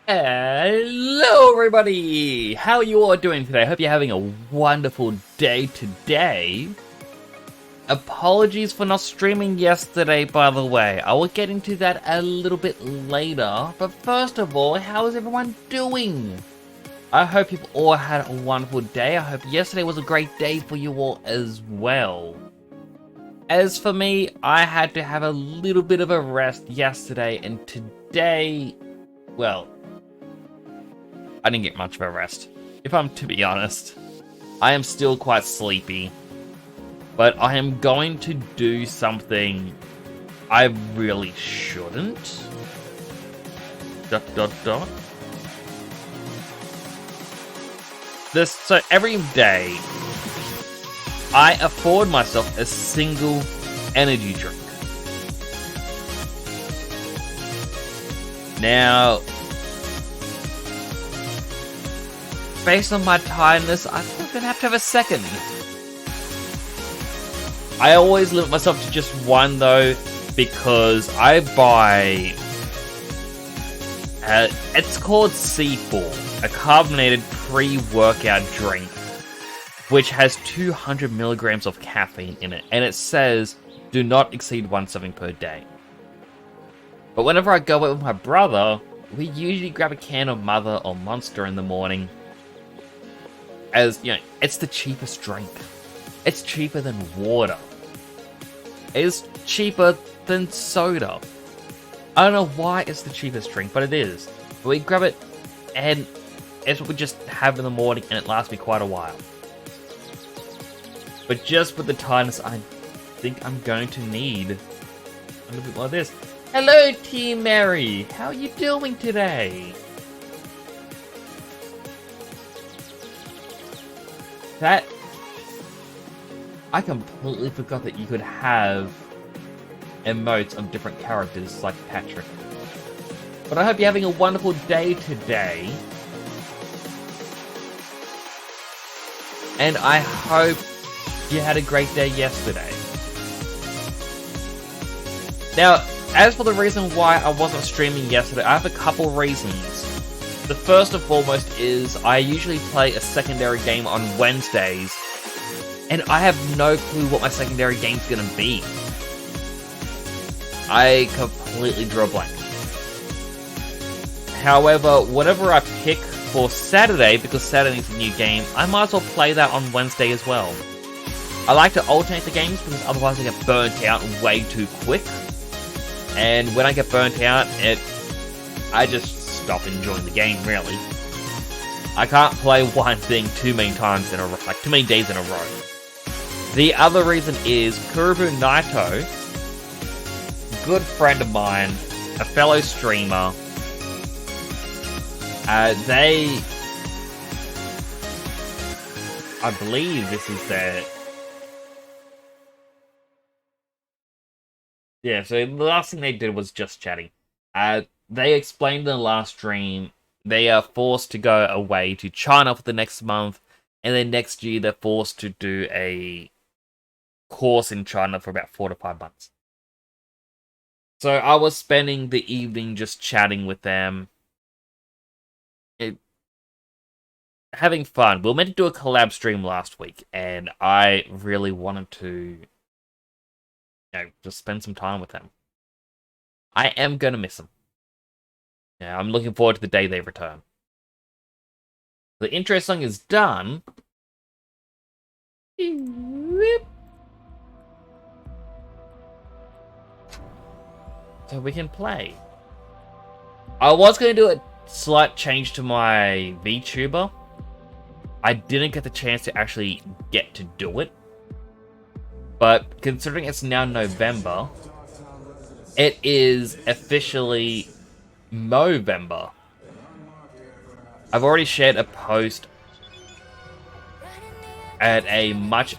Hello everybody! How are you all doing today? I hope you're having a wonderful day today. Apologies for not streaming yesterday, by the way. I will get into that a little bit later. But first of all, how is everyone doing? I hope you've all had a wonderful day. I hope yesterday was a great day for you all as well. As for me, I had to have a little bit of a rest yesterday, and today, well, I didn't get much of a rest, if I'm to be honest. I am still quite sleepy, but I am going to do something I really shouldn't. ... So every day, I afford myself a single energy drink. Now, based on my tiredness, I think I'm gonna have to have a second. I always limit myself to just one though, because I buy... it's called C4, a carbonated pre-workout drink, which has 200 milligrams of caffeine in it, and it says, do not exceed 1 serving per day. But whenever I go out with my brother, we usually grab a can of Mother or Monster in the morning, as, you know, it's the cheapest drink. It's cheaper than water. It's cheaper than soda. I don't know why it's the cheapest drink, but it is. We grab it, and it's what we just have in the morning, and it lasts me quite a while. But just with the tiredness, I think I'm going to need a little bit more of this. Hello, Team Mary! How are you doing today? That... I completely forgot that you could have emotes of different characters like Patrick. But I hope you're having a wonderful day today. And I hope you had a great day yesterday. Now, as for the reason why I wasn't streaming yesterday, I have a couple reasons. The first and foremost is I usually play a secondary game on Wednesdays, and I have no clue what my secondary game's gonna be. I completely drew a blank. However, whatever I pick for Saturday, because Saturday's a new game, I might as well play that on Wednesday as well. I like to alternate the games because otherwise I get burnt out way too quick. And when I get burnt out, I just stop enjoying the game, really. I can't play one thing too many times in a row, like too many days in a row. The other reason is Kurubu Naito, good friend of mine, a fellow streamer. They, I believe this is their... Yeah, so the last thing they did was just chatting. They explained in the last stream they are forced to go away to China for the next month, and then next year they're forced to do a course in China for about 4 to 5 months. So I was spending the evening just chatting with them, having fun. We were meant to do a collab stream last week, and I really wanted to, just spend some time with them. I am going to miss them. Yeah, I'm looking forward to the day they return. The intro song is done. So we can play. I was going to do a slight change to my VTuber. I didn't get the chance to actually get to do it. But considering it's now November, it is officially Movember. I've already shared a post at a much...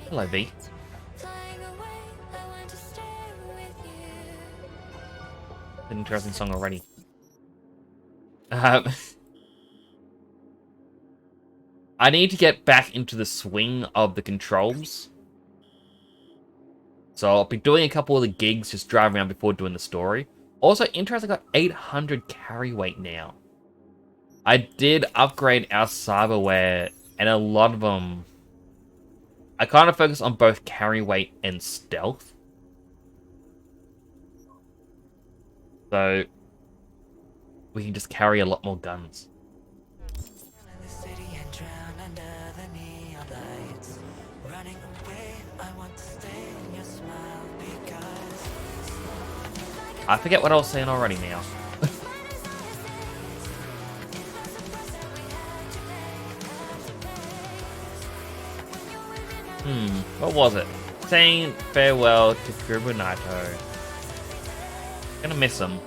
Hello, V. An interesting song already. I need to get back into the swing of the controls. So I'll be doing a couple of the gigs, just driving around before doing the story. Also, Interest, I got 800 carry weight now. I did upgrade our cyberware, and a lot of them... I kind of focus on both carry weight and stealth. So, we can just carry a lot more guns. I forget what I was saying already now. What was it? Saying farewell to Kubunaito. Gonna miss him.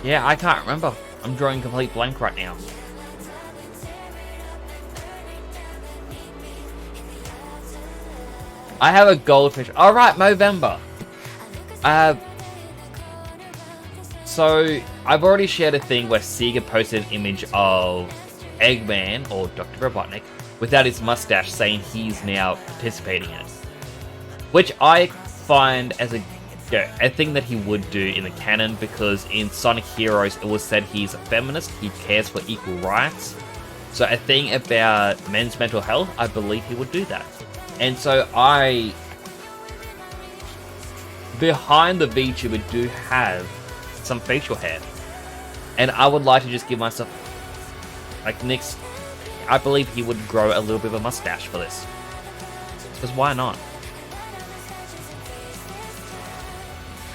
Yeah, I can't remember. I'm drawing complete blank right now. I have a goldfish. Alright, Movember. So, I've already shared a thing where Sega posted an image of Eggman, or Dr. Robotnik, without his mustache, saying he's now participating in it. Which I find as a thing that he would do in the canon, because in Sonic Heroes it was said he's a feminist, he cares for equal rights. So a thing about men's mental health, I believe he would do that. And so behind the VTuber do have some facial hair. And I would like to just give myself, like next, I believe he would grow a little bit of a mustache for this. Because why not?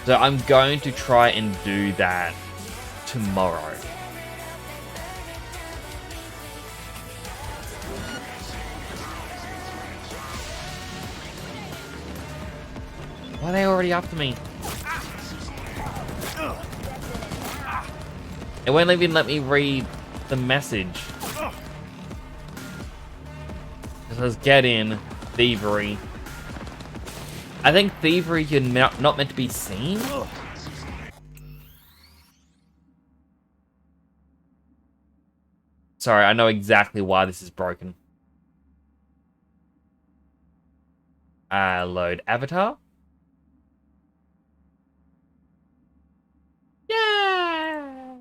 So I'm going to try and do that tomorrow. Why are they already after me? It won't even let me read the message. It says get in, thievery. I think thievery you're not meant to be seen. Sorry, I know exactly why this is broken. Load avatar. Yeah.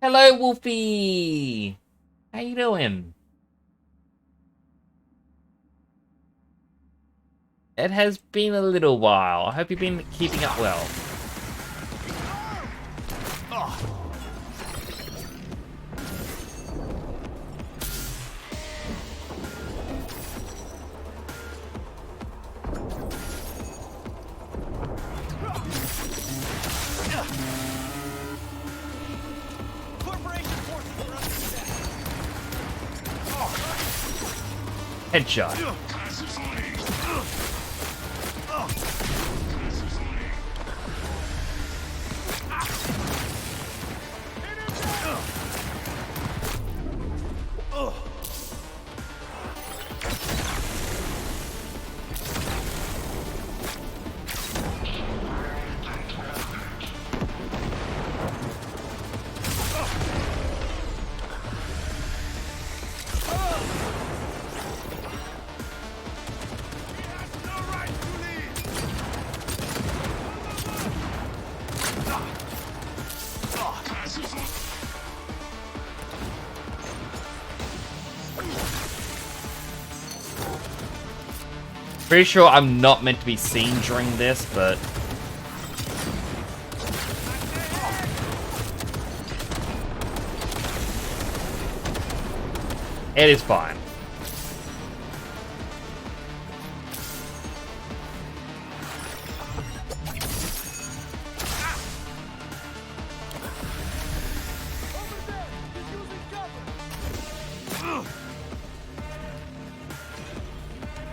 Hello, Wolfie. How you doing? It has been a little while. I hope you've been keeping up well. Headshot. Pretty sure I'm not meant to be seen during this, but... it is fine.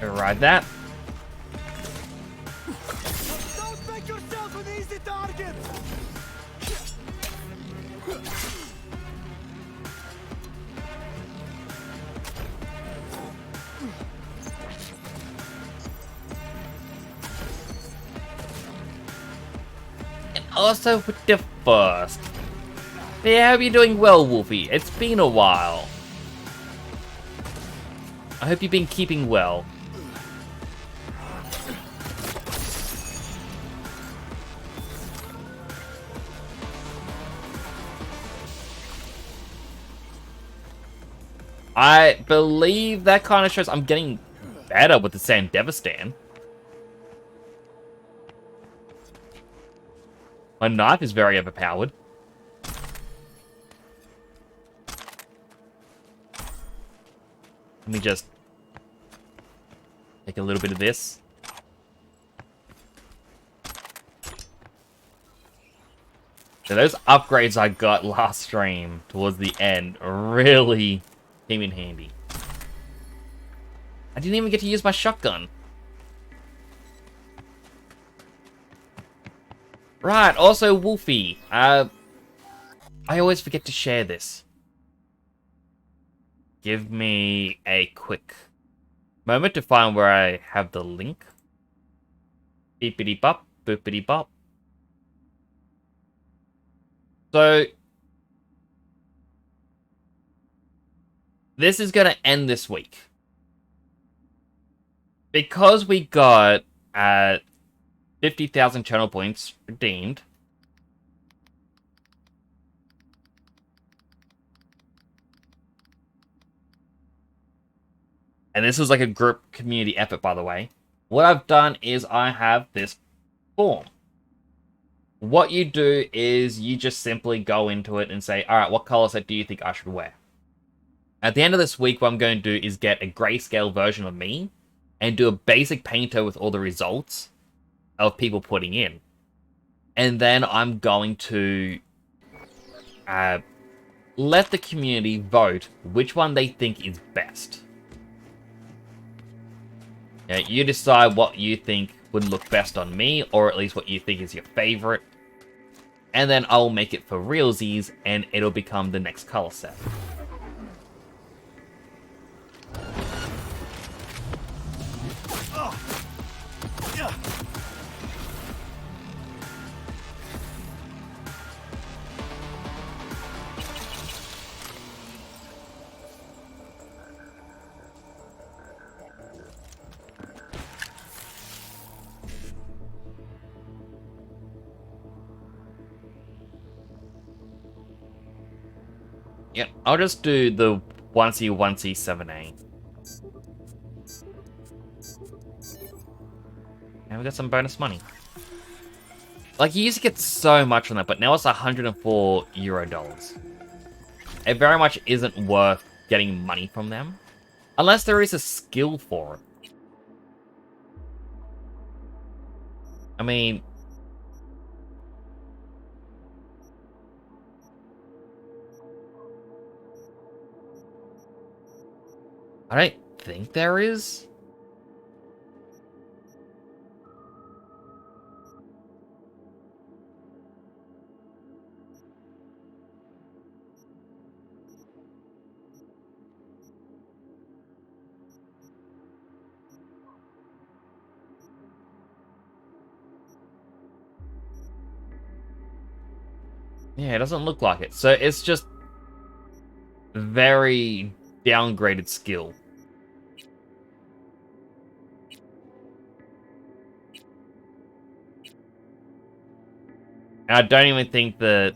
Ride that. Don't make yourself an easy target. And also with the first. Yeah, I hope you're doing well, Wolfie. It's been a while. I hope you've been keeping well. I believe that kind of shows I'm getting better with the Sand Devastan. My knife is very overpowered. Let me just take a little bit of this. So those upgrades I got last stream towards the end really came in handy. I didn't even get to use my shotgun. Right, also Wolfie. I always forget to share this. Give me a quick moment to find where I have the link. Beepity bop, boopity bop. So, this is going to end this week. Because we got 50,000 channel points redeemed. And this was like a group community effort, by the way. What I've done is I have this form. What you do is you just simply go into it and say, all right, what color set do you think I should wear? At the end of this week, what I'm going to do is get a grayscale version of me and do a basic painter with all the results of people putting in. And then I'm going to let the community vote which one they think is best. You decide what you think would look best on me, or at least what you think is your favorite. And then I'll make it for realsies, and it'll become the next color set. Yeah, I'll just do the onesie 7A. And we got some bonus money. Like, you used to get so much from that, but now it's €104. It very much isn't worth getting money from them. Unless there is a skill for it. I mean... I don't think there is. Yeah, it doesn't look like it. So it's just very downgraded skill. And I don't even think that...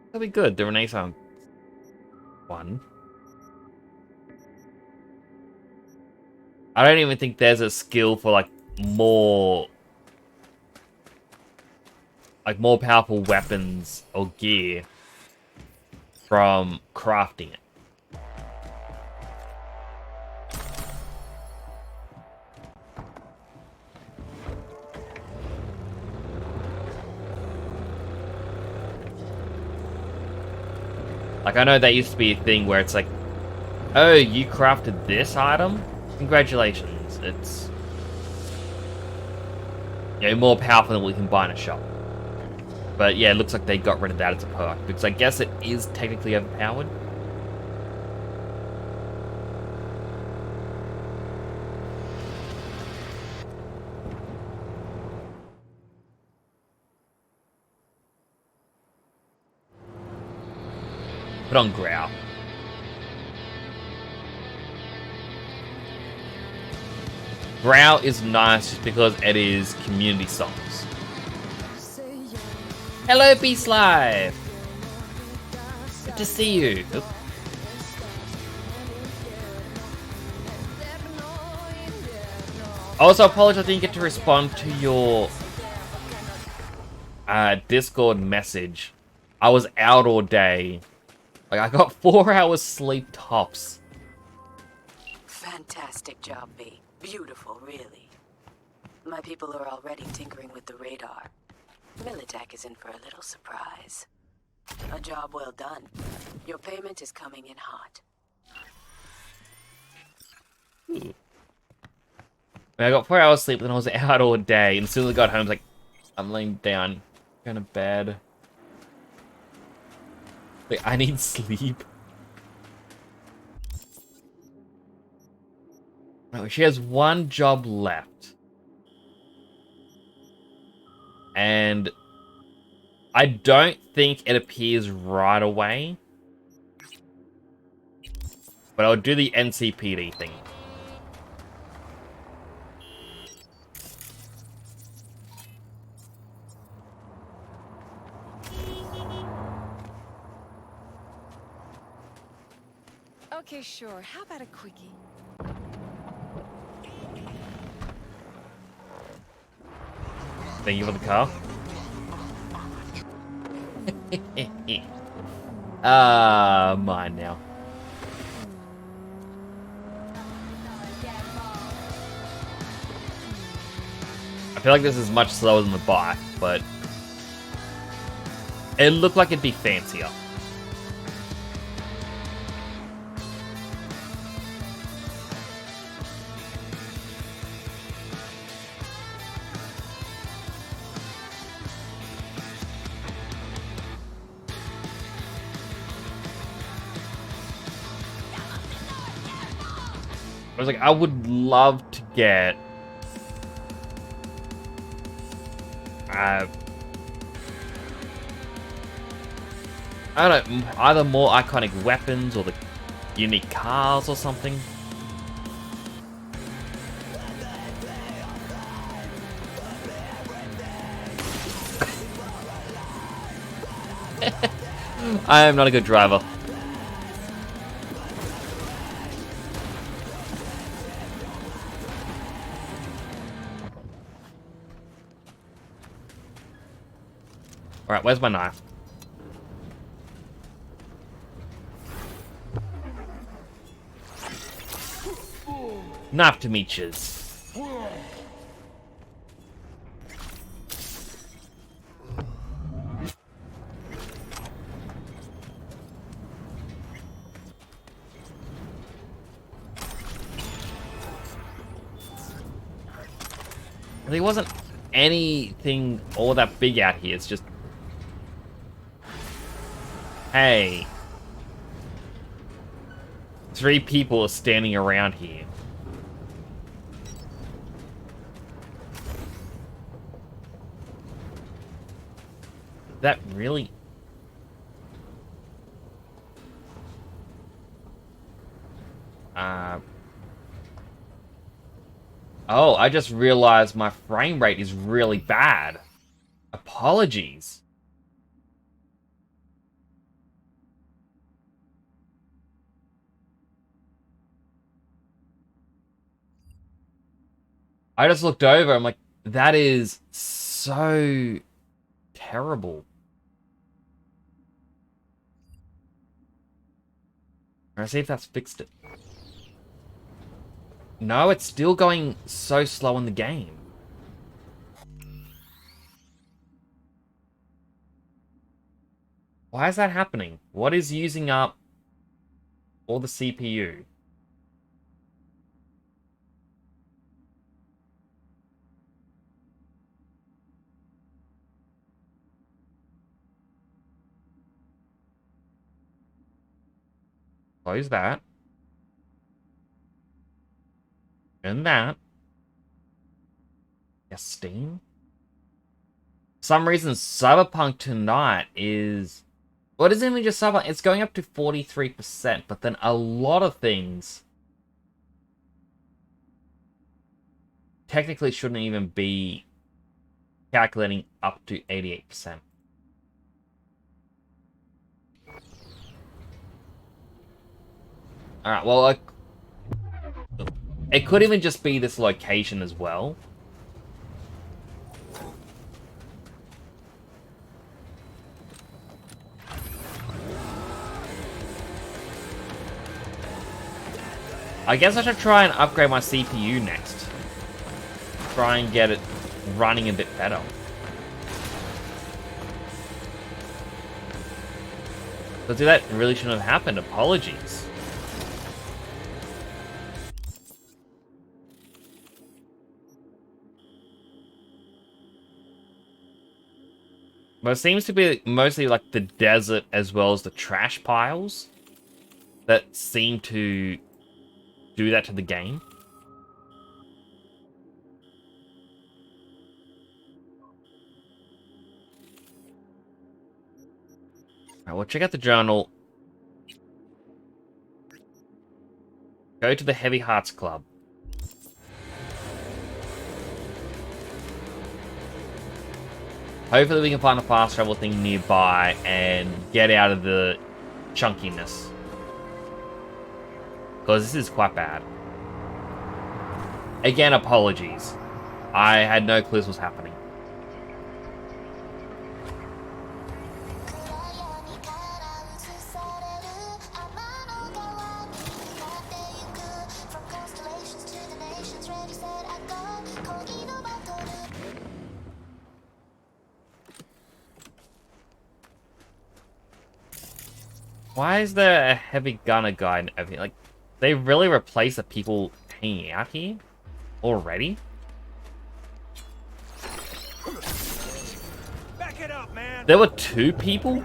That'll be good, the Renaissance one. I don't even think there's a skill for, like, more powerful weapons or gear from crafting it. Like, I know that used to be a thing where it's like, oh, you crafted this item? Congratulations. It's, you know, more powerful than what we can buy in a shop. But yeah, it looks like they got rid of that as a perk, because I guess it is technically overpowered. on Growl. Growl is nice just because it is community songs. Hello, Beast Live! Good to see you. Oop. Also, apologize I didn't get to respond to your Discord message. I was out all day. Like, I got 4 hours sleep tops. Fantastic job, B. Beautiful, really. My people are already tinkering with the radar. Militech is in for a little surprise. A job well done. Your payment is coming in hot. Ooh. I got 4 hours sleep, then I was out all day, and as soon as I got home, I was like, I'm laying down, going to bed. Like, I need sleep. No, she has 1 job left. And I don't think it appears right away. But I'll do the NCPD thing. Okay, sure. How about a quickie? Thank you for the car. Mine now. I feel like this is much slower than the bike, but it looked like it'd be fancier. I was like, I would love to get I don't know, either more iconic weapons or the unique cars or something. I am not a good driver. Alright, where's my knife? Knife to meeches. There wasn't anything all that big out here, it's just... Hey. 3 people are standing around here. That really... Oh, I just realized my frame rate is really bad. Apologies. I just looked over, I'm like, that is so terrible. Let's see if that's fixed it. No, it's still going so slow in the game. Why is that happening? What is using up all the CPU? Close that. And that. Yes, Steam. For some reason, Cyberpunk tonight is Well, it isn't even just Cyberpunk, it's going up to 43%, but then a lot of things technically shouldn't even be calculating up to 88%. Alright, well, it could even just be this location as well. I guess I should try and upgrade my CPU next. Try and get it running a bit better. But see, that really shouldn't have happened. Apologies. But it seems to be mostly like the desert as well as the trash piles that seem to do that to the game. Alright, well, check out the journal. Go to the Heavy Hearts Club. Hopefully we can find a fast travel thing nearby and get out of the chunkiness. Because this is quite bad. Again, apologies. I had no clue this was happening. Why is there a heavy gunner guy and everything? Like, they really replaced the people hanging out here already? Back it up, man. There were 2 people?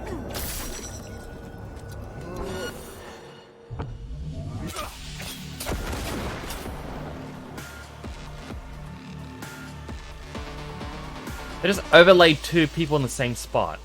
They just overlaid 2 people in the same spot.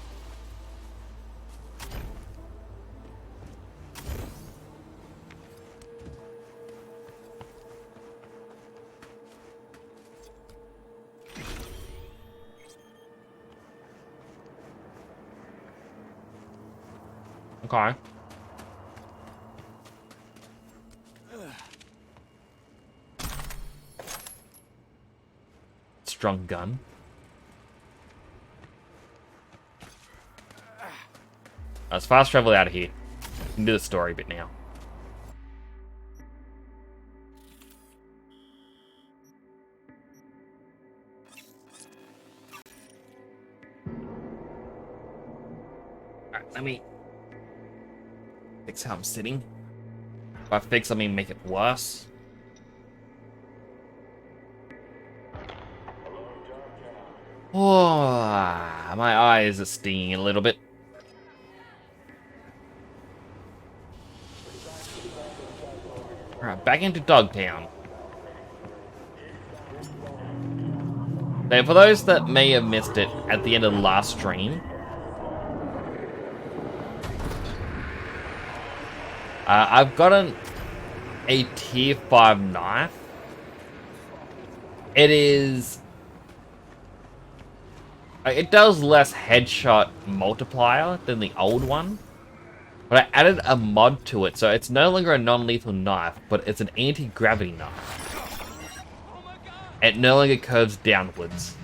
Okay. Strong gun. Let's fast travel out of here. We can do the story bit now. Alright, let me fix how I'm sitting. By fix, I mean make it worse. Oh, my eyes are stinging a little bit. Alright, back into Dogtown. Now, for those that may have missed it at the end of the last stream, I've gotten a tier 5 knife. It is... It does less headshot multiplier than the old one. But I added a mod to it, so it's no longer a non-lethal knife, but it's an anti-gravity knife. It no longer curves downwards.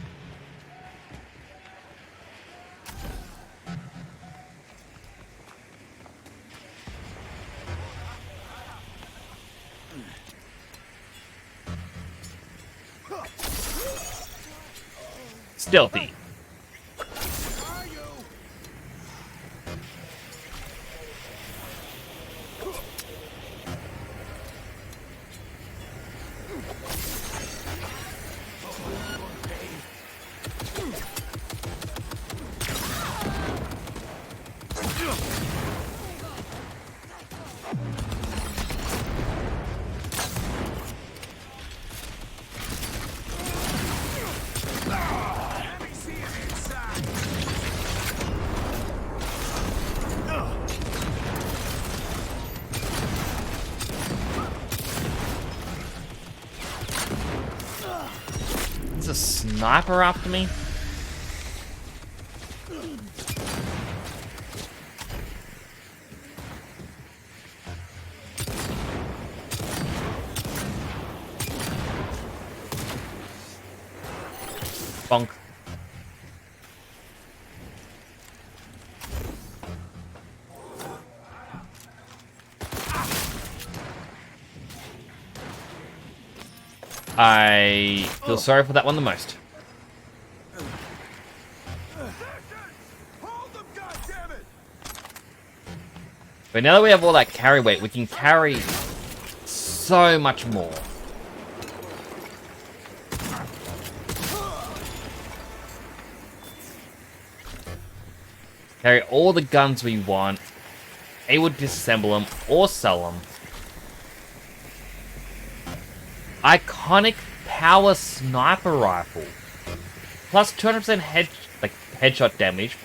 Stealthy. a sniper after me? Bonk. I feel sorry for that one the most. Hold them, goddammit! But now that we have all that carry weight, we can carry so much more. Carry all the guns we want. Able to disassemble them or sell them. Iconic power sniper rifle. Plus 200% headshot damage.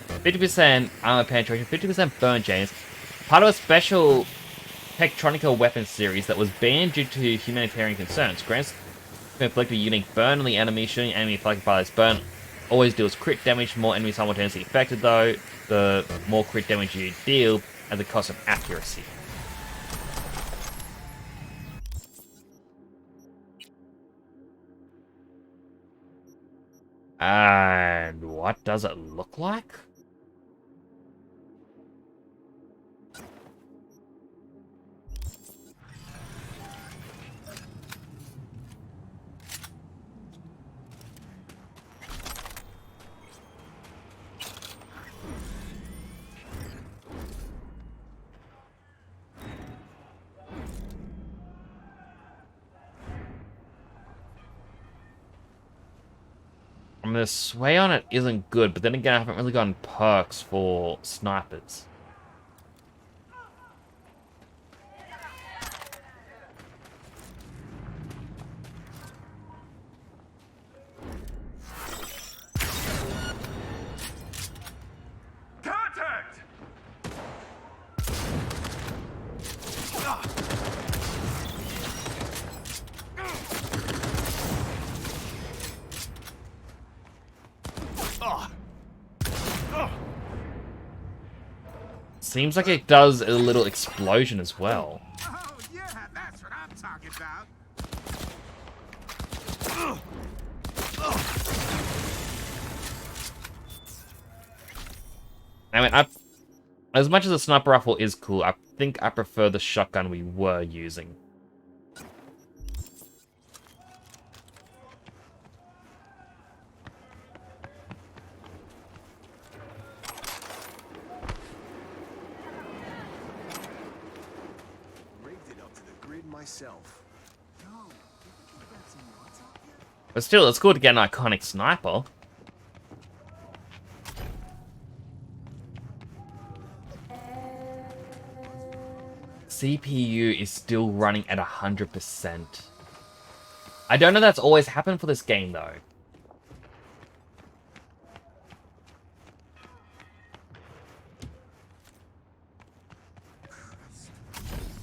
50% armor penetration. 50% burn chance. Part of a special Tektronica weapon series that was banned due to humanitarian concerns. Grants inflict a unique burn on the enemy. Shooting enemy affected by this burn always deals crit damage. More enemies simultaneously affected though, the more crit damage you deal at the cost of accuracy. And what does it look like? I mean, the sway on it isn't good, but then again, I haven't really gotten perks for snipers. Contact! Seems like it does a little explosion as well. Oh, yeah, that's what I'm talking about. I mean, as much as the sniper rifle is cool, I think I prefer the shotgun we were using. Rigged it up to the grid myself. But still, it's cool to get an iconic sniper. CPU is still running at 100%. I don't know that's always happened for this game, though.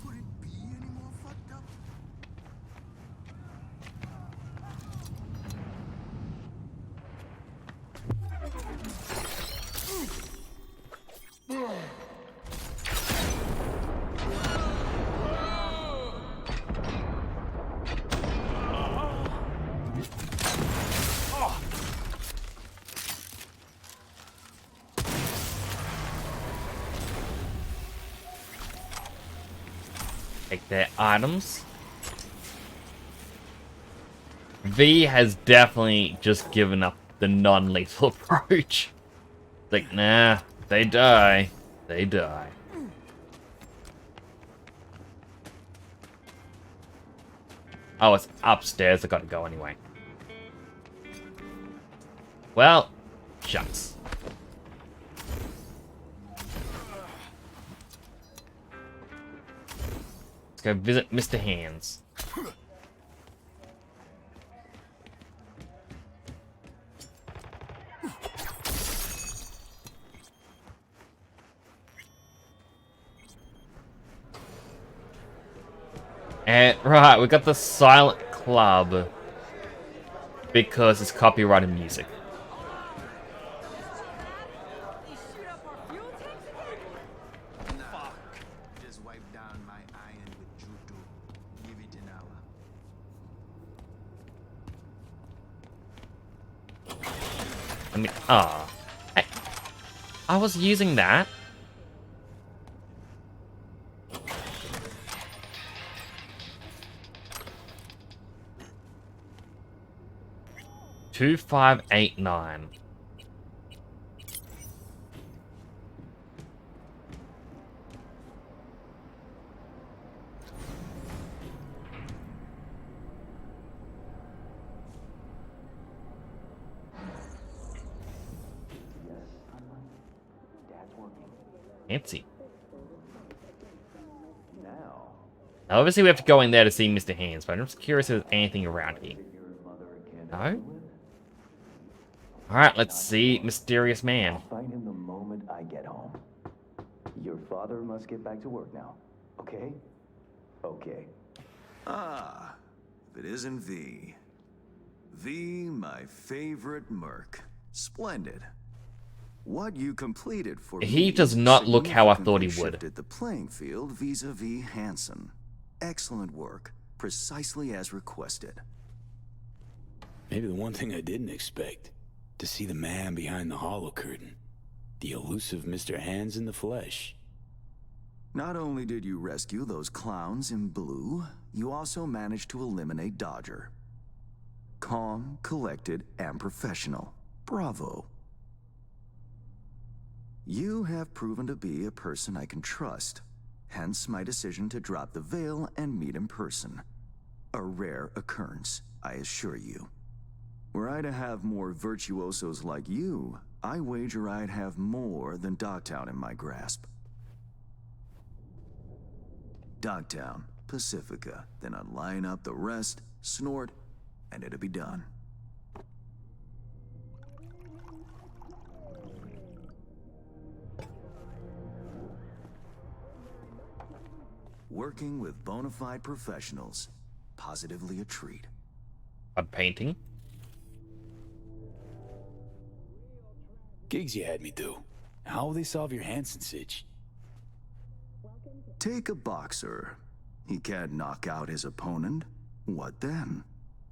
Could it be any more fucked up? Take their items. V has definitely just given up the non-lethal approach. Like, nah, they die. They die. Oh, it's upstairs. I gotta go anyway. Well, shucks. Let's go visit Mr. Hands. And, right, we got the Silent Club. because it's copyrighted music. Just wipe down my iron with judo. Give it an hour. I mean, I was using that. $2,589. Fancy. Now, obviously, we have to go in there to see Mr. Hands, but I'm just curious if there's anything around here. No? Alright, let's see Mysterious Man. Find him the moment I get home. Your father must get back to work now. Okay? Okay. Ah, if it isn't V. V, my favorite merc. Splendid. What you completed for He me does not look how I thought he significantly would. shifted the playing field vis-a-vis Hansen. Excellent work, precisely as requested. Maybe the one thing I didn't expect, to see the man behind the hollow curtain. The elusive Mr. Hands in the flesh. Not only did you rescue those clowns in blue, you also managed to eliminate Dodger. Calm, collected, and professional. Bravo. You have proven to be a person I can trust, hence my decision to drop the veil and meet in person. A rare occurrence, I assure you. Were I to have more virtuosos like you, I wager I'd have more than Dogtown in my grasp. Dogtown, Pacifica, then I'd line up the rest, snort, and it'd be done. Working with bona fide professionals, positively a treat. A painting? Gigs you had me do. How will they solve your Hansen sitch? Take a boxer. He can't knock out his opponent. What then?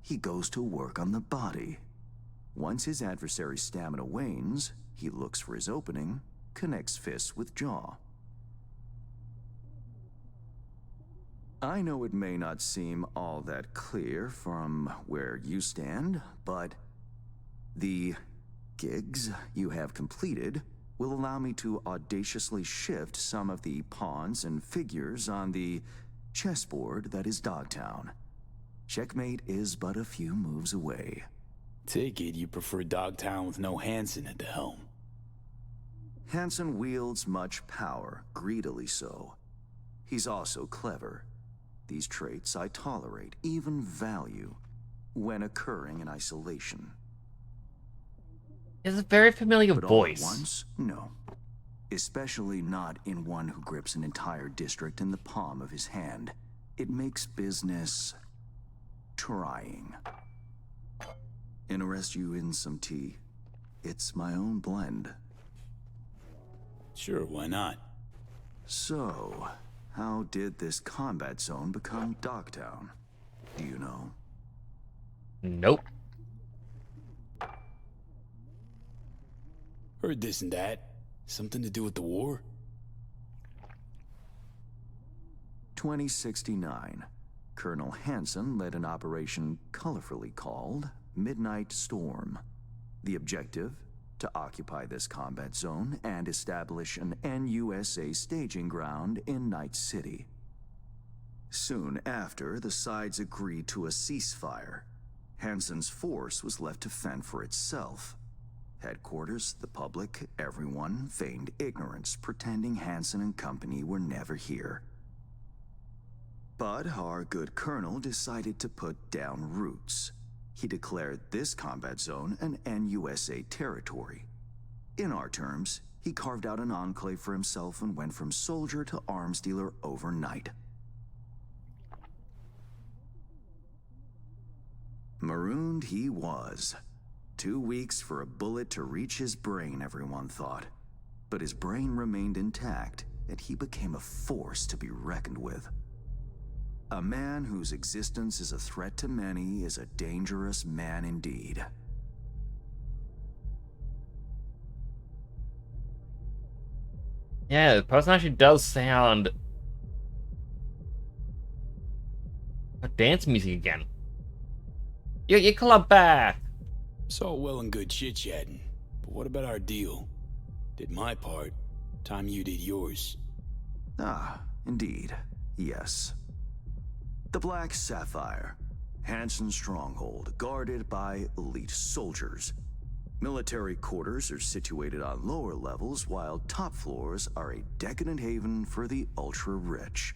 He goes to work on the body. Once his adversary's stamina wanes, he looks for his opening, connects fists with jaw. I know it may not seem all that clear from where you stand, but the gigs you have completed will allow me to audaciously shift some of the pawns and figures on the chessboard that is Dogtown. Checkmate is but a few moves away. Take it you prefer Dogtown with no Hansen at the helm. Hansen wields much power, greedily so. He's also clever. These traits I tolerate, even value, when occurring in isolation. It's a very familiar But all at voice. once, no. Especially not in one who grips an entire district in the palm of his hand. It makes business trying. Interest you in some tea? It's my own blend. Sure, why not? So, how did this combat zone become Dogtown? Do you know? Nope. Heard this and that. Something to do with the war? 2069. Colonel Hansen led an operation colorfully called Midnight Storm. The objective? To occupy this combat zone and establish an NUSA staging ground in Night City. Soon after, the sides agreed to a ceasefire. Hansen's force was left to fend for itself. Headquarters, the public, everyone feigned ignorance, pretending Hansen and company were never here. But our good colonel decided to put down roots. He declared this combat zone an NUSA territory. In our terms, he carved out an enclave for himself and went from soldier to arms dealer overnight. Marooned he was. 2 weeks for a bullet to reach his brain, everyone thought. But his brain remained intact, and he became a force to be reckoned with. A man whose existence is a threat to many is a dangerous man indeed. Yeah, the person actually does sound like dance music again. Your club back. It's all well and good chit-chatting, but what about our deal? Did my part, time you did yours. Ah, indeed. Yes. The Black Sapphire. Hansen's stronghold, guarded by elite soldiers. Military quarters are situated on lower levels, while top floors are a decadent haven for the ultra-rich.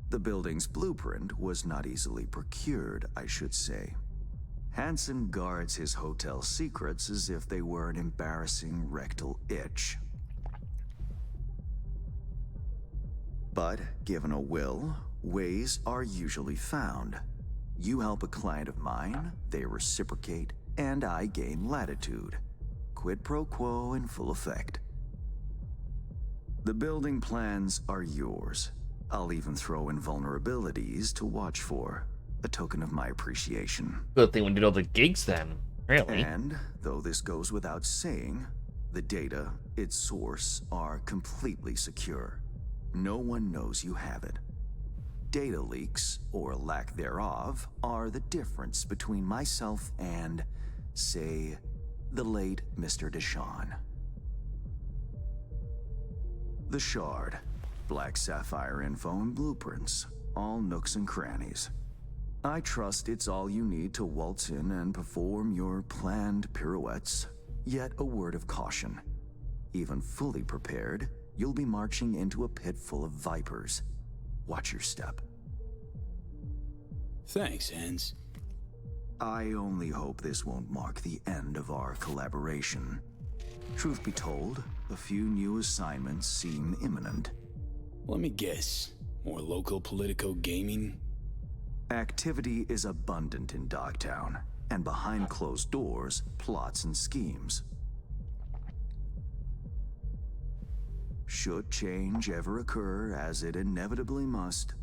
The building's blueprint was not easily procured, I should say. Hansen guards his hotel secrets as if they were an embarrassing rectal itch. But, given a will, ways are usually found. You help a client of mine, they reciprocate, and I gain latitude. Quid pro quo in full effect. The building plans are yours. I'll even throw in vulnerabilities to watch for. A token of my appreciation. Good thing we did all the gigs then. Really? And, though this goes without saying, the data, its source, are completely secure. No one knows you have it. Data leaks, or lack thereof, are the difference between myself and, say, the late Mr. Deshawn. The Shard. Black Sapphire info and blueprints. All nooks and crannies. I trust it's all you need to waltz in and perform your planned pirouettes. Yet a word of caution. Even fully prepared, you'll be marching into a pit full of vipers. Watch your step. Thanks, Hans. I only hope this won't mark the end of our collaboration. Truth be told, a few new assignments seem imminent. Let me guess. More local politico gaming? Activity is abundant in Dogtown, and behind closed doors, plots and schemes. Should change ever occur, as it inevitably must,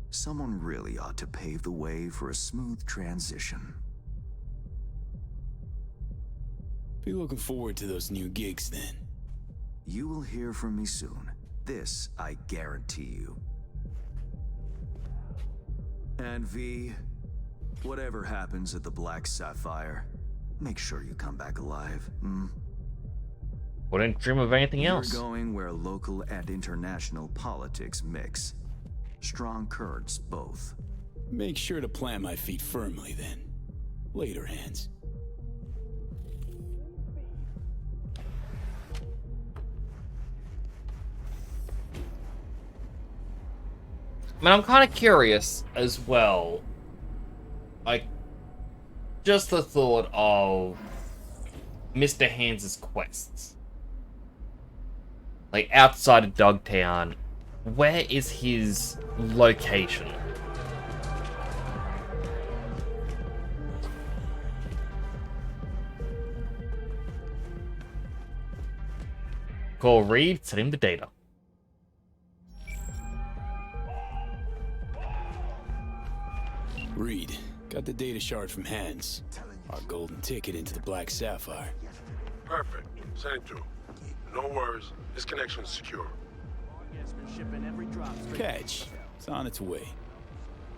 someone really ought to pave the way for a smooth transition. Be looking forward to those new gigs then. You will hear from me soon. This I guarantee you. And V, whatever happens at the Black Sapphire, make sure you come back alive, Wouldn't dream of anything else. You're going where local and international politics mix. Strong currents, both. Make sure to plant my feet firmly then. Later, Hans. I mean, I'm kind of curious as well. Like, just the thought of Mr. Hands' quests. Like, outside of Dogtown, where is his location? Call Reed, send him the data. Reed, got the data shard from Hans. Our golden ticket into the Black Sapphire. Perfect. Send it to him. No worries. This connection's secure. Catch. It's on its way.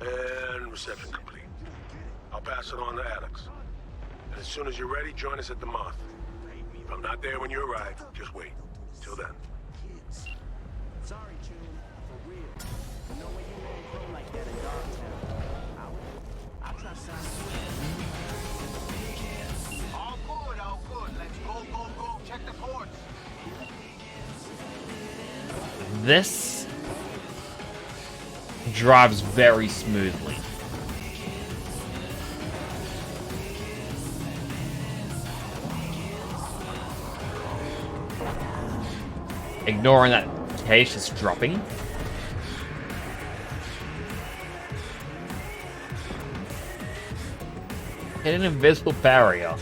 And reception complete. I'll pass it on to Alex. And as soon as you're ready, join us at the Moth. If I'm not there when you arrive, just wait. Till then. Sorry, June. For real. No way you won't grow like that in Dogtown. I'll try something. All good, all good. Let's go. Check the ports. This drives very smoothly. Ignoring that case just dropping. Hit an invisible barrier.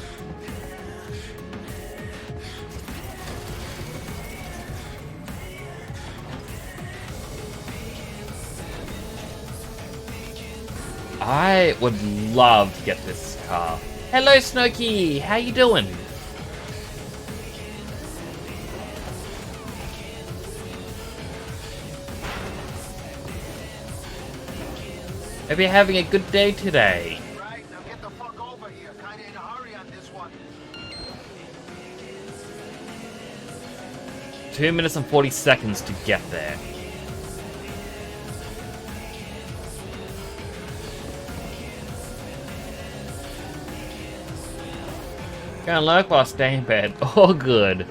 I would love to get this car. Hello, Snooky! How you doing? Hope you're having a good day today. Right, now get the fuck over here. Kinda in a hurry on this one. 2 minutes and 40 seconds to get there. Gonna lurk while staying in bed. Oh, good.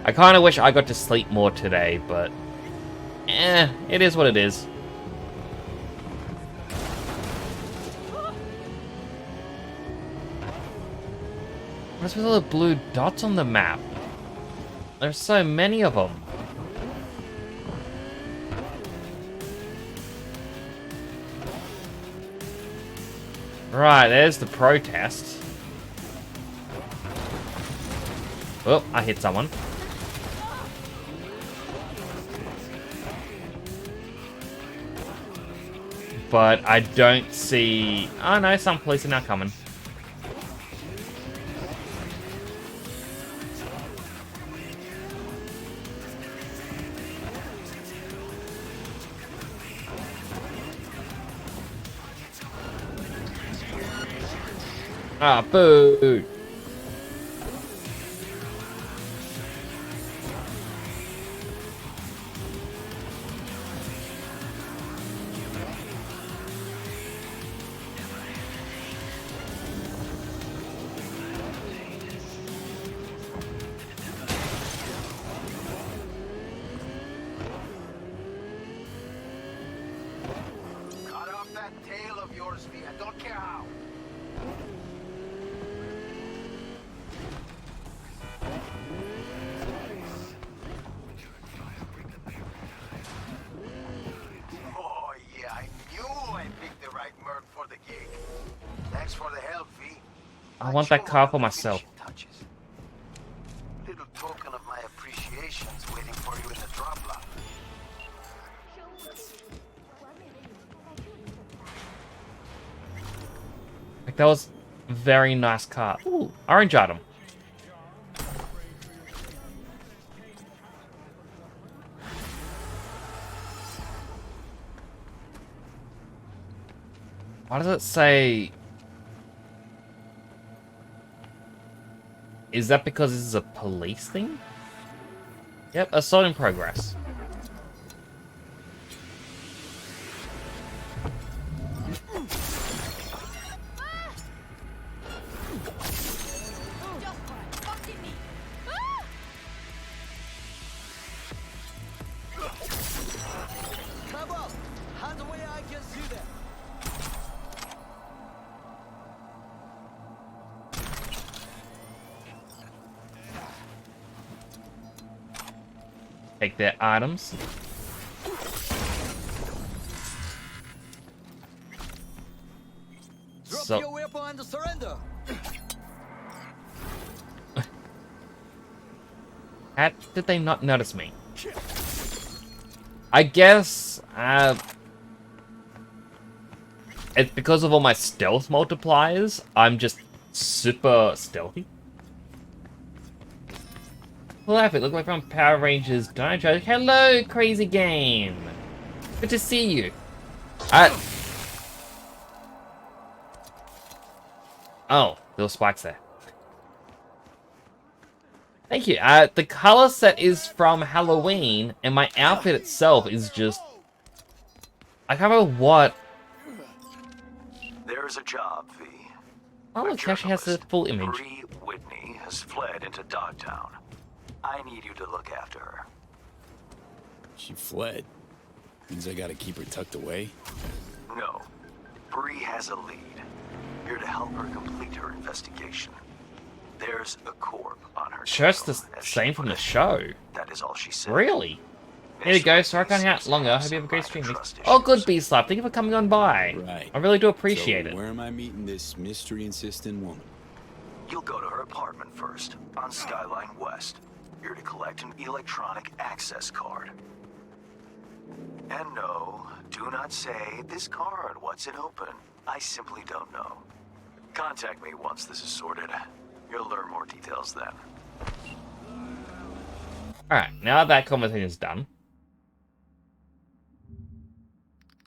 I kinda wish I got to sleep more today, but... it is what it is. What's with all the blue dots on the map? There's so many of them. Right, there's the protest. Oh, I hit someone. But I don't see... Oh no, some police are now coming. Ah, boo! Cut off that tail of yours, V. I don't care how. Oh, yeah, I knew I picked the right merc for the gig. Thanks for the help, V. I want that car for myself. Touches. Little token of my appreciation's waiting for you in the drop lot. Like, that was a very nice car. Ooh, orange item. Why does it say... Is that because this is a police thing? Yep, assault in progress. Take their items. So, your weapon and surrender. how did they not notice me? I guess, it's because of all my stealth multipliers. I'm just super stealthy. Laugh it, look like from Power Rangers. Don't joke. Hello, crazy game. Good to see you. Oh, there were spikes there. Thank you. The color set is from Halloween, and my outfit itself is just... I can't remember what... There's a job, V. Oh, look, she actually has the full image. Bree Whitney has fled into Dogtown. I need you to look after her. She fled. Means I gotta keep her tucked away? No. Bree has a lead. You're to help her complete her investigation. There's a corp on her Shirt's tail, the as she same from put the it. show. That is all she said. Really? Here you go, sorry I can't hang out longer. Hope you have a great stream. Oh, good, B-Slap. Thank you for coming on by. Right. I really do appreciate it. Where am I meeting this mystery-insistent woman? You'll go to her apartment first, on Skyline West. You're to collect an electronic access card. And no, do not say, this card, what's it open? I simply don't know. Contact me once this is sorted. You'll learn more details then. Alright, now that conversation is done.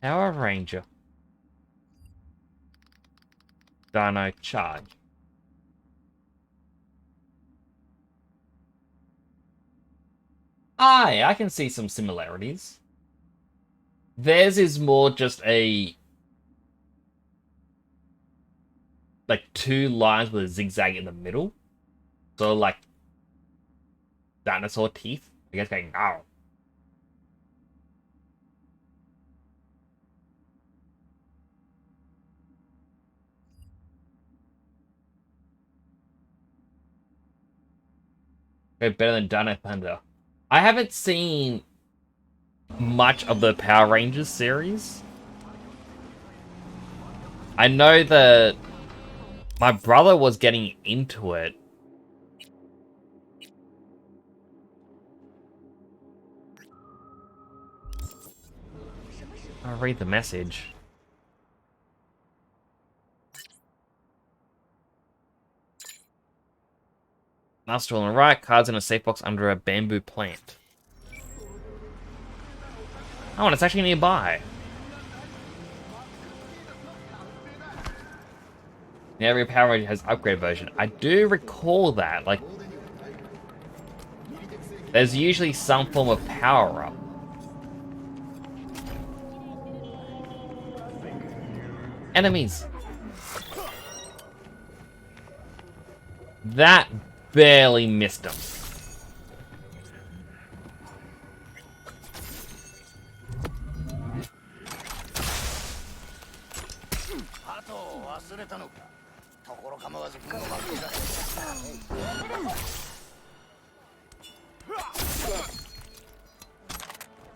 Power Ranger. Dino Charge. I can see some similarities. Theirs is more just a... like, 2 lines with a zigzag in the middle. So, like... dinosaur teeth. I guess going, ow. Okay, better than Dino Thunder. I haven't seen much of the Power Rangers series. I know that my brother was getting into it. I'll read the message. Master on the right, cards in a safe box under a bamboo plant. Oh, and it's actually nearby. Yeah, every Power Ranger has upgrade version. I do recall that. Like, there's usually some form of power-up. Enemies. That barely missed him.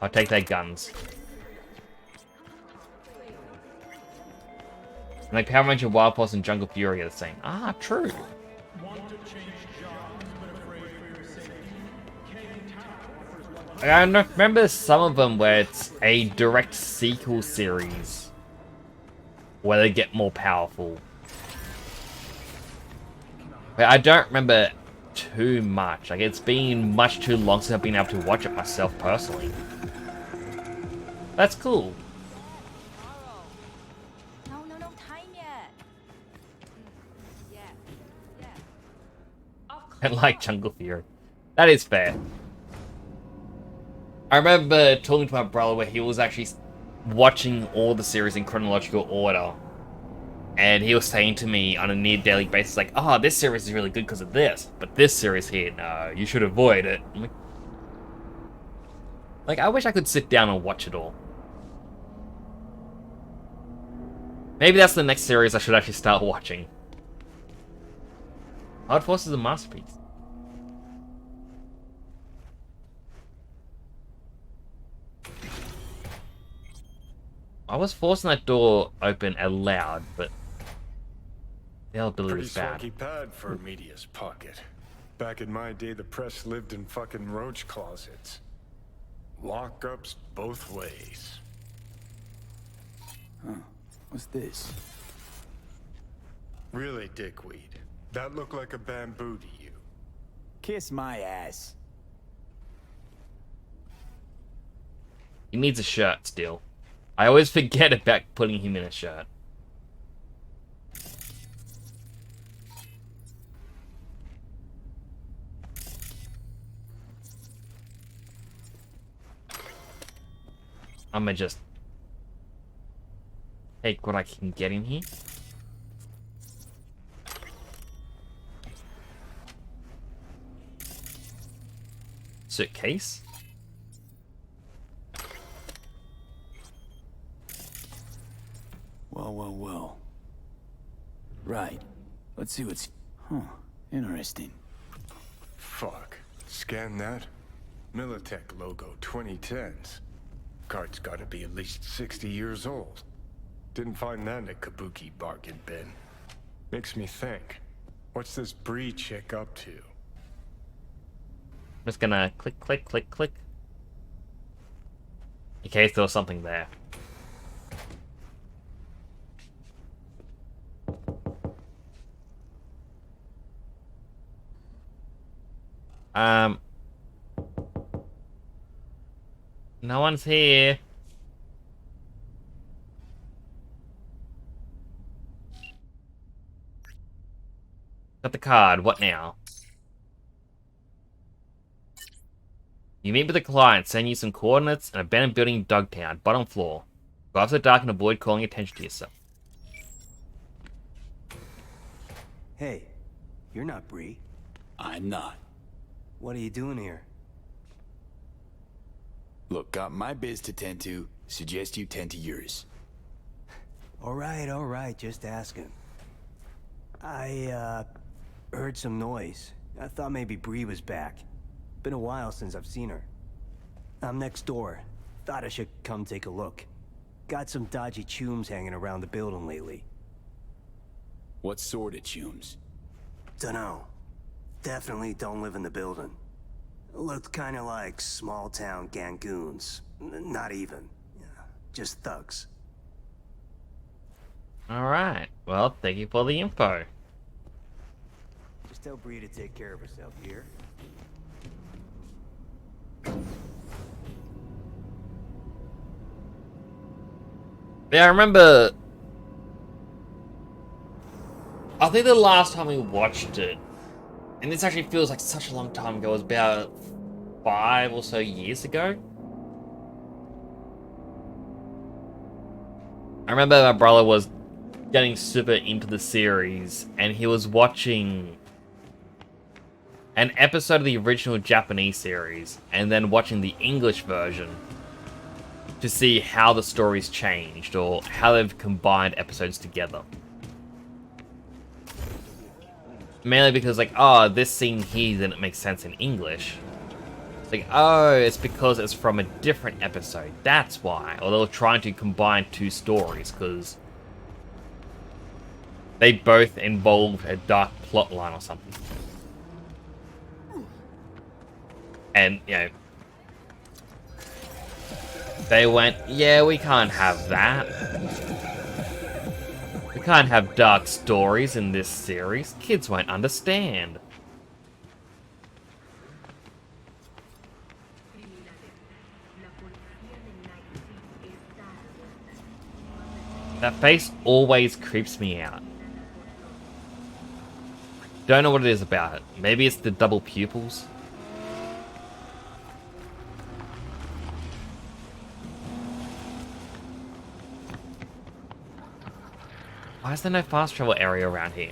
I'll take their guns. Like Power Ranger, Wild Force, and Jungle Fury are the same. Ah, true. I remember some of them where it's a direct sequel series where they get more powerful. But I don't remember too much. Like, it's been much too long since I've been able to watch it myself personally. That's cool. No time yet. Yeah. I like Jungle Fury. That is fair. I remember talking to my brother where he was actually watching all the series in chronological order. And he was saying to me on a near daily basis, like, oh, this series is really good because of this. But this series here, no, you should avoid it. I'm like, I wish I could sit down and watch it all. Maybe that's the next series I should actually start watching. Hard Force is a masterpiece. I was forcing that door open aloud, but the ability was bad. Pretty swanky pad for a media's pocket. Back in my day, the press lived in fucking roach closets. Lockups both ways. Huh. What's this? Really, dickweed. That looked like a bamboo to you. Kiss my ass. He needs a shirt still. I always forget about putting him in a shirt. I'm gonna just take what I can get in here. Suitcase. Well. Right. Let's see what's... Huh. Interesting. Fuck. Scan that. Militech logo 2010s. Card's gotta be at least 60 years old. Didn't find that in a kabuki bargain bin. Makes me think, what's this Bree chick up to? I'm just gonna click, click, click, click. In case there was something there. No one's here. Got the card. What now? You meet with the client, send you some coordinates, an abandoned building in Dogtown, bottom floor. Go after the dark and avoid calling attention to yourself. Hey, you're not Bree. I'm not. What are you doing here? Look, got my biz to tend to. Suggest you tend to yours. All right, just asking. I, heard some noise. I thought maybe Bree was back. Been a while since I've seen her. I'm next door. Thought I should come take a look. Got some dodgy chooms hanging around the building lately. What sort of chooms? Dunno. Definitely don't live in the building. Looked kinda like small-town gangoons. Not even. Just thugs. Alright. Well, thank you for the info. Just tell Bree to take care of herself here. Yeah, I remember... I think the last time we watched it, and this actually feels like such a long time ago, was about 5 or so years ago. I remember my brother was getting super into the series, and he was watching an episode of the original Japanese series, and then watching the English version to see how the story's changed, or how they've combined episodes together. Mainly because, like, oh, this scene here didn't make sense in English. It's like, oh, it's because it's from a different episode. That's why. Or they were trying to combine two stories, because they both involved a dark plot line or something. And, you know, they went, yeah, we can't have that. We can't have dark stories in this series. Kids won't understand. That face always creeps me out. Don't know what it is about it. Maybe it's the double pupils. Why is there no fast travel area around here?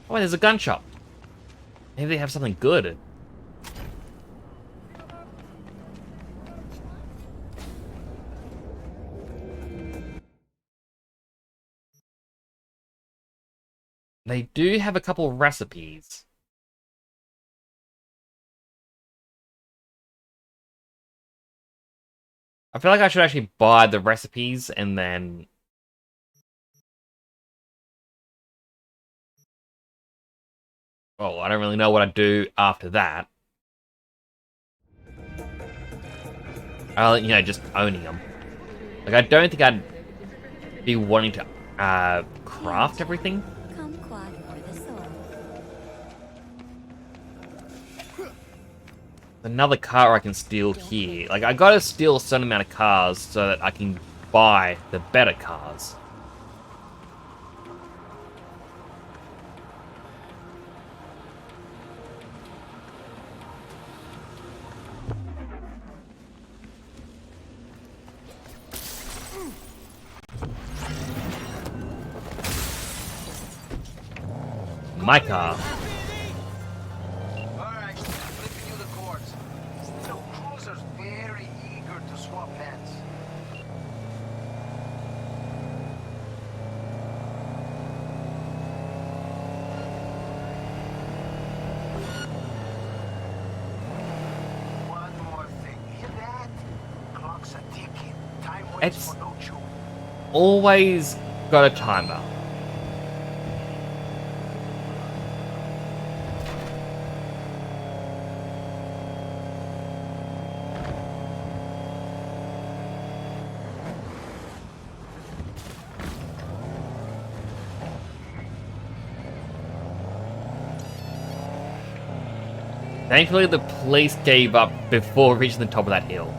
Oh, there's a gun shop. Maybe they have something good. They do have a couple recipes. I feel like I should actually buy the recipes and then... Oh, I don't really know what I'd do after that. You know, just owning them. Like, I don't think I'd be wanting to craft everything. Another car I can steal here. Like, I gotta steal a certain amount of cars so that I can buy the better cars. My car. It's always got a timer. Thankfully, the police gave up before reaching the top of that hill.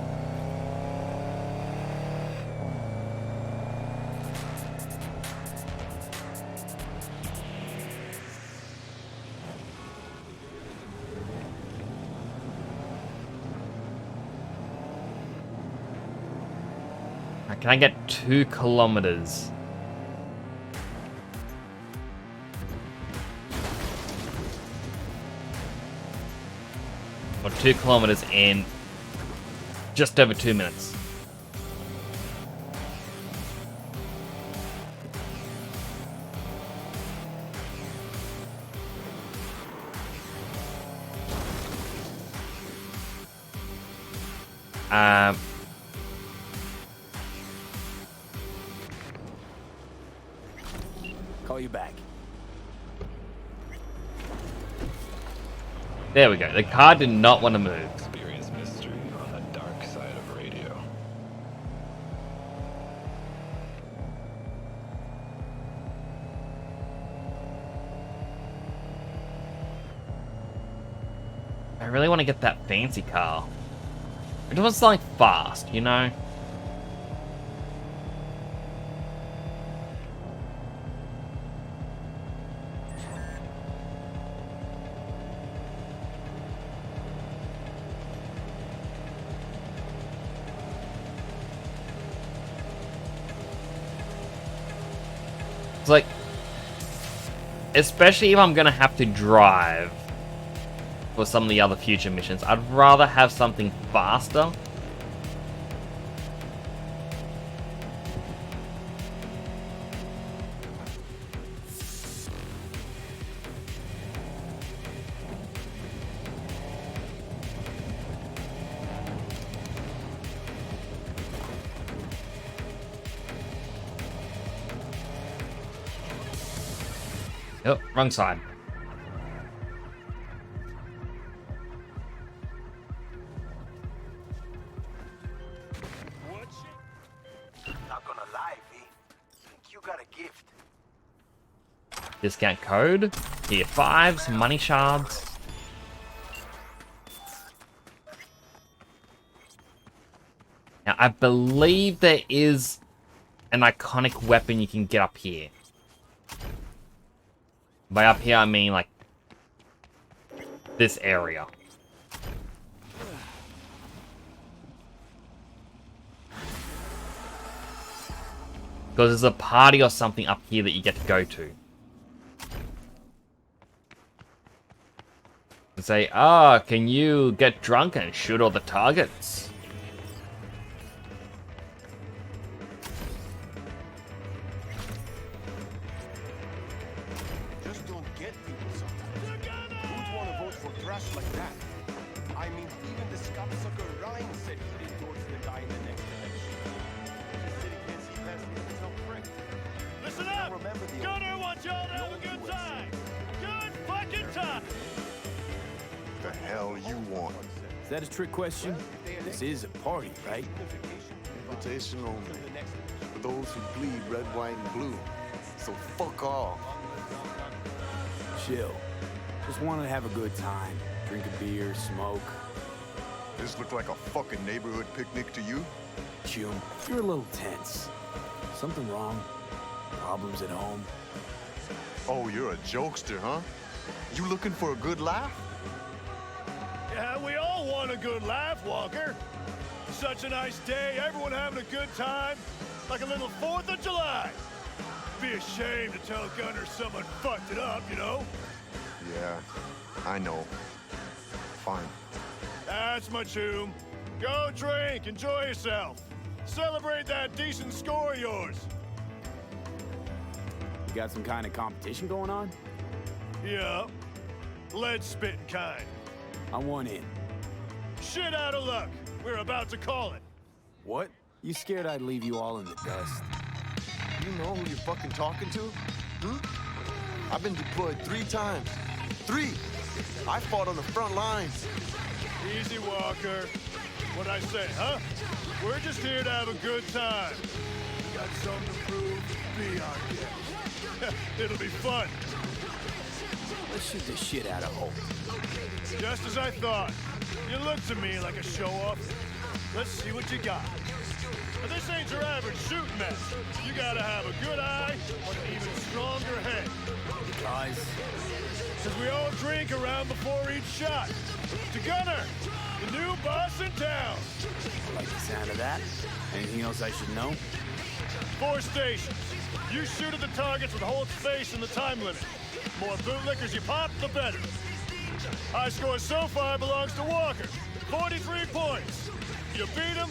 Can I get 2 kilometers? Or 2 kilometers in just over 2 minutes. Call you back. There we go. The car did not want to move. Experience mystery on the dark side of radio. I really want to get that fancy car. I just want something fast, you know? It's like, especially if I'm gonna have to drive for some of the other future missions, I'd rather have something faster. Oh, wrong side. Not gonna lie, V. Think you got a gift. Discount code. Tier 5s, money shards. Now, I believe there is an iconic weapon you can get up here. By up here, I mean, like, this area. Because there's a party or something up here that you get to go to. And say, can you get drunk and shoot all the targets? Like that. I mean, even the scum-sucker Ryan said he'd endorse the guy in the next election. The city can't see past these no prick. Listen up! Gunner wants y'all to have a good time! Good fucking time! The hell you want? Is that a trick question? This is a party, right? Invitation only. For those who bleed red, white, and blue. So fuck off. Chill. Just want to have a good time. Drink a beer, smoke. This look like a fucking neighborhood picnic to you? Chum, you're a little tense. Something wrong? Problems at home? Oh, you're a jokester, huh? You looking for a good laugh? Yeah, we all want a good laugh, Walker. Such a nice day, everyone having a good time. Like a little 4th of July. Be ashamed to tell Gunner someone fucked it up, you know? Yeah, I know. Fine. That's my tune. Go drink, enjoy yourself. Celebrate that decent score of yours. You got some kind of competition going on? Yeah. Lead spitting kind. I want in. Shit out of luck. We're about to call it. What? You scared I'd leave you all in the dust? You know who you're fucking talking to? I've been deployed 3 times. 3! I fought on the front lines. Easy, Walker. What'd I say, huh? We're just here to have a good time. You got something to prove? Be our guest. It'll be fun. Let's shoot this shit out of Hope. Just as I thought. You look to me like a show-off. Let's see what you got. Now, this ain't your average shooting match. You gotta have a good eye and an even stronger head. Guys. Because we all drink around before each shot. To Gunner, the new boss in town. I like the sound of that. Anything else I should know? 4 stations. You shoot at the targets with hold space and the time limit. More bootlickers you pop, the better. High score so far belongs to Walker. 43 points. You beat him,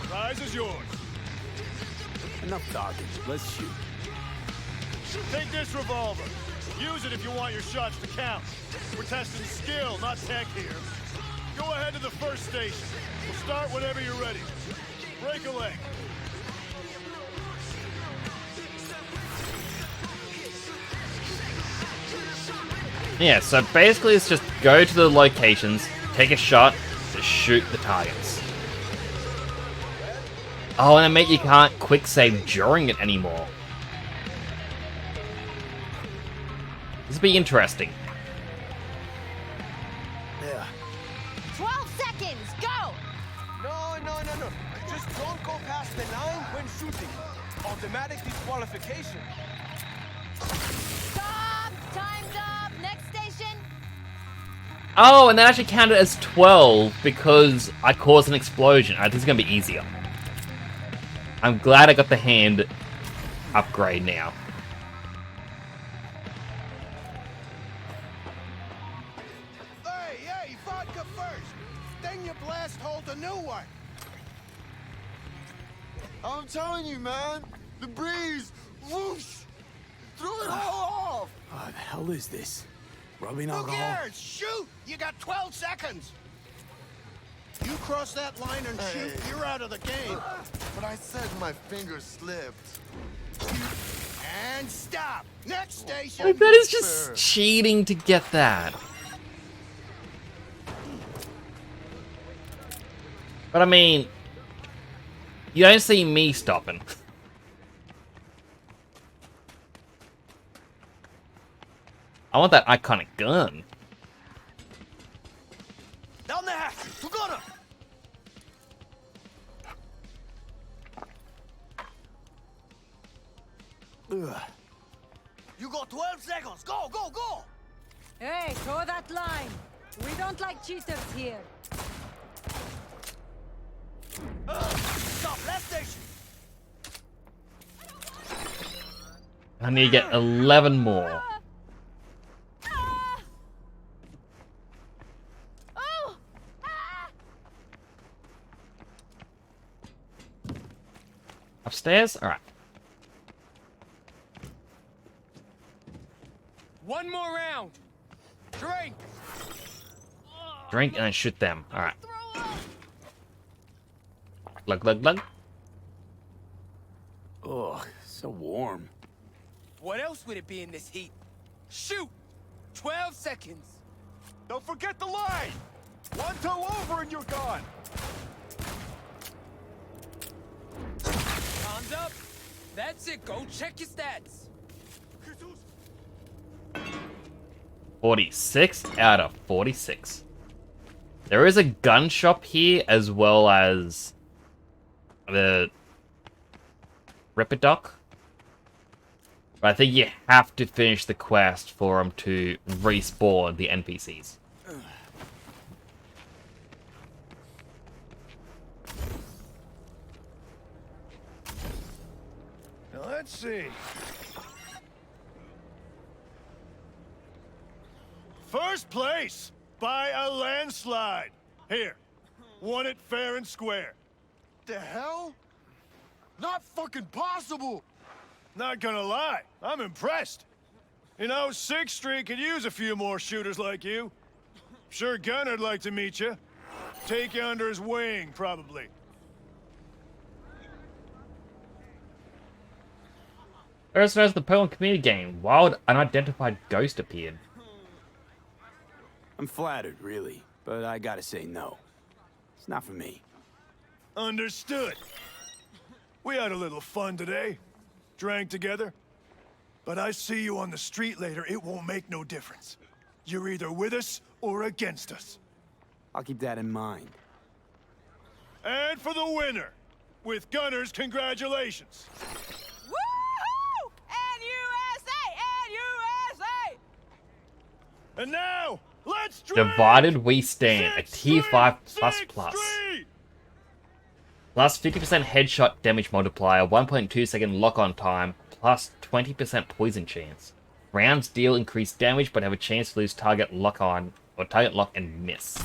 the prize is yours. Enough talking. Let's shoot. Take this revolver. Use it if you want your shots to count. We're testing skill, not tech here. Go ahead to the first station. We'll start whenever you're ready. Break a leg. Yeah, so basically it's just go to the locations, take a shot, to shoot the targets. Oh, and mate, you can't quick save during it anymore. This will be interesting. Yeah. 12 seconds, go! No. Just don't go past the 9 when shooting. Automatic disqualification. Stop! Time's up! Next station! Oh, and that actually counted as 12 because I caused an explosion. Alright, this is going to be easier. I'm glad I got the hand upgrade now. Hey, vodka first. Then you blast hold a new one. I'm telling you, man. The breeze. Whoosh. Throw it all off. What the hell is this? Rubbing Who alcohol? cares? Shoot! You got 12 seconds. You cross that line and shoot, you're out of the game. But I said my fingers slipped. And stop. Next station. Like, that is just cheating to get that. But I mean, you don't see me stopping. I want that iconic gun. Down the hatch. To Gunner. Ugh. You got 12 seconds. Go. Hey, throw that line! We don't like cheaters here. Stop. Last station. I need to get 11 more. Oh! Ah! Upstairs? Alright. One more round. Drink. Drink and then shoot them. Alright. Glug. Ugh, so warm. What else would it be in this heat? Shoot. 12 seconds. Don't forget the line! 1 toe over and you're gone! Time's up. That's it. Go check your stats. 46 out of 46. There is a gun shop here as well as the Ripidoc. But I think you have to finish the quest for them to respawn the NPCs. Now let's see. First place by a landslide. Here, won it fair and square. The hell? Not fucking possible. Not gonna lie, I'm impressed. You know, 6th Street could use a few more shooters like you. Sure Gunner'd like to meet you. Take you under his wing, probably. First knows the Pokemon community game. Wild unidentified ghost appeared. I'm flattered, really, but I gotta say no. It's not for me. Understood. We had a little fun today. Drank together. But I see you on the street later, it won't make no difference. You're either with us or against us. I'll keep that in mind. And for the winner, with Gunners, congratulations. Woohoo! N-U-S-A! N-U-S-A! And now, let's drink! Divided we stand. A tier 5 plus plus. Plus 50% headshot damage multiplier, 1.2 second lock-on time, plus 20% poison chance. Rounds deal increased damage but have a chance to lose target lock-on or target lock and miss.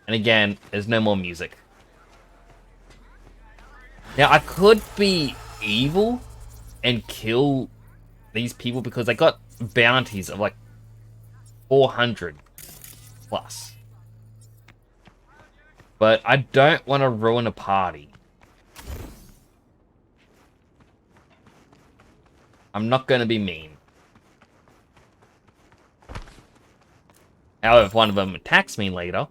And again, there's no more music. Now, I could be evil and kill these people because they got bounties of like 400 plus. But I don't want to ruin a party. I'm not going to be mean. However, if one of them attacks me later...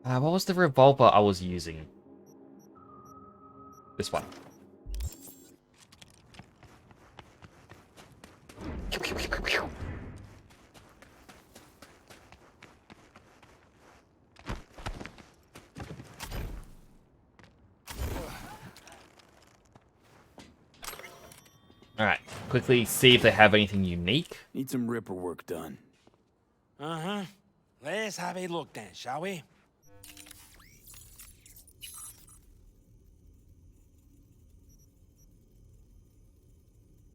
what was the revolver I was using? This one. Alright, quickly see if they have anything unique. Need some ripper work done. Uh-huh. Let's have a look then, shall we?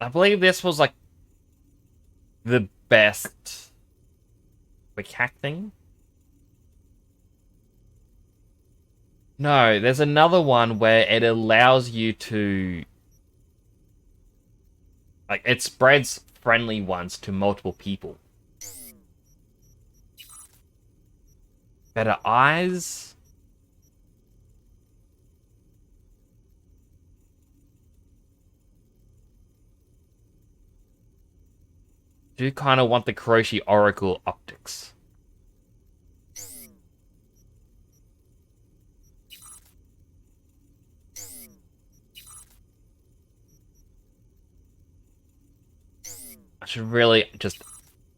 I believe this was like the best quick hack thing. No, there's another one where it allows you to... like, it spreads friendly ones to multiple people. Better eyes? Do kind of want the Kuroshi Oracle optics. I should really just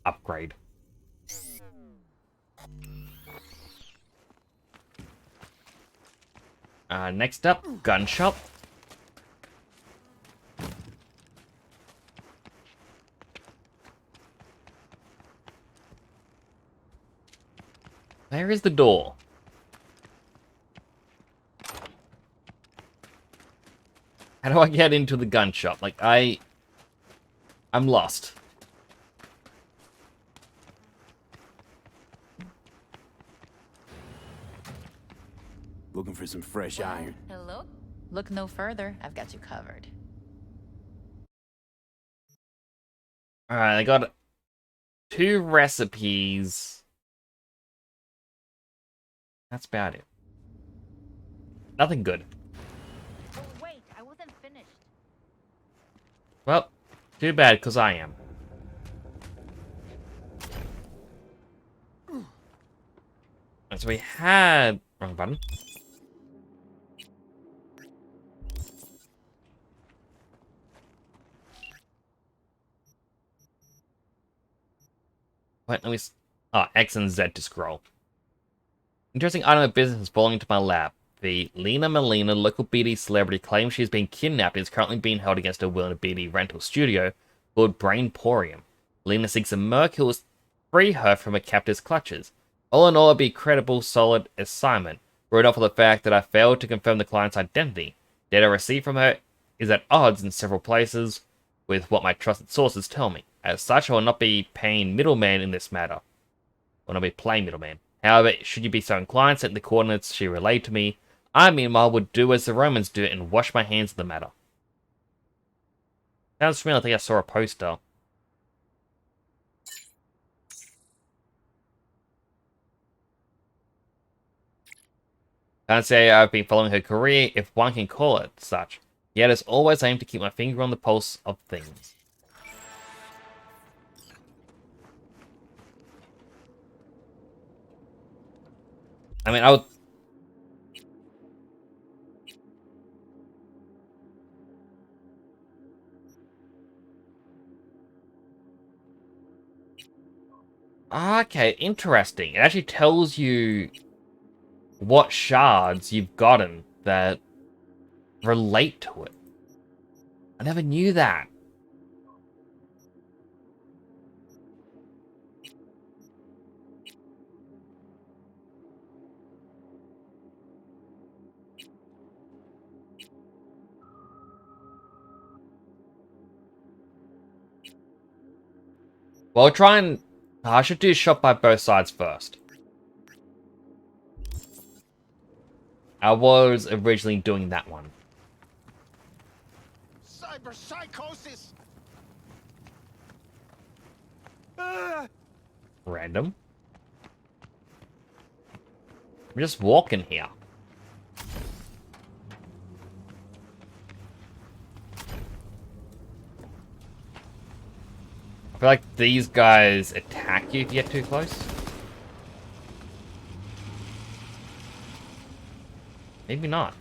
upgrade. Next up, gun shop. Where is the door? How do I get into the gun shop? Like, I'm lost. Looking for some fresh iron. Hello? Look no further. I've got you covered. Alright, I got 2 recipes. That's about it. Nothing good. Oh, wait, I wasn't finished. Well, too bad, because I am. And so we had... wrong button. What? Let me... oh, X and Z to scroll. Interesting item of business is falling into my lap. The Lena Molina, local BD celebrity, claims she has been kidnapped and is currently being held against her will in a BD rental studio called Brainporium. Lena seeks a merc who will free her from her captor's clutches. All in all, it'd be a credible, solid assignment. Wrote off of the fact that I failed to confirm the client's identity. Data received from her is at odds in several places with what my trusted sources tell me. As such, I will not be paying middleman in this matter. I will not be playing middleman. However, should you be so inclined, send the coordinates she relayed to me. I, meanwhile, would do as the Romans do and wash my hands of the matter. Sounds familiar. I think I saw a poster. Can't say I've been following her career, if one can call it such. Yet it's always aimed to keep my finger on the pulse of things. I mean, I would... Okay, interesting. It actually tells you what shards you've gotten that relate to it. I never knew that. Well, try and... I should do shot by both sides first. I was originally doing that one. Cyberpsychosis! Random. I'm just walking here. I feel like these guys attack you if you get too close. Maybe not.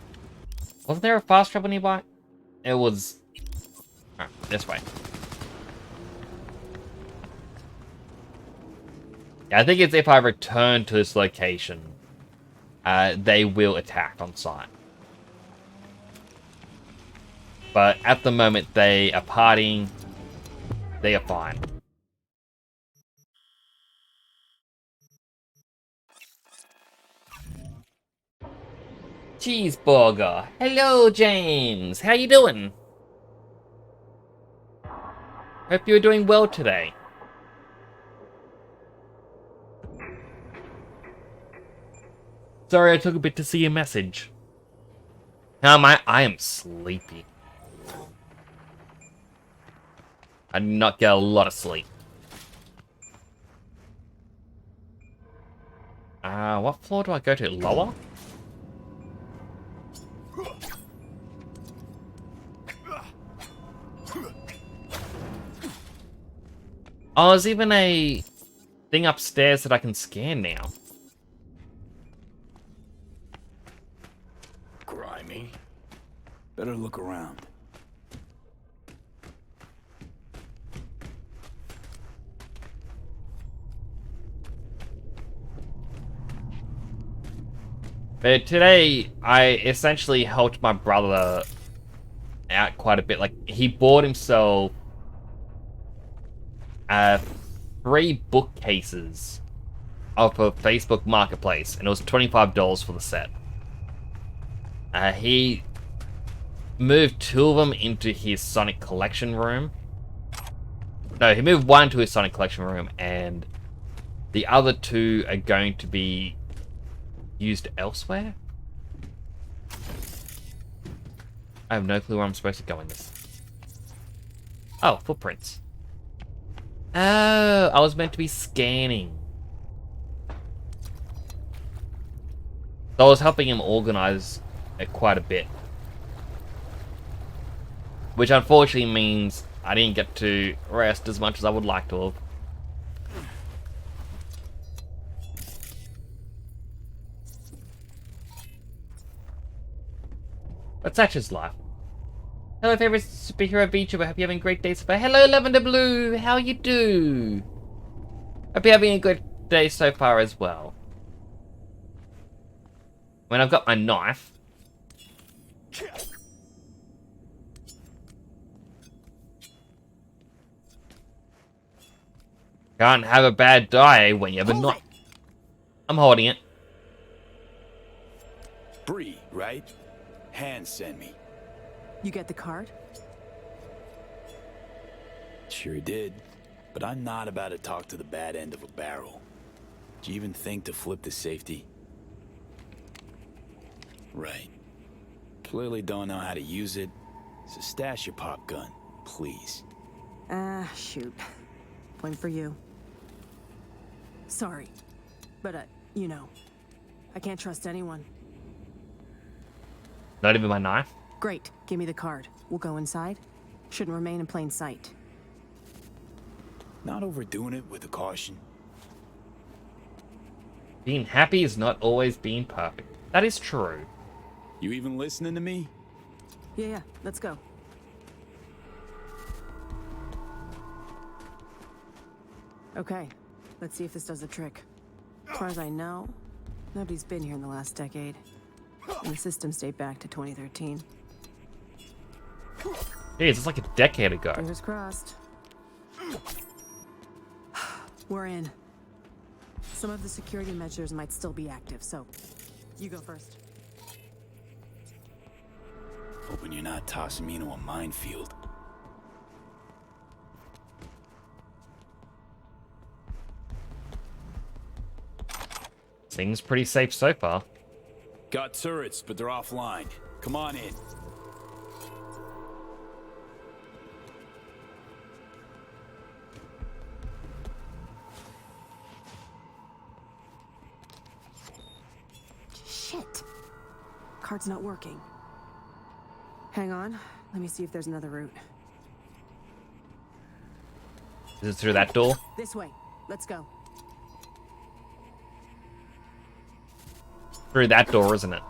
Wasn't there a fast travel nearby? It was... Alright, this way. Yeah, I think it's if I return to this location, they will attack on sight. But at the moment they are partying, they are fine. Cheeseburger. Hello, James. How you doing? Hope you're doing well today. Sorry I took a bit to see your message. I am sleepy. I did not get a lot of sleep. What floor do I go to? Lower? Oh, there's even a thing upstairs that I can scan now. Grimy. Better look around. But today, I essentially helped my brother out quite a bit. Like, he bought himself 3 bookcases off of Facebook Marketplace, and it was $25 for the set. He moved 2 of them into his Sonic Collection room. No, he moved 1 to his Sonic Collection room, and the other 2 are going to be used elsewhere? I have no clue where I'm supposed to go in this. Oh, footprints. Oh, I was meant to be scanning. So I was helping him organize it quite a bit. Which unfortunately means I didn't get to rest as much as I would like to have. But such is life. Hello, favorite superhero VTuber. I hope you're having a great day so far. Hello, Lavender Blue. How you do? Hope you're having a good day so far as well. When I've got my knife. Can't have a bad day when you have a knife. I'm holding it. Bree, right? Hans sent me. You get the card? Sure did. But I'm not about to talk to the bad end of a barrel. Do you even think to flip the safety? Right. Clearly don't know how to use it. So stash your pop gun, please. Shoot. One for you. Sorry. But, you know, I can't trust anyone. Not even my knife? Great. Give me the card. We'll go inside. Shouldn't remain in plain sight. Not overdoing it with the caution. Being happy is not always being perfect. That is true. You even listening to me? Yeah, let's go. Okay, let's see if this does the trick. As far as I know, nobody's been here in the last decade. And the systems date back to 2013. Jeez, it's like a decade ago. Fingers crossed. We're in. Some of the security measures might still be active, so you go first. Hoping you're not tossing me into a minefield. Seems pretty safe so far. Got turrets, but they're offline. Come on in. Shit. Card's not working. Hang on. Let me see if there's another route. Is it through that door? This way. Let's go. Through that door, isn't it?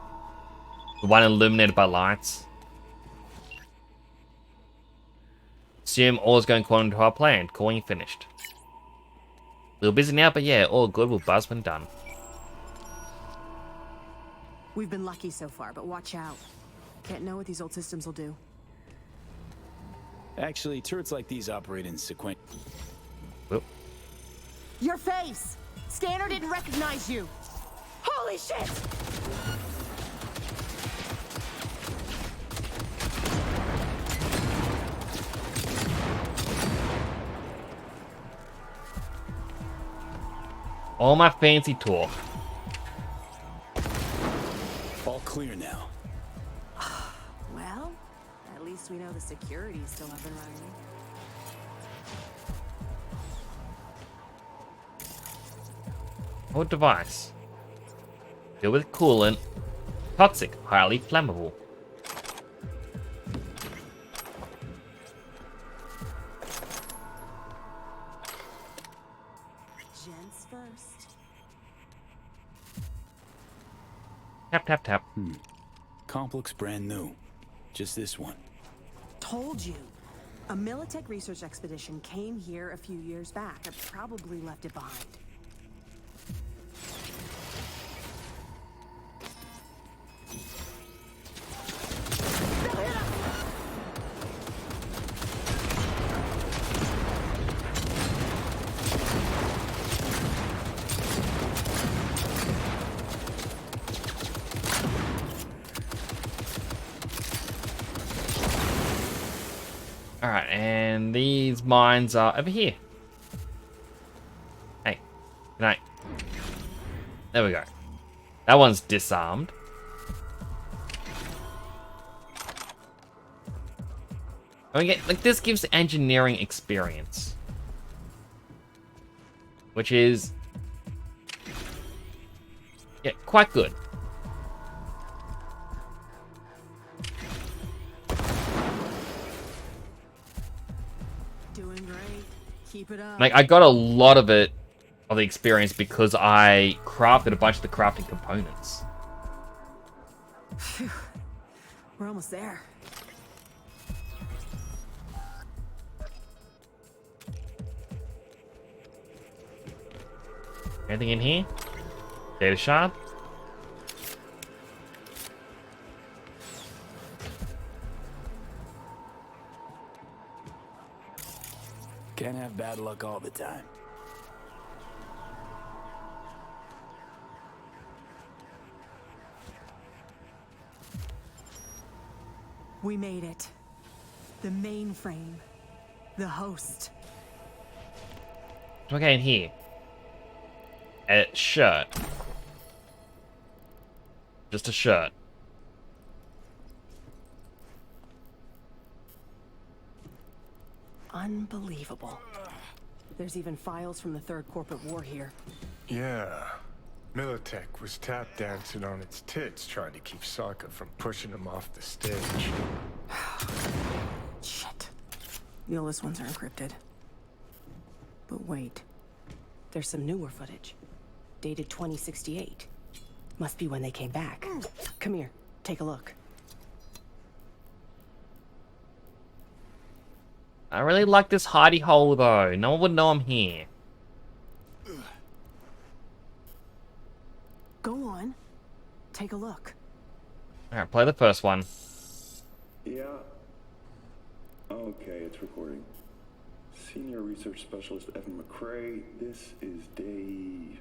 The one illuminated by lights. Assume all is going according to our plan. Calling finished. A little busy now, but yeah, all good. We'll buzz when done. We've been lucky so far, but watch out. Can't know what these old systems will do. Actually, turrets like these operate in sequence. Whoop. Your face! Scanner didn't recognize you! Holy shit! All my fancy talk. All clear now. Well, at least we know the security's still up and running. What device? Filled with coolant. Toxic, highly flammable. Gents first. Tap, tap, tap. Comp looks brand new. Just this one. Told you. A Militech research expedition came here a few years back. I probably left it behind. Alright, and these mines are over here. Hey, good night. There we go. That one's disarmed. I mean, like, this gives engineering experience. Which is... yeah, quite good. Doing great. Keep it up. Like, I got a lot of it, of the experience, because I crafted a bunch of the crafting components. Phew. We're almost there. Anything in here? Data shard? Can't have bad luck all the time. We made it. The mainframe. The host. Okay, in here. A shirt. Just a shirt. Unbelievable. There's even files from the Third Corporate War here. Yeah. Militech was tap dancing on its tits trying to keep Sokka from pushing him off the stage. Shit. The oldest ones are encrypted. But wait. There's some newer footage. Dated 2068. Must be when they came back. Come here. Take a look. I really like this hidey hole though. No one would know I'm here. Go on. Take a look. Alright, play the first one. Yeah. Okay, it's recording. Senior Research Specialist Evan McCrae, this is day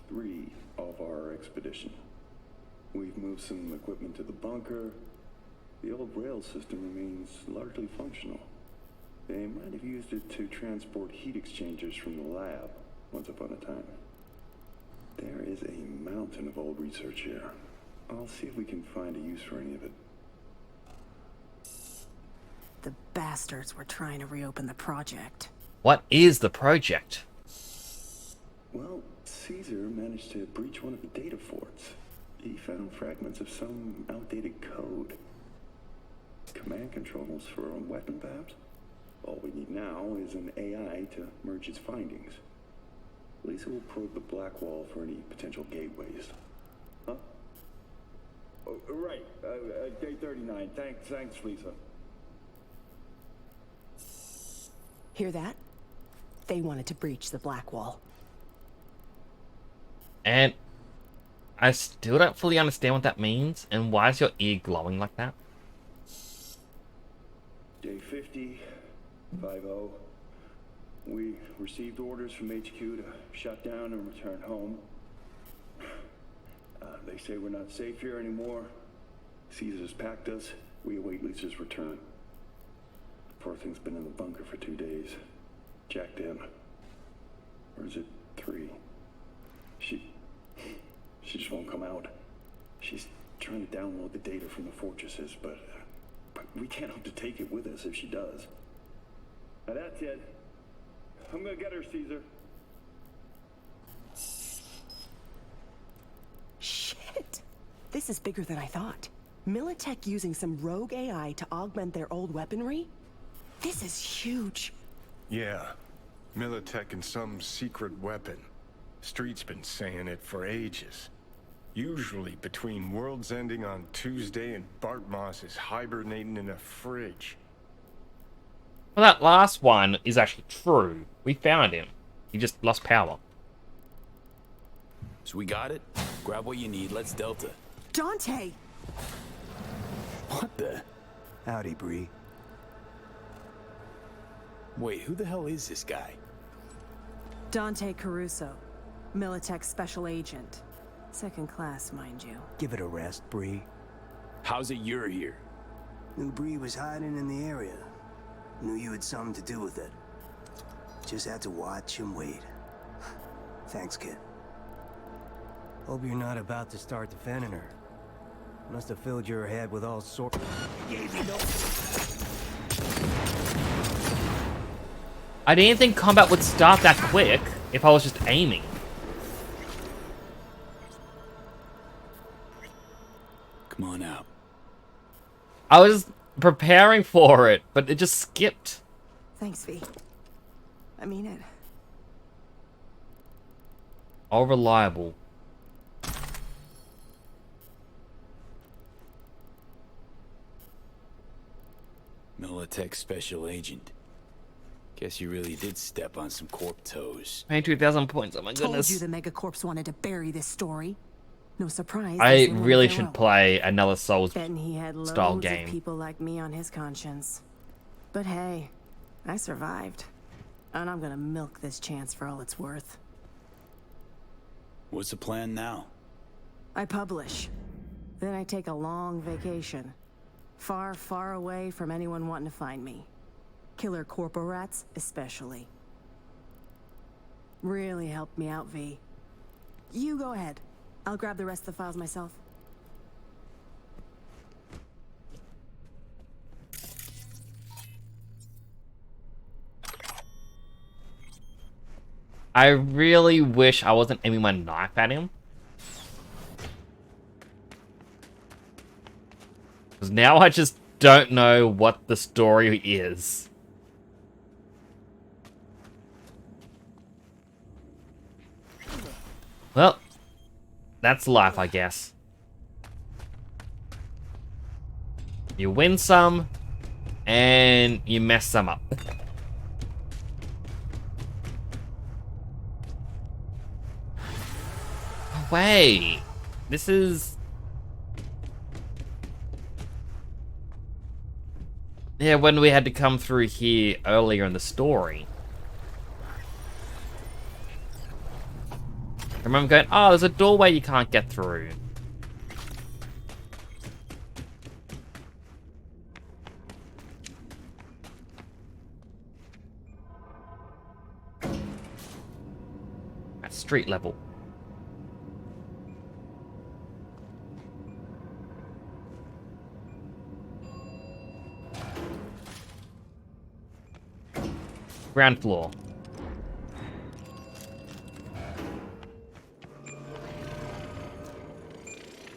3 of our expedition. We've moved some equipment to the bunker. The old rail system remains largely functional. They might have used it to transport heat exchangers from the lab once upon a time. There is a mountain of old research here. I'll see if we can find a use for any of it. The bastards were trying to reopen the project. What is the project? Well, Caesar managed to breach one of the data forts. He found fragments of some outdated code. Command controls for a weapon, perhaps? All we need now is an AI to merge its findings. Lisa will probe the black wall for any potential gateways. Huh? Oh, right. Day 39. Thanks, Lisa. Hear that? They wanted to breach the black wall. And I still don't fully understand what that means. And why is your ear glowing like that? Day 50, 50. We received orders from HQ to shut down and return home. They say we're not safe here anymore. Caesar's packed us. We await Lisa's return. Poor thing's been in the bunker for 2 days. Jacked in. Or is it 3? She just won't come out. She's trying to download the data from the fortresses, but we can't hope to take it with us if she does. Now that's it. I'm gonna get her, Caesar. Shit! This is bigger than I thought. Militech using some rogue AI to augment their old weaponry? This is huge. Yeah. Militech and some secret weapon. Street's been saying it for ages. Usually between worlds ending on Tuesday and Bart Moss is hibernating in a fridge. Well, that last one is actually true. We found him. He just lost power. So we got it? Grab what you need, let's Delta. Dante! What the? Howdy, Bree. Wait, who the hell is this guy? Dante Caruso. Militech special agent. Second class, mind you. Give it a rest, Bree. How's it you're here? Knew Bree was hiding in the area. Knew you had something to do with it. Just had to watch and wait. Thanks, kid. Hope you're not about to start defending her. Must have filled your head with all sorts. I didn't think combat would start that quick if I was just aiming. Come on out. I was preparing for it, but it just skipped. Thanks, V. I mean it. All reliable. Militech special agent. Guess you really did step on some corp toes. 22,000 points, oh my Told goodness. you the Megacorps wanted to bury this story. No surprise. I they really wanted their should own. play another Souls Betting he had loads style of game. people like me on his conscience. But hey, I survived. And I'm gonna milk this chance for all it's worth. What's the plan now? I publish. Then I take a long vacation. Far, far away from anyone wanting to find me. Killer corporats, especially. Really helped me out, V. You go ahead. I'll grab the rest of the files myself. I really wish I wasn't aiming my knife at him. Because now I just don't know what the story is. Well, that's life, I guess. You win some, and you mess some up. Wait, this is... Yeah, when we had to come through here earlier in the story. I remember going, oh, there's a doorway you can't get through. At street level. Ground floor.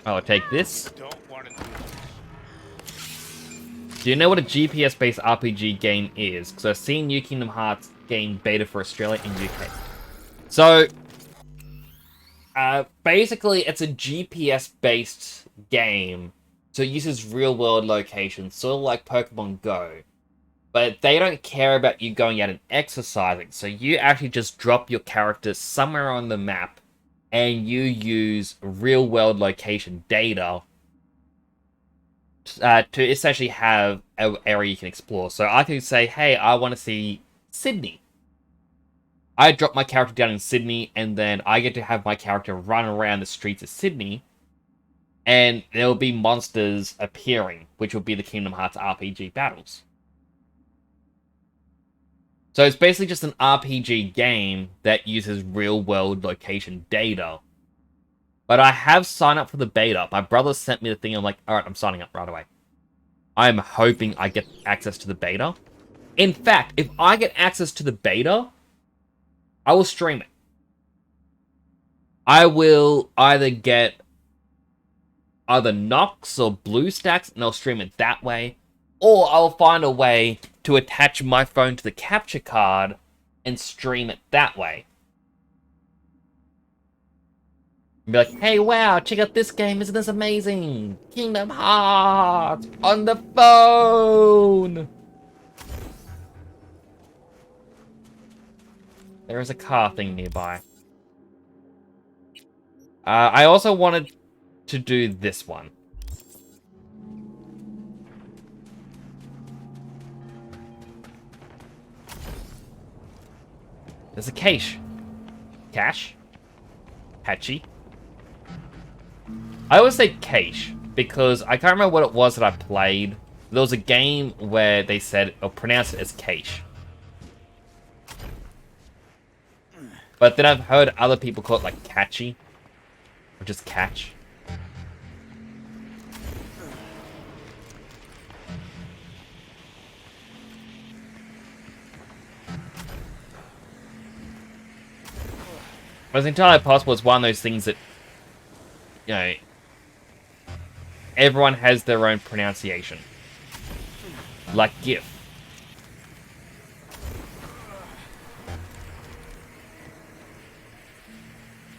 I'll take this. Do you know what a GPS-based RPG game is? Because I've seen New Kingdom Hearts game beta for Australia and UK. So, basically, it's a GPS-based game. So it uses real-world locations, sort of like Pokemon Go. But they don't care about you going out and exercising. So you actually just drop your character somewhere on the map and you use real-world location data to essentially have an area you can explore. So I could say, hey, I want to see Sydney. I drop my character down in Sydney, and then I get to have my character run around the streets of Sydney, and there will be monsters appearing, which will be the Kingdom Hearts RPG battles. So it's basically just an RPG game that uses real-world location data. But I have signed up for the beta. My brother sent me the thing, I'm like, alright, I'm signing up right away. I'm hoping I get access to the beta. In fact, if I get access to the beta, I will stream it. I will either get either Nox or BlueStacks, and I'll stream it that way. Or I'll find a way to attach my phone to the capture card and stream it that way. And be like, hey, wow, check out this game, isn't this amazing? Kingdom Hearts on the phone! There is a car thing nearby. I also wanted to do this one. There's a cache. Cache? Hatchy? I always say cache, because I can't remember what it was that I played. There was a game where they said, or pronounced it as cache. But then I've heard other people call it like catchy. Or just catch. But it's entirely possible it's one of those things that, you know, everyone has their own pronunciation. Like GIF.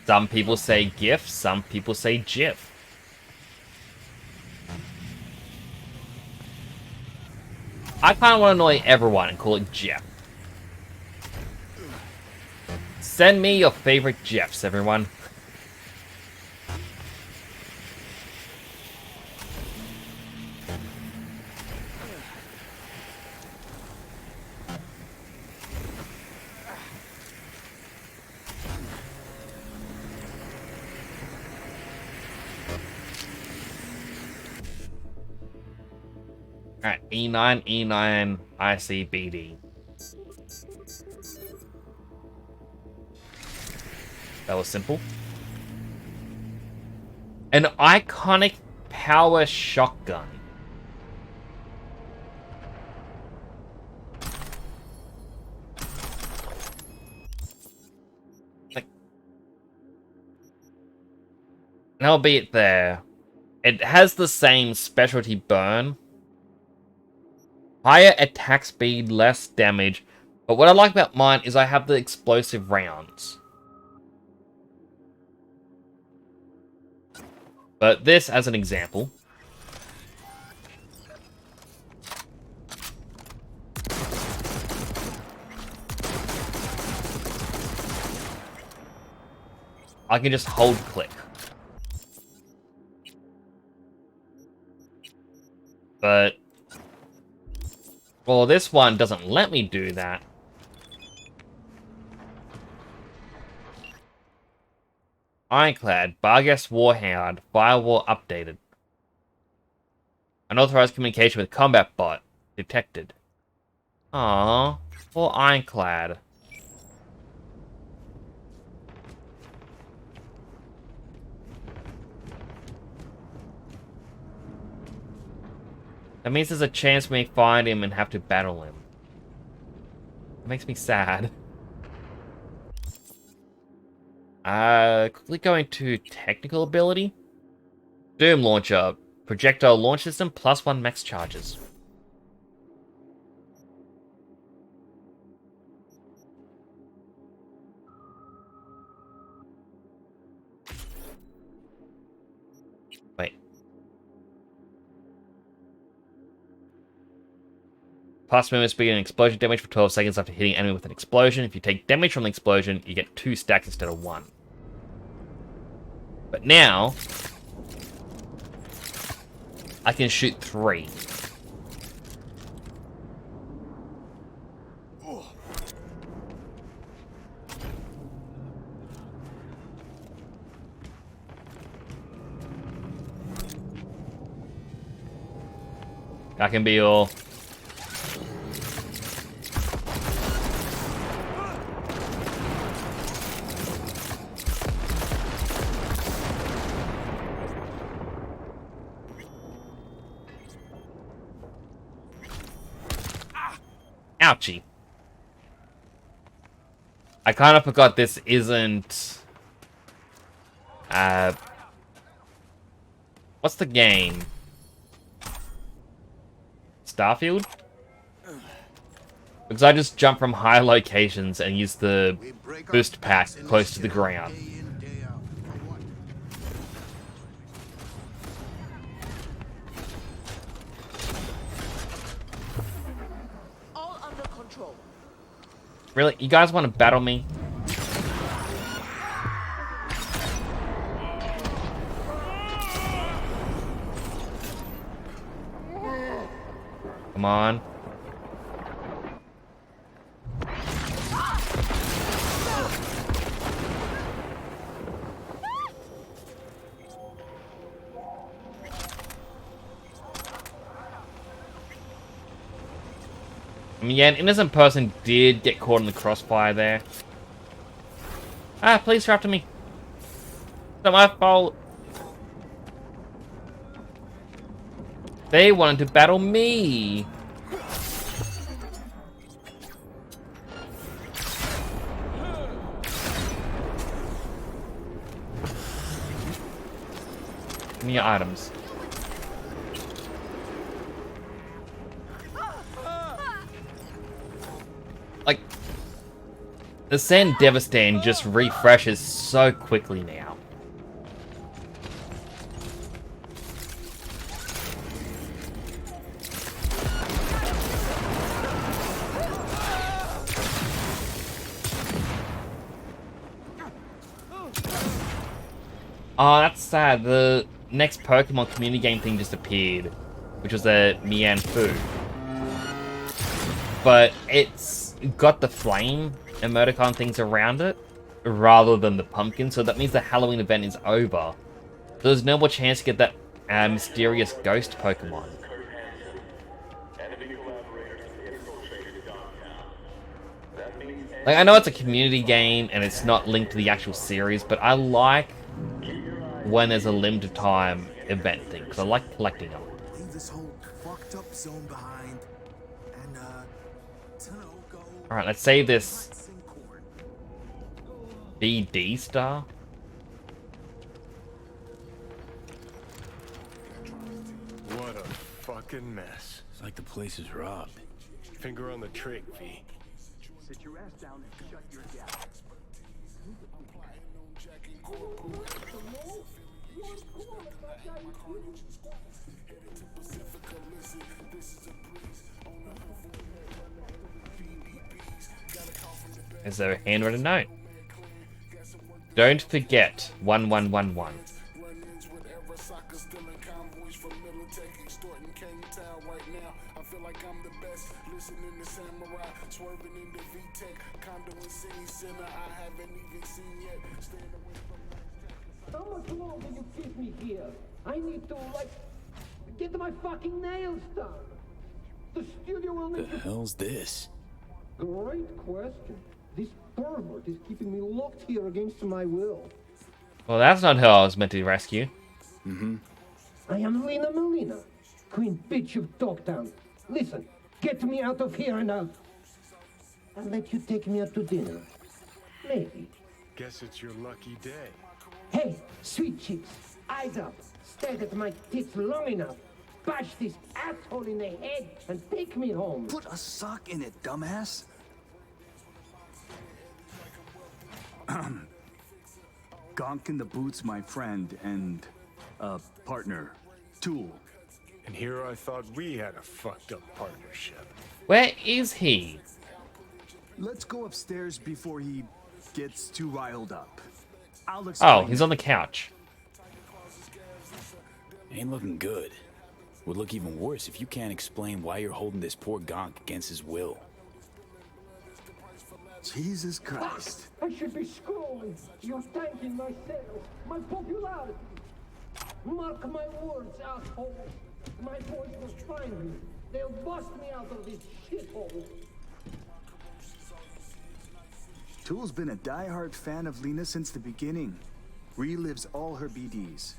Some people say GIF, some people say GIF. I kind of want to annoy everyone and call it GIF. Send me your favorite GIFs, everyone. Alright, E9, E9, ICBD. That was simple. An iconic power shotgun. albeit there, it has the same specialty burn. Higher attack speed, less damage. But what I like about mine is I have the explosive rounds. But this as an example. I can just hold click. But, well, this one doesn't let me do that. Ironclad, Barghest Warhound, Firewall updated. Unauthorized communication with combat bot detected. Aww, poor Ironclad. That means there's a chance we may find him and have to battle him. It makes me sad. Quickly going to technical ability. Doom Launcher. Projectile launch system +1 max charges. Wait. Past movement speed and explosion damage for 12 seconds after hitting enemy with an explosion. If you take damage from the explosion, you get 2 stacks instead of 1. But now, I can shoot 3. That can be all. Ouchie. I kind of forgot this isn't... what's the game? Starfield? Because I just jump from high locations and use the boost pack close to the ground. Really? You guys want to battle me? Come on. I mean, yeah, an innocent person did get caught in the crossfire there. Ah, please after me. It's not my fault. They wanted to battle me. Give me your items. Like, the Sand Devastating just refreshes so quickly now. Oh, that's sad. The next Pokemon community game thing just appeared, which was a Mianfu. But it's got the flame emoticon things around it, rather than the pumpkin, so that means the Halloween event is over. So there's no more chance to get that mysterious ghost Pokemon. Like, I know it's a community game and it's not linked to the actual series, but I like when there's a limited time event thing, because I like collecting them. Leave this whole fucked up zone behind and go. Alright, let's save this BD star. fucking mess. It's like the place is robbed. Finger on the trigger, V. Sit your ass down and shut your gap. Is there a handwritten note? Don't forget 1111. How much longer you keep me here? I need to, like, get my fucking nails done. The studio will The need to... hell's this? Great question. This pervert is keeping me locked here against my will. Well, that's not who I was meant to rescue. Mm-hmm. I am Lena Melina, queen bitch of Dogtown. Listen, get me out of here and I'll let you take me out to dinner. Maybe. Guess it's your lucky day. Hey, sweet cheeks, eyes up. Stare at my tits long enough. Bash this asshole in the head and take me home. Put a sock in it, dumbass. Gonk in the Boots, my friend, and partner, Tool. And here I thought we had a fucked up partnership. Where is he? Let's go upstairs before he gets too riled up. I'll explain. Oh, he's on the couch. Ain't looking good. Would look even worse if you can't explain why you're holding this poor Gonk against his will. Jesus Christ. I should be scrolling. You're tanking my sales, my popularity. Mark my words, asshole. My boys will find me. They'll bust me out of this shithole. Tool's been a diehard fan of Lena since the beginning. Relives all her BDs.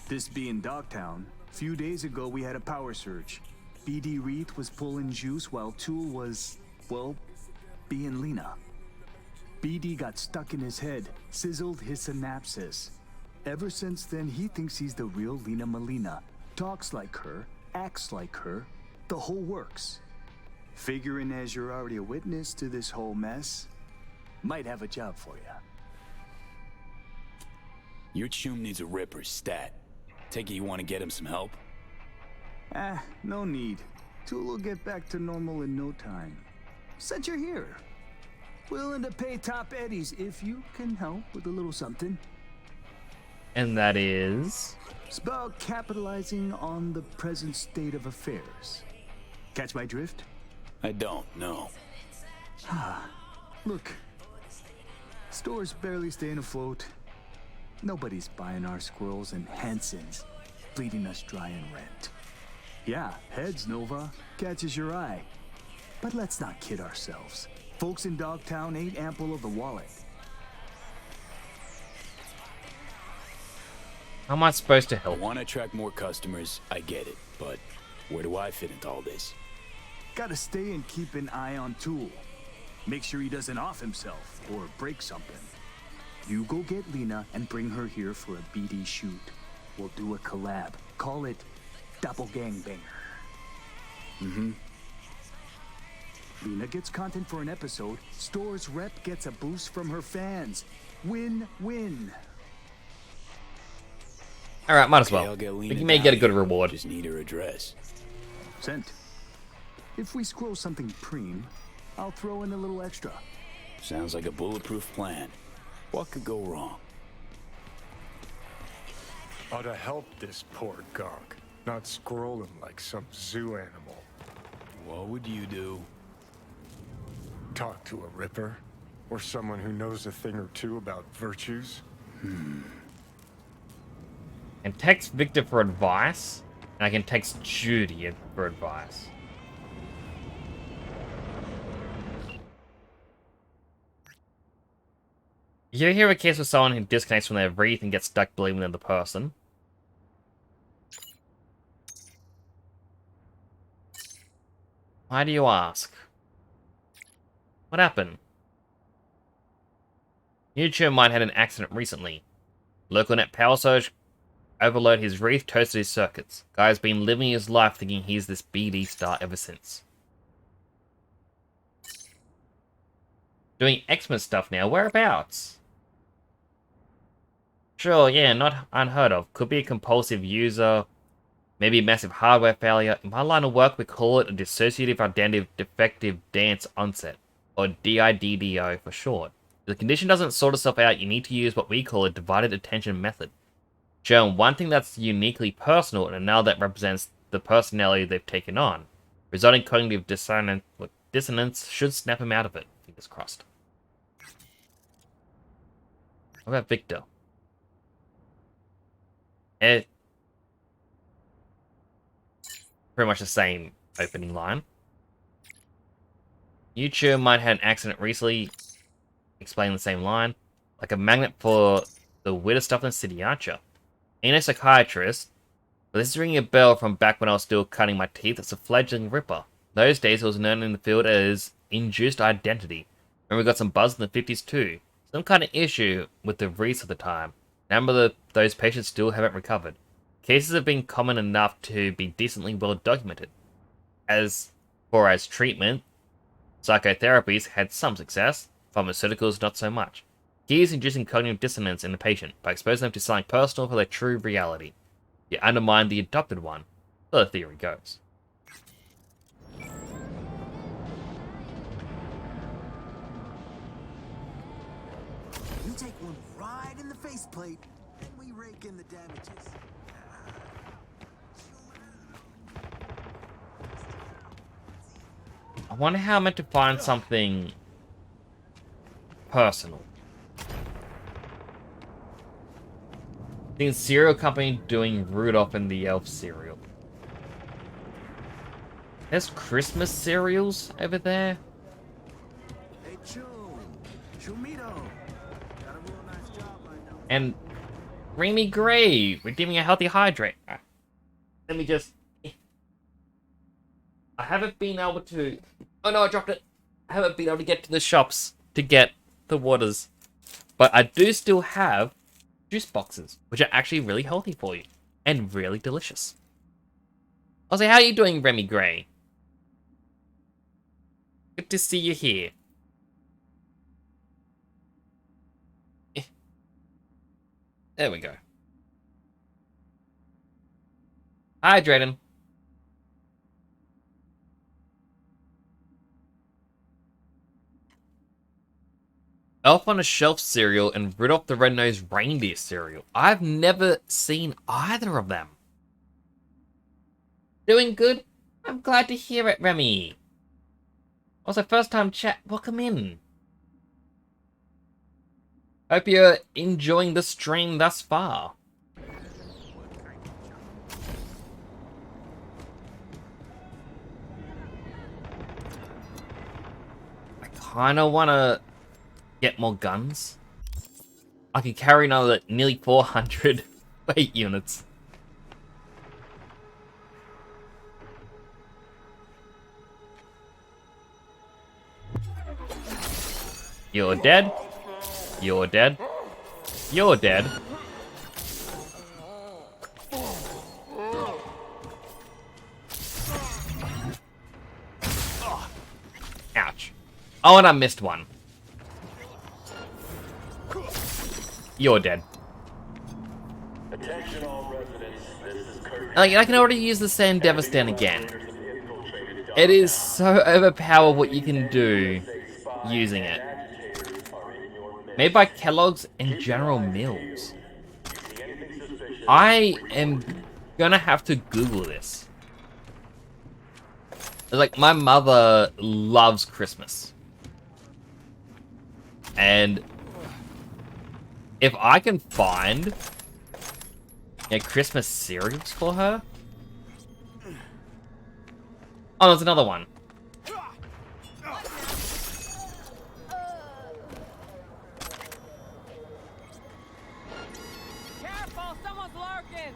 This being Dogtown, a few days ago we had a power surge. BD Reed was pulling juice while Tool was, well, being Lena. BD got stuck in his head, sizzled his synapses. Ever since then, he thinks he's the real Lena Melina. Talks like her, acts like her, the whole works. Figuring as you're already a witness to this whole mess, might have a job for you. Your chum needs a ripper stat. Take it you want to get him some help? No need. Tool will get back to normal in no time. Said you're here. Willing to pay top eddies if you can help with a little something. And that is... It's about capitalizing on the present state of affairs. Catch my drift? I don't, no. Look. Store's barely staying afloat. Nobody's buying our squirrels and Hansons, bleeding us dry in rent. Yeah, heads, Nova. Catches your eye. But let's not kid ourselves. Folks in Dogtown ain't ample of the wallet. How am I supposed to help? Want to attract more customers, I get it. But where do I fit into all this? Gotta stay and keep an eye on Tool. Make sure he doesn't off himself or break something. You go get Lena and bring her here for a BD shoot. We'll do a collab. Call it Doppelgangbanger. Mm-hmm. Lena gets content for an episode. Store's rep gets a boost from her fans. Win-win. Alright, might as Okay, well. I'll get I Lena think you may down get a good here. reward. Just need her address. Sent. If we scroll something preem, I'll throw in a little extra. Sounds like a bulletproof plan. What could go wrong? Ought to help this poor gonk, not scrolling like some zoo animal. What would you do? Talk to a ripper? Or someone who knows a thing or two about virtues? And text Victor for advice, and I can text Judy for advice. You ever hear a case with someone who disconnects from their wreath and gets stuck believing they're the person? Why do you ask? What happened? YouTube might have had an accident recently. Local net power surge overload his wreath, toasted his circuits. Guy's been living his life thinking he's this BD star ever since. Doing X-Men stuff now. Whereabouts? Sure, yeah, not unheard of. Could be a compulsive user. Maybe a massive hardware failure. In my line of work, we call it a dissociative identity defective dance onset. Or DIDDO for short. If the condition doesn't sort itself out, you need to use what we call a divided attention method. Show them one thing that's uniquely personal and another that represents the personality they've taken on. Resulting cognitive dissonance should snap him out of it. Fingers crossed. What about Victor? Pretty much the same opening line. YouTube might have had an accident recently. Explain the same line. Like a magnet for the weirdest stuff in the city, aren't you? Ain't a psychiatrist, but this is ringing a bell from back when I was still cutting my teeth. It's a fledgling ripper. Those days it was known in the field as induced identity. And we got some buzz in the 50s too. Some kind of issue with the wreaths at the time. Number those patients still haven't recovered. Cases have been common enough to be decently well documented. As far as treatment, psychotherapies had some success, pharmaceuticals not so much. Key is inducing cognitive dissonance in the patient by exposing them to something personal for their true reality. You undermine the adopted one, so the theory goes. You take one right in the faceplate, and we rake in the damages. I wonder how I'm meant to find something personal. The cereal company doing Rudolph and the Elf cereal. There's Christmas cereals over there. Hey, Chumito. Got a real nice job right now. And Remy Gray redeeming a healthy hydrate. Let me just... I haven't been able to... Oh no, I dropped it. I haven't been able to get to the shops to get the waters. But I do still have juice boxes, which are actually really healthy for you. And really delicious. Also, how are you doing, Remy Gray? Good to see you here. There we go. Hi, Drayden. Elf on a Shelf cereal and Rudolph the Red-Nosed Reindeer cereal. I've never seen either of them. Doing good? I'm glad to hear it, Remy. Also, first time chat, welcome in. Hope you're enjoying the stream thus far. I kinda wanna get more guns. I can carry another nearly 400 weight units. You're dead. You're dead. You're dead. Ouch. Oh, and I missed one. You're dead. Attention all residents. This is Kurt. Like, I can already use the Sand Devastan again. It is so overpowered what you can do using it. Made by Kellogg's and General Mills. I am gonna have to Google this. Like, my mother loves Christmas. And if I can find Christmas cereals for her... Oh, there's another one. Careful, someone's lurking.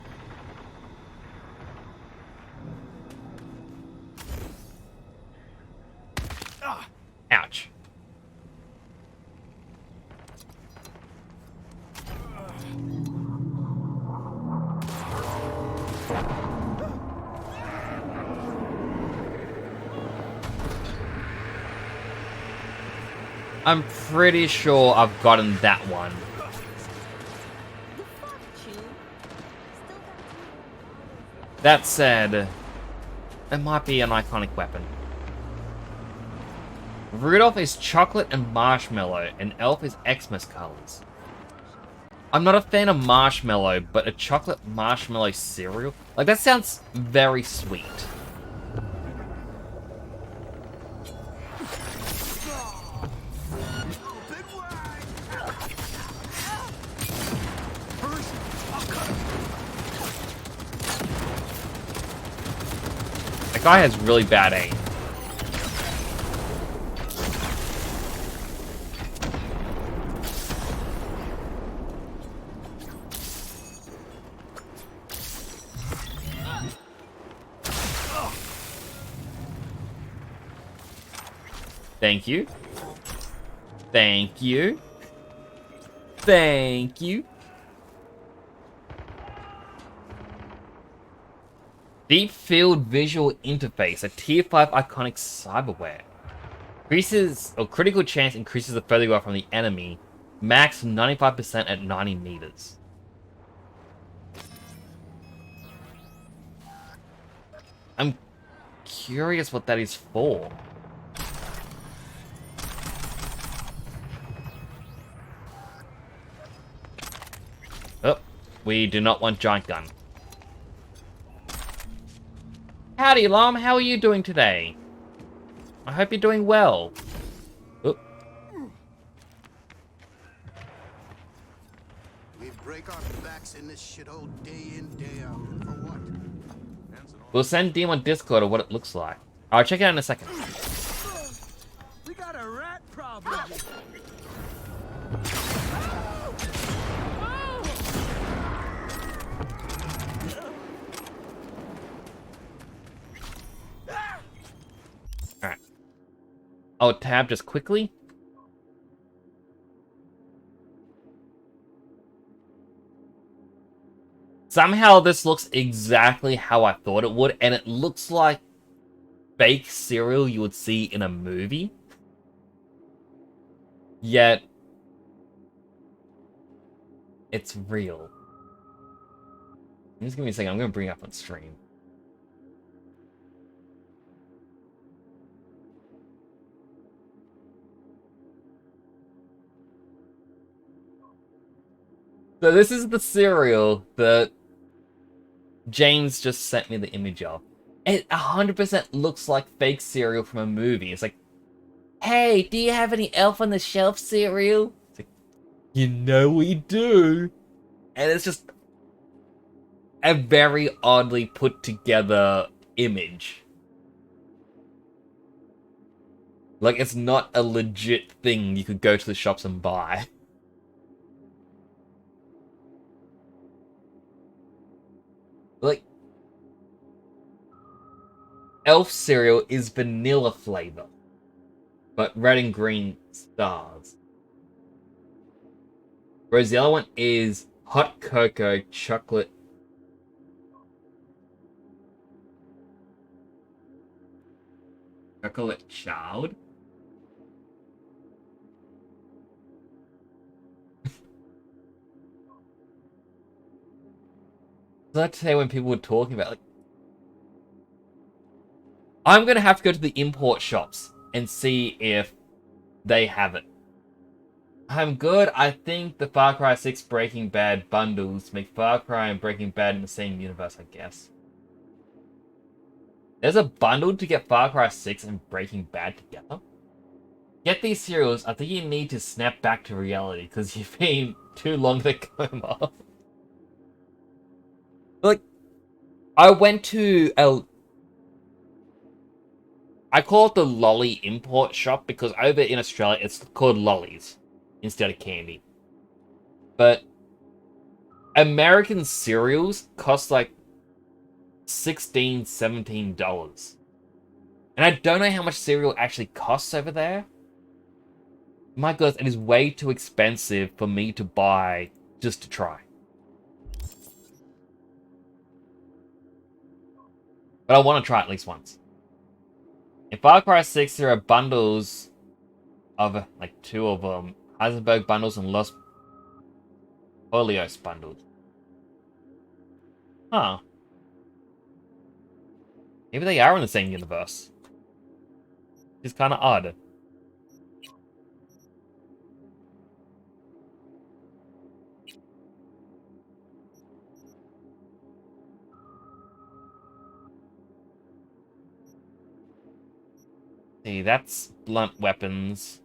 Ouch. I'm pretty sure I've gotten that one. That said, it might be an iconic weapon. Rudolph is chocolate and marshmallow, and Elf is Xmas colors. I'm not a fan of marshmallow, but a chocolate marshmallow cereal? Like, that sounds very sweet. That guy has really bad aim. Thank you. Thank you. Thank you. Deep Field Visual Interface, a Tier 5 iconic cyberware. Critical chance increases the further you are from the enemy. Max 95% at 90 meters. I'm curious what that is for. Oh, we do not want giant gun. Howdy, Lom. How are you doing today? I hope you're doing well. Oh. We break our backs in this shithole day in, day out. For what? We'll send DM on Discord of what it looks like. I'll check it out in a second. We got a rat problem. Alright. I'll tab just quickly. Somehow this looks exactly how I thought it would, and it looks like fake cereal you would see in a movie. Yet, it's real. Just give me a second, I'm gonna bring it up on stream. So this is the cereal that James just sent me the image of. It 100% looks like fake cereal from a movie. It's like, hey, do you have any Elf on the Shelf cereal? It's like, you know we do. And it's just a very oddly put together image. Like, it's not a legit thing you could go to the shops and buy. Like, Elf cereal is vanilla flavor, but red and green stars. Whereas the other one is hot cocoa, chocolate, child. So like today when people were talking about, like, I'm gonna have to go to the import shops and see if they have it. I'm good. I think the Far Cry 6 Breaking Bad bundles make Far Cry and Breaking Bad in the same universe, I guess. There's a bundle to get Far Cry 6 and Breaking Bad together. Get these cereals. I think you need to snap back to reality because you've been too long in a coma. Like, I went to I call it the lolly import shop because over in Australia it's called lollies instead of candy. But American cereals cost like $16, $17. And I don't know how much cereal actually costs over there. My God, it is way too expensive for me to buy just to try. But I want to try at least once. In Far Cry 6, there are bundles of like 2 of them. Heisenberg bundles and Los Polios bundles. Huh. Maybe they are in the same universe. It's kind of odd. See, that's blunt weapons.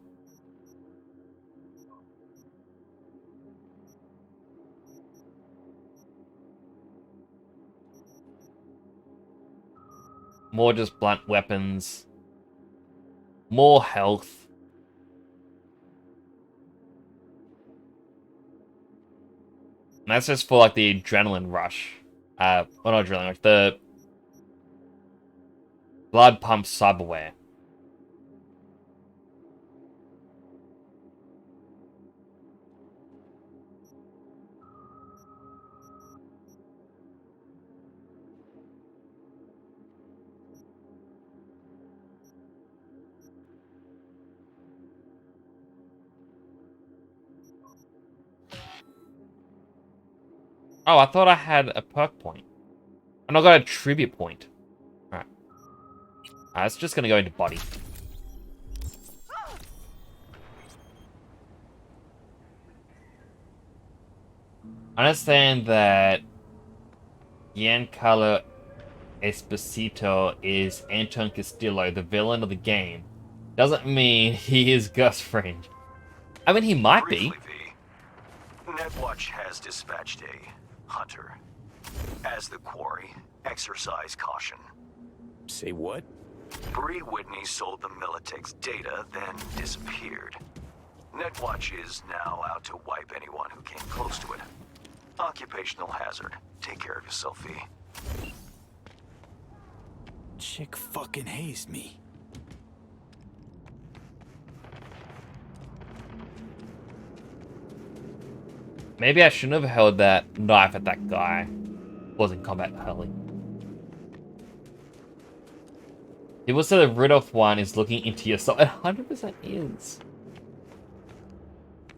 More just blunt weapons. More health. And that's just for like the adrenaline rush. Well, not adrenaline rush, the blood pump cyberware. Oh, I thought I had a perk point. And I got a tribute point. Alright. It's just gonna go into body. I understand that Giancarlo Esposito is Anton Castillo, the villain of the game. Doesn't mean he is Gus Fring. I mean, he might be. Netwatch has dispatched a hunter. As the quarry, exercise caution. Say what? Bree Whitney sold the Militech's data, then disappeared. Netwatch is now out to wipe anyone who came close to it. Occupational hazard. Take care of yourself, V. Chick fucking hazed me. Maybe I shouldn't have held that knife at that guy. Was in combat early. People say the Rudolph one is looking into your soul. It 100% is.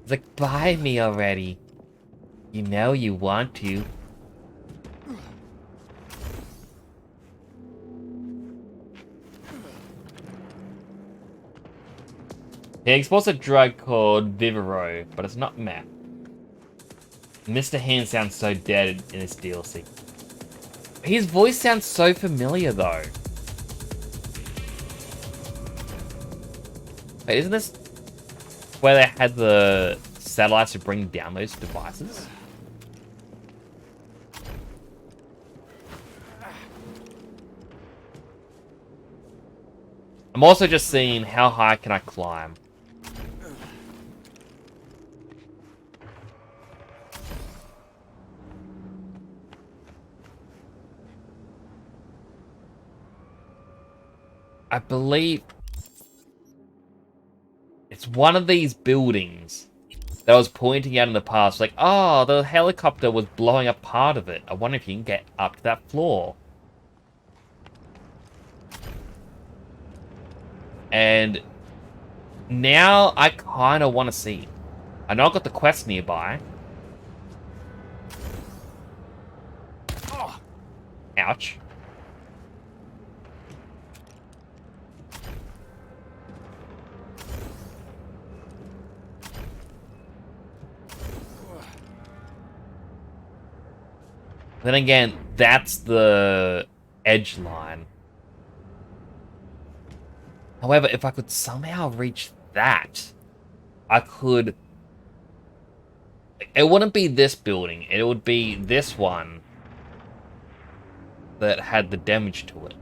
It's like, buy me already. You know you want to. He exports a drug called Viviro, but it's not meth. Mr. Hand sounds so dead in this DLC. His voice sounds so familiar, though. Wait, isn't this where they had the satellites to bring down those devices? I'm also just seeing how high can I climb. I believe it's one of these buildings that I was pointing out in the past. Like, oh, the helicopter was blowing up part of it. I wonder if you can get up to that floor. And now I kind of want to see. I know I've got the quest nearby. Ouch. Then again, that's the edge line. However, if I could somehow reach that, I could... It wouldn't be this building. It would be this one that had the damage to it.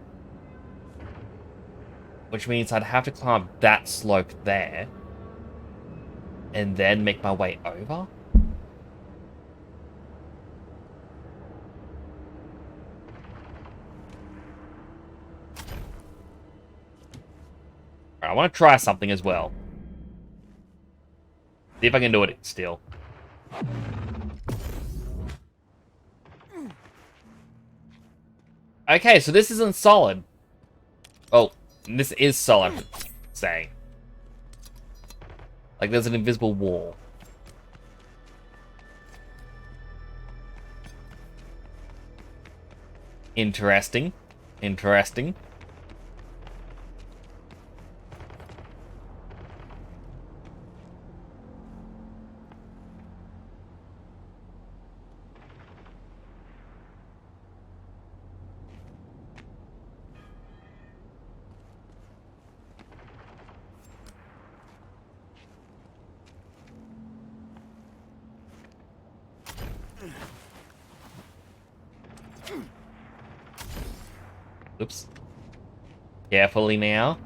Which means I'd have to climb up that slope there and then make my way over. I want to try something as well. See if I can do it still. Okay, so this isn't solid. Oh, this is solid, saying. Like there's an invisible wall. Interesting. Interesting. Oops. Carefully now.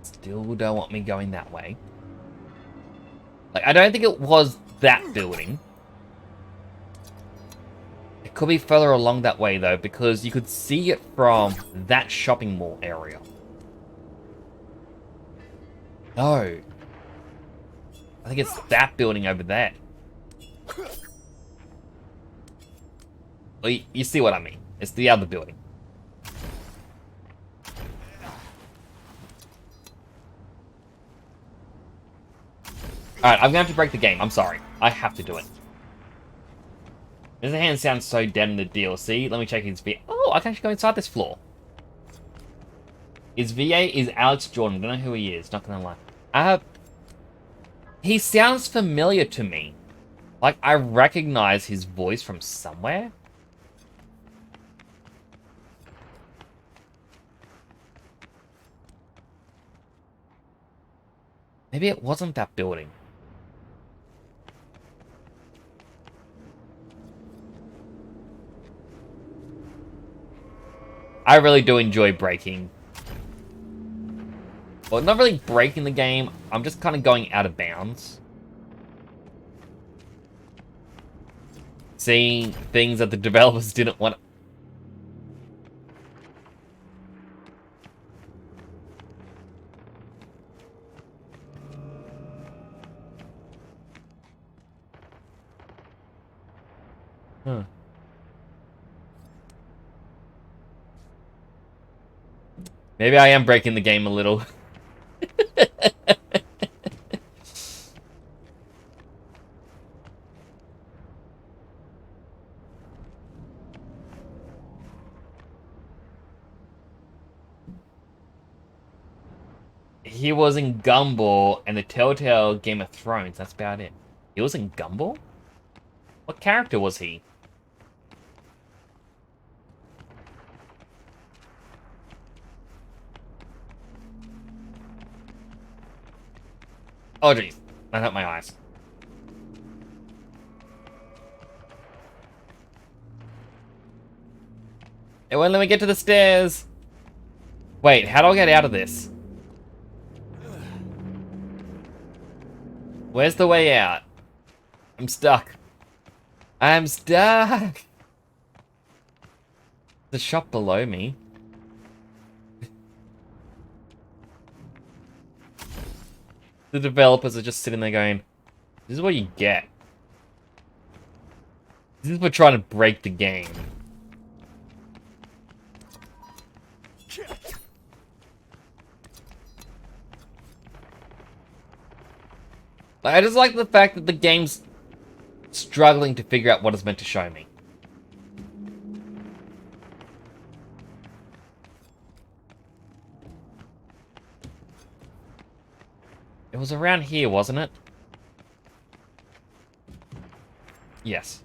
Still don't want me going that way. Like, I don't think it was that building. It could be further along that way, though, because you could see it from that shopping mall area. No. I think it's that building over there. Well, you see what I mean. It's the other building. Alright, I'm gonna have to break the game. I'm sorry. I have to do it. Mr. Hand sounds so dead in the DLC. Let me check his VA. Oh, I can actually go inside this floor. His VA is Alex Jordan. Don't know who he is. Not gonna lie. He sounds familiar to me. Like, I recognize his voice from somewhere. Maybe it wasn't that building. I really do enjoy breaking. Well, not really breaking the game. I'm just kind of going out of bounds. Seeing things that the developers didn't want. Huh. Maybe I am breaking the game a little. He was in Gumball and the Telltale Game of Thrones. That's about it. He was in Gumball? What character was he? Oh, jeez. That hurt my eyes. It won't let me get to the stairs. Wait, how do I get out of this? Where's the way out? I'm stuck. I'm stuck. The shop below me. The developers are just sitting there going, this is what you get. This is for trying to break the game. I just like the fact that the game's struggling to figure out what it's meant to show me. It was around here, wasn't it? Yes.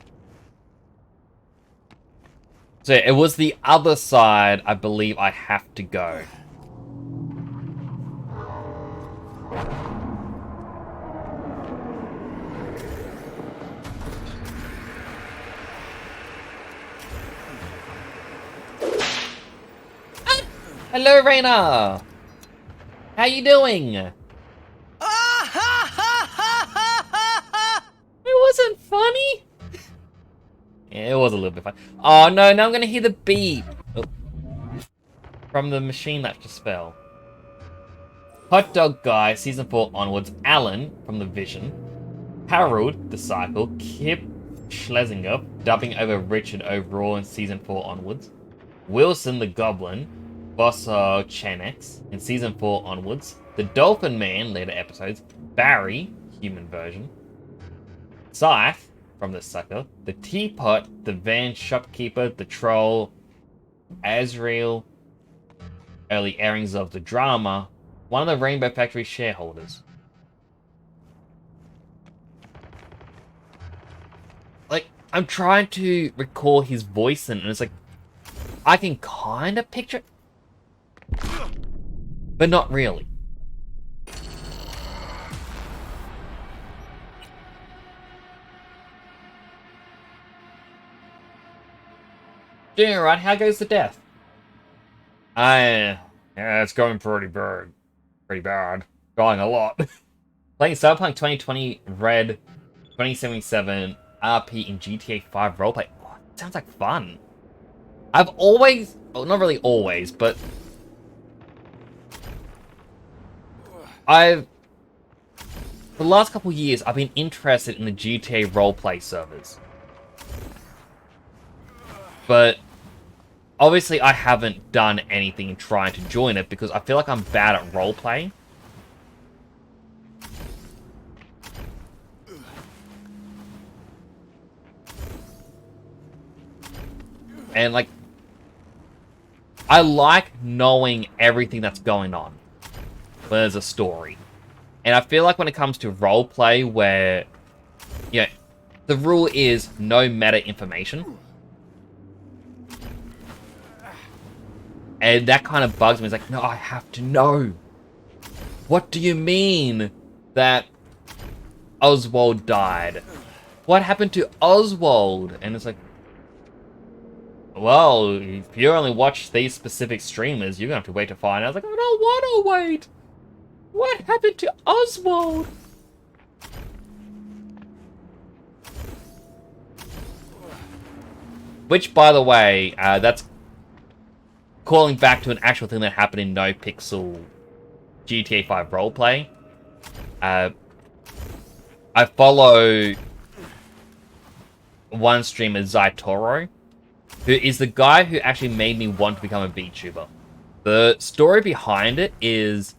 So it was the other side, I believe I have to go. Hello, Raina! How you doing? It wasn't funny. Yeah, it was a little bit funny. Oh no, now I'm gonna hear the beep. Oh. From the machine that just fell. Hot Dog Guy, Season 4 onwards. Alan, from The Vision. Harold, the Cycle. Kip Schlesinger, dubbing over Richard overall in Season 4 onwards. Wilson, the Goblin. Bosso Chenex in Season 4 onwards. The Dolphin Man, later episodes. Barry, human version. Scythe, from the Sucker. The Teapot, the Van Shopkeeper, the Troll. Azrael, early airings of the drama. One of the Rainbow Factory shareholders. Like, I'm trying to recall his voice and it's like, I can kind of picture it, but not really. Doing alright, how goes the death? Yeah, it's going pretty bad. Pretty bad. Going a lot. Playing Cyberpunk 2020 Red 2077 RP in GTA 5 roleplay. Oh, sounds like fun. I've always, well, not really always, but for the last couple of years, I've been interested in the GTA roleplay servers. But obviously I haven't done anything trying to join it because I feel like I'm bad at roleplay. And like, I like knowing everything that's going on when there's a story. And I feel like when it comes to roleplay where, you know, the rule is no meta information. And that kind of bugs me. It's like, no, I have to know. What do you mean that Oswald died? What happened to Oswald? And it's like, well, if you only watch these specific streamers, you're going to have to wait to find out. I was like, I don't want to wait. What happened to Oswald? Which, by the way, that's calling back to an actual thing that happened in No Pixel GTA 5 roleplay. I follow one streamer, Zaitoro, who is the guy who actually made me want to become a VTuber. The story behind it is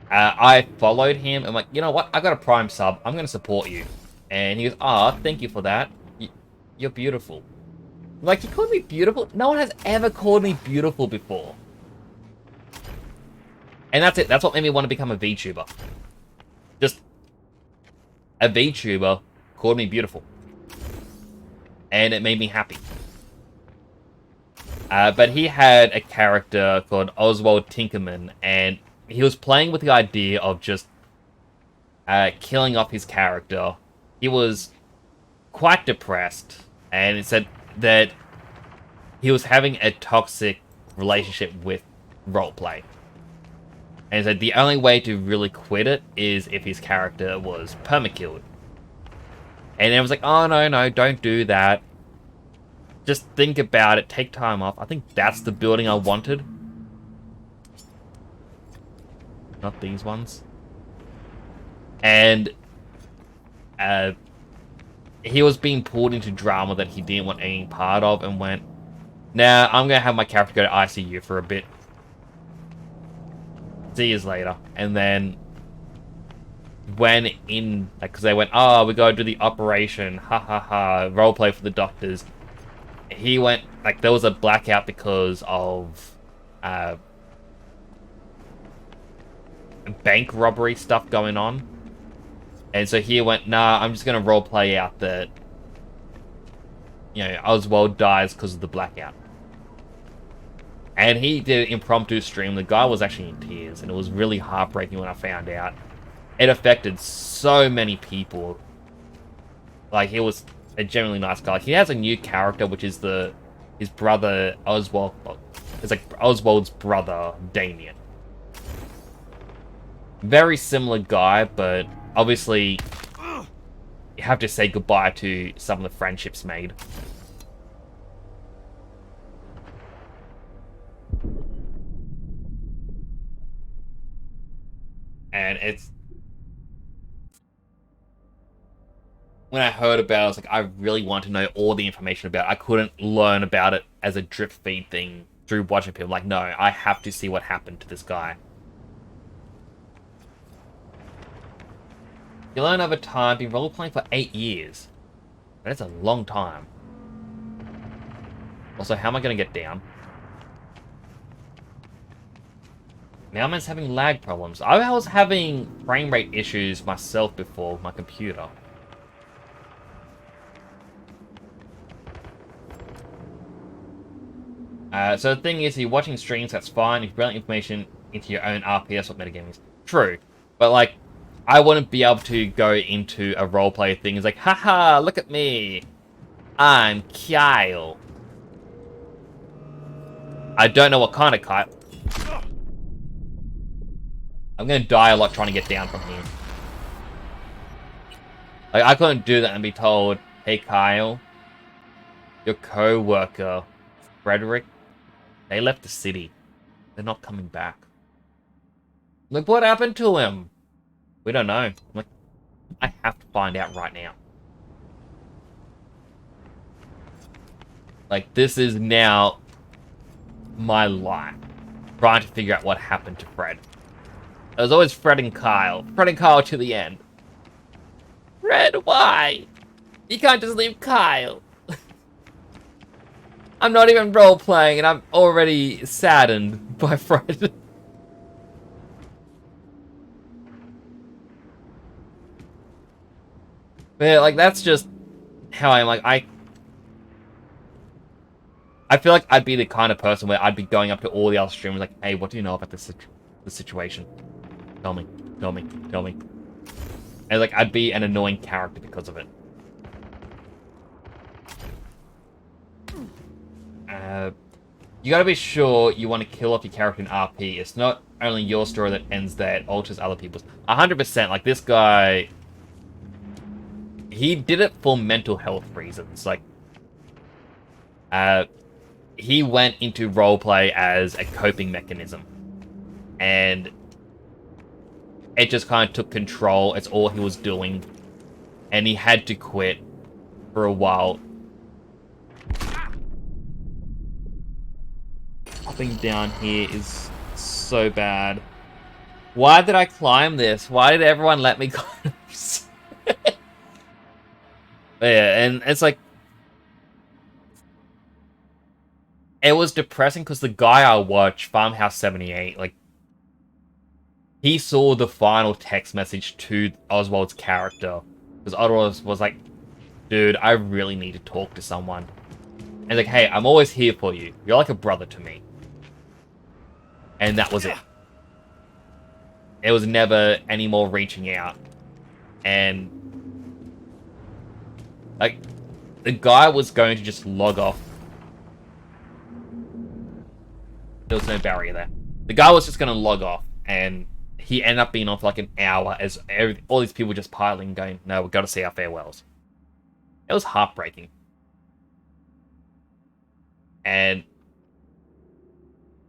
I followed him. I'm like, you know what? I got a Prime sub. I'm going to support you. And he goes, thank you for that. You're beautiful. Like, he called me beautiful? No one has ever called me beautiful before. And that's it. That's what made me want to become a VTuber. Just a VTuber called me beautiful. And it made me happy. But he had a character called Oswald Tinkerman, and he was playing with the idea of just killing off his character. He was quite depressed, and it said that he was having a toxic relationship with roleplay. And so the only way to really quit it is if his character was permakilled. And it was like, oh no, don't do that. Just think about it, take time off. I think that's the building I wanted. Not these ones. And he was being pulled into drama that he didn't want any part of and went, nah, I'm going to have my character go to ICU for a bit. See you later. And then when in, like, because they went, we got to do the operation, roleplay for the doctors. He went, like, there was a blackout because of bank robbery stuff going on. And so he went, nah, I'm just going to roleplay out that, you know, Oswald dies because of the blackout. And he did an impromptu stream. The guy was actually in tears, and it was really heartbreaking when I found out. It affected so many people. Like, he was a genuinely nice guy. He has a new character, which is his brother, Oswald. It's like Oswald's brother, Damien. Very similar guy, but obviously you have to say goodbye to some of the friendships made. And it's... when I heard about it, I was like, I really want to know all the information about it. I couldn't learn about it as a drip feed thing through watching people. Like, no, I have to see what happened to this guy. You learn over time, been role-playing for 8 years. That's a long time. Also, how am I going to get down? Now man's having lag problems. I was having frame rate issues myself before with my computer. So the thing is, you're watching streams, that's fine. If you bring information into your own RPS, what metagaming is. True. But, like, I wouldn't be able to go into a roleplay thing. It's like, haha, look at me. I'm Kyle. I don't know what kind of Kyle. I'm gonna die a lot trying to get down from here. Like, I couldn't do that and be told, hey Kyle, your co-worker, Frederick, they left the city. They're not coming back. Like, what happened to him? We don't know. I'm like, I have to find out right now. Like, this is now my life. Trying to figure out what happened to Fred. It was always Fred and Kyle. Fred and Kyle to the end. Fred, why? You can't just leave Kyle. I'm not even role-playing and I'm already saddened by Fred. Yeah, like, that's just how I am. Like, I feel like I'd be the kind of person where I'd be going up to all the other streamers like, hey, what do you know about this situation? Tell me, tell me, tell me. And, like, I'd be an annoying character because of it. You gotta be sure you want to kill off your character in RP. It's not only your story that ends there, it alters other people's. 100%, like, this guy... He did it for mental health reasons. Like, he went into roleplay as a coping mechanism. And it just kind of took control. It's all he was doing. And he had to quit for a while. Hopping down here is so bad. Why did I climb this? Why did everyone let me climb this? Yeah, and it's like... It was depressing because the guy I watched, Farmhouse 78, like... He saw the final text message to Oswald's character. Because Oswald was like, dude, I really need to talk to someone. And like, hey, I'm always here for you. You're like a brother to me. And that was it. It was never any more reaching out. And... Like, the guy was going to just log off. There was no barrier there. The guy was just going to log off, and he ended up being on for like an hour as all these people just piling, going, no, we've got to say our farewells. It was heartbreaking. And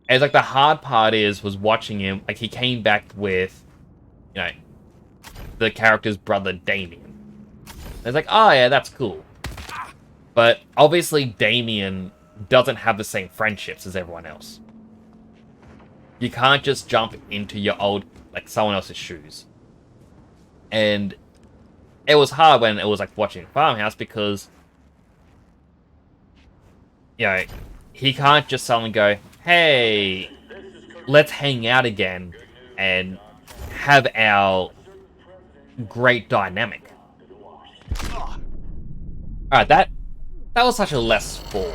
it's like the hard part was watching him, like he came back with, you know, the character's brother, Damien. It's like, oh yeah, that's cool. But obviously Damien doesn't have the same friendships as everyone else. You can't just jump into your old, like, someone else's shoes. And it was hard when it was like watching Farmhouse because, you know, he can't just suddenly go, hey, let's hang out again and have our great dynamic. Alright, that was such a less fall.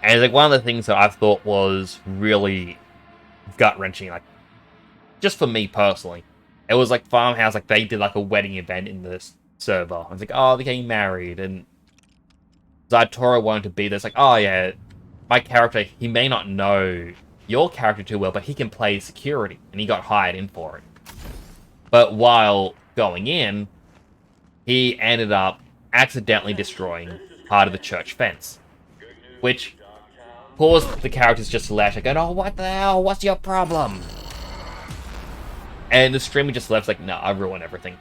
And like one of the things that I thought was really gut-wrenching, like, just for me personally, it was like Farmhouse, like they did like a wedding event in this server. I was like, oh, they're getting married, and Zaitoro wanted to be there. It's like, oh yeah, my character, he may not know your character too well, but he can play security, and he got hired in for it. But while going in, he ended up accidentally destroying part of the church fence, which caused the characters just to lash, like, oh, what the hell? What's your problem? And the streamer just left, like, no, I ruined everything.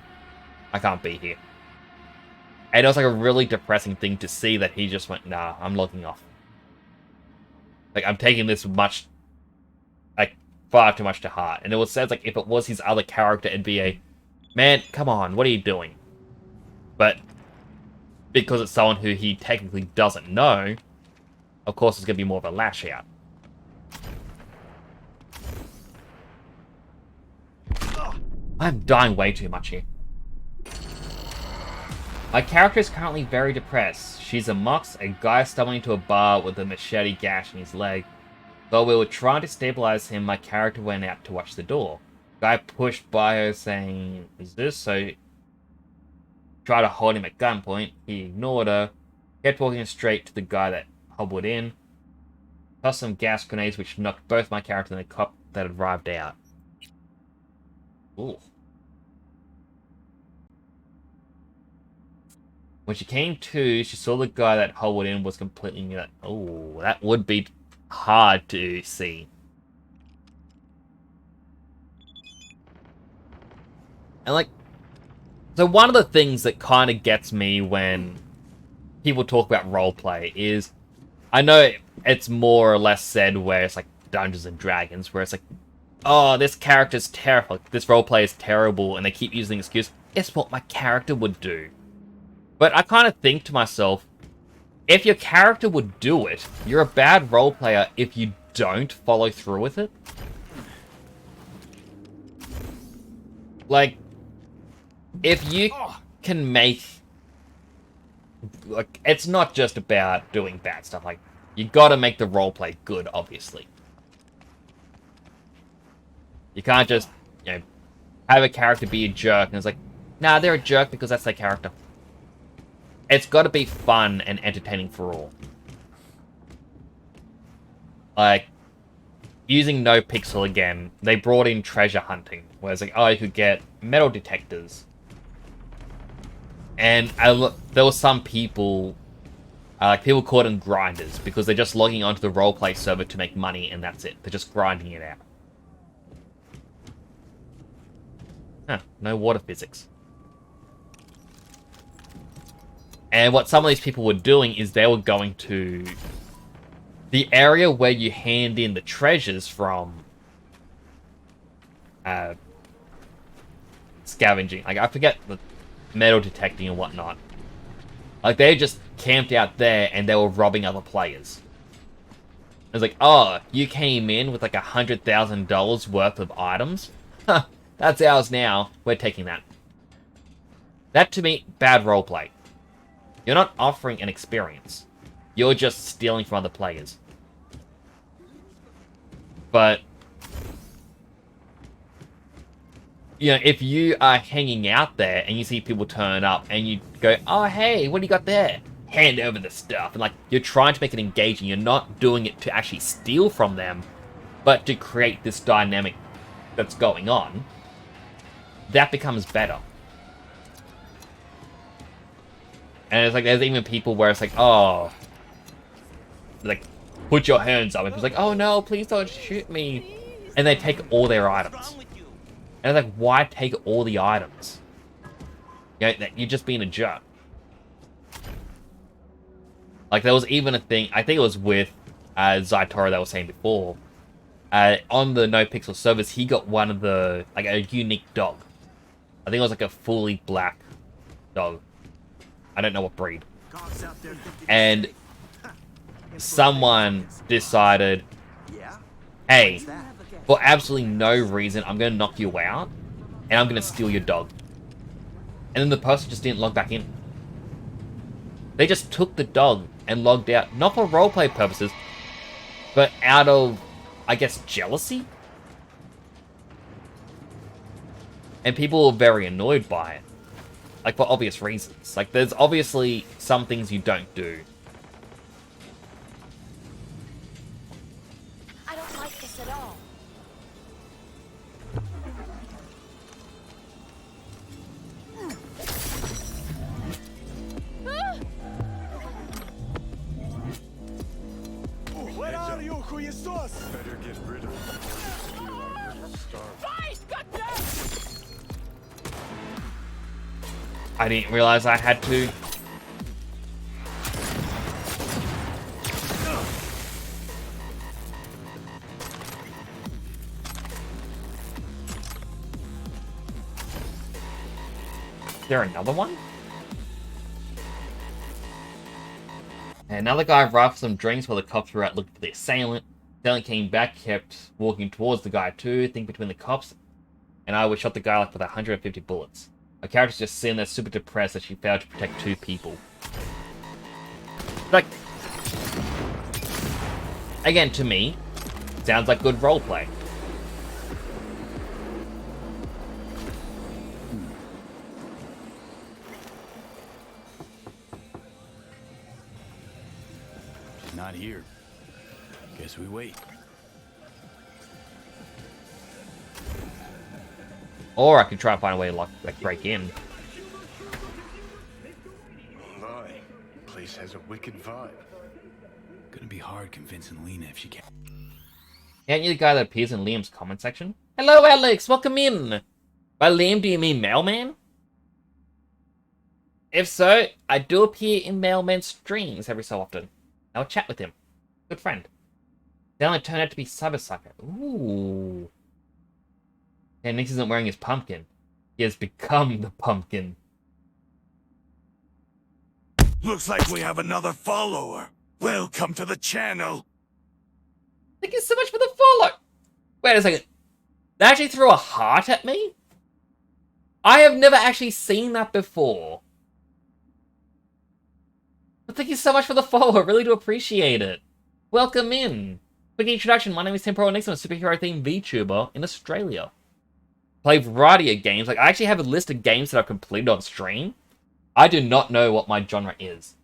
I can't be here. And it was like a really depressing thing to see that he just went, nah, I'm logging off. Like, I'm taking this much, like, far too much to heart. And it was said, like, if it was his other character, it'd be a, man, come on, what are you doing? But because it's someone who he technically doesn't know, of course it's going to be more of a lash out. I'm dying way too much here. My character is currently very depressed. She's a mox, a guy stumbling into a bar with a machete gash in his leg. While we were trying to stabilize him, my character went out to watch the door. Guy pushed by her saying, "Is this?" So tried to hold him at gunpoint. He ignored her, kept walking straight to the guy that hobbled in, tossed some gas grenades which knocked both my character and the cop that had arrived out. Ooh. When she came to, she saw the guy that hobbled in was completely new. Oh, that would be hard to see. And like, so one of the things that kind of gets me when people talk about roleplay is, I know it's more or less said where it's like Dungeons and Dragons, where it's like, oh, this character's terrible, this roleplay is terrible, and they keep using the excuse, it's what my character would do. But I kind of think to myself, if your character would do it, you're a bad role player if you don't follow through with it. Like, if you can make... Like, it's not just about doing bad stuff. Like, you gotta make the roleplay good, obviously. You can't just, you know, have a character be a jerk, and it's like, nah, they're a jerk because that's their character. It's got to be fun and entertaining for all. Like, using No Pixel again, they brought in treasure hunting, where it's like, oh, you could get metal detectors. And there were some people, like people called them grinders, because they're just logging onto the roleplay server to make money, and that's it. They're just grinding it out. Huh, no water physics. And what some of these people were doing is they were going to the area where you hand in the treasures from scavenging. Like, I forget the metal detecting and whatnot. Like, they just camped out there and they were robbing other players. It was like, oh, you came in with like $100,000 worth of items? Huh, that's ours now. We're taking that. That, to me, bad roleplay. You're not offering an experience. You're just stealing from other players. But, you know, if you are hanging out there and you see people turn up and you go, oh, hey, what do you got there? Hand over the stuff. And, like, you're trying to make it engaging. You're not doing it to actually steal from them, but to create this dynamic that's going on. That becomes better. And it's like, there's even people where it's like, oh, like, put your hands up. And it's like, oh no, please don't shoot me. And they take all their items. And it's like, why take all the items? You know, you're just being a jerk. Like, there was even a thing, I think it was with Zytora that I was saying before. On the No Pixel servers, he got one of the, like, a unique dog. I think it was like a fully black dog. I don't know what breed. And someone decided, hey, for absolutely no reason, I'm going to knock you out, and I'm going to steal your dog. And then the person just didn't log back in. They just took the dog and logged out, not for roleplay purposes, but out of, I guess, jealousy? And people were very annoyed by it. Like, for obvious reasons. Like, there's obviously some things you don't do. I don't like this at all. Where are you, хуесос? Better get rid of him before you starve. Fight! Goddamn! I didn't realize I had to there another one? And another guy arrived for some drinks while the cops were out looking for the assailant. The assailant came back, kept walking towards the guy too, think between the cops, and I would shot the guy like with 150 bullets. My character's just sitting there super depressed that she failed to protect 2 people. Like, again, to me, sounds like good roleplay. Not here. Guess we wait. Or I could try and find a way to break in. My place has a wicked vibe. Gonna be hard convincing Lena if she can't. Aren't you the guy that appears in Liam's comment section? Hello, Alex. Welcome in. By Liam, do you mean Mailman? If so, I do appear in Mailman's streams every so often. I'll chat with him. Good friend. They only turned out to be Cyberpunk. Ooh. And Nix isn't wearing his pumpkin. He has become the pumpkin. Looks like we have another follower. Welcome to the channel. Thank you so much for the follow. Wait a second. They actually threw a heart at me? I have never actually seen that before. But thank you so much for the follow. I really do appreciate it. Welcome in. Quick introduction. My name is Temporal Nix. I'm a superhero-themed VTuber in Australia. Play a variety of games. Like, I actually have a list of games that I've completed on stream. I do not know what my genre is.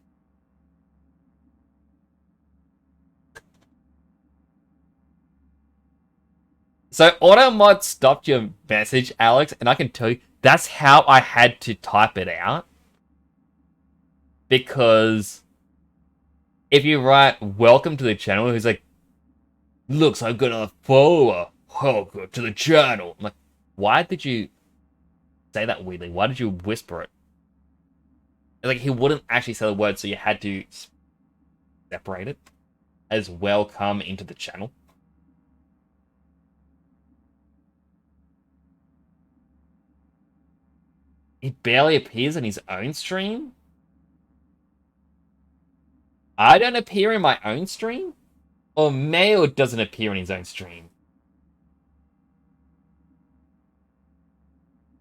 So, AutoMod stopped your message, Alex, and I can tell you, that's how I had to type it out. Because if you write, welcome to the channel, he's like, looks like I've got a follower. Welcome to the channel. I'm like, why did you say that weirdly? Why did you whisper it? Like, he wouldn't actually say the word, so you had to separate it as welcome into the channel. He barely appears in his own stream? I don't appear in my own stream? Or Mail doesn't appear in his own stream?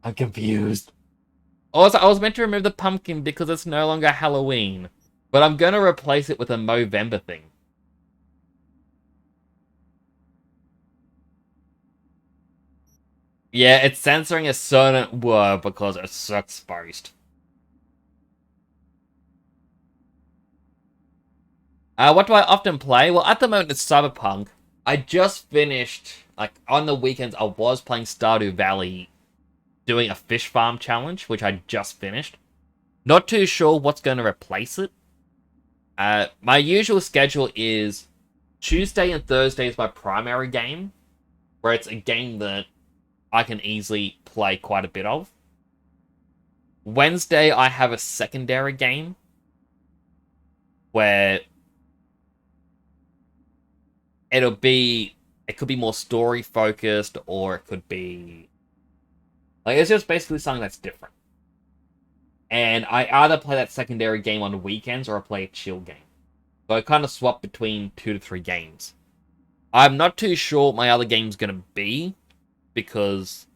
I'm confused. Also, I was meant to remove the pumpkin because it's no longer Halloween. But I'm gonna replace it with a Movember thing. Yeah, it's censoring a certain word because it's exposed. What do I often play? Well, at the moment it's Cyberpunk. I just finished, like, on the weekends I was playing Stardew Valley, doing a fish farm challenge, which I just finished. Not too sure what's going to replace it. My usual schedule is Tuesday and Thursday is my primary game, where it's a game that I can easily play quite a bit of. Wednesday I have a secondary game, where it could be more story focused, or it could be, like, it's just basically something that's different. And I either play that secondary game on the weekends or I play a chill game. So I kind of swap between 2 to 3 games. I'm not too sure what my other game's going to be, because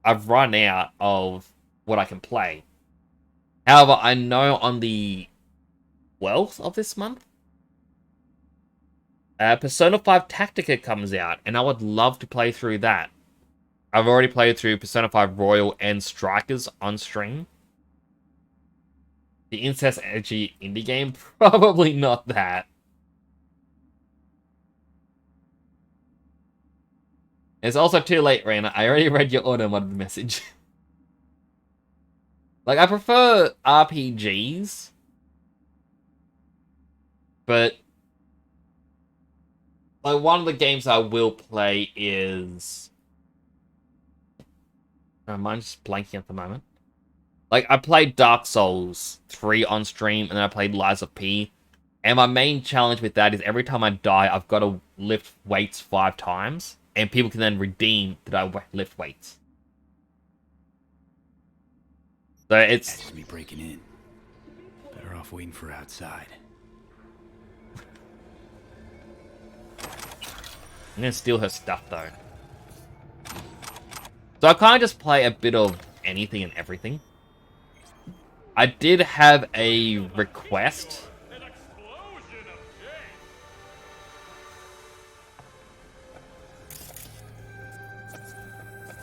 I've run out of what I can play. However, I know on the 12th of this month, Persona 5 Tactica comes out, and I would love to play through that. I've already played through Persona 5 Royal and Strikers on stream. The Incest Energy indie game? Probably not that. It's also too late, Raina. I already read your auto-mod message. Like, I prefer RPGs, but like, one of the games I will play is... mine's just blanking at the moment. Like, I played Dark Souls 3 on stream, and then I played Lies of P. And my main challenge with that is every time I die, I've got to lift weights 5 times. And people can then redeem that I lift weights. So it's That's just me breaking in. Better off waiting for outside. I'm gonna steal her stuff though. So I can't just play a bit of anything and everything. I did have a request.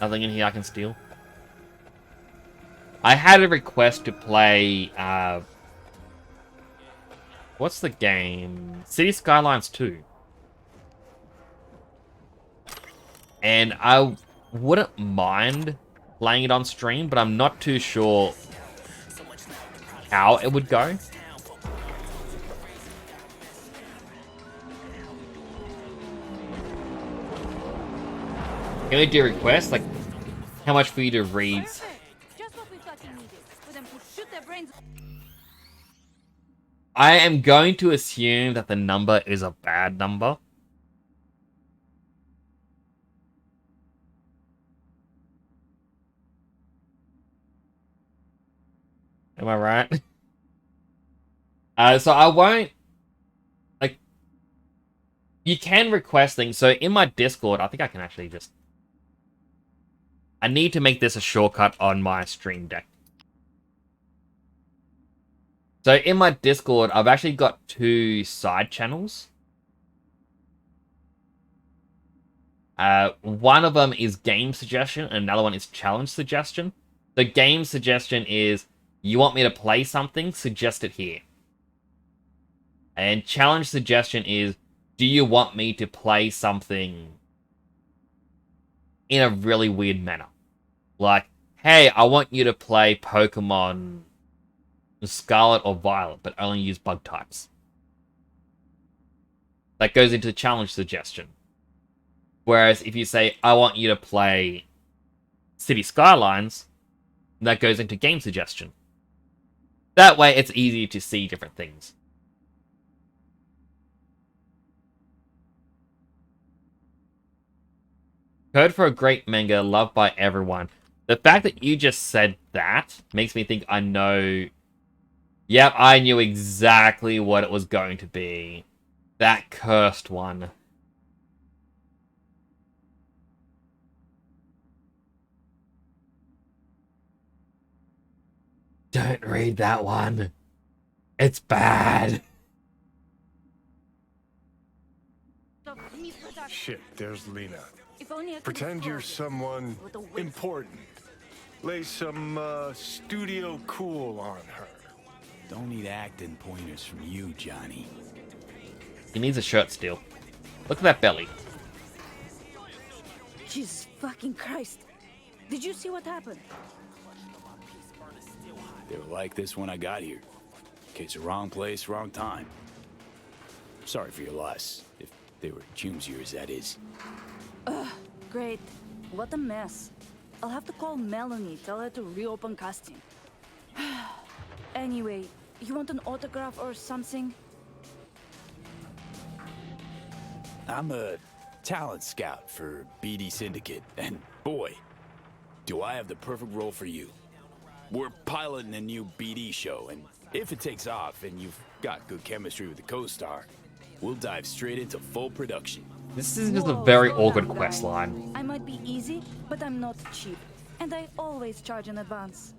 Nothing in here I can steal. I had a request to play, what's the game? City Skylines 2. And I wouldn't mind playing it on stream, but I'm not too sure how it would go. Can we do requests? Like, how much for you to read? I am going to assume that the number is a bad number. Am I right? So I won't... Like... You can request things. So in my Discord, I think I can actually just... I need to make this a shortcut on my Stream Deck. So in my Discord, I've actually got 2 side channels. One of them is game suggestion, and another one is challenge suggestion. The game suggestion is, you want me to play something, suggest it here. And challenge suggestion is, do you want me to play something in a really weird manner? Like, hey, I want you to play Pokemon Scarlet or Violet, but only use bug types. That goes into challenge suggestion. Whereas if you say, I want you to play City Skylines, that goes into game suggestion. That way it's easier to see different things. Heard for a great manga, loved by everyone. The fact that you just said that makes me think I know... Yep, I knew exactly what it was going to be. That cursed one. Don't read that one. It's bad. Shit, there's Lena. Pretend you're someone important. Lay some studio cool on her. Don't need acting pointers from you, Johnny. He needs a shirt still. Look at that belly. Jesus fucking Christ. Did you see what happened? They were like this when I got here. Case of wrong place, wrong time. Sorry for your loss. If they were June's years, that is. Ugh, great. What a mess. I'll have to call Melanie, tell her to reopen casting. Anyway, you want an autograph or something? I'm a talent scout for BD Syndicate, and boy, do I have the perfect role for you. We're piloting a new BD show, and if it takes off and you've got good chemistry with the co-star, we'll dive straight into full production. This is just a very awkward quest line. I might be easy, but I'm not cheap. And I always charge in advance.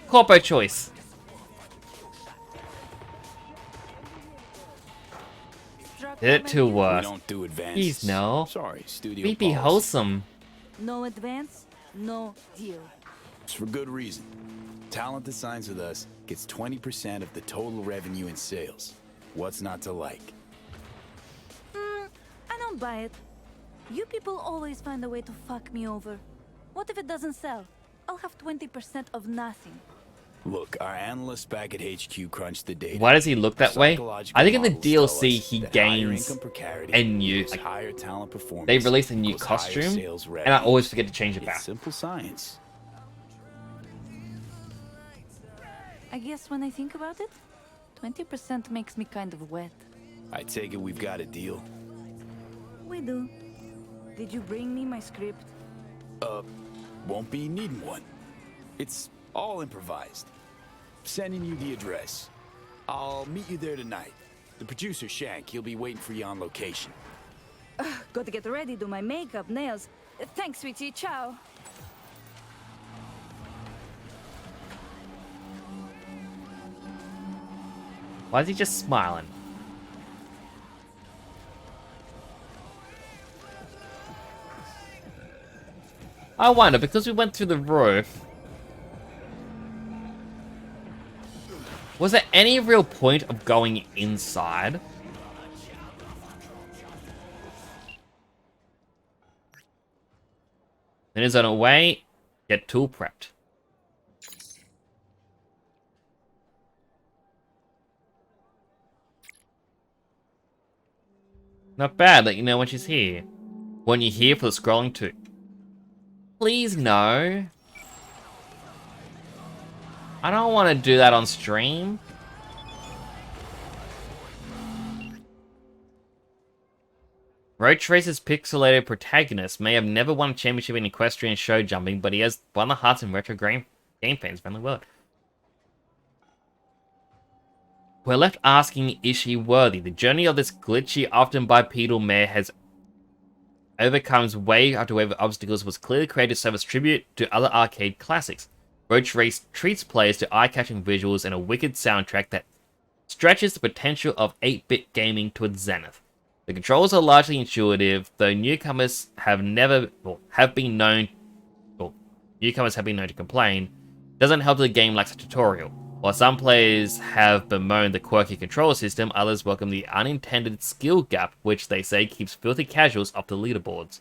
Corpo choice. Did it too worse. We don't do advances. Please no. Sorry, studio Be policy. wholesome. No advance, no deal. It's for good reason. Talent that signs with us gets 20% of the total revenue in sales. What's not to like? I don't buy it. You people always find a way to fuck me over. What if it doesn't sell? I'll have 20% of nothing. Look, our analysts back at HQ crunched the data. Why does he look that way? I think in the Psychological models tell DLC us he that higher gains income precarity a new... equals Like, higher talent performance they release a new equals higher costume, sales and I revenue. always forget to change it It's back. simple science. I guess when I think about it, 20% makes me kind of wet. I take it we've got a deal. We do. Did you bring me my script? won't be needing one. It's all improvised. Sending you the address. I'll meet you there tonight. The producer, Shank, he'll be waiting for you on location. Got to get ready, do my makeup, nails. Thanks, sweetie. Ciao. Why is he just smiling? I wonder, because we went through the roof, was there any real point of going inside? Then is on a way, get tool prepped. Not bad, let you know when she's here. When you're here for the scrolling too. Please no. I don't want to do that on stream. Roach Racer's pixelated protagonist may have never won a championship in equestrian show jumping, but he has won the hearts in retro game fans around the world. We're left asking, is she worthy? The journey of this glitchy, often bipedal mare has overcomes wave after wave of obstacles was clearly created to serve as tribute to other arcade classics. Roach Race treats players to eye-catching visuals and a wicked soundtrack that stretches the potential of 8-bit gaming to its zenith. The controls are largely intuitive, though newcomers have been known to complain. Doesn't help that the game lacks a tutorial. While some players have bemoaned the quirky control system, others welcome the unintended skill gap, which they say keeps filthy casuals off the leaderboards.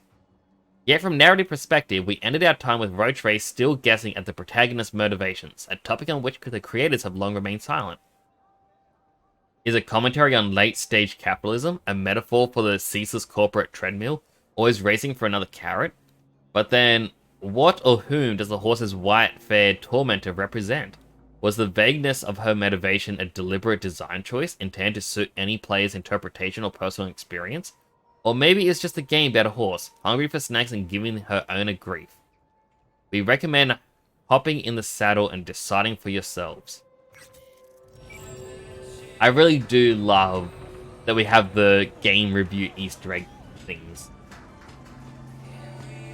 Yet from narrative perspective, we ended our time with Roach Race still guessing at the protagonist's motivations, a topic on which the creators have long remained silent. Is a commentary on late-stage capitalism, a metaphor for the ceaseless corporate treadmill, always racing for another carrot? But then, what or whom does the horse's white-fared tormentor represent? Was the vagueness of her motivation a deliberate design choice intended to suit any player's interpretation or personal experience? Or maybe it's just a game about a horse, hungry for snacks and giving her owner grief. We recommend hopping in the saddle and deciding for yourselves. I really do love that we have the game review Easter egg things.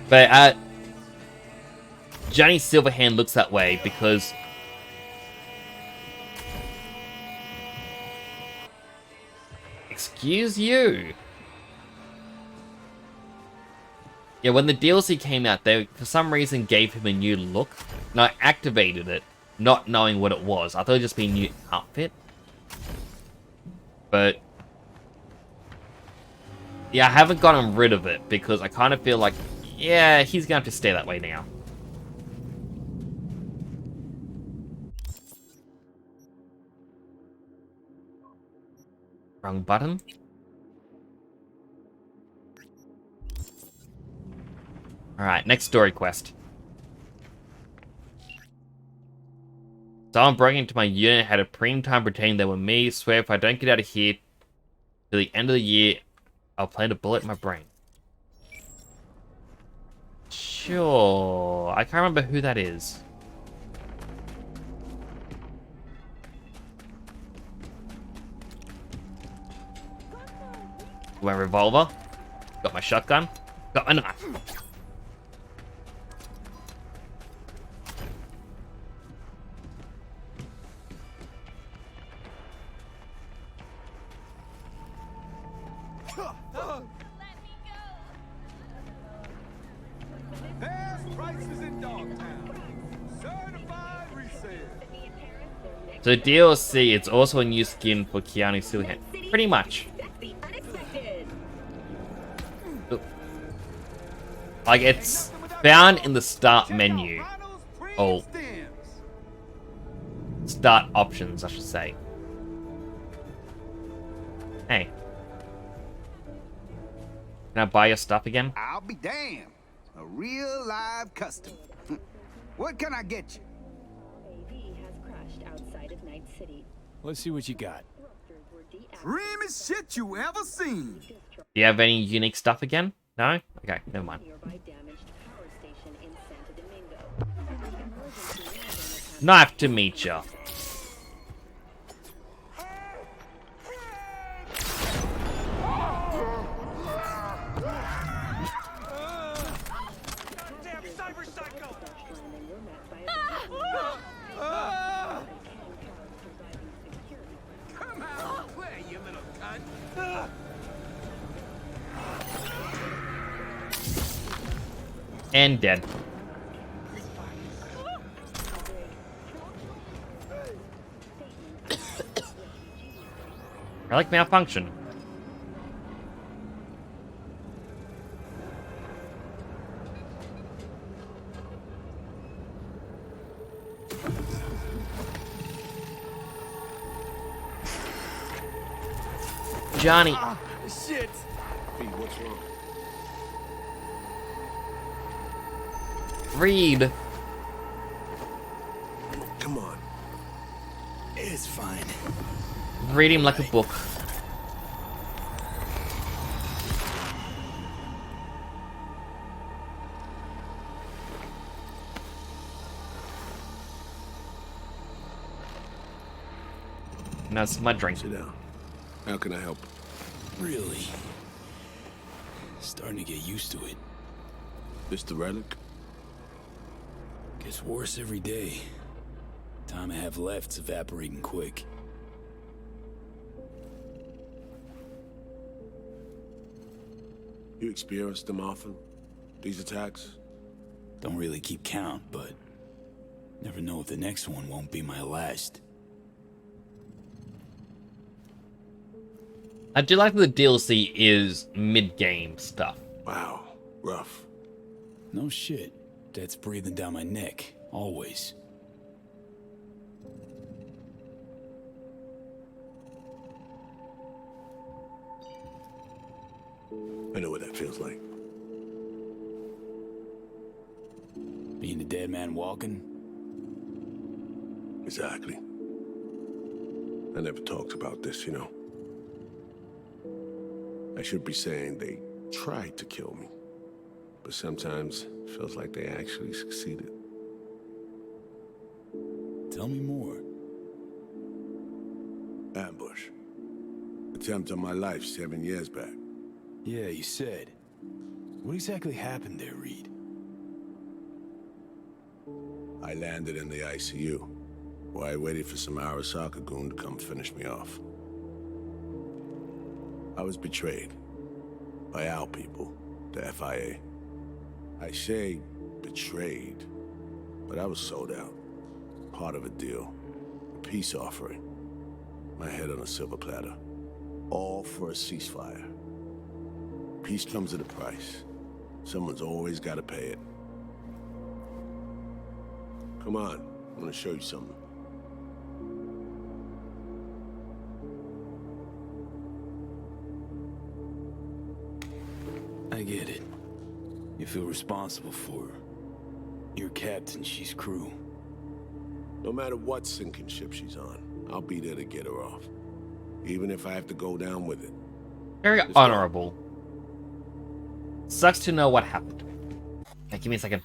But Johnny Silverhand looks that way because excuse you. Yeah, when the DLC came out, they for some reason gave him a new look, and I activated it, not knowing what it was. I thought it would just be a new outfit. But yeah, I haven't gotten rid of it because I kind of feel like, yeah, he's going to have to stay that way now. Wrong button. Alright, next story quest. Someone broke into my unit, had a preem time pretending they were me. Swear if I don't get out of here till the end of the year, I'll plant a bullet in my brain. Sure. I can't remember who that is. Got my revolver. Got my shotgun. Got my knife. Best prices in Dogtown. Certified resale. So DLC, it's also a new skin for Keanu Silverhand. Pretty much. Like, it's found in the start menu. Oh. Start options, I should say. Hey. Can I buy your stuff again? I'll be damned. A real live customer. What can I get you? Let's see what you got. Creamiest shit you ever seen. Do you have any unique stuff again? No? Okay, never mind. Nice to meet ya. And dead. I like malfunction. Johnny. Shit! Hey, what's wrong? Read. Come on. It's fine. Read him like a book. Now it's my drink. Sit down. How can I help? Really? Starting to get used to it. This the relic? Gets worse every day. Time I have left's evaporating quick. You experience them often? These attacks? Don't really keep count, but never know if the next one won't be my last. I do like that the DLC is mid-game stuff. Wow, rough. No shit. That's breathing down my neck, always. I know what that feels like. Being a dead man walking? Exactly. I never talked about this, you know. I should be saying they tried to kill me, but sometimes it feels like they actually succeeded. Tell me more. Ambush. Attempt on my life 7 years back. Yeah, you said. What exactly happened there, Reed? I landed in the ICU, where I waited for some Arasaka goon to come finish me off. I was betrayed by our people, the FIA. I say betrayed, but I was sold out. Part of a deal, a peace offering. My head on a silver platter. All for a ceasefire. Peace comes at a price. Someone's always got to pay it. Come on, I want to show you something. I get it. You feel responsible for her. You're captain, she's crew. No matter what sinking ship she's on, I'll be there to get her off. Even if I have to go down with it. Very honorable. Sucks to know what happened. Okay, give me a second.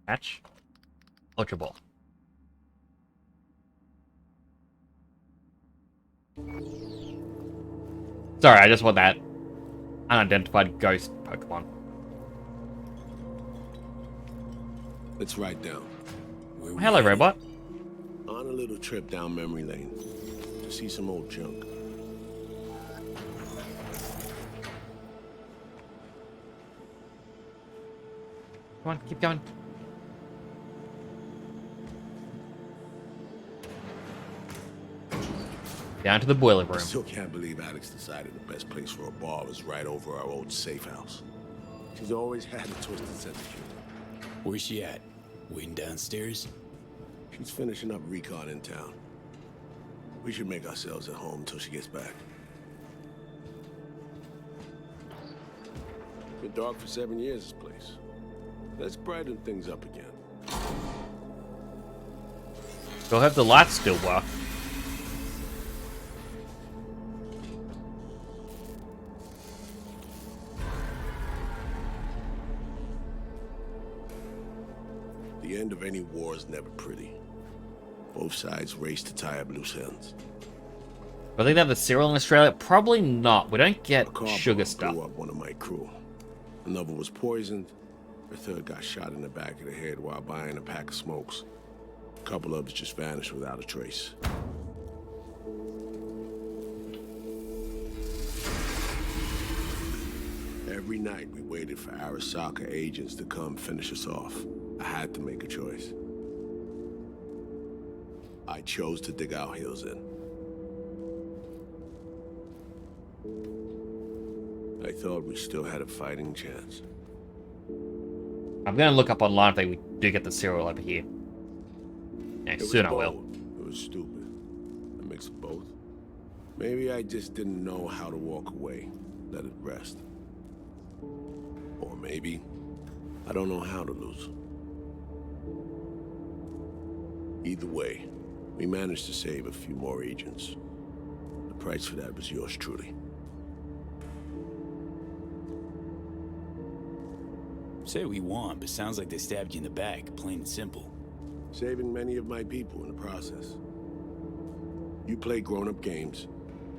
Match. Ultra Ball. Sorry, I just want that unidentified ghost Pokemon. Let's ride down. Hello, robot. On a little trip down memory lane to see some old junk. Come on, keep going. Down to the boiler room. I still can't believe Alex decided the best place for a bar was right over our old safe house. She's always had a twisted sense of humor. Where's she at? Waiting downstairs? She's finishing up recon in town. We should make ourselves at home until she gets back. Been dark for 7 years, this place. Let's brighten things up again. We'll have the lights still work. end of any war is never pretty. Both sides race to tie up loose ends. I think they have the cereal in Australia. Probably not. We don't get sugar stuff. Blew up one of my crew. Another was poisoned. A third got shot in the back of the head while buying a pack of smokes. A couple others just vanished without a trace. Every night we waited for Arasaka agents to come finish us off. I had to make a choice. I chose to dig our heels in. I thought we still had a fighting chance. I'm gonna look up online if we do get the cereal over here. Yeah, soon I will. It was stupid. A mix of both. Maybe I just didn't know how to walk away, let it rest. Or maybe I don't know how to lose. Either way, we managed to save a few more agents. The price for that was yours truly. Say what you want, but sounds like they stabbed you in the back, plain and simple. Saving many of my people in the process. You play grown-up games,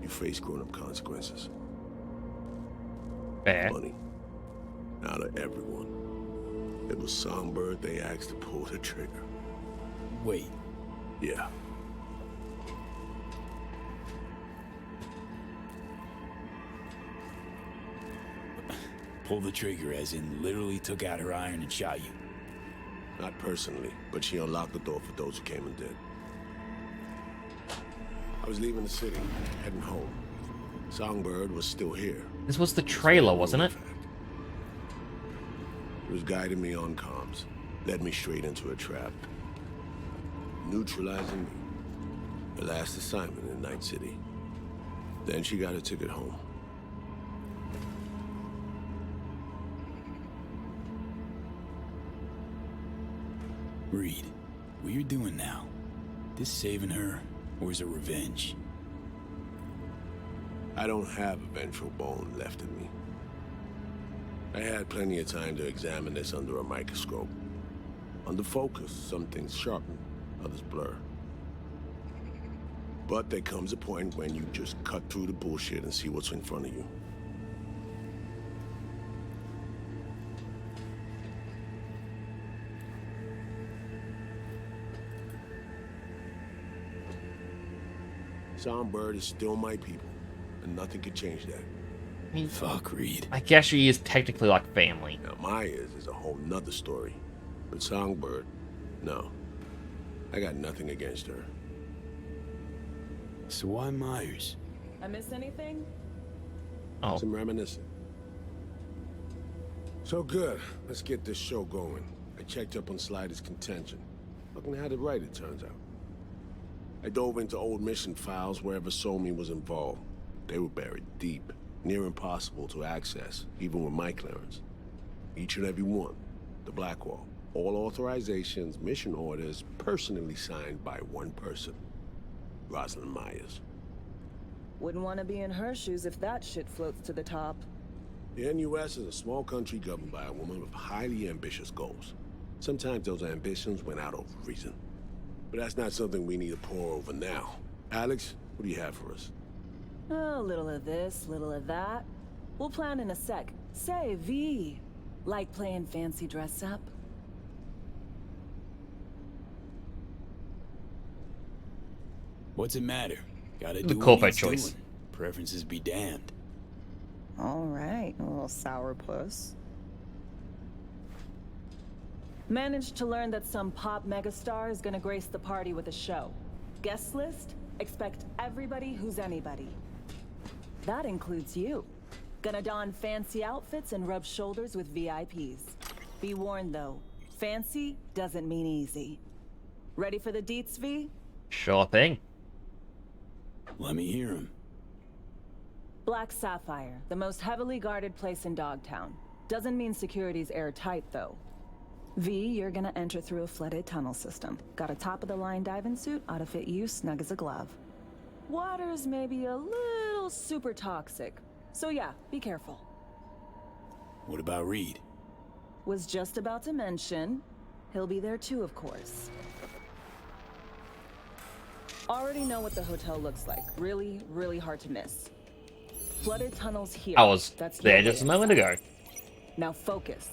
you face grown-up consequences. Money. Out of everyone. It was Songbird they asked to pull the trigger. Wait. Yeah. Pull the trigger as in literally took out her iron and shot you. Not personally, but she unlocked the door for those who came and did. I was leaving the city, heading home. Songbird was still here. This was the trailer, wasn't it? He was guiding me on comms. Led me straight into a trap. Neutralizing me. The last assignment in Night City. Then she got a ticket home. Reed, what you're doing now, this saving her, or is it revenge? I don't have a vengeful bone left in me. I had plenty of time to examine this under a microscope. Under focus, some things sharpen, others blur. But there comes a point when you just cut through the bullshit and see what's in front of you. Songbird is still my people, and nothing could change that. Fuck, Reed. I guess she is technically like family. Now, Myers is a whole nother story. But Songbird, no. I got nothing against her. So why Myers? I miss anything? Oh. Some reminiscing. So good. Let's get this show going. I checked up on Slider's contention. Fucking had it right, it turns out. I dove into old mission files wherever Somi was involved. They were buried deep, near impossible to access, even with my clearance. Each and every one, the Blackwall. All authorizations, mission orders, personally signed by one person. Rosalind Myers. Wouldn't want to be in her shoes if that shit floats to the top. The NUS is a small country governed by a woman with highly ambitious goals. Sometimes those ambitions went out over reason. But that's not something we need to pour over now. Alex, what do you have for us? A little of this, little of that. We'll plan in a sec. Say, V, like playing fancy dress up? What's it matter? Gotta The do corporate what needs choice. doing. Preferences be damned. All right, a little sourpuss. Managed to learn that some pop megastar is gonna grace the party with a show. Guest list? Expect everybody who's anybody. That includes you. Gonna don fancy outfits and rub shoulders with VIPs. Be warned though, fancy doesn't mean easy. Ready for the deets, V? Sure thing. Let me hear him. Black Sapphire, the most heavily guarded place in Dogtown. Doesn't mean security's airtight though. V, you're gonna enter through a flooded tunnel system. Got a top-of-the-line diving suit, ought to fit you snug as a glove. Water's maybe a little super toxic. So yeah, be careful. What about Reed? Was just about to mention, He'll be there too, of course. Already know what the hotel looks like. Really, really hard to miss. Flooded tunnels here. I was That's there your just a way moment ago. inside. Now focus.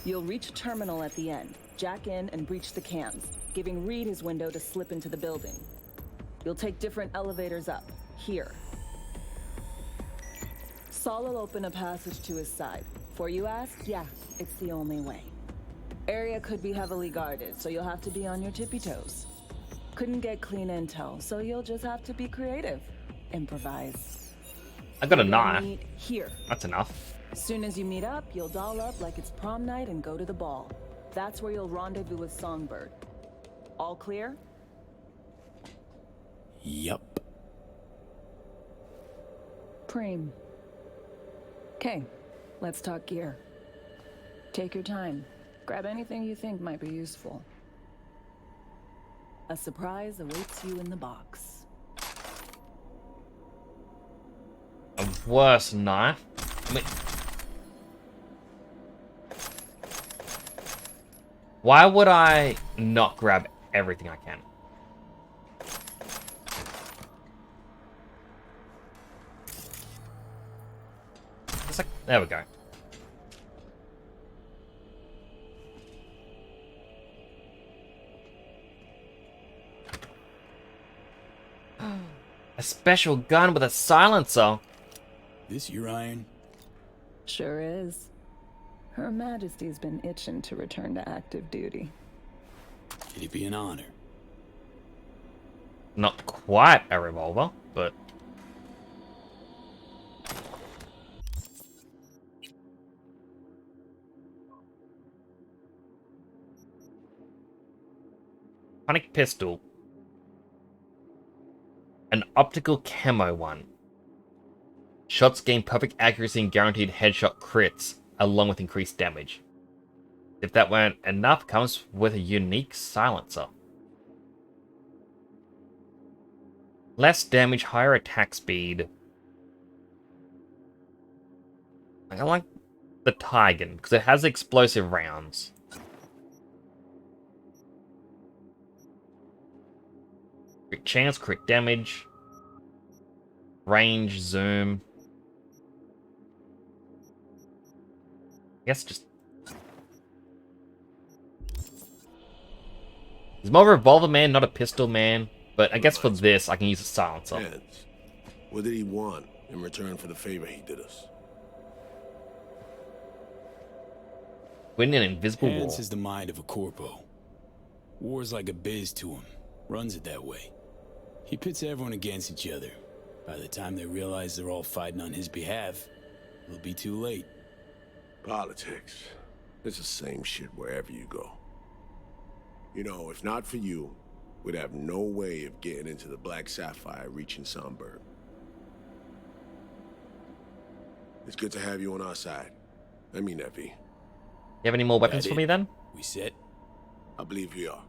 You'll reach a terminal at the end. Jack in and breach the cams, giving Reed his window to slip into the building. You'll take different elevators up. Here. Saul will open a passage to his side. For you ask? Yeah, it's the only way. Area could be heavily guarded, so you'll have to be on your tippy toes. Couldn't get clean intel, so you'll just have to be creative. Improvise. I got a You're gonna knife. meet here. That's enough. Soon as you meet up, you'll doll up like it's prom night and go to the ball. That's where you'll rendezvous with Songbird. All clear? Yup. Preem. Okay, let's talk gear. Take your time. Grab anything you think might be useful. A surprise awaits you in the box. A worse knife? I mean, why would I not grab everything I can? It's like, there we go. A special gun with a silencer. This your iron? Sure is. Her Majesty's been itching to return to active duty. It'd be an honor. Not quite a revolver, but... Sonic pistol. An optical camo one. Shots gain perfect accuracy and guaranteed headshot crits, along with increased damage. If that weren't enough, comes with a unique silencer. Less damage, higher attack speed. I like the Tigan, because it has explosive rounds. Crit chance, crit damage. Range, zoom. I guess just... He's more of a revolver man, not a pistol man. But I guess for this, I can use a silencer. Heads. What did he want in return for the favor he did us? Win an invisible war. Hans is the mind of a corpo. War's like a biz to him. Runs it that way. He pits everyone against each other. By the time they realize they're all fighting on his behalf, it'll be too late. Politics. It's the same shit wherever you go. You know, if not for you, we'd have no way of getting into the Black Sapphire reaching Songbird. It's good to have you on our side. I mean that, V. You have any more weapons for me then? We set? I believe we are.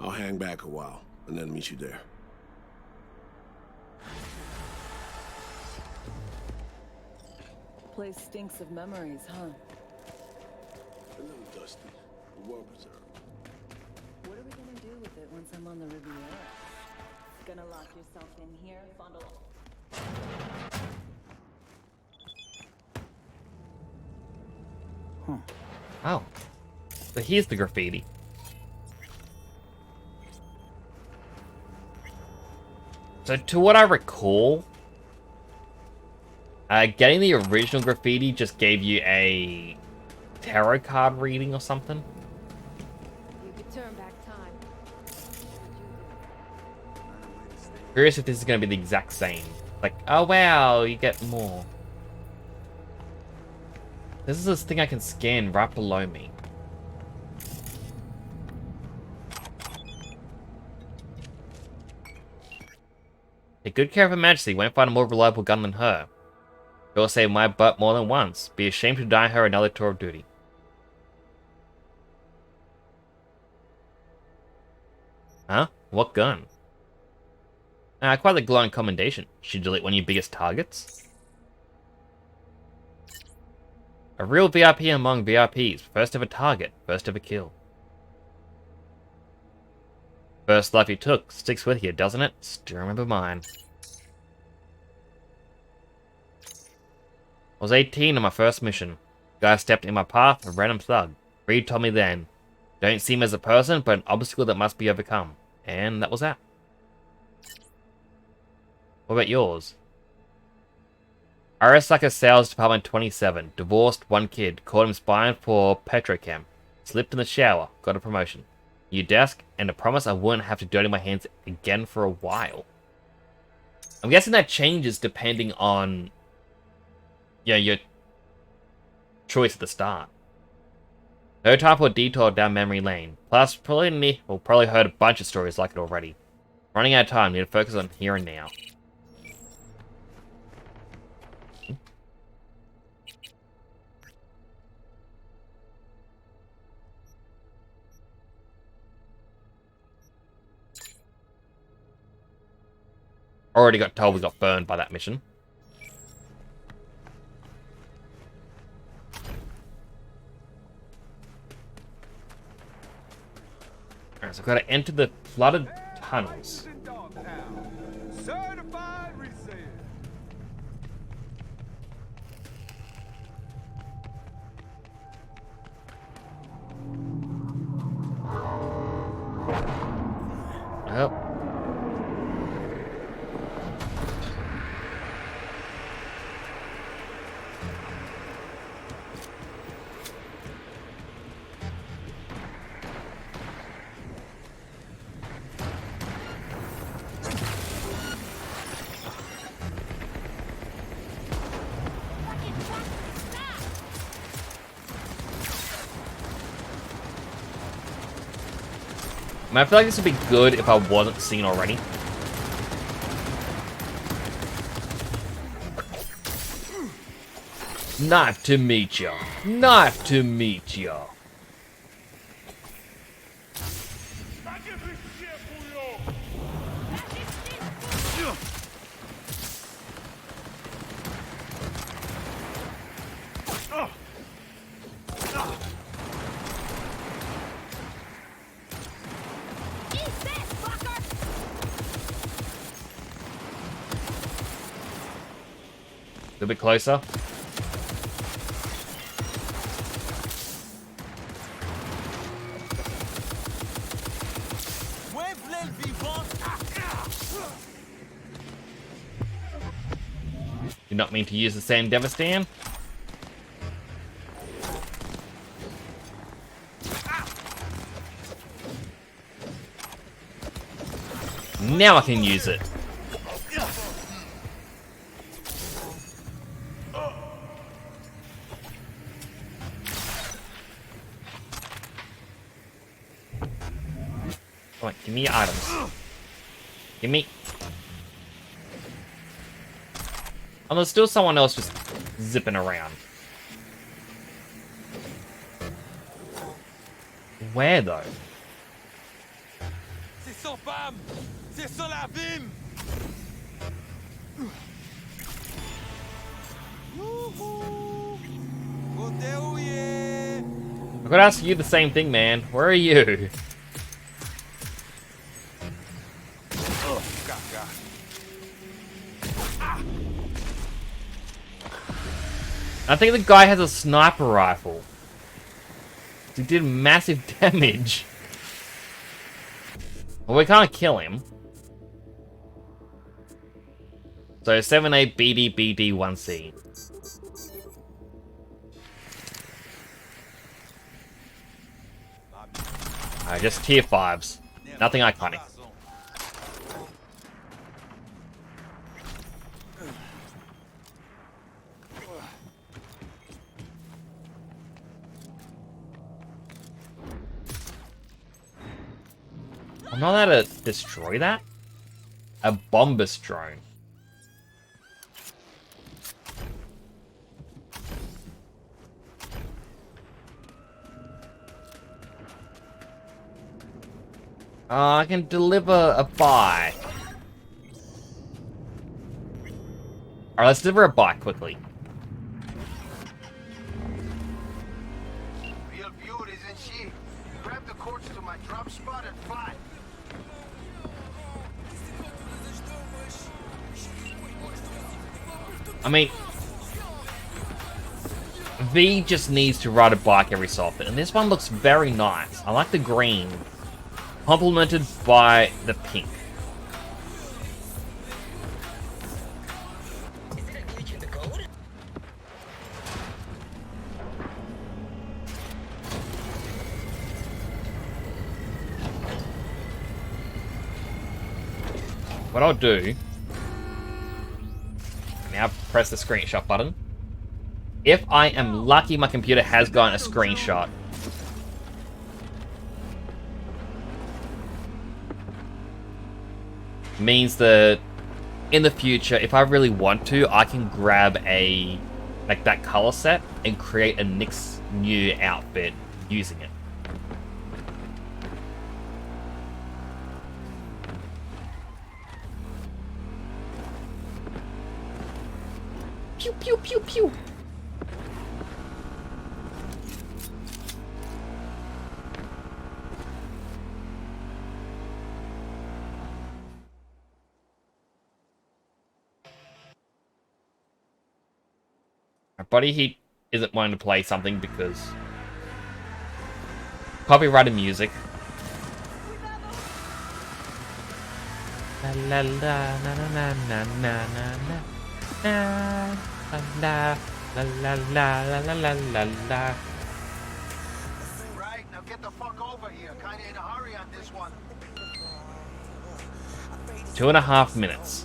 I'll hang back a while and then meet you there. Place stinks of memories, huh? A little dusty, but well preserved. What are we gonna do with it once I'm on the Riviera? Gonna lock yourself in here, fondle. Oh. So here's the graffiti. So to what I recall, getting the original graffiti just gave you a tarot card reading or something. You could turn back time. Curious if this is going to be the exact same. Like, oh wow, you get more. This is this thing I can scan right below me. Take good care of Her Majesty. Won't find a more reliable gun than her. She'll save my butt more than once. Be ashamed to deny her another tour of duty. Huh? What gun? Quite the glowing commendation. Should delete one of your biggest targets? A real VIP among VIPs. First ever target. First ever kill. First life you took sticks with you, doesn't it? Still remember mine. I was 18 on my first mission. Guy stepped in my path, a random thug. Reed told me then, don't see him as a person, but an obstacle that must be overcome. And that was that. What about yours? Arasaka Sales Department 27. Divorced, 1 kid. Caught him spying for Petrochem. Slipped in the shower. Got a promotion. New desk, and a promise I wouldn't have to dirty my hands again for a while. I'm guessing that changes depending on... yeah, your choice at the start. No time for a detour down memory lane. Plus, probably heard a bunch of stories like it already. Running out of time, need to focus on here and now. Already got told we got burned by that mission. Alright, so we've got to enter the flooded tunnels. Certified resale. Yep. I feel like this would be good if I wasn't seen already. Nice to meet ya. Nice to meet ya. A little bit closer. Did not mean to use the same Devastan. Now I can use it. Come on, give me your items. Give me... Oh, there's still someone else just zipping around. Where, though? C'est sans femme! C'est sans l'abîme! I could ask you the same thing, man. Where are you? I think the guy has a sniper rifle. He did massive damage. Well, we can't kill him. So 7A BD BD 1C. Alright, just tier 5s. Nothing iconic. I'm not allowed to destroy that? A bombus drone. I can deliver a bike. Alright, let's deliver a bike quickly. Real beaut, isn't she? Grab the cords to my drop spot at 5. I mean, V just needs to ride a bike every so often, and this one looks very nice. I like the green, complemented by the pink. What I'll do, now press the screenshot button. If I am lucky, my computer has gotten a screenshot. Means that in the future, if I really want to, I can grab a, like that color set and create a Nick's new outfit using it. Pew, pew, pew, pew. My buddy, he isn't wanting to play something because copyrighted music. La la la na na na na na na na la la la la la la la la. Right, now get the fuck over here. Kinda in a hurry on this one. 2.5 minutes.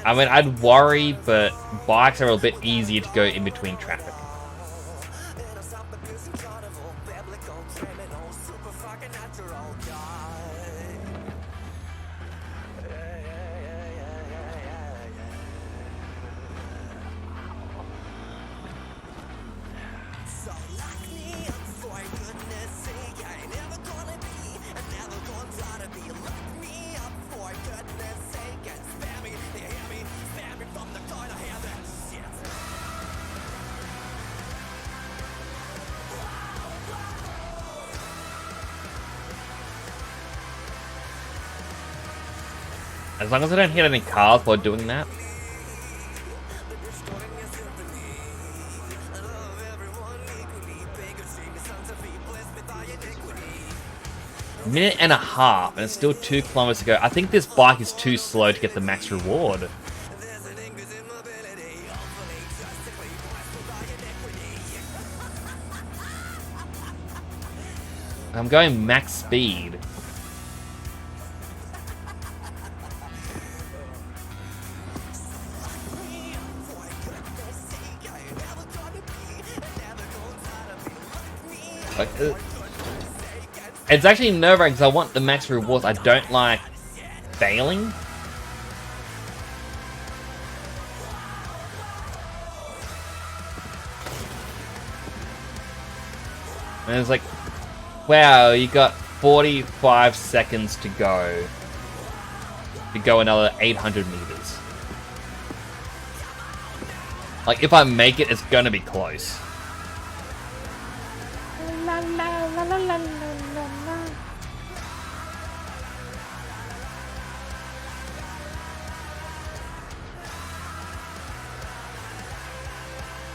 I mean, I'd worry, but bikes are a bit easier to go in between traffic. As long as I don't hit any cars while doing that. Minute and a half, and it's still 2 kilometers to go. I think this bike is too slow to get the max reward. I'm going max speed. Like, it's actually nerve-wracking because I want the max rewards. I don't like failing. And it's like, wow, you got 45 seconds to go. To go another 800 meters. Like, if I make it, it's gonna be close.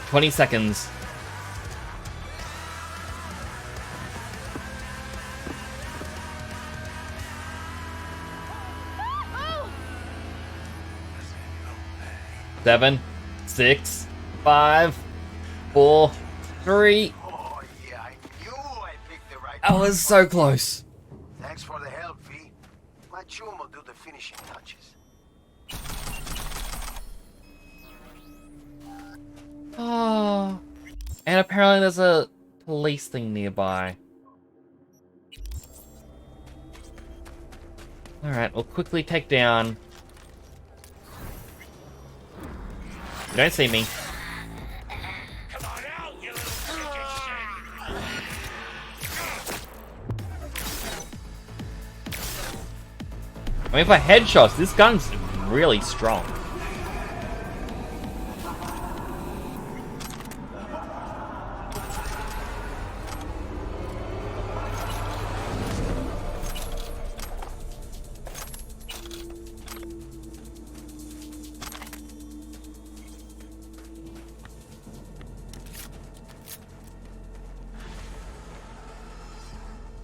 20 seconds. Seven, 6, 5, 4, 3. Oh, yeah, I knew I picked the right I was so close. Thanks for the help, V. My chum will do the finishing touches. Oh. And apparently there's a police thing nearby. Alright, we'll quickly take down... You don't see me. I mean, for headshots, this gun's really strong.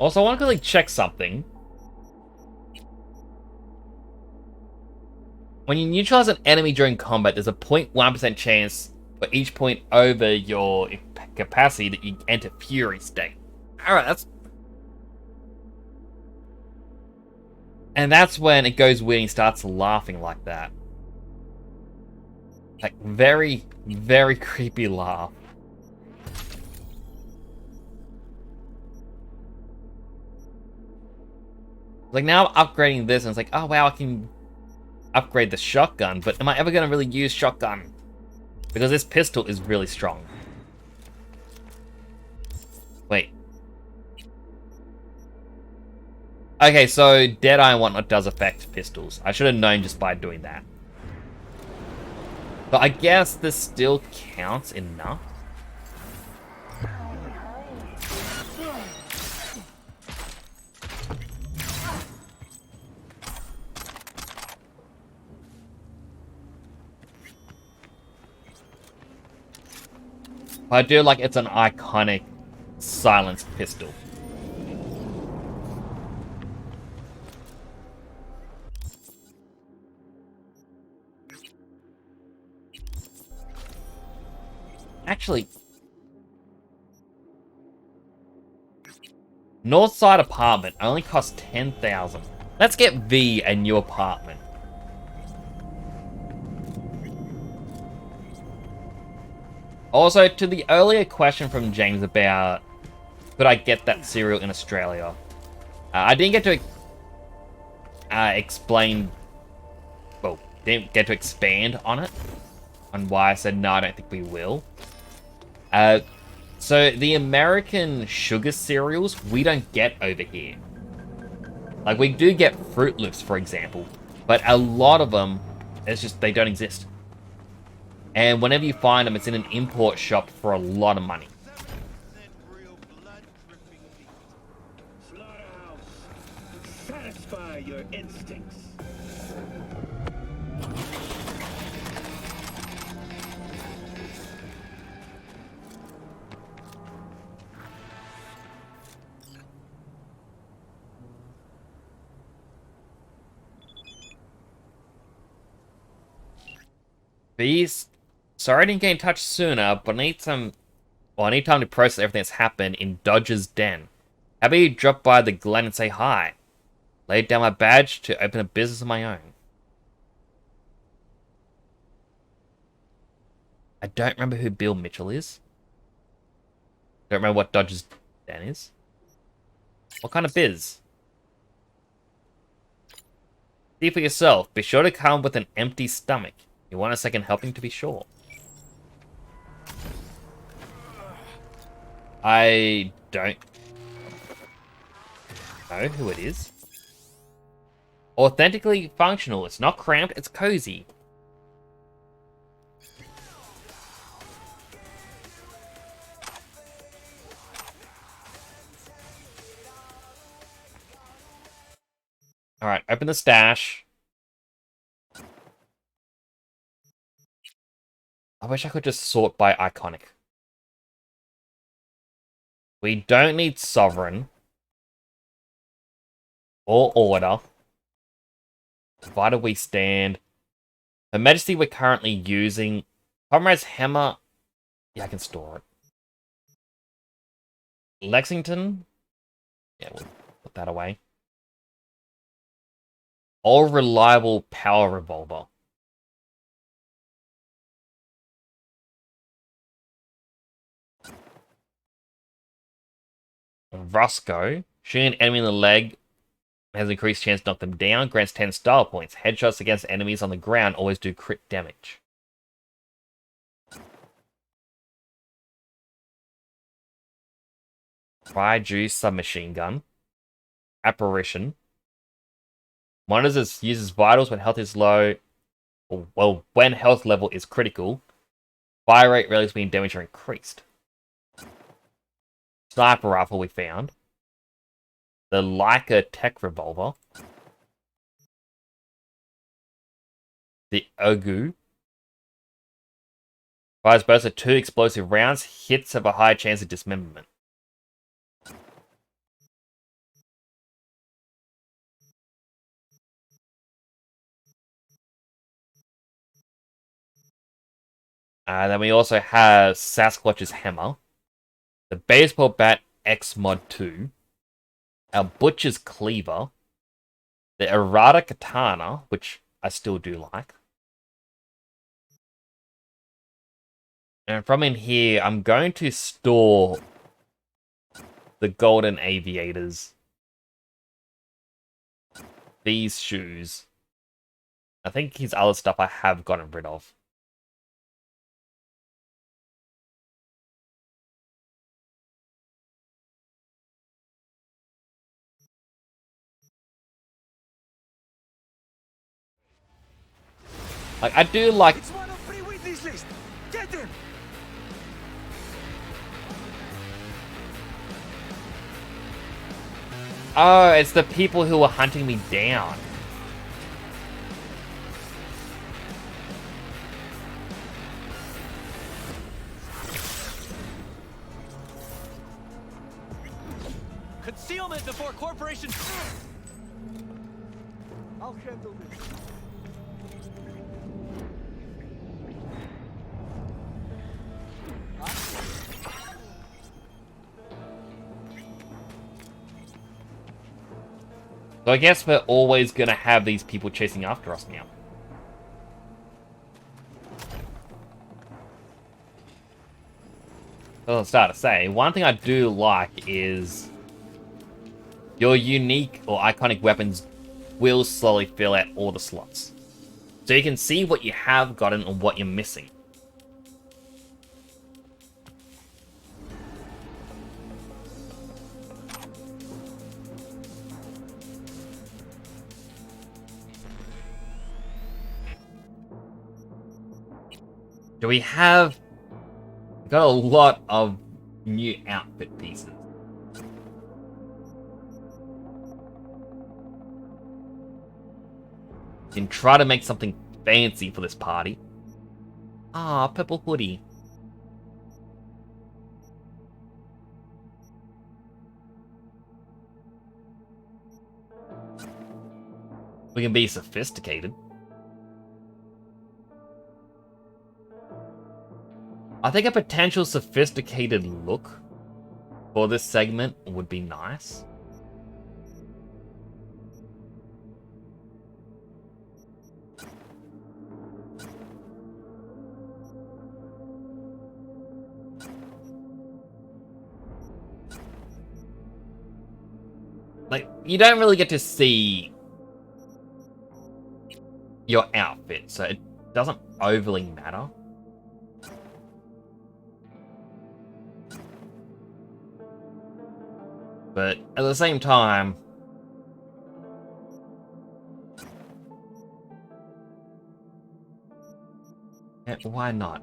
Also, I want to quickly check something. When you neutralize an enemy during combat, there's a 0.1% chance for each point over your capacity that you enter Fury state. Alright, that's... And that's when it goes weird and he starts laughing like that. Like, very, very creepy laugh. Like, now I'm upgrading this and it's like, oh wow, I can upgrade the shotgun, but am I ever going to really use shotgun? Because this pistol is really strong. Wait. Okay, so Deadeye and whatnot does affect pistols. I should have known just by doing that. But I guess this still counts enough. I do like it's an iconic silenced pistol. Actually, Northside apartment only costs 10,000. Let's get V a new apartment. Also, to the earlier question from James about could I get that cereal in Australia, I didn't get to explain, well, didn't get to expand on it, on why I said no, I don't think we will. So the American sugar cereals we don't get over here. Like, we do get Fruit Loops, for example, but a lot of them, it's just they don't exist. And whenever you find them, it's in an import shop for a lot of money. Satisfy your instincts. These... Sorry I didn't get in touch sooner, but I need some... Well, I need time to process everything that's happened in Dodger's Den. How about you drop by the Glen and say hi? Lay down my badge to open a business of my own. I don't remember who Bill Mitchell is. Don't remember what Dodger's Den is. What kind of biz? See for yourself. Be sure to come with an empty stomach. You want a second helping to be sure. I don't know who it is. Authentically functional. It's not cramped, it's cozy. Alright, open the stash. I wish I could just sort by iconic. We don't need Sovereign. Or Order. Divided we stand. Her Majesty we're currently using. Comrade's Hammer. Yeah, I can store it. Lexington. Yeah, we'll put that away. All reliable power revolver. Roscoe. Shooting an enemy in the leg has increased chance to knock them down. Grants 10 style points. Headshots against enemies on the ground always do crit damage. Raiju submachine gun. Apparition. Monitors uses vitals when health is low. Well, when health level is critical. Fire rate, rarely being damage are increased. Sniper rifle we found. The Leica tech revolver. The Ogu. Fires bursts of 2 explosive rounds. Hits have a high chance of dismemberment. Then we also have Sasquatch's Hammer, the Baseball Bat X Mod 2, our Butcher's Cleaver, the Errata Katana, which I still do like. And from in here, I'm going to store the Golden Aviators, these shoes. I think his other stuff I have gotten rid of. Like, I do like... It's one of Free Whitney's list. Get him! Oh, it's the people who were hunting me down. Concealment before corporation. I'll handle this. So I guess we're always gonna have these people chasing after us now. Well, I'll start to say, one thing I do like is your unique or iconic weapons will slowly fill out all the slots. So you can see what you have gotten and what you're missing. Do we have... We've got a lot of new outfit pieces. Can try to make something fancy for this party. Ah, purple hoodie. We can be sophisticated. I think a potential sophisticated look for this segment would be nice. Like, you don't really get to see your outfit, so it doesn't overly matter. But at the same time, why not?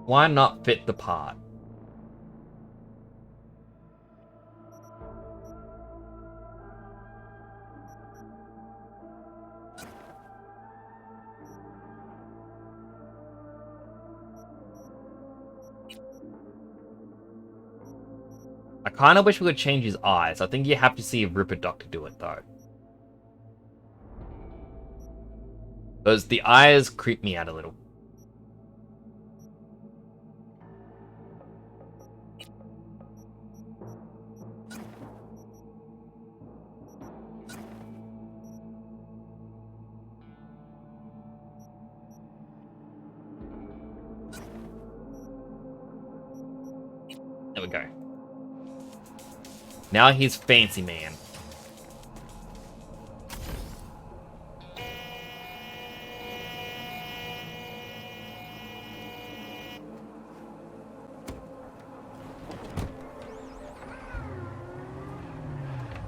Why not fit the part? I kind of wish we could change his eyes. I think you have to see a Ripper Doc to do it, though. Because the eyes creep me out a little. There we go. Now he's Fancy Man.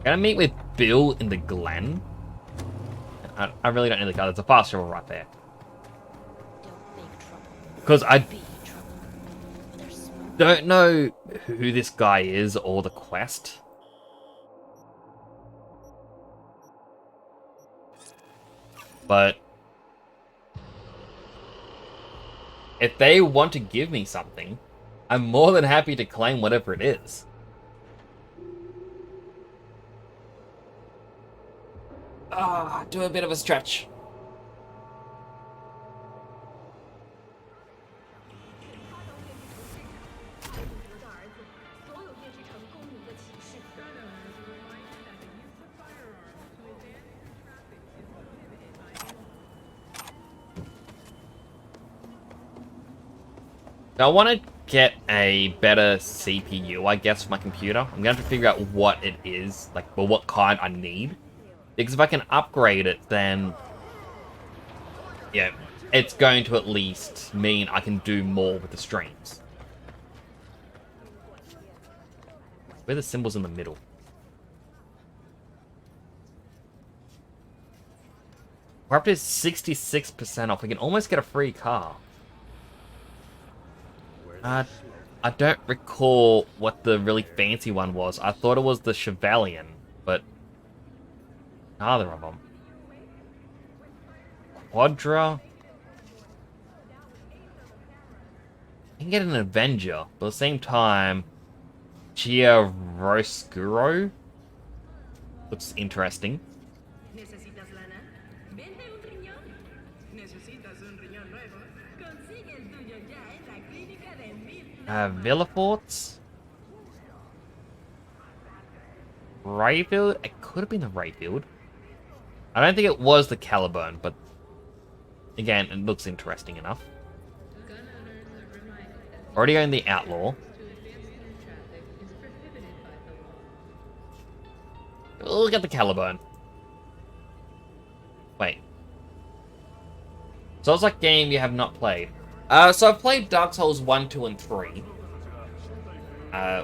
Gonna meet with Bill in the Glen. I really don't know the guy. There's a fast travel right there. Because I don't know who this guy is or the quest. But if they want to give me something, I'm more than happy to claim whatever it is. Do a bit of a stretch. I want to get a better CPU, I guess, for my computer. I'm going to have to figure out what it is, like, well, what kind I need. Because if I can upgrade it, then, yeah, it's going to at least mean I can do more with the streams. Where are the symbols in the middle? We're up to 66% off. We can almost get a free car. I don't recall what the really fancy one was. I thought it was the Chevalier, but neither of them. Quadra. You can get an Avenger, but at the same time, Chiaroscuro looks interesting. Villaforts? Rayfield? It could have been the Rayfield. I don't think it was the Caliburn, but again, it looks interesting enough. Already own the Outlaw. Look at the Caliburn. Wait. So it's like game you have not played. So I've played Dark Souls 1, 2, and 3.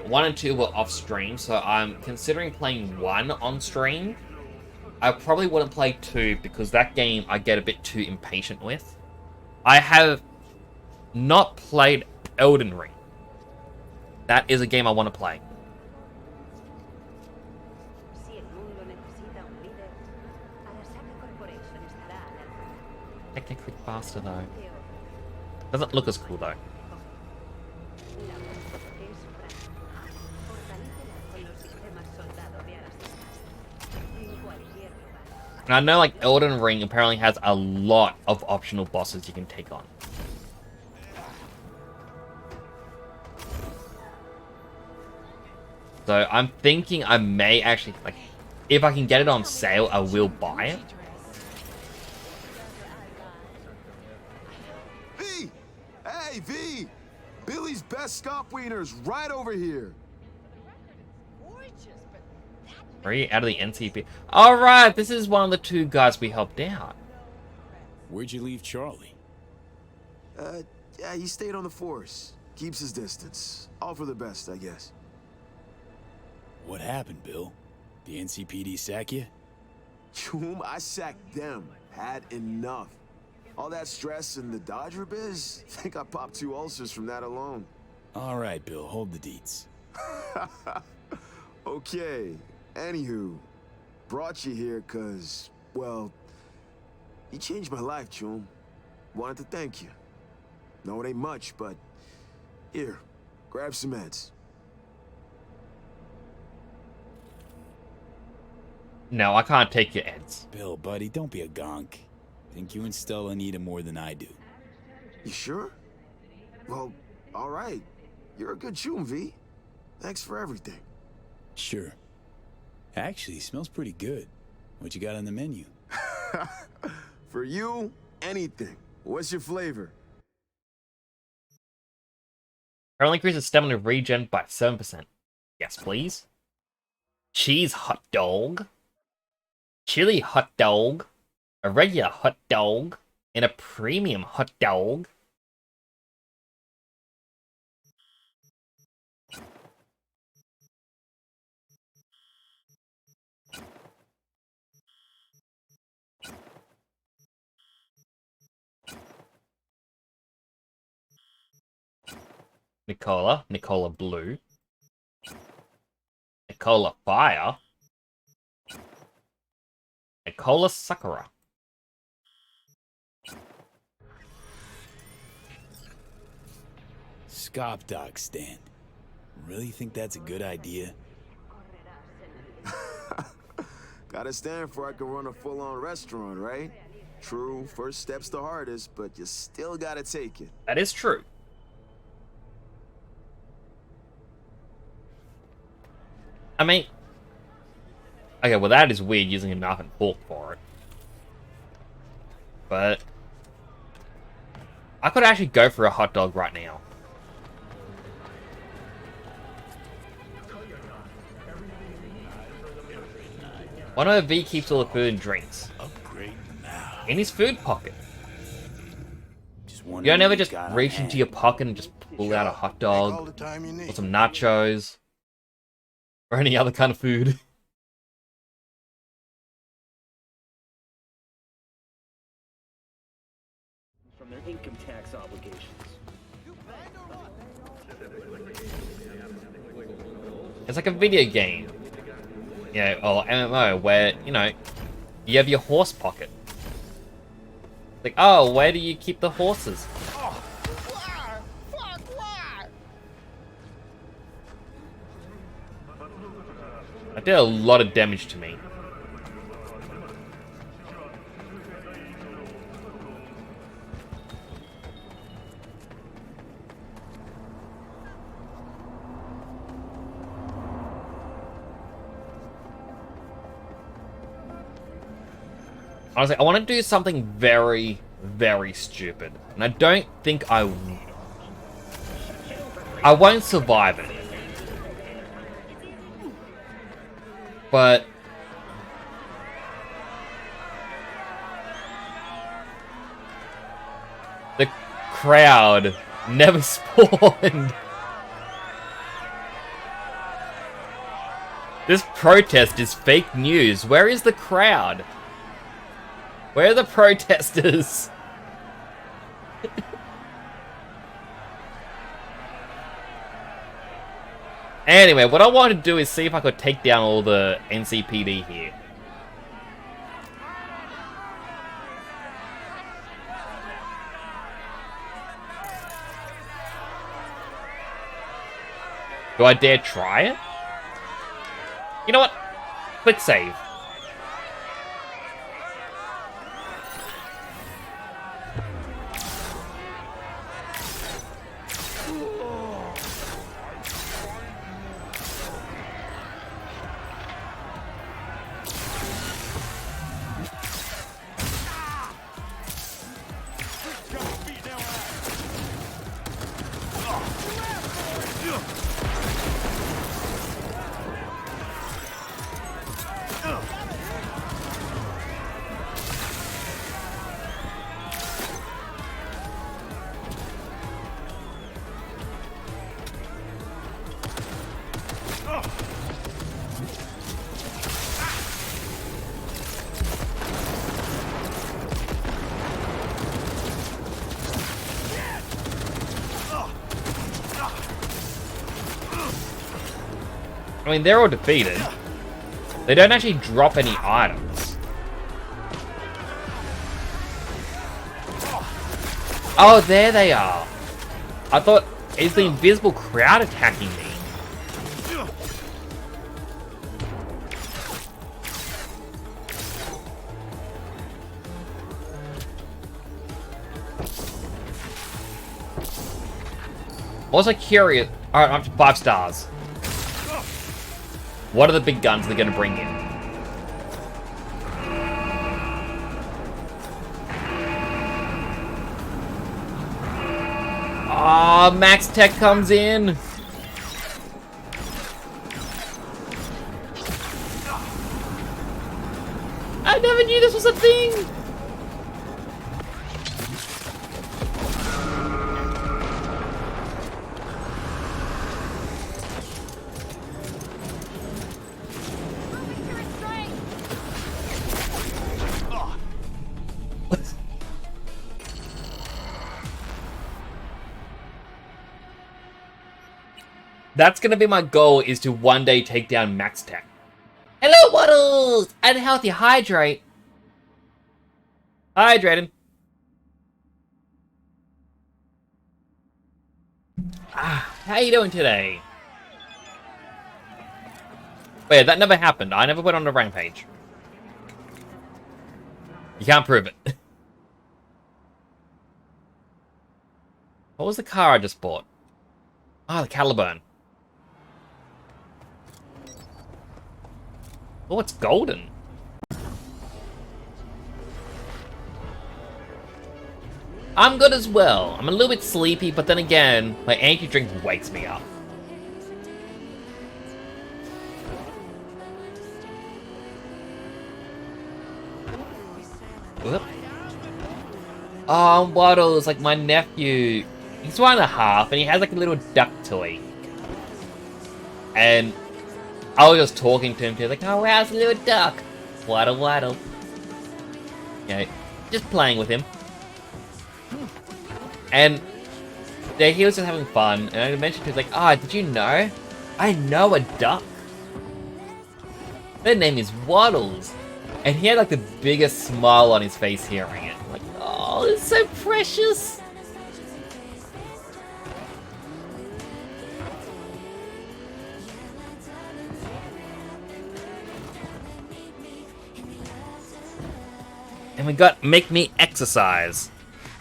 1 and 2 were off stream, so I'm considering playing 1 on stream. I probably wouldn't play 2 because that game I get a bit too impatient with. I have not played Elden Ring. That is a game I want to play. Technically faster though. Doesn't look as cool though. And I know like Elden Ring apparently has a lot of optional bosses you can take on. So I'm thinking I may actually, like, if I can get it on sale, I will buy it. V! Hey, V! Billy's best scop wiener's right over here. Are you out of the NCP? Alright, this is one of the 2 guys we helped out. Where'd you leave Charlie? Yeah, he stayed on the force. Keeps his distance. All for the best, I guess. What happened, Bill? The NCPD sack you? Whom I sacked them. Had enough. All that stress in the Dodger biz? Think I popped 2 ulcers from that alone. All right, Bill, hold the deets. Okay. Anywho, brought you here cause, well, you changed my life, Chum. Wanted to thank you. No, it ain't much, but here, grab some meds. No, I can't take your eds. Bill, buddy, don't be a gonk. Think you and Stella need him more than I do. You sure? Well, all right. You're a good Chum, V. Thanks for everything. Sure. Actually, smells pretty good. What you got on the menu? For you, anything. What's your flavor? Currently increases stamina regen by 7%. Yes, please. Cheese hot dog. Chili hot dog. A regular hot dog. And a premium hot dog. Nicola, Nicola Blue, Nicola Fire, Nicola Sakura. Scop dog stand. Really think that's a good idea? Gotta stand for I can run a full-on restaurant, right? True, first step's the hardest, but you still gotta take it. That is true. I mean, okay, well that is weird using a knife and fork for it. But I could actually go for a hot dog right now. Wonder where V keeps all the food and drinks. In his food pocket. You don't ever just reach into your pocket and just pull out a hot dog, or some nachos, or any other kind of food. From their income tax obligations. It's like a video game. Yeah, or MMO, where, you know, you have your horse pocket. Like, oh, where do you keep the horses? That did a lot of damage to me. Honestly, I want to do something very, very stupid. And I don't think I won't survive it. But the crowd never spawned. This protest is fake news. Where is the crowd? Where are the protesters? Anyway, what I wanted to do is see if I could take down all the NCPD here. Do I dare try it? You know what? Quick save. I mean, they're all defeated. They don't actually drop any items. Oh, there they are. I thought, is the invisible crowd attacking me? Also curious. Alright, I'm up to 5 stars. What are the big guns they're gonna bring in? Ah, Max Tech comes in. I never knew this was a thing. That's gonna be my goal, is to one day take down Max Tech. Hello, Waddles! Unhealthy hydrate. Hydrating. How you doing today? Wait, that never happened. I never went on a rampage. You can't prove it. What was the car I just bought? Ah, the Caliburn. Oh, it's golden. I'm good as well. I'm a little bit sleepy, but then again, my energy drink wakes me up. Oh, Waddles, like my nephew, he's 1.5, and he has like a little duck toy. And I was just talking to him, he was like, oh wow, it's a little duck. Waddle, waddle. You know, just playing with him. And yeah, he was just having fun, and I mentioned to him, like, oh, did you know? I know a duck. Their name is Waddles. And he had like the biggest smile on his face hearing it. I'm like, oh, it's so precious. And we got Make Me Exercise.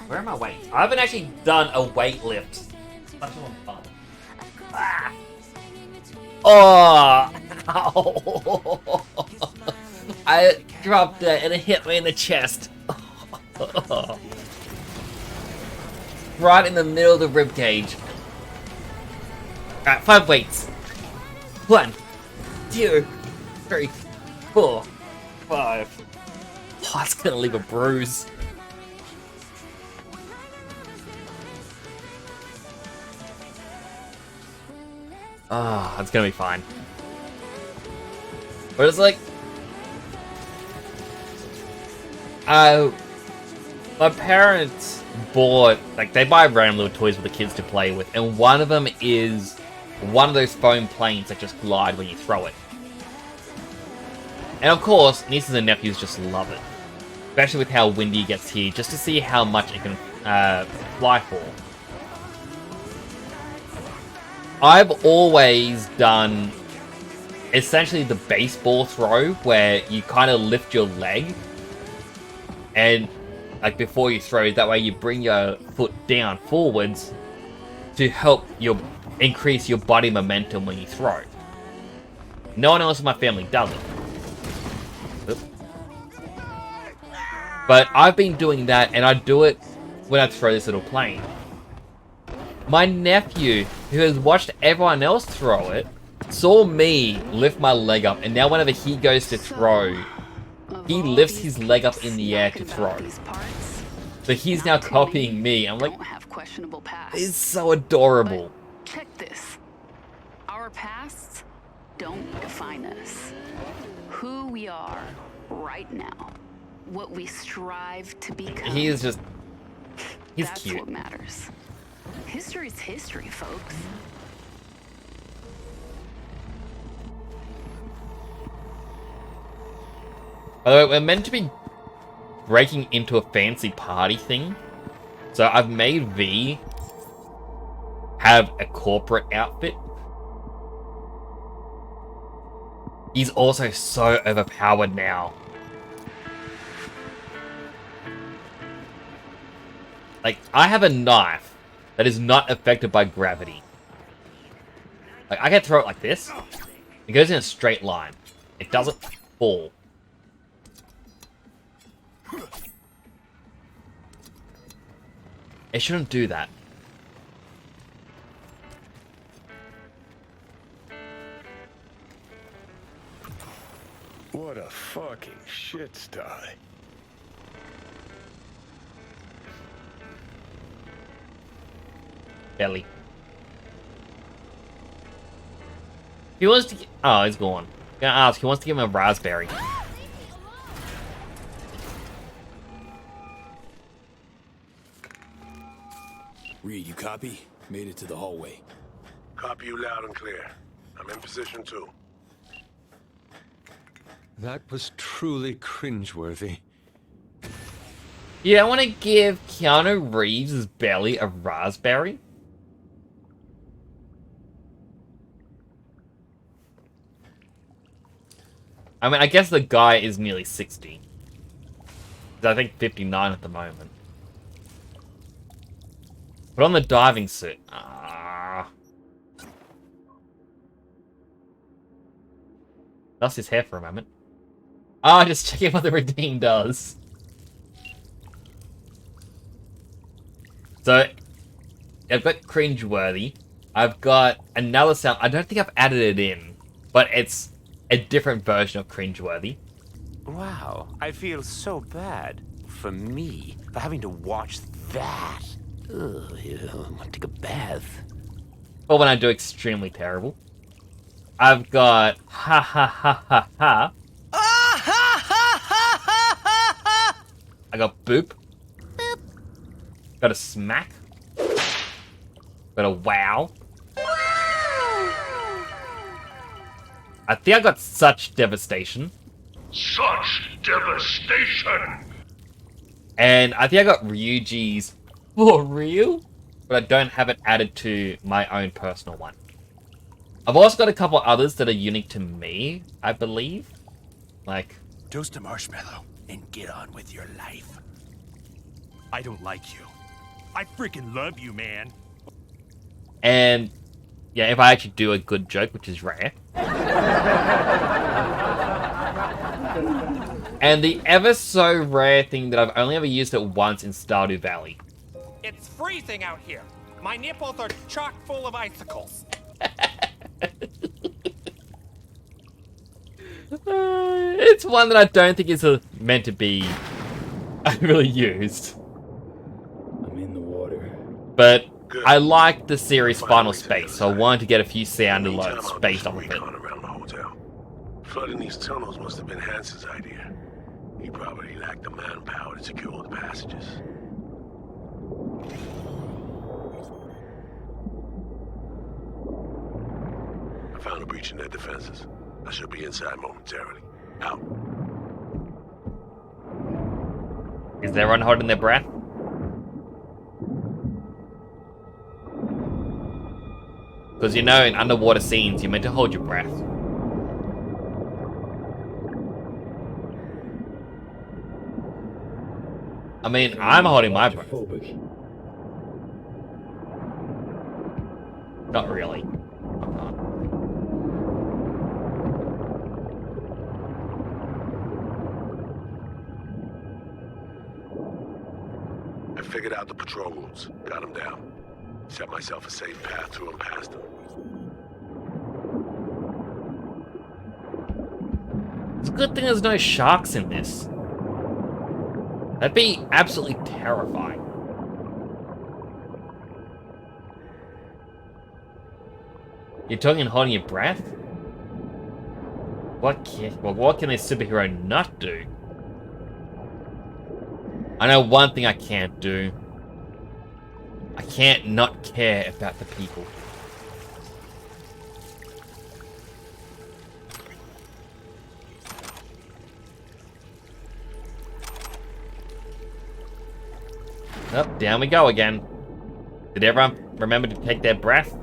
Where are my weights? I haven't actually done a weight lift. Such a fun. Ah. Oh! Ow. I dropped it and it hit me in the chest. Right in the middle of the rib cage. Alright, 5 weights. 1, 2, 3, 4, 5. Oh, it's gonna leave a bruise. Ah, it's gonna be fine. But it's like, my parents bought, like, they buy random little toys for the kids to play with, and one of them is one of those foam planes that just glide when you throw it. And of course, nieces and nephews just love it. Especially with how windy it gets here, just to see how much it can fly for. I've always done essentially the baseball throw, where you kind of lift your leg, and like before you throw, that way you bring your foot down forwards to help increase your body momentum when you throw. No one else in my family does it. Oops. But I've been doing that, and I do it when I throw this little plane. My nephew, who has watched everyone else throw it, saw me lift my leg up, and now whenever he goes to throw, he lifts his leg up in the air to throw. So he's now copying me. I'm like, it's so adorable. Check this. Our pasts don't define us. Who we are right now, what we strive to become. He is just, he's That's cute. What matters. History's history, folks. By the way, we're meant to be breaking into a fancy party thing. So I've made V have a corporate outfit. He's also so overpowered now. Like, I have a knife that is not affected by gravity. Like, I can throw it like this. It goes in a straight line. It doesn't fall. It shouldn't do that. What a fucking shit sty. Belly. He wants to. Oh, he's gone. I'm gonna ask. He wants to give him a raspberry. Reed, you copy? Made it to the hallway. Copy you loud and clear. I'm in position too. That was truly cringeworthy. Yeah, I want to give Keanu Reeves' belly a raspberry. I mean, I guess the guy is nearly 60. I think 59 at the moment. But on the diving suit, lost his hair for a moment. Oh, just checking what the redeem does. So, I've got cringeworthy. I've got another sound. I don't think I've added it in, but it's a different version of cringeworthy. Wow, I feel so bad. for me for having to watch that. Ugh, I want to take a bath. Or when I do extremely terrible. I've got ha ha ha ha ha. I got boop. Got a smack. Got a wow. I think I got such devastation. Such devastation! And I think I got Ryuji's for real, but I don't have it added to my own personal one. I've also got a couple others that are unique to me, I believe. Like, toast a marshmallow and get on with your life. I don't like you. I freaking love you, man. and yeah, if I actually do a good joke, which is rare. And the ever so rare thing that I've only ever used it once in Stardew Valley. It's freezing out here. My nipples are chock full of icicles. It's one that I don't think is meant to be really used. I'm in the water. But I like the series Final Space, so I wanted to get a few sound alerts based off of it. Flooding these tunnels must have been Hansen's idea. He probably lacked the manpower to secure the passages. I found a breach in their defenses. I should be inside momentarily. Out. Is everyone holding their breath? Because you know, in underwater scenes, you're meant to hold your breath. I mean, I'm holding my breath. Not really. I figured out the patrol routes. Got them down. Set myself a safe path through and past them. It's a good thing there's no sharks in this. That'd be absolutely terrifying. You're talking holding your breath? What can a superhero not do? I know one thing I can't do. I can't not care about the people. Oh, down we go again. Did everyone remember to take their breath?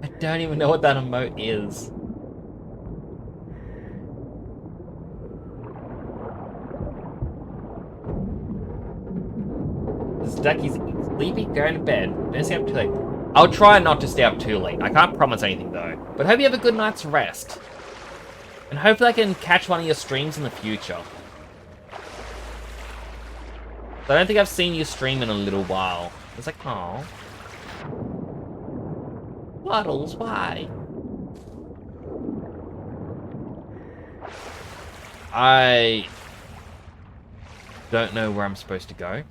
I don't even know what that emote is. This Ducky's sleepy, going to bed. Don't stay up too late. I'll try not to stay up too late. I can't promise anything though. But hope you have a good night's rest. And hopefully I can catch one of your streams in the future. I don't think I've seen you stream in a little while. It's like, oh. Waddles, why? I don't know where I'm supposed to go.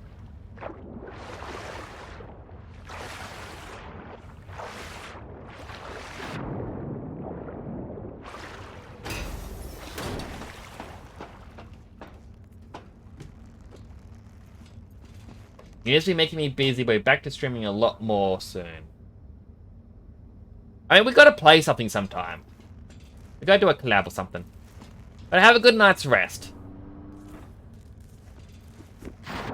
You're be making me busy, but back to streaming a lot more soon. I mean, we gotta play something sometime. We gotta do a collab or something. But have a good night's rest. I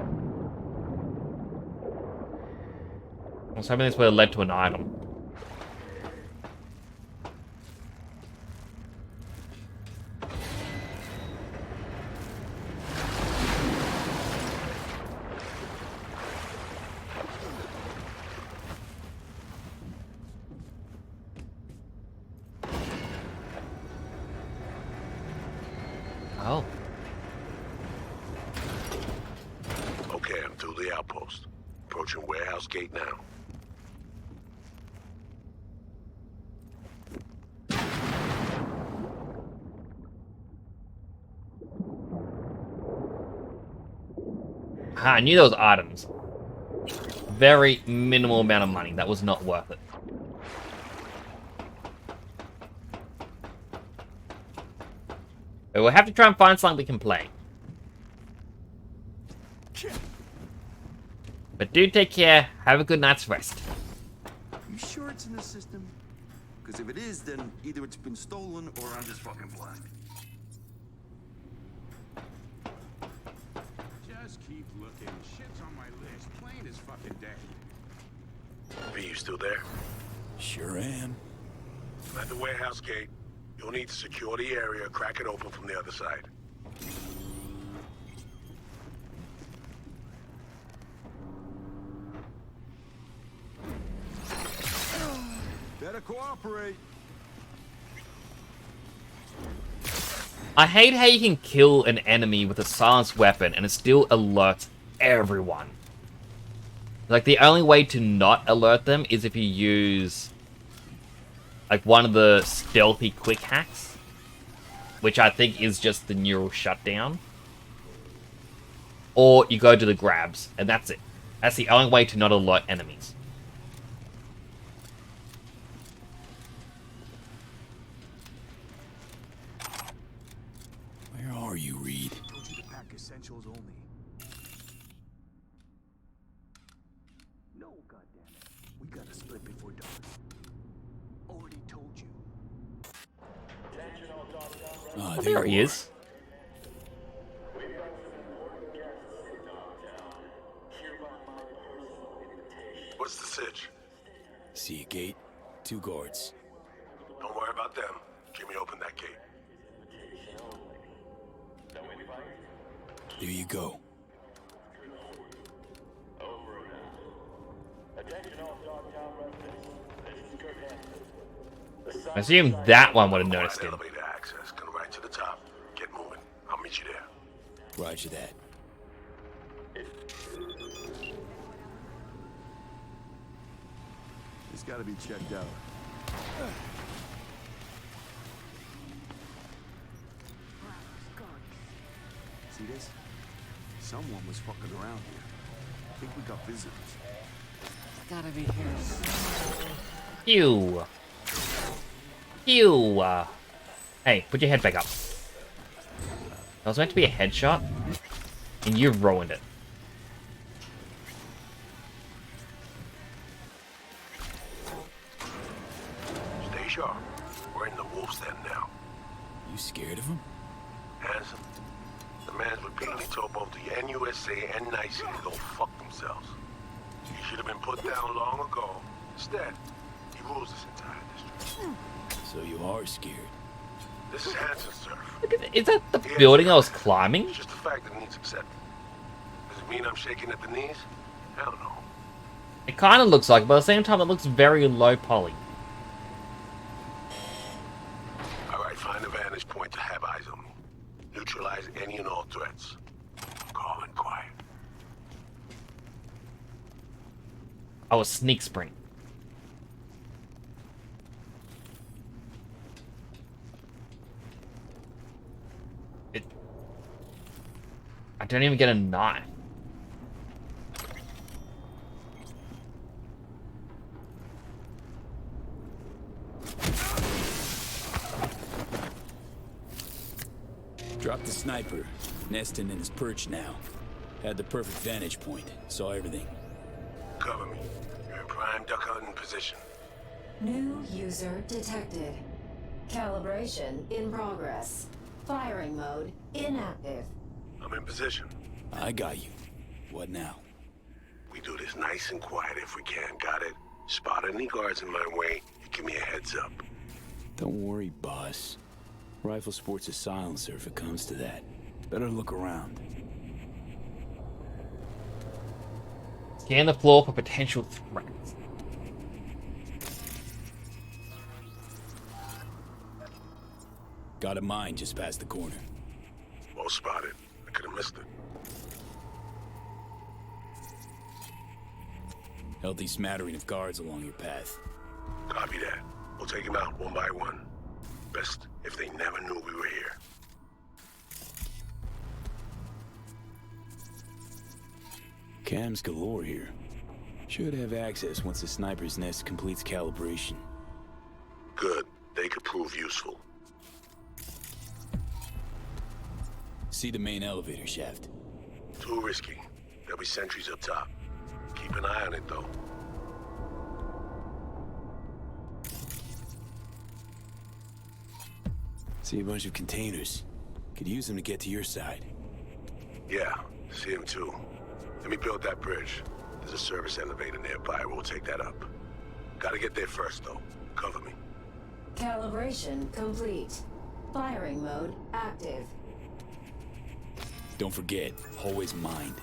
was hoping this would have led to an item. Oh. Okay, I'm through the outpost. Approaching warehouse gate now. Ah, I knew those items. Very minimal amount of money. That was not worth it. But we'll have to try and find something we can play. But do take care. Have a good night's rest. You sure it's in the system? Because if it is, then either it's been stolen or I'm just fucking blind. Just keep looking. Shit's on my list. Plain as fucking day. V, you still there? Sure am. I'm at the warehouse gate. You'll need to secure the area, crack it open from the other side. Better cooperate. I hate how you can kill an enemy with a silenced weapon and it still alerts everyone. Like, the only way to not alert them is if you use, like, one of the stealthy quick hacks, which I think is just the neural shutdown. Or you go to the grabs, and that's it. That's the only way to not alert enemies. Where are you, Reed? I told you to pack essentials only. No, goddammit. We gotta split before dark. Already told you. Ah, Oh, there he is. What's the sitch? See a gate, 2 guards. Don't worry about them. Jimmy, open that gate. There you go. I assume that one would have noticed him. Elevator access. Go right to the top. Get moving. I'll meet you there. Roger that. It's gotta be checked out. See this? Someone was fucking around here. I think we got visitors. It's gotta be here. Ew. Ew. Hey, put your head back up. That was meant to be a headshot, and you ruined it. Stay sharp. We're in the wolf's den now. You scared of him? Handsome. The man's repeatedly told both the NUSA and NICE to go fuck themselves. He should have been put down long ago. Instead, he rules this entire district. So you are scared. This is Hanson, sir. Is that the building I was climbing? It's just a fact that it needs accepted. Does it mean I'm shaking at the knees? Hell no. It kind of looks like it, but at the same time, it looks very low poly. Alright, find a vantage point to have eyes on me. Neutralize any and all threats. Calm and quiet. Oh, a sneak spring. I don't even get a knife. Dropped the sniper. Nesting in his perch now. Had the perfect vantage point. Saw everything. Cover me. You're in prime duck hunting position. New user detected. Calibration in progress. Firing mode inactive. I'm in position. I got you. What now? We do this nice and quiet if we can, got it? Spot any guards in my way, you give me a heads up. Don't worry, boss. Rifle sports a silencer if it comes to that. Better look around. Scan the floor for potential threats. Got a mine just past the corner. Well spotted. I could have missed it. Healthy smattering of guards along your path. Copy that. We'll take them out one by one. Best if they never knew we were here. Cams galore here. Should have access once the sniper's nest completes calibration. Good. They could prove useful. See the main elevator shaft. Too risky. There'll be sentries up top. Keep an eye on it, though. See a bunch of containers. Could use them to get to your side. Yeah, see him too. Let me build that bridge. There's a service elevator nearby. We'll take that up. Gotta get there first, though. Cover me. Calibration complete. Firing mode active. Don't forget, hallway's mined.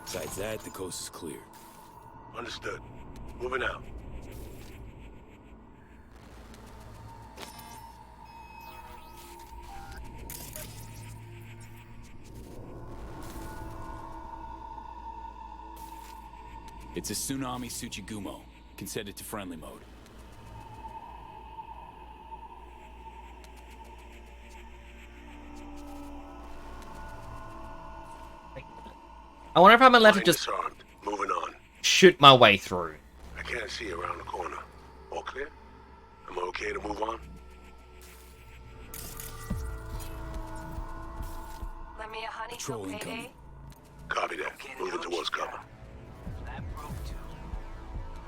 Besides that, the coast is clear. Understood. Moving out. It's a Tsunami Tsuchigumo. Can set it to friendly mode. I wonder if I'm allowed to just Disarmed. Moving on. shoot my way through. I can't see around the corner. All clear? Am I okay to move on? Let me a honey Patrol till incoming. payday. Copy that. Moving towards cover.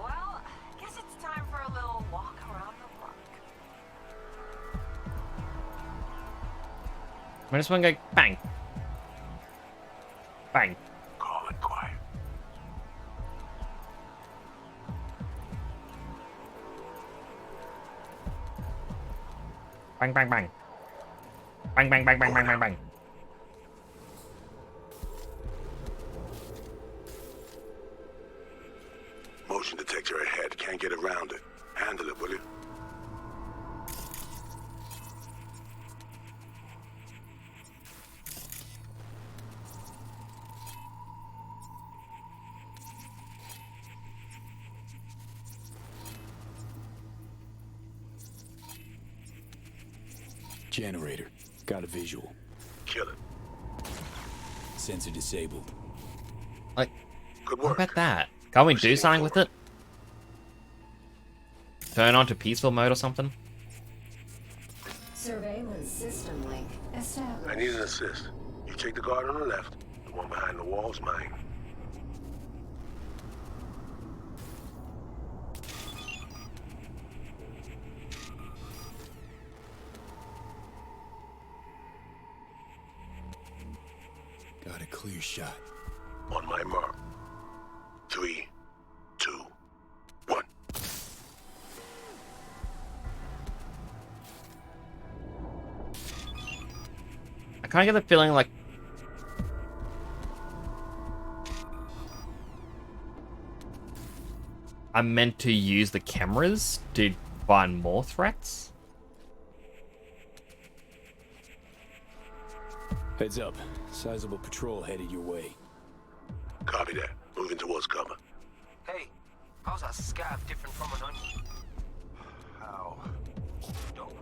Well, guess it's time for a little walk around the block. I just want to go bang. Bang. Calm and quiet. Bang, bang, bang. Bang, bang, bang, bang, bang, bang, bang. Motion detector ahead. Can't get around it. Handle it, will you? Generator. Got a visual. Kill it. Sensor disabled. Like, Good what work. about that? Can't we do something with it? Turn on to peaceful mode or something? Surveillance system link established. I need an assist. You take the guard on the left. The one behind the wall's mine. Got a clear shot. On my mark. 3, 2, 1. I kind of get the feeling like I'm meant to use the cameras to find more threats. Heads up. Sizable patrol headed your way. Copy that. Moving towards cover. Hey, how's a scab different from an onion? How? Don't.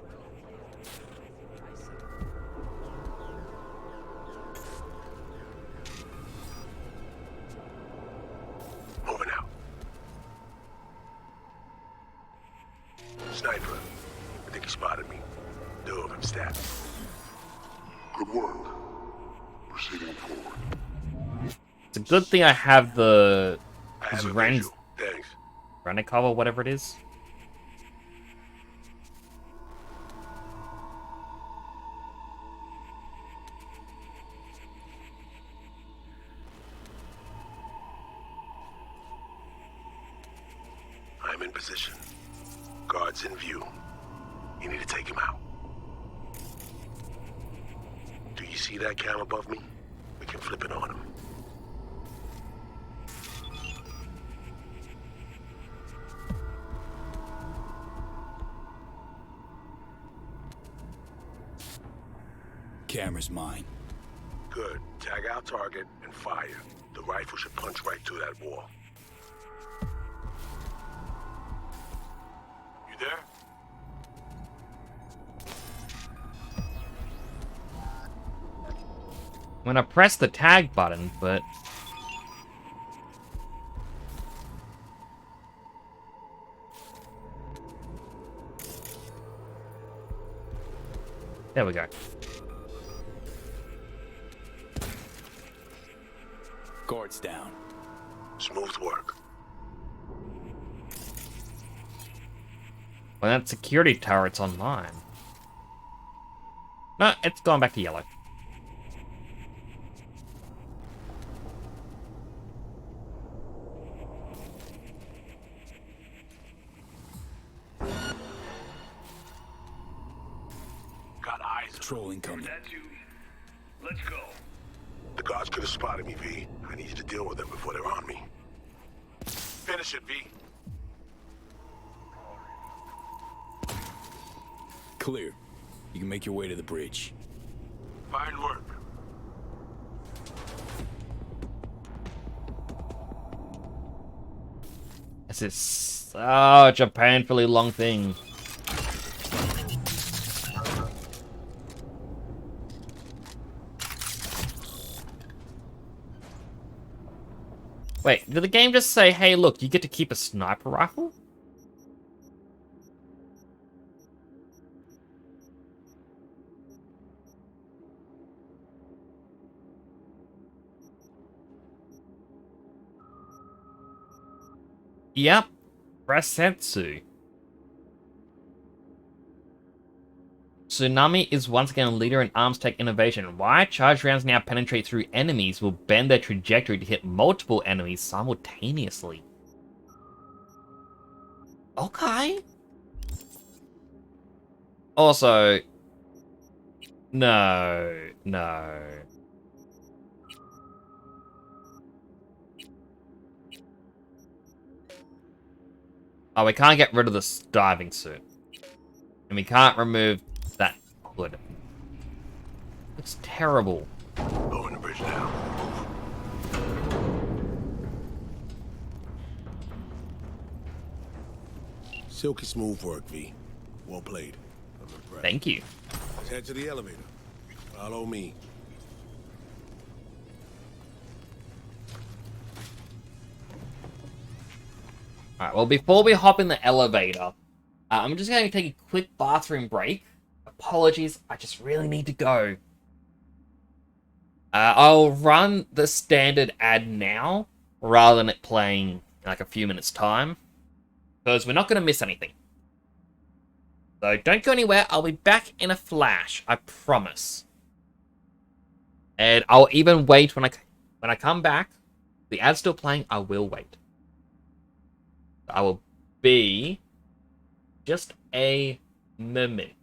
Moving out. Sniper. I think he spotted me. Two of them stabbed. Good work. Proceeding forward. It's a good thing I have the I have a Ren visual. Thanks. Rennikova, whatever it is. I'm in position. Guards in view. You need to take him out. Do you see that cam above me? We can flip it on him. Camera's mine. Good. Tag our target and fire. The rifle should punch right through that wall. You there? I'm gonna press the tag button, but There we go. Guards down. Smooth work. Well, that security turret's online. No, it's gone back to yellow. Got eyes. Patrol incoming. Let's go. The guards could have spotted me, V. I need you to deal with them before they're on me. Finish it, V. Clear. You can make your way to the bridge. Fine work. This is such a painfully long thing. Wait, did the game just say, hey, look, you get to keep a sniper rifle? Yep. Rasetsu. Tsunami is once again a leader in arms tech innovation. Why charge rounds now penetrate through enemies will bend their trajectory to hit multiple enemies simultaneously. Okay. Also, no. Oh, we can't get rid of this diving suit. And we can't remove that hood. It's terrible. Going the bridge now. Silky smooth work, V. Well played. I'm impressed. Thank you. Let's head to the elevator. Follow me. Alright, well, before we hop in the elevator, I'm just going to take a quick bathroom break. Apologies, I just really need to go. I'll run the standard ad now, rather than it playing in like a few minutes' time, because we're not going to miss anything. So don't go anywhere, I'll be back in a flash, I promise. And I'll even wait when I come back. The ad's still playing, I will wait. I will be just a moment.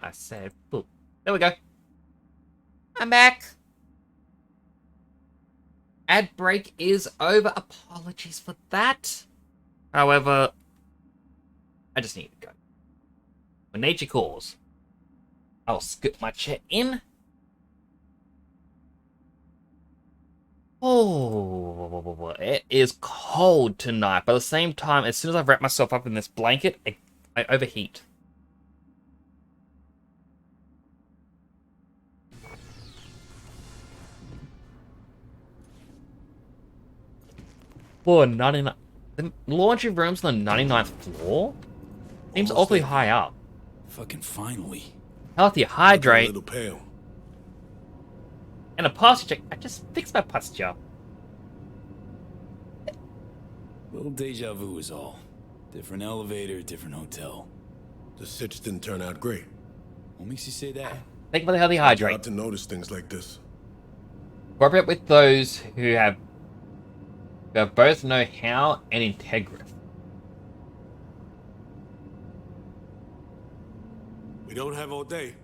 I said boop. There we go. I'm back. Ad break is over. Apologies for that. However, I just need to go. When nature calls, I'll scoot my chair in. Oh, It is cold tonight, but at the same time, as soon as I wrap myself up in this blanket, I overheat. Floor 99. The laundry room's on the 99th floor? Seems awfully high up. Fucking finally. Healthy hydrate. A little pale. And a posture check. I just fixed my posture. Little deja vu is all. Different elevator, different hotel. The sitch didn't turn out great. What makes you say that? Think about the healthy hydrate. Hard to notice things like this. Cooperate with those who have both know how and integrity. We don't have all day.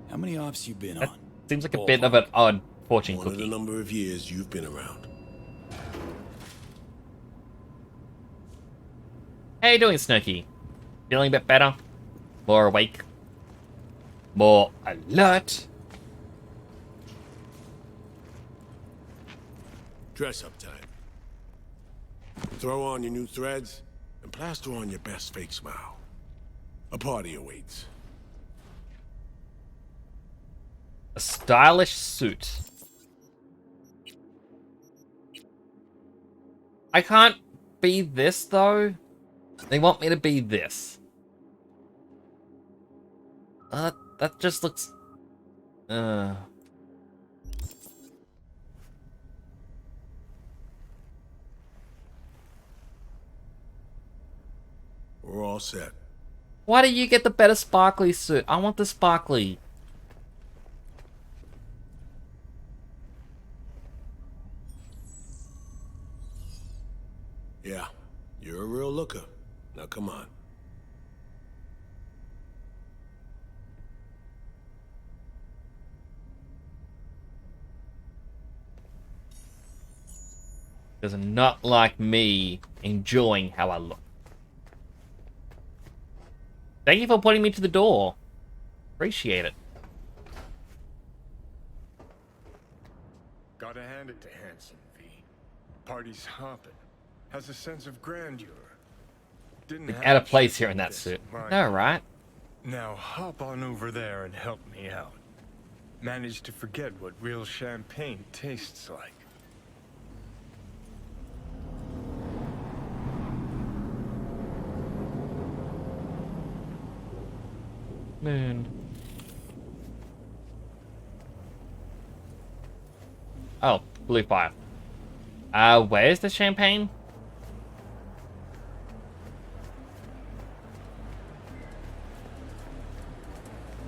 How many ops you been That on? seems like a bit of an odd fortune One of cookie. the number of years you've been around. How you doing, Snooky? Feeling a bit better? More awake? More alert? Dress up time. Throw on your new threads and plaster on your best fake smile. A party awaits. A stylish suit. I can't be this, though. They want me to be this. That just looks... We're all set. Why do you get the better sparkly suit? I want the sparkly. Yeah, you're a real looker. Now come on. Does not like me enjoying how I look. Thank you for pointing me to the door. Appreciate it. Gotta hand it to Hanson, V. Party's hopping. Has a sense of grandeur. Didn't have Out of place shit here in like that this suit. in my No, day. right? Now hop on over there and help me out. Managed to forget what real champagne tastes like. Moon. Oh, blue fire. Where's the champagne?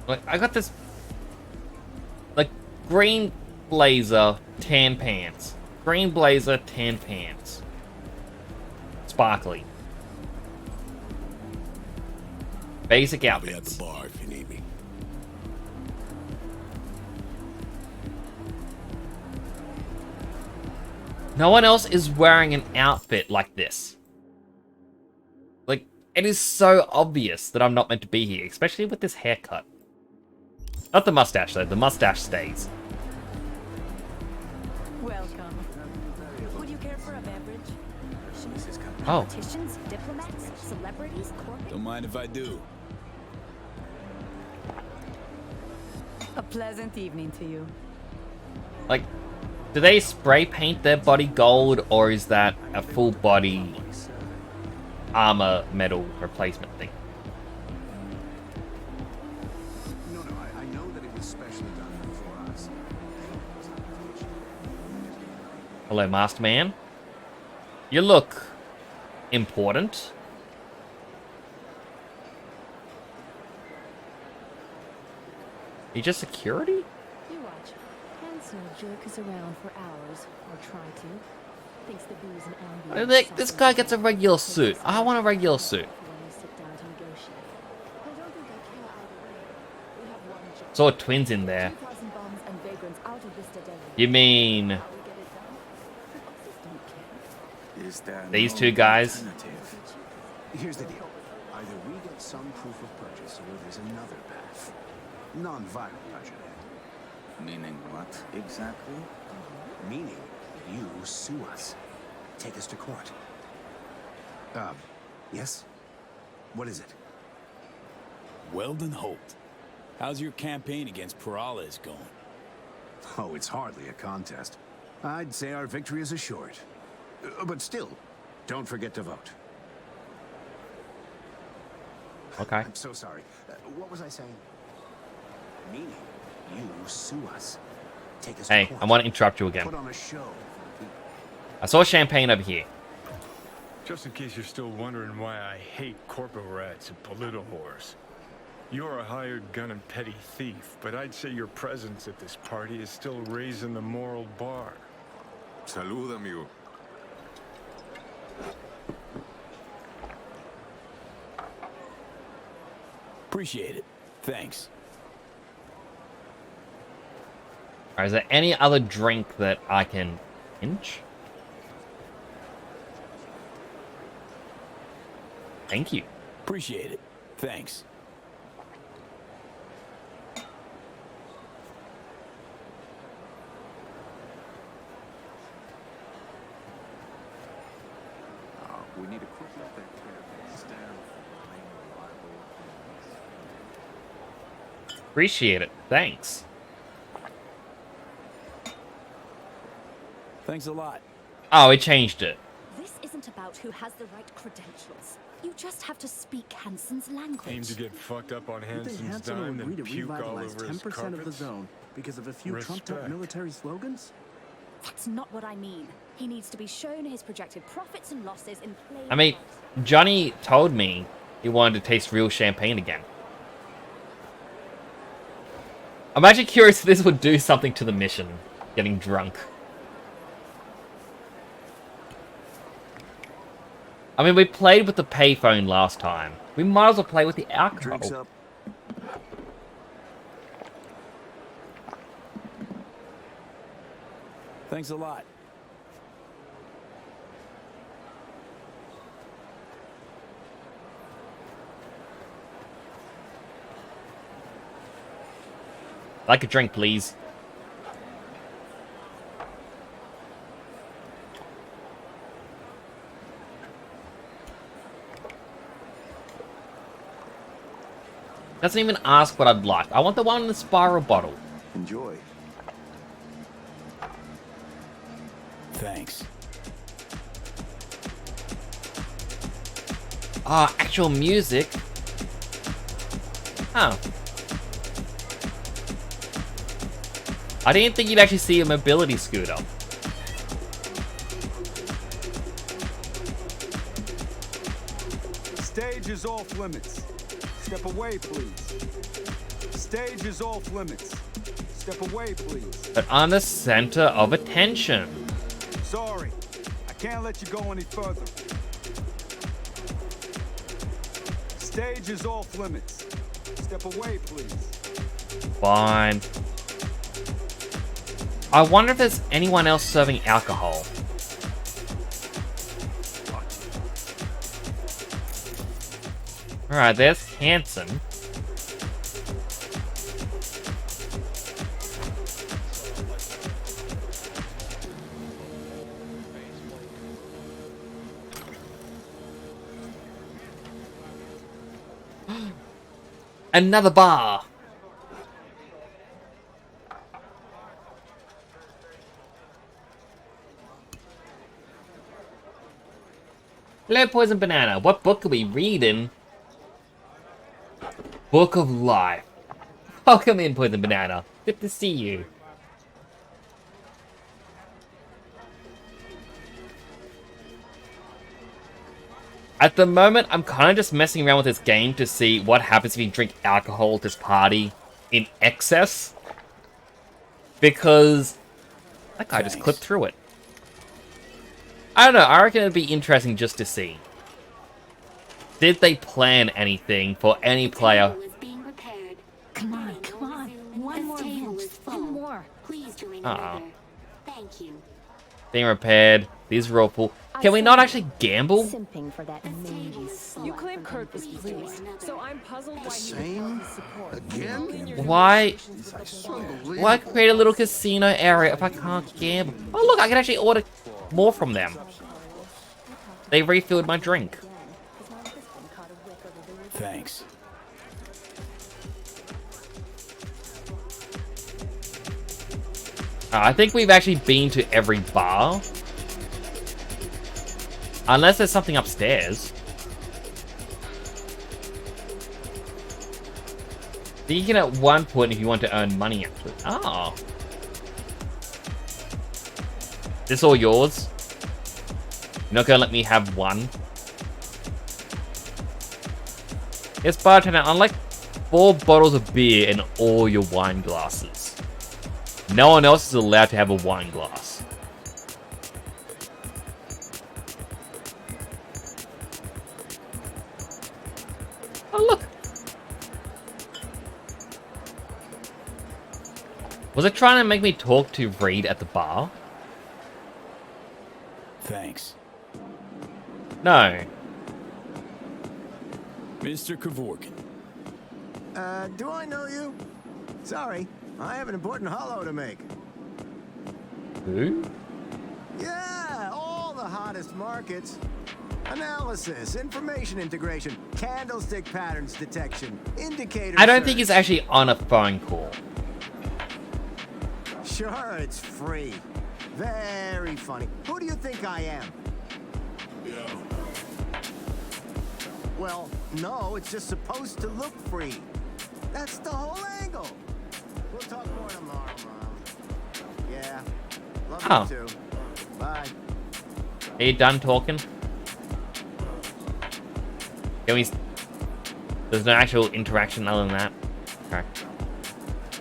Like, I got this, like, green blazer, tan pants. Green blazer, tan pants. Sparkly. Basic I'll be at outfits. the bar if you need me. No one else is wearing an outfit like this. Like, it is so obvious that I'm not meant to be here, especially with this haircut. Not the mustache, though. The mustache stays. Welcome. Would you care for a beverage? Oh. Politicians, diplomats, celebrities, corporate. Don't mind if I do. A pleasant evening to you. Like, do they spray paint their body gold, or is that a full body armor metal replacement thing? No, I know that it was specially done for us. Hello, Masked Man. You look important. You just security? You watch. Hanson will jerk us around for hours, or try to. Thinks the booze and ambience. Like, this guy gets a regular suit. I want a regular suit. Saw twins in there. You mean Is there these no two guys? alternative? Here's the deal. Either we get some proof of purchase or there's another path. Non-violent, I should add. Meaning what, exactly? Meaning, you sue us. Take us to court. Yes? What is it? Weldon Holt, how's your campaign against Peralez going? Oh, it's hardly a contest. I'd say our victory is assured. But still, don't forget to vote. Okay. I'm so sorry. What was I saying? Meaning, you sue us. Take us Hey, to court. I want to interrupt you again. Put on a show. I saw champagne over here. Just in case you're still wondering why I hate corpo rats and polito whores. You're a hired gun and petty thief, but I'd say your presence at this party is still raising the moral bar. Salud, amigo. Appreciate it. Thanks. Alright, is there any other drink that I can pinch? Thank you. Appreciate it. Thanks. We need a quick look at staff. Appreciate it. Thanks. Thanks a lot. Oh, it changed it. This isn't about who has the right credentials. You just have to speak Hansen's language. Aim to get fucked up on You think Hansen's Hansen will dime, agree then to puke all revitalize over his 10% of the carpets? zone because of a few trumped-up Respect. military slogans? That's not what I mean. He needs to be shown his projected profits and losses in plain I mean, Johnny told me he wanted to taste real champagne again. I'm actually curious if this would do something to the mission, getting drunk. I mean, we played with the payphone last time. We might as well play with the alcohol. Drinks up. Thanks a lot. Like a drink, please. Doesn't even ask what I'd like. I want the one in the spiral bottle. Enjoy. Thanks. Ah, actual music. Huh. I didn't think you'd actually see a mobility scooter. Stage is off limits. Step away, please. Stage is off limits. Step away, please. But I'm the center of attention. Sorry, I can't let you go any further. Stage is off limits. Step away, please. Fine. I wonder if there's anyone else serving alcohol. Alright, there's Hansen. Another bar. Hello, Poison Banana. What book are we reading? Book of Life. Welcome in, Poison Banana. Good to see you. At the moment, I'm kind of just messing around with this game to see what happens if you drink alcohol at this party in excess. Because that guy just clipped through it. I don't know, I reckon it'd be interesting just to see. Did they plan anything for any player? Come on, come on. One more, Vince. One more. Please join Uh-oh. another. Thank you. Being repaired. These are all full. Can we not actually gamble? Simping for that mangy slut. You claim Kurt was pleased, so I'm puzzled why Same? Again? Why create a little casino area if I can't gamble? Oh look, I can actually order more from them. They refilled my drink. Thanks. I think we've actually been to every bar. Unless there's something upstairs. You can at one point if you want to earn money actually. Ah. This all yours? You're not gonna let me have one? Yes, bartender, unlike 4 bottles of beer in all your wine glasses. No one else is allowed to have a wine glass. Oh, look. Was it trying to make me talk to Reed at the bar? Thanks. No. Mr. Kevorkian. Do I know you? Sorry, I have an important holo to make. Who? Yeah, all the hottest markets. Analysis, information integration, candlestick patterns detection, indicator I don't search. think he's actually on a phone call. Sure, it's free. Very funny. Who do you think I am? Well, no, it's just supposed to look free. That's the whole angle. We'll talk more tomorrow, Mom. Yeah. Love you too. Bye. Are you done talking? Can we... There's no actual interaction other than that. Okay.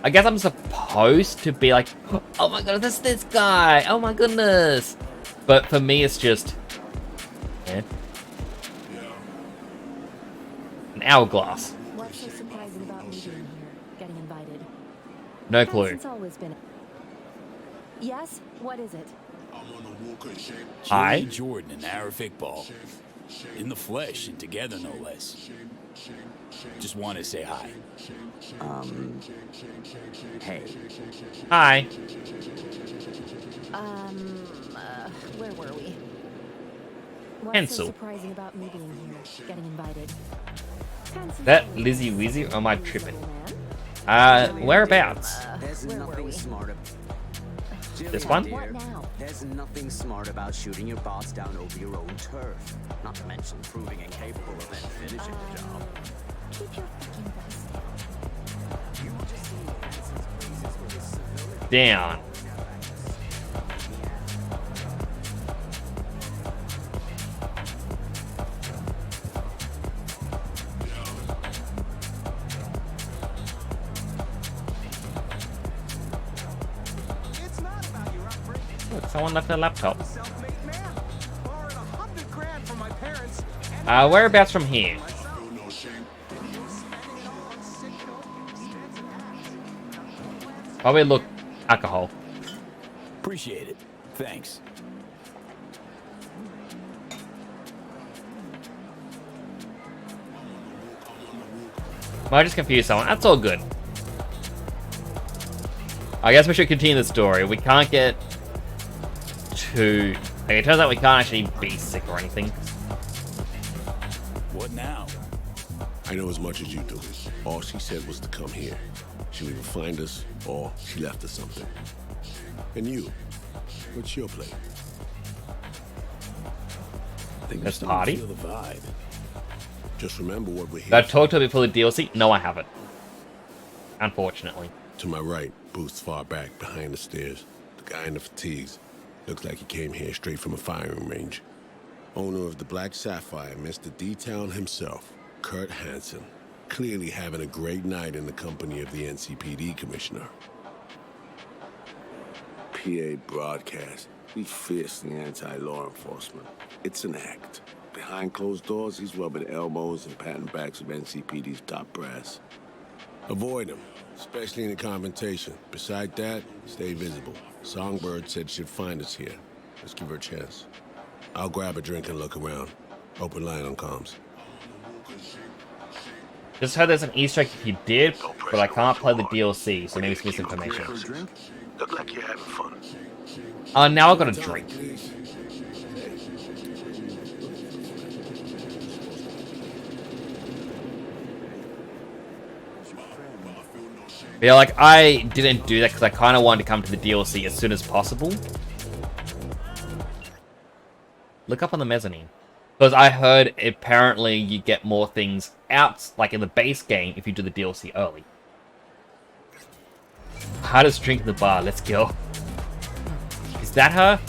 I guess I'm supposed to be like, oh my god, that's this guy. Oh my goodness. But for me, it's just... Yeah. An hourglass. What's so surprising about me being here, getting invited? No clue. It's always been. Yes, what is it? Hi. Jimmy Jordan and Arif Ball. In the flesh and together, no less. Just want to say hi. Hey. Hi. Where were we? What's Pencil. so surprising about me being here, getting invited? That Lizzie Wizzy, or am I tripping? Whereabouts? There's nothing smart about This one? There's nothing smart about shooting your boss down over your own turf. Not to mention proving incapable of then finishing the job. Keep your fucking voice Down. Look, someone left their laptop. Whereabouts from here? Probably look alcohol. Appreciate it. Thanks. I just confused someone. That's all good. I guess we should continue the story. We can't get too... Okay, it turns out we can't actually be sick or anything. What now? I know as much as you do. All she said was to come here. She'll either find us or she left us something. And you? What's your play? I think That's I'm Artie. feel the vibe. Just remember what we're here Did I talk to her before the DLC? No, I haven't. Unfortunately. To my right, booth's far back, behind the stairs. The guy in the fatigues. Looks like he came here straight from a firing range. Owner of the Black Sapphire, Mr. D-Town himself, Kurt Hansen. Clearly having a great night in the company of the NCPD commissioner. PA broadcast. We fiercely anti-law enforcement. It's an act. Behind closed doors, he's rubbing elbows and patting backs of NCPD's top brass. Avoid him, especially in a confrontation. Beside that, stay visible. Songbird said she'd find us here. Let's give her a chance. I'll grab a drink and look around. Open line on comms. Just heard there's an Easter egg if you did, but I can't play the DLC, so maybe it's misinformation. Look like you're having fun. Now I've got a drink. Yeah, like, I didn't do that because I kind of wanted to come to the DLC as soon as possible. Look up on the mezzanine. Because I heard apparently you get more things out, like in the base game, if you do the DLC early. Hardest drink in the bar, let's go. Is that her?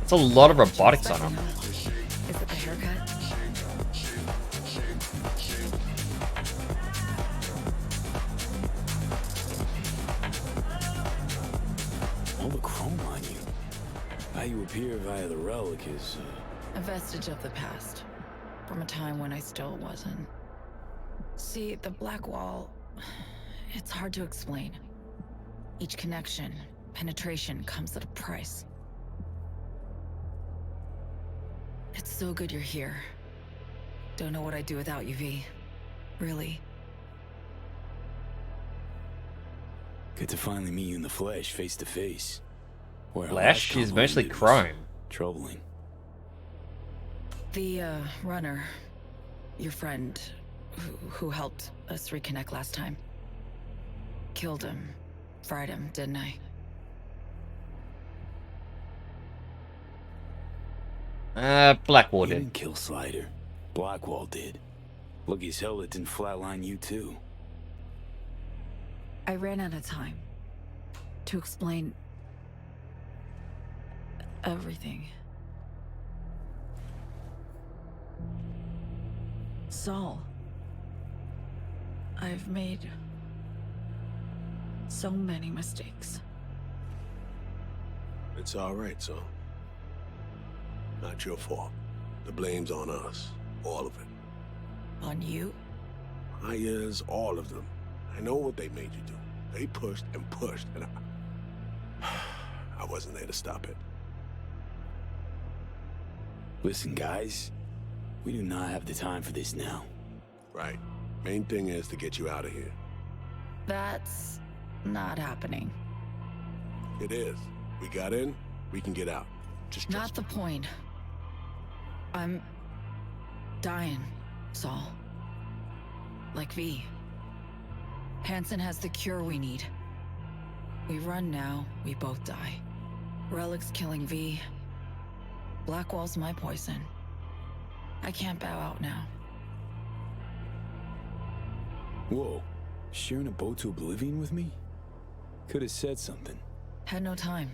It's a lot of robotics on him. Is it the haircut? All the chrome on you. How you appear via the relic is... A vestige of the past. From a time when I still wasn't. See, the black wall... It's hard to explain. Each connection, penetration, comes at a price. It's so good you're here. Don't know what I'd do without you, V. Really. Good to finally meet you in the flesh, face to face. Flesh? She's mostly chrome. Troubling. The, runner. Your friend, who helped us reconnect last time. Killed him. Fried him, didn't I? Blackwall You did. didn't kill Slider. Blackwall did. Lucky as hell it didn't flatline you too. I ran out of time. To explain... everything. Saul. I've made... so many mistakes. It's all right, son. Not your fault. The blame's on us. All of it. On you? Is all of them. I know what they made you do. They pushed and pushed, and I wasn't there to stop it. Listen, guys. We do not have the time for this now. Right. Main thing is to get you out of here. That's... not happening. It is. We got in, we can get out. Just not the point. I'm... dying, Saul. Like V. Hansen has the cure we need. We run now, we both die. Relic's killing V. Blackwall's my poison. I can't bow out now. Whoa. Sharing a boat to oblivion with me? Could have said something. Had no time.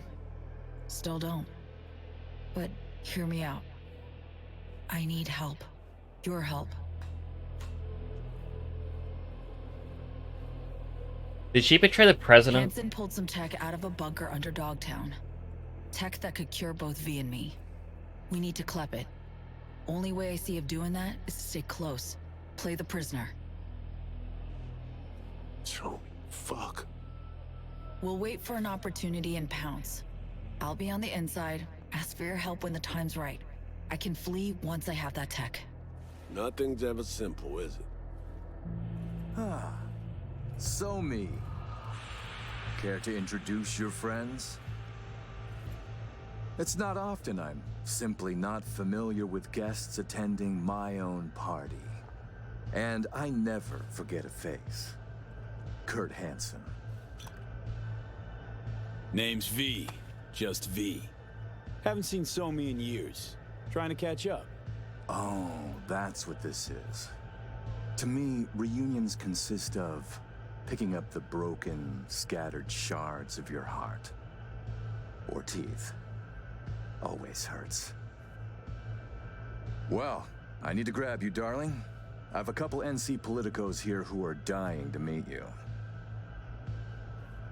Still don't. But hear me out. I need help. Your help. Did she betray the president? Hansen pulled some tech out of a bunker under Dogtown. Tech that could cure both V and me. We need to clep it. Only way I see of doing that is to stay close. Play the prisoner. So, fuck. We'll wait for an opportunity and pounce. I'll be on the inside. Ask for your help when the time's right. I can flee once I have that tech. Nothing's ever simple, is it? Ah, so me. Care to introduce your friends? It's not often I'm simply not familiar with guests attending my own party. And I never forget a face. Kurt Hansen. Name's V. Just V. Haven't seen Somi in years. Trying to catch up. Oh, that's what this is. To me, reunions consist of picking up the broken, scattered shards of your heart. Or teeth. Always hurts. Well, I need to grab you, darling. I have a couple NC politicos here who are dying to meet you.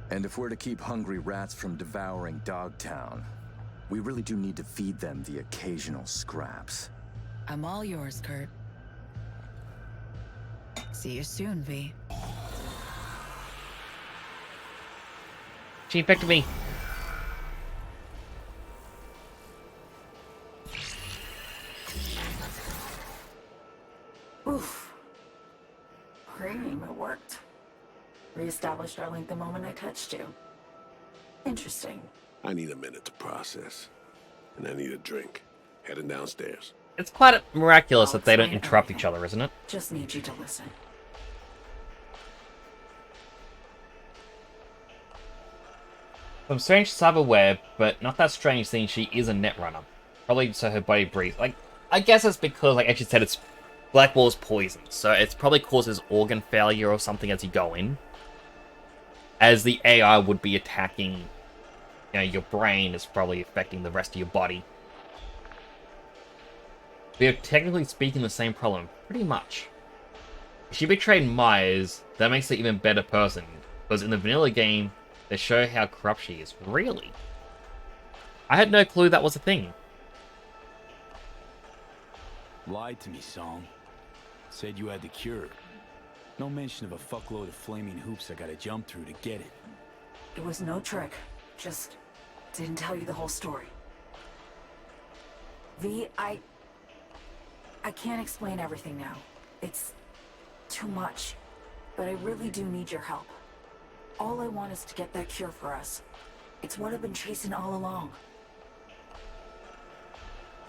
And if we're to keep hungry rats from devouring Dogtown, we really do need to feed them the occasional scraps. I'm all yours, Kurt. See you soon, V. She infected me. Oof. Great, it worked. Reestablished our link the moment I touched you. Interesting. I need a minute to process. And I need a drink. Heading downstairs. It's quite miraculous that they don't interrupt each other, isn't it? Just need you to listen. Some strange cyber web, but not that strange seeing she is a netrunner. Probably so her body breathes. Like, I guess it's because, like as you said, it's Blackwall's poison, so it probably causes organ failure or something as you go in. As the AI would be attacking, you know, your brain is probably affecting the rest of your body. We are technically speaking the same problem, pretty much. If she betrayed Myers, that makes her an even better person, because in the vanilla game, they show how corrupt she is. Really? I had no clue that was a thing. Lied to me, Song. Said you had the cure. No mention of a fuckload of flaming hoops I gotta jump through to get it. It was no trick. Just didn't tell you the whole story. V, I can't explain everything now. It's too much. But I really do need your help. All I want is to get that cure for us. It's what I've been chasing all along.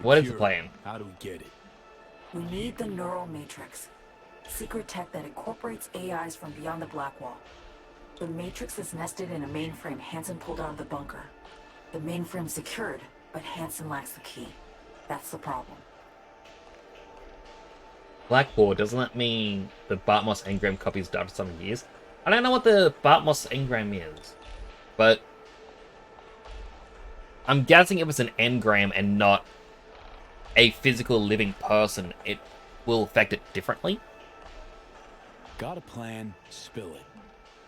What is the plan? How do we get it? We need the neural matrix. Secret tech that incorporates AIs from beyond the Black Wall. The matrix is nested in a mainframe Hansen pulled out of the bunker. The mainframe's secured, but Hansen lacks the key. That's the problem. Blackwall, doesn't that mean the Bartmoss engram copy's died for some years? I don't know what the Bartmoss engram is, but I'm guessing if it's an engram and not a physical living person, it will affect it differently. Got a plan, spill it.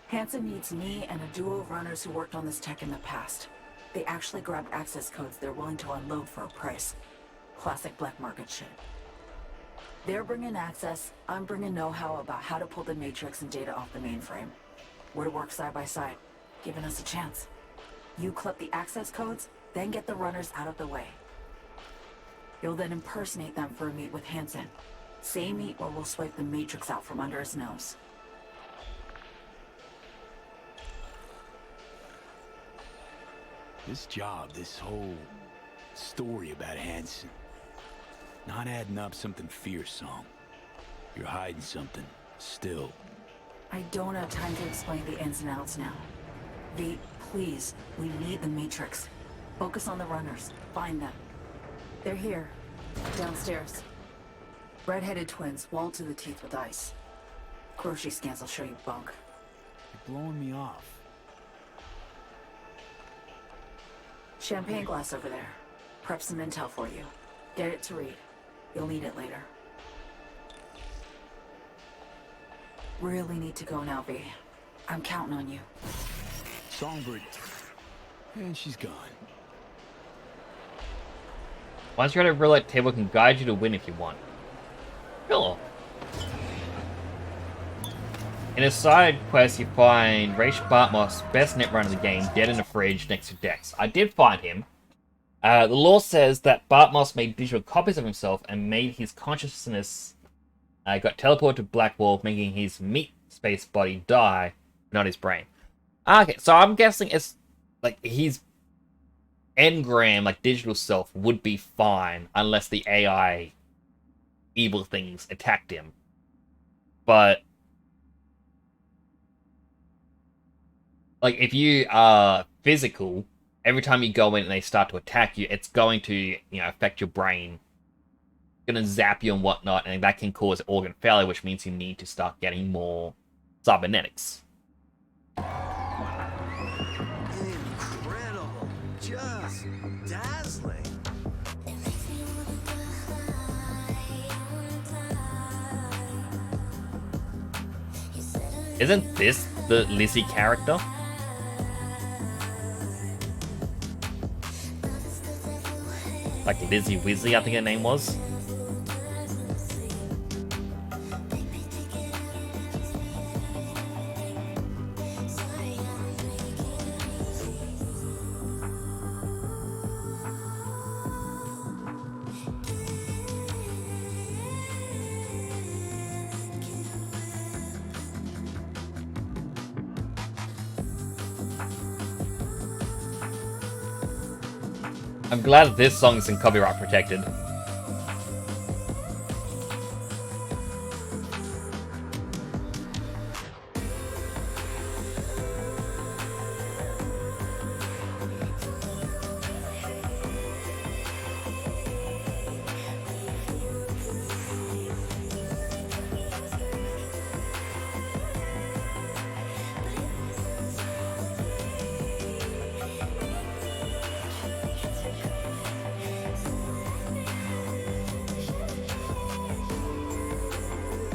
Hansen needs me and a duo of runners who worked on this tech in the past. They actually grabbed access codes they're willing to unload for a price. Classic black market shit. They're bringing access, I'm bringing know-how about how to pull the matrix and data off the mainframe. We're to work side by side, giving us a chance. You clip the access codes, then get the runners out of the way. You'll then impersonate them for a meet with Hansen. Say meet or we'll swipe the matrix out from under his nose. This job, this whole story about Hansen, not adding up something fierce, Song. You're hiding something, still. I don't have time to explain the ins and outs now. V, please, we need the matrix. Focus on the runners, find them. They're here, downstairs. Red-headed twins, walled to the teeth with ice. Grocery scans will show you bunk. You're blowing me off. Champagne glass over there. Prep some intel for you. Get it to read. You'll need it later. Really need to go now, V. I'm counting on you. Songbird. And she's gone. Once you're at a roulette table, can guide you to win if you want. Cool. In a side quest, you find Raish Bartmoss, best netrunner in the game, dead in a fridge next to Dex. I did find him. The law says that Bartmoss made digital copies of himself and made his consciousness got teleported to Blackwall, making his meat space body die, not his brain. Okay, so I'm guessing it's like his engram, like digital self, would be fine unless the AI evil things attacked him. But like if you are physical, every time you go in and they start to attack you, it's going to, you know, affect your brain. It's going to zap you and whatnot, and that can cause organ failure, which means you need to start getting more cybernetics. Incredible. Just dazzling. Isn't this the Lizzie character? Like Lizzie Weasley, I think her name was. I'm glad this song isn't copyright protected.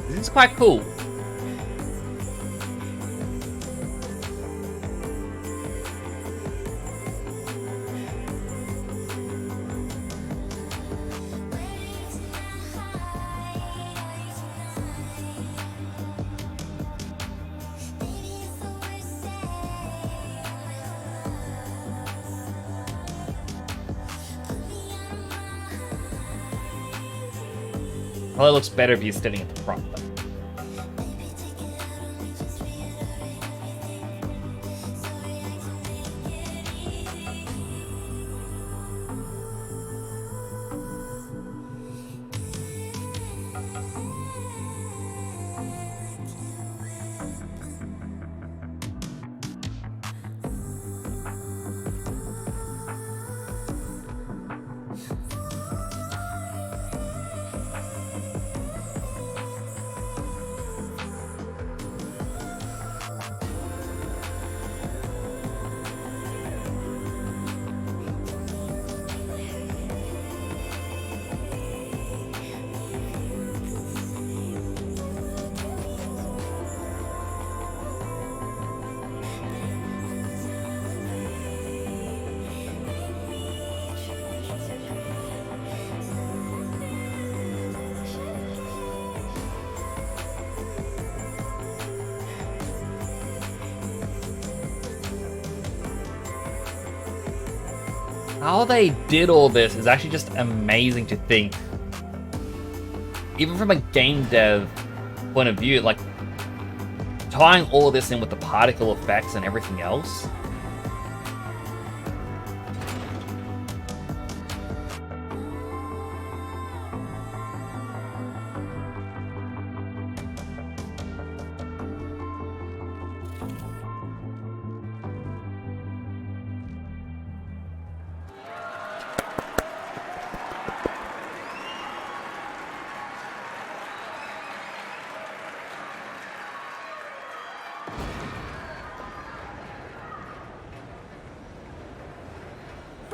This is quite cool. Well, it looks better if you're standing at the front. Though. How they did all this is actually just amazing to think. Even from a game dev point of view, like tying all this in with the particle effects and everything else.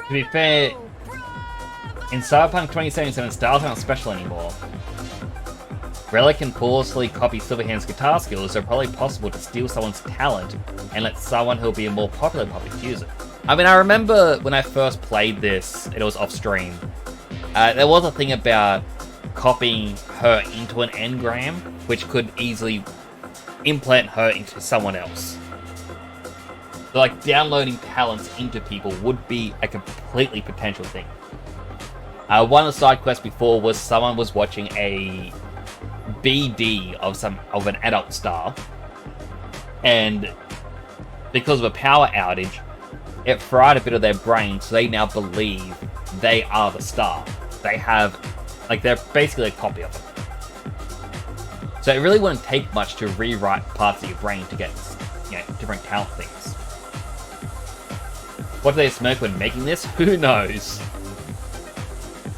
To be fair, in Cyberpunk 2077, styles aren't special anymore. Relic can flawlessly copy Silverhand's guitar skills, so it's probably possible to steal someone's talent and let someone who'll be a more popular public use it. I mean, I remember when I first played this, it was off stream. There was a thing about copying her into an engram, which could easily implant her into someone else. So, like, downloading talents into people would be a completely potential thing. One of the side quests before was someone was watching a BD of an adult star, and because of a power outage, it fried a bit of their brain, so they now believe they are the star. They have, like, they're basically a copy of them. So it really wouldn't take much to rewrite parts of your brain to get, you know, different talent things. What did they smoke when making this? Who knows?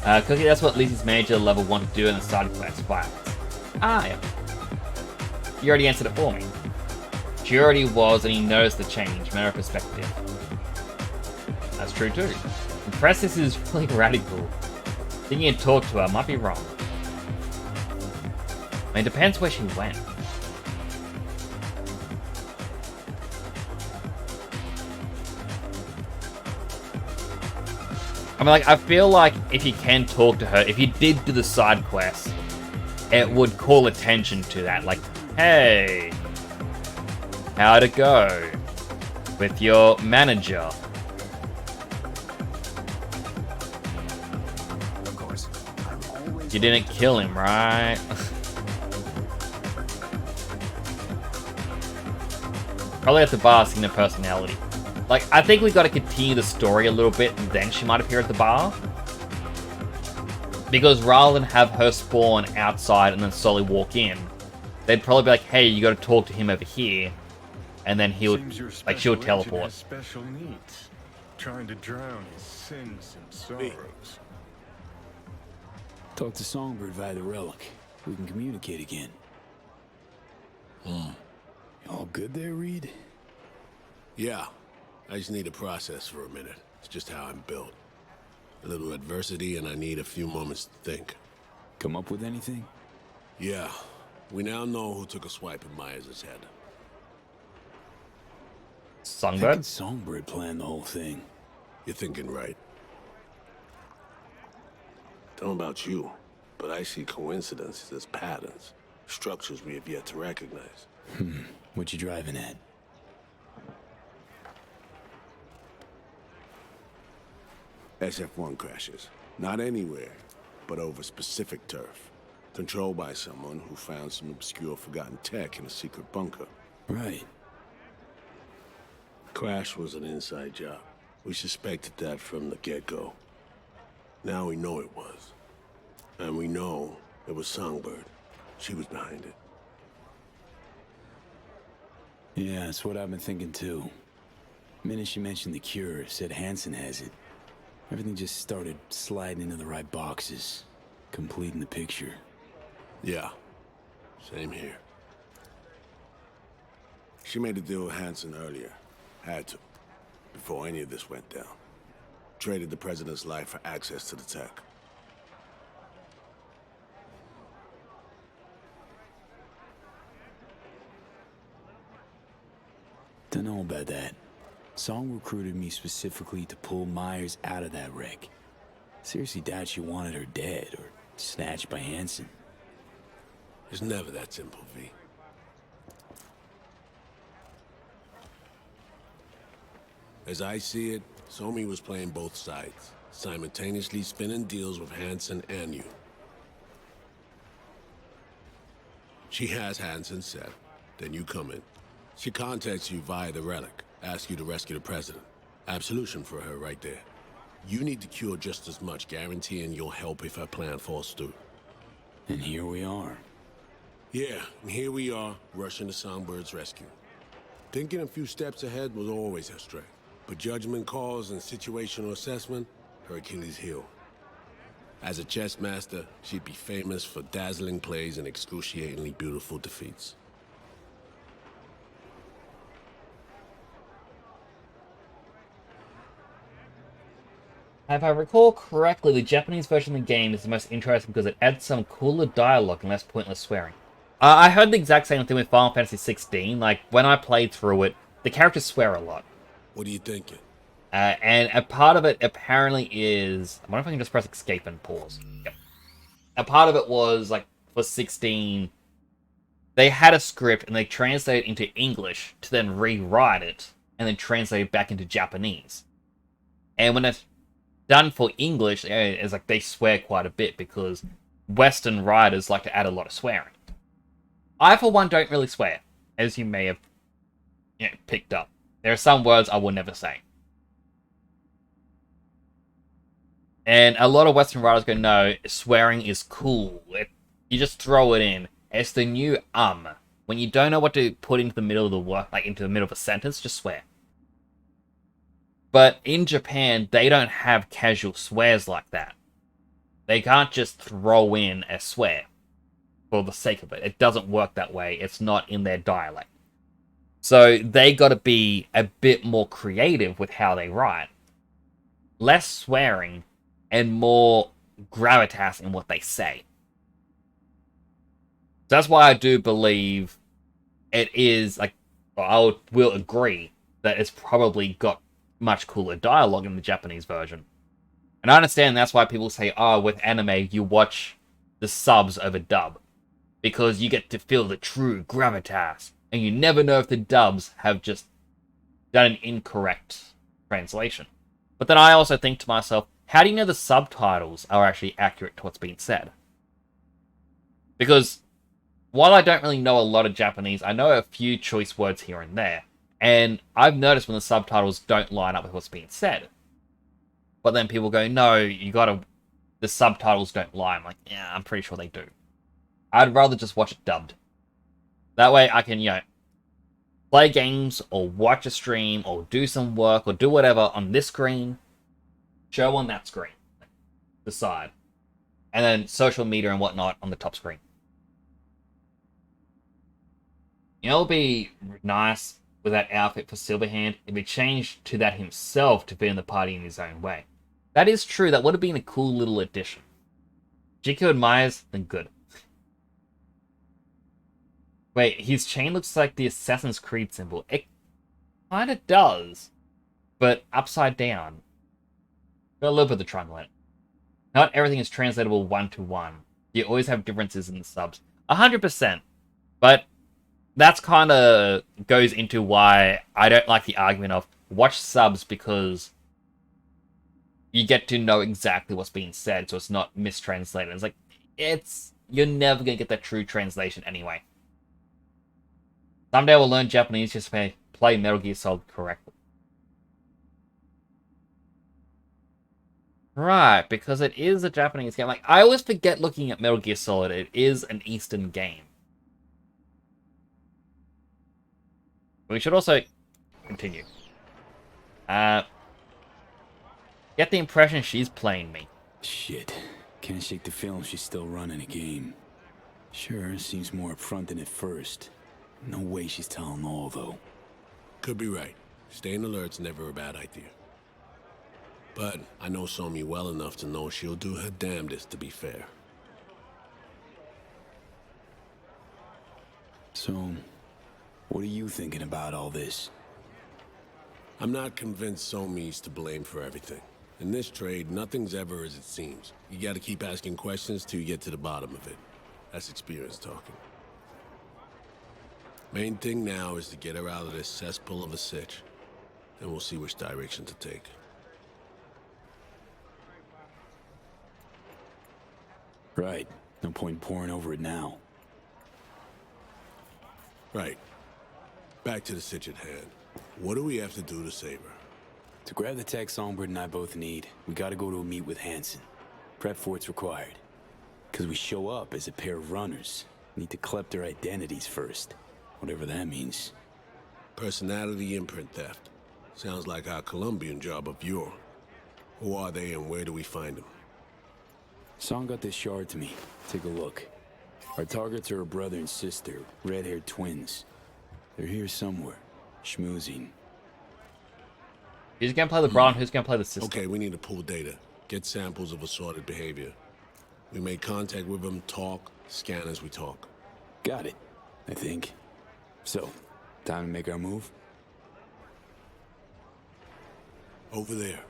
Cookie, that's what Lizzie's manager level wanted to do in the side quest files. Ah, yeah. You already answered it for me. She already was, and he noticed the change, matter of perspective. That's true too. Impressive is really radical. Thinking and talk to her might be wrong. I mean, it depends where she went. I mean, like, I feel like if you can talk to her, if you did do the side quest, it would call attention to that. Like, hey, how'd it go with your manager? Of course, I'm always... You didn't kill him, right? Probably at the bar, seeing the personality. Like, I think we got to continue the story a little bit, and then she might appear at the bar. Because rather than have her spawn outside and then slowly walk in, they'd probably be like, hey, you got to talk to him over here. And then he'll, like, she'll teleport. Special needs, trying to drown his sins and sorrows. Talk to Songbird via the relic. We can communicate again. All good there, Reed? Yeah. I just need to process for a minute. It's just how I'm built. A little adversity and I need a few moments to think. Come up with anything? Yeah. We now know who took a swipe at Myers' head. Songbird? Songbird planned the whole thing. You're thinking right. Don't know about you, but I see coincidences as patterns. Structures we have yet to recognize. What you driving at? SF-1 crashes. Not anywhere, but over specific turf. Controlled by someone who found some obscure forgotten tech in a secret bunker. Right. Crash was an inside job. We suspected that from the get-go. Now we know it was. And we know it was Songbird. She was behind it. Yeah, that's what I've been thinking too. The minute she mentioned the cure, said Hansen has it. Everything just started sliding into the right boxes, completing the picture. Yeah, same here. She made a deal with Hansen earlier. Had to, before any of this went down. Traded the president's life for access to the tech. Don't know about that. Song recruited me specifically to pull Myers out of that wreck. Seriously doubt she wanted her dead or snatched by Hansen. It's never that simple, V. As I see it, Somi was playing both sides, simultaneously spinning deals with Hansen and you. She has Hansen set, then you come in. She contacts you via the relic, asks you to rescue the president. Absolution for her right there. You need to cure just as much, guaranteeing you'll help if her plan falls through. And here we are. Yeah, and here we are, rushing to Songbird's rescue. Thinking a few steps ahead was always her strength. But judgment calls and situational assessment, her Achilles heel. As a chess master, she'd be famous for dazzling plays and excruciatingly beautiful defeats. If I recall correctly, the Japanese version of the game is the most interesting because it adds some cooler dialogue and less pointless swearing. I heard the exact same thing with Final Fantasy 16. Like, when I played through it, the characters swear a lot. What are you thinking? And a part of it apparently is... I wonder if I can just press escape and pause. Yep. A part of it was, like, for 16, they had a script and they translated it into English to then rewrite it and then translate it back into Japanese. And when it's done for English, it's like they swear quite a bit because Western writers like to add a lot of swearing. I, for one, don't really swear, as you may have picked up. There are some words I will never say. And a lot of Western writers go, no, swearing is cool. You just throw it in. It's the new When you don't know what to put into the middle of the word, like into the middle of a sentence, just swear. But in Japan, they don't have casual swears like that. They can't just throw in a swear for the sake of it. It doesn't work that way. It's not in their dialect. So they got to be a bit more creative with how they write. Less swearing and more gravitas in what they say. So that's why I do believe it is, like, will agree that it's probably got much cooler dialogue in the Japanese version. And I understand that's why people say, oh, with anime, you watch the subs over dub. Because you get to feel the true gravitas. And you never know if the dubs have just done an incorrect translation. But then I also think to myself, how do you know the subtitles are actually accurate to what's being said? Because while I don't really know a lot of Japanese, I know a few choice words here and there. And I've noticed when the subtitles don't line up with what's being said. But then people go, no, the subtitles don't lie. I'm like, yeah, I'm pretty sure they do. I'd rather just watch it dubbed. That way I can, play games or watch a stream or do some work or do whatever on this screen, show on that screen, the side, and then social media and whatnot on the top screen. It'll be nice with that outfit for Silverhand if he changed to that himself to fit in the party in his own way. That is true, that would have been a cool little addition. Jiko admires, then good. Wait, his chain looks like the Assassin's Creed symbol. It kinda does, but upside down. Got a little bit of the triangle in it. Not everything is translatable one-to-one. You always have differences in the subs. 100%. But that's kinda goes into why I don't like the argument of watch subs because you get to know exactly what's being said, so it's not mistranslated. It's like, you're never gonna get that true translation anyway. Someday we'll learn Japanese just to play Metal Gear Solid correctly. Right, because it is a Japanese game. Like, I always forget looking at Metal Gear Solid. It is an Eastern game. We should also continue. Get the impression she's playing me. Shit. Can't shake the feeling she's still running a game. Sure, seems more upfront than at first. No way she's telling all, though. Could be right. Staying alert's never a bad idea. But I know Somi well enough to know she'll do her damnedest to be fair. So, what are you thinking about all this? I'm not convinced Somi's to blame for everything. In this trade, nothing's ever as it seems. You gotta keep asking questions till you get to the bottom of it. That's experience talking. Main thing now is to get her out of this cesspool of a sitch. Then we'll see which direction to take. Right. No point pouring over it now. Right. Back to the sitch at hand. What do we have to do to save her? To grab the tech Songbird and I both need, we gotta go to a meet with Hansen. Prep for it's required. Because we show up as a pair of runners. Need to collect their identities first. Whatever that means. Personality imprint theft. Sounds like our Colombian job of yore. Who are they and where do we find them? Song got this shard to me. Take a look. Our targets are a brother and sister, red-haired twins. They're here somewhere, schmoozing. Who's gonna play the brother and who's gonna play the sister? Okay, we need to pull data. Get samples of assorted behavior. We make contact with them, talk, scan as we talk. Got it, I think. So, time to make our move? Over there.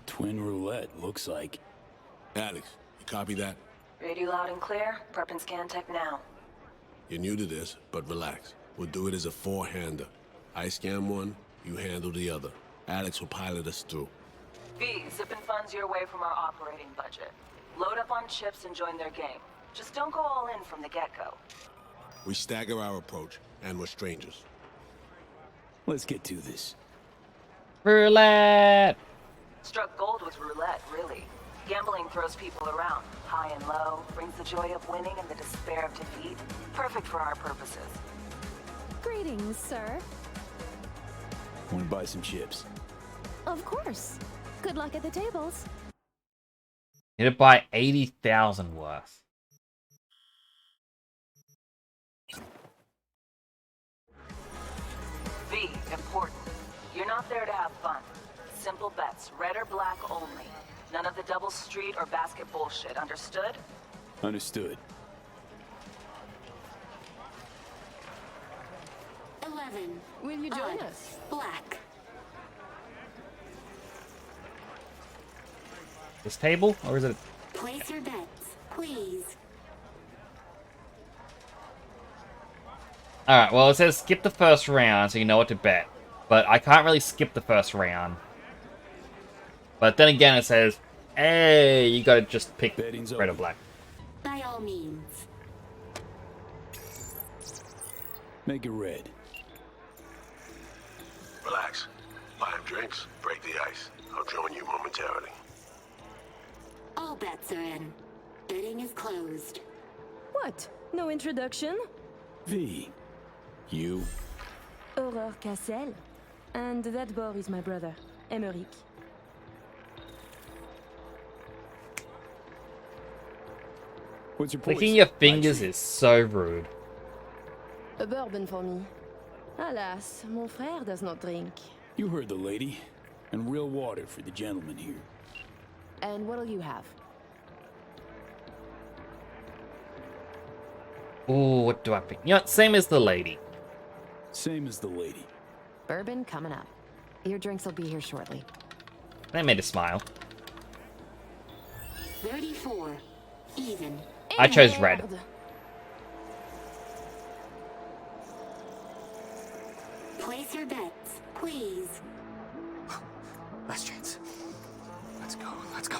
Twin roulette, looks like. Alex, you copy that? Read you loud and clear. Prep and scan tech now. You're new to this, but relax. We'll do it as a four-hander. I scan one, you handle the other. Alex will pilot us through. V, zipping funds your way from our operating budget. Load up on chips and join their game. Just don't go all in from the get-go. We stagger our approach, and we're strangers. Let's get to this. Roulette! Struck gold with roulette, really. Gambling throws people around, high and low, brings the joy of winning and the despair of defeat. Perfect for our purposes. Greetings, sir. Want to buy some chips? Of course. Good luck at the tables. Need to buy 80,000 worth. V, important. You're not there to have fun. Simple bets, red or black only. None of the double street or basket bullshit, understood? Understood. 11. Will you join us? Black. This table? Or is it... Place your bets, please. Alright, well it says skip the first round so you know what to bet. But I can't really skip the first round. But then again it says, hey, you gotta just pick red or black. By all means. Make it red. Relax. Buy him drinks, break the ice. I'll join you momentarily. All bets are in. Bidding is closed. What? No introduction? V. You? Aurore Cassel. And that boy is my brother, Emmerich. What's your Licking your fingers is so rude. A bourbon for me. Alas, mon frère does not drink. You heard the lady. And real water for the gentleman here. And what'll you have? Ooh, what do I pick? You know, same as the lady. Same as the lady. Bourbon coming up. Your drinks will be here shortly. That made a smile. 34. Even. I chose red. Place your bets, please. Last chance. Let's go. Let's go.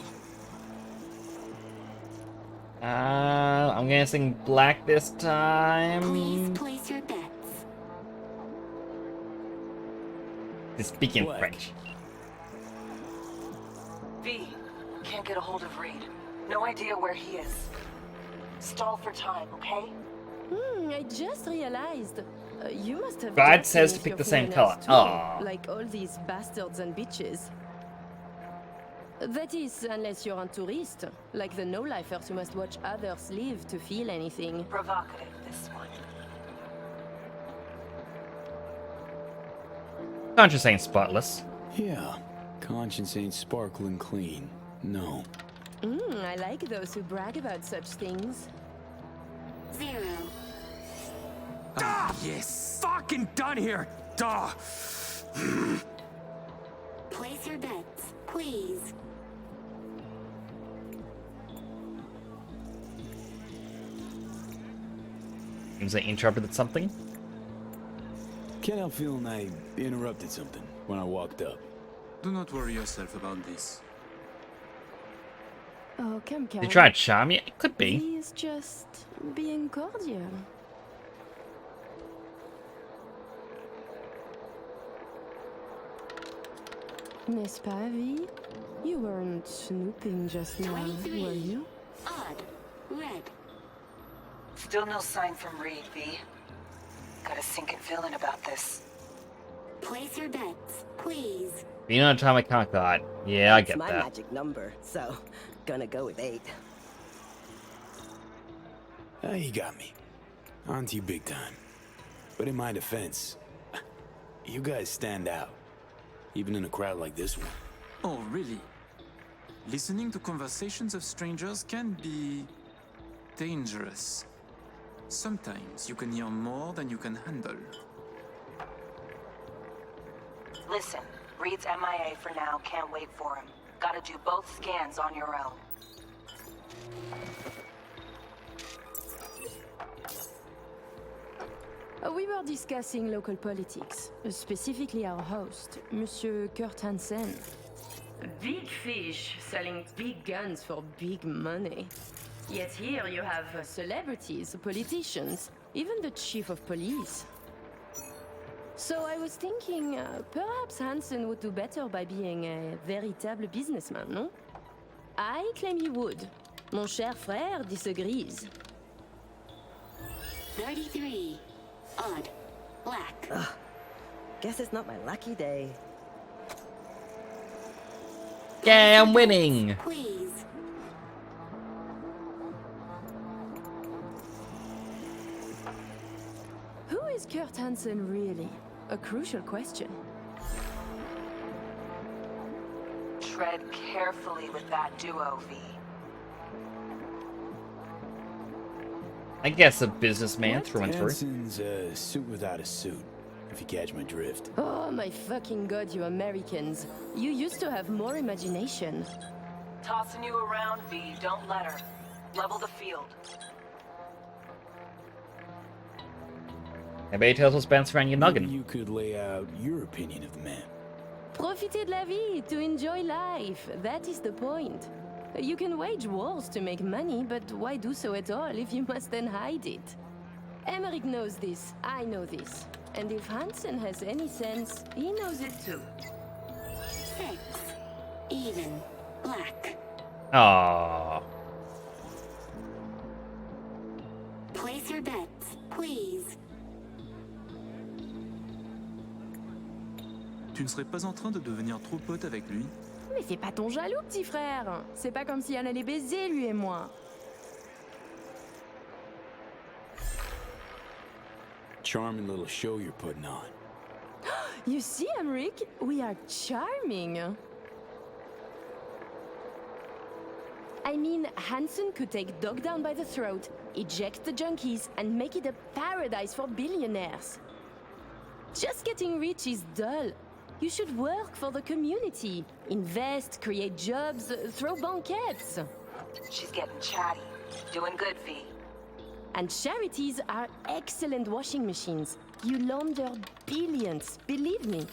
I'm gonna sing black this time. Please place your bets. To speak in French. V, can't get a hold of Reed. No idea where he is. Stall for time, okay? I just realized. You must have. God just says to finished pick your the same fingernails color. too, Aww. like all these bastards and bitches. That is, unless you're a tourist, like the no-lifers who must watch others live to feel anything. Provocative, this one. Conscience ain't spotless. Yeah. Conscience ain't sparkling clean. No. I like those who brag about such things. 0. Ah, yes. Fucking done here. Duh. Place your bets, please. Seems I interrupted something. Can't help feeling I interrupted something when I walked up. Do not worry yourself about this. Oh, come. You try to charm you? It could be. He's just being cordial. N'est-ce pas, V? You weren't snooping just now, 23. were you? Odd. Red. Still no sign from Reed, V. Got a sinking feeling about this. Place your bets, please. You know, time I can't God. Yeah, I It's get my that. magic number, so gonna go with 8. You got me. On to you big time. But in my defense, you guys stand out. Even in a crowd like this one. Oh, really? Listening to conversations of strangers can be dangerous. Sometimes you can hear more than you can handle. Listen, Reed's MIA for now. Can't wait for him. Gotta do both scans on your own. We were discussing local politics, specifically our host, Monsieur Kurt Hansen. Big fish selling big guns for big money. Yet here you have celebrities, politicians, even the chief of police. So I was thinking, perhaps Hansen would do better by being a véritable businessman, no? I claim he would. Mon cher frère disagrees. 33. Odd. Black. Ugh. Guess it's not my lucky day. Yay, I'm winning! Please. Who is Kurt Hansen really? A crucial question. Tread carefully with that duo, V. I guess a businessman through and through. Hansen's a suit without a suit, if you catch my drift. Oh my fucking god, you Americans. You used to have more imagination. Tossing you around, V. Don't let her. Level the field. Maybe tell us what's bouncing around your noggin. Maybe you could lay out your opinion of the man. Profiter de la vie, to enjoy life. That is the point. You can wage wars to make money, but why do so at all if you must then hide it? Emmerich knows this, I know this. And if Hansen has any sense, he knows it too. 6. Even. Black. Aww. Place your bets, please. Tu ne serais pas en train de devenir trop pote avec lui? Mais fais pas ton jaloux, petit frère. C'est pas comme si on allait baiser, lui et moi. Charming little show you're putting on. You see, Emmerich, we are charming. I mean, Hansen could take Dog down by the throat, eject the junkies, and make it a paradise for billionaires. Just getting rich is dull. You should work for the community. Invest, create jobs, throw banquets. She's getting chatty. Doing good, V. And charities are excellent washing machines. You launder billions, believe me.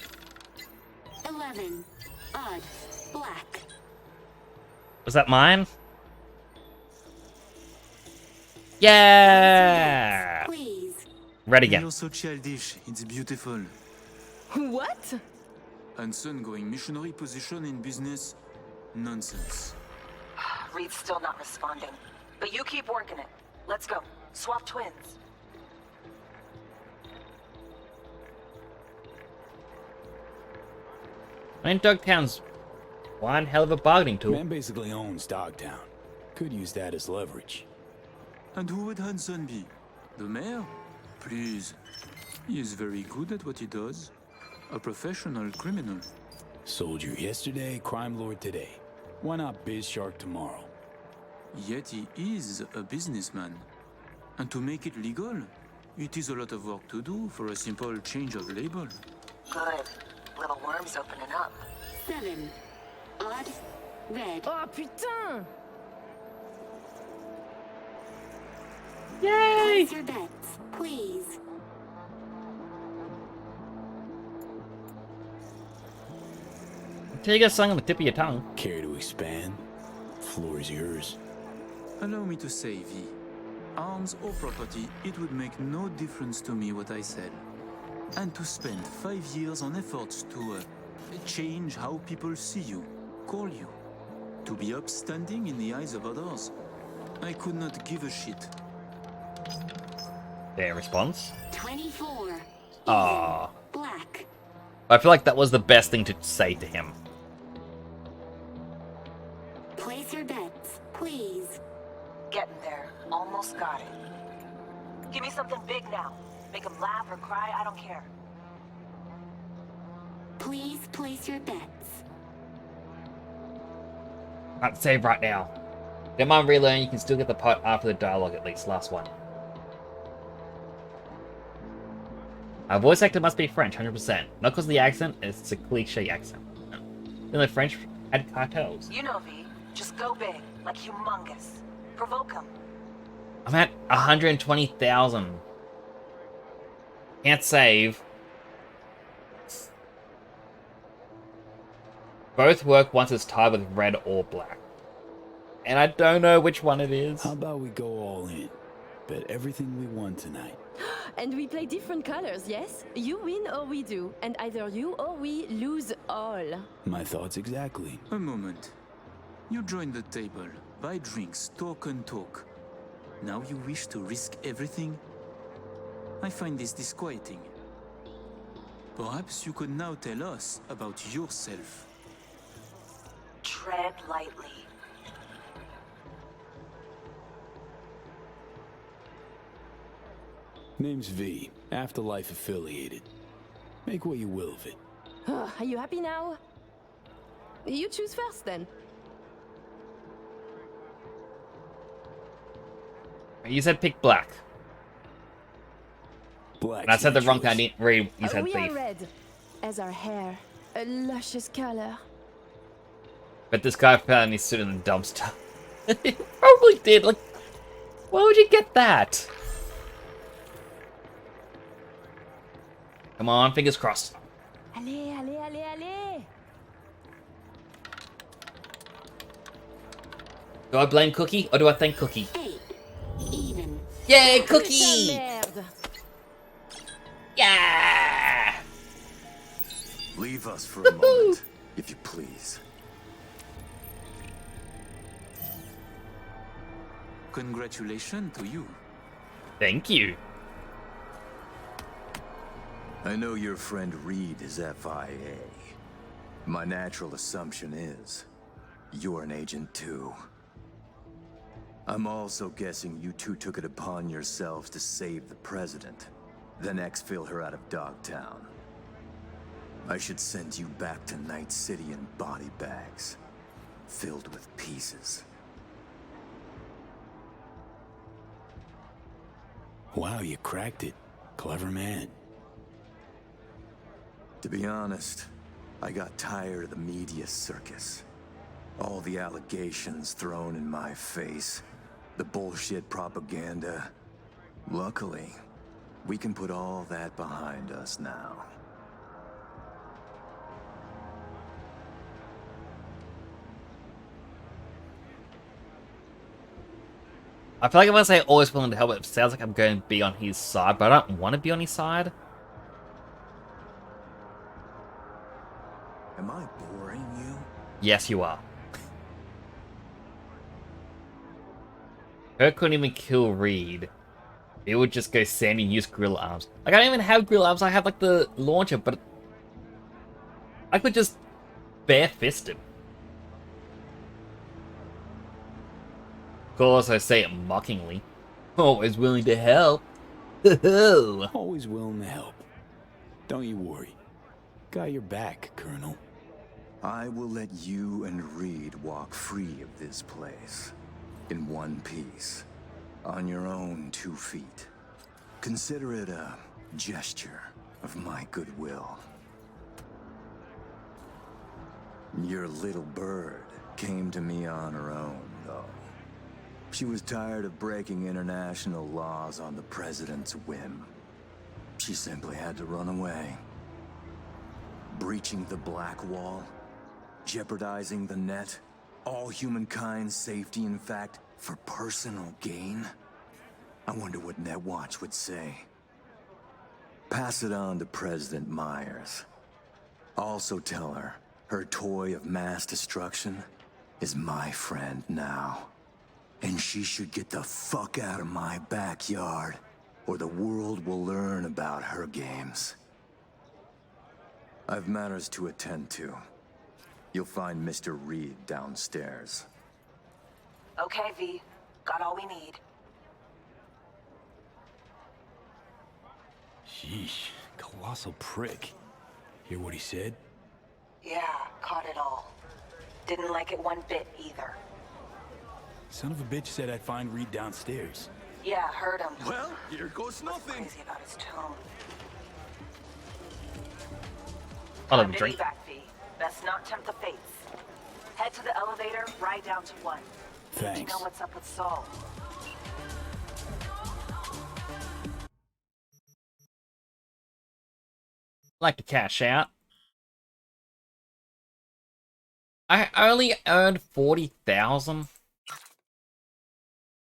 11. Odd. Black. Was that mine? Yeah! Please. Red again. You're so childish. It's beautiful. What? Hansen going missionary position in business? Nonsense. Reed's still not responding. But you keep working it. Let's go. Swap twins. I mean, Dogtown's one hell of a bargaining tool. Man basically owns Dogtown. Could use that as leverage. And who would Hansen be? The mayor? Please. He is very good at what he does. A professional criminal. Soldier yesterday, crime lord today. Why not biz shark tomorrow? Yet he is a businessman. And to make it legal, it is a lot of work to do for a simple change of label. Good. Little worm's opening up. 7. Odd. Red. Oh, putain! Place your bets, please. Take a song on the tip of your tongue. Care to expand? Floor is yours. Allow me to say, V. Arms or property, it would make no difference to me what I said. And to spend 5 years on efforts to change how people see you, call you, to be upstanding in the eyes of others, I could not give a shit. Their response. 24. Aww. Black. I feel like that was the best thing to say to him. Place your bets, please. Getting there. Almost got it. Give me something big now. Make him laugh or cry, I don't care. Please place your bets. Can't save right now. Don't mind relearning, you can still get the pot after the dialogue at least. Last one. Our voice actor must be French, 100%. Not because of the accent, it's a cliche accent. Then the French had cartels. You know, V. Just go big. Like humongous. Provoke him. I'm at 120,000. Can't save. Both work once it's tied with red or black. And I don't know which one it is. How about we go all in? Bet everything we won tonight. And we play different colors, yes? You win or we do, and either you or we lose all. My thoughts exactly. A moment. You join the table, buy drinks, talk and talk. Now you wish to risk everything? I find this disquieting. Perhaps you could now tell us about yourself. Tread lightly. Name's V, Afterlife affiliated. Make what you will of it. Are you happy now? You choose first then. You said pick black. Black. And I said the wrong thing, I didn't read. You said We thief. are red, as our hair, a luscious color. But this guy found his suit in the dumpster. He probably did. Like, why would you get that? Come on, fingers crossed. Allez, allez, allez, allez. Do I blame Cookie or do I thank Cookie? Even. Yay, Cookie! Merde. Yeah! Leave us for a moment, if you please. Congratulations to you. Thank you. I know your friend Reed is FIA. My natural assumption is you're an agent too. I'm also guessing you two took it upon yourselves to save the president, then exfil her out of Dogtown. I should send you back to Night City in body bags, filled with pieces. Wow, you cracked it. Clever man. To be honest, I got tired of the media circus. All the allegations thrown in my face. The bullshit propaganda. Luckily, we can put all that behind us now. I feel like if I say always willing to help, it sounds like I'm going to be on his side, but I don't want to be on his side. Am I boring you? Yes, you are. Kurt couldn't even kill Reed. It would just go Sandy and use Gorilla Arms. Like, I don't even have Gorilla Arms, I have, like, the launcher, but I could just bare fist him. Of course, I say it mockingly. Always willing to help. Always willing to help. Don't you worry. Got your back, Colonel. I will let you and Reed walk free of this place. In one piece. On your own 2 feet. Consider it a gesture of my goodwill. Your little bird came to me on her own, though. She was tired of breaking international laws on the president's whim. She simply had to run away. Breaching the Black Wall, jeopardizing the net, all humankind's safety, in fact, for personal gain? I wonder what Netwatch would say. Pass it on to President Myers. Also tell her, her toy of mass destruction is my friend now. And she should get the fuck out of my backyard, or the world will learn about her games. I've matters to attend to. You'll find Mr. Reed downstairs. Okay, V. Got all we need. Sheesh, colossal prick. Hear what he said? Yeah, caught it all. Didn't like it one bit either. Son of a bitch said I'd find Reed downstairs. Yeah, heard him. Well, here goes nothing. Crazy about his tone. I'll have a drink. Back, V. Best not tempt the fates. Head to the elevator, right down to 1. Thanks. Need to know what's up with Saul. Like to cash out. I only earned 40,000.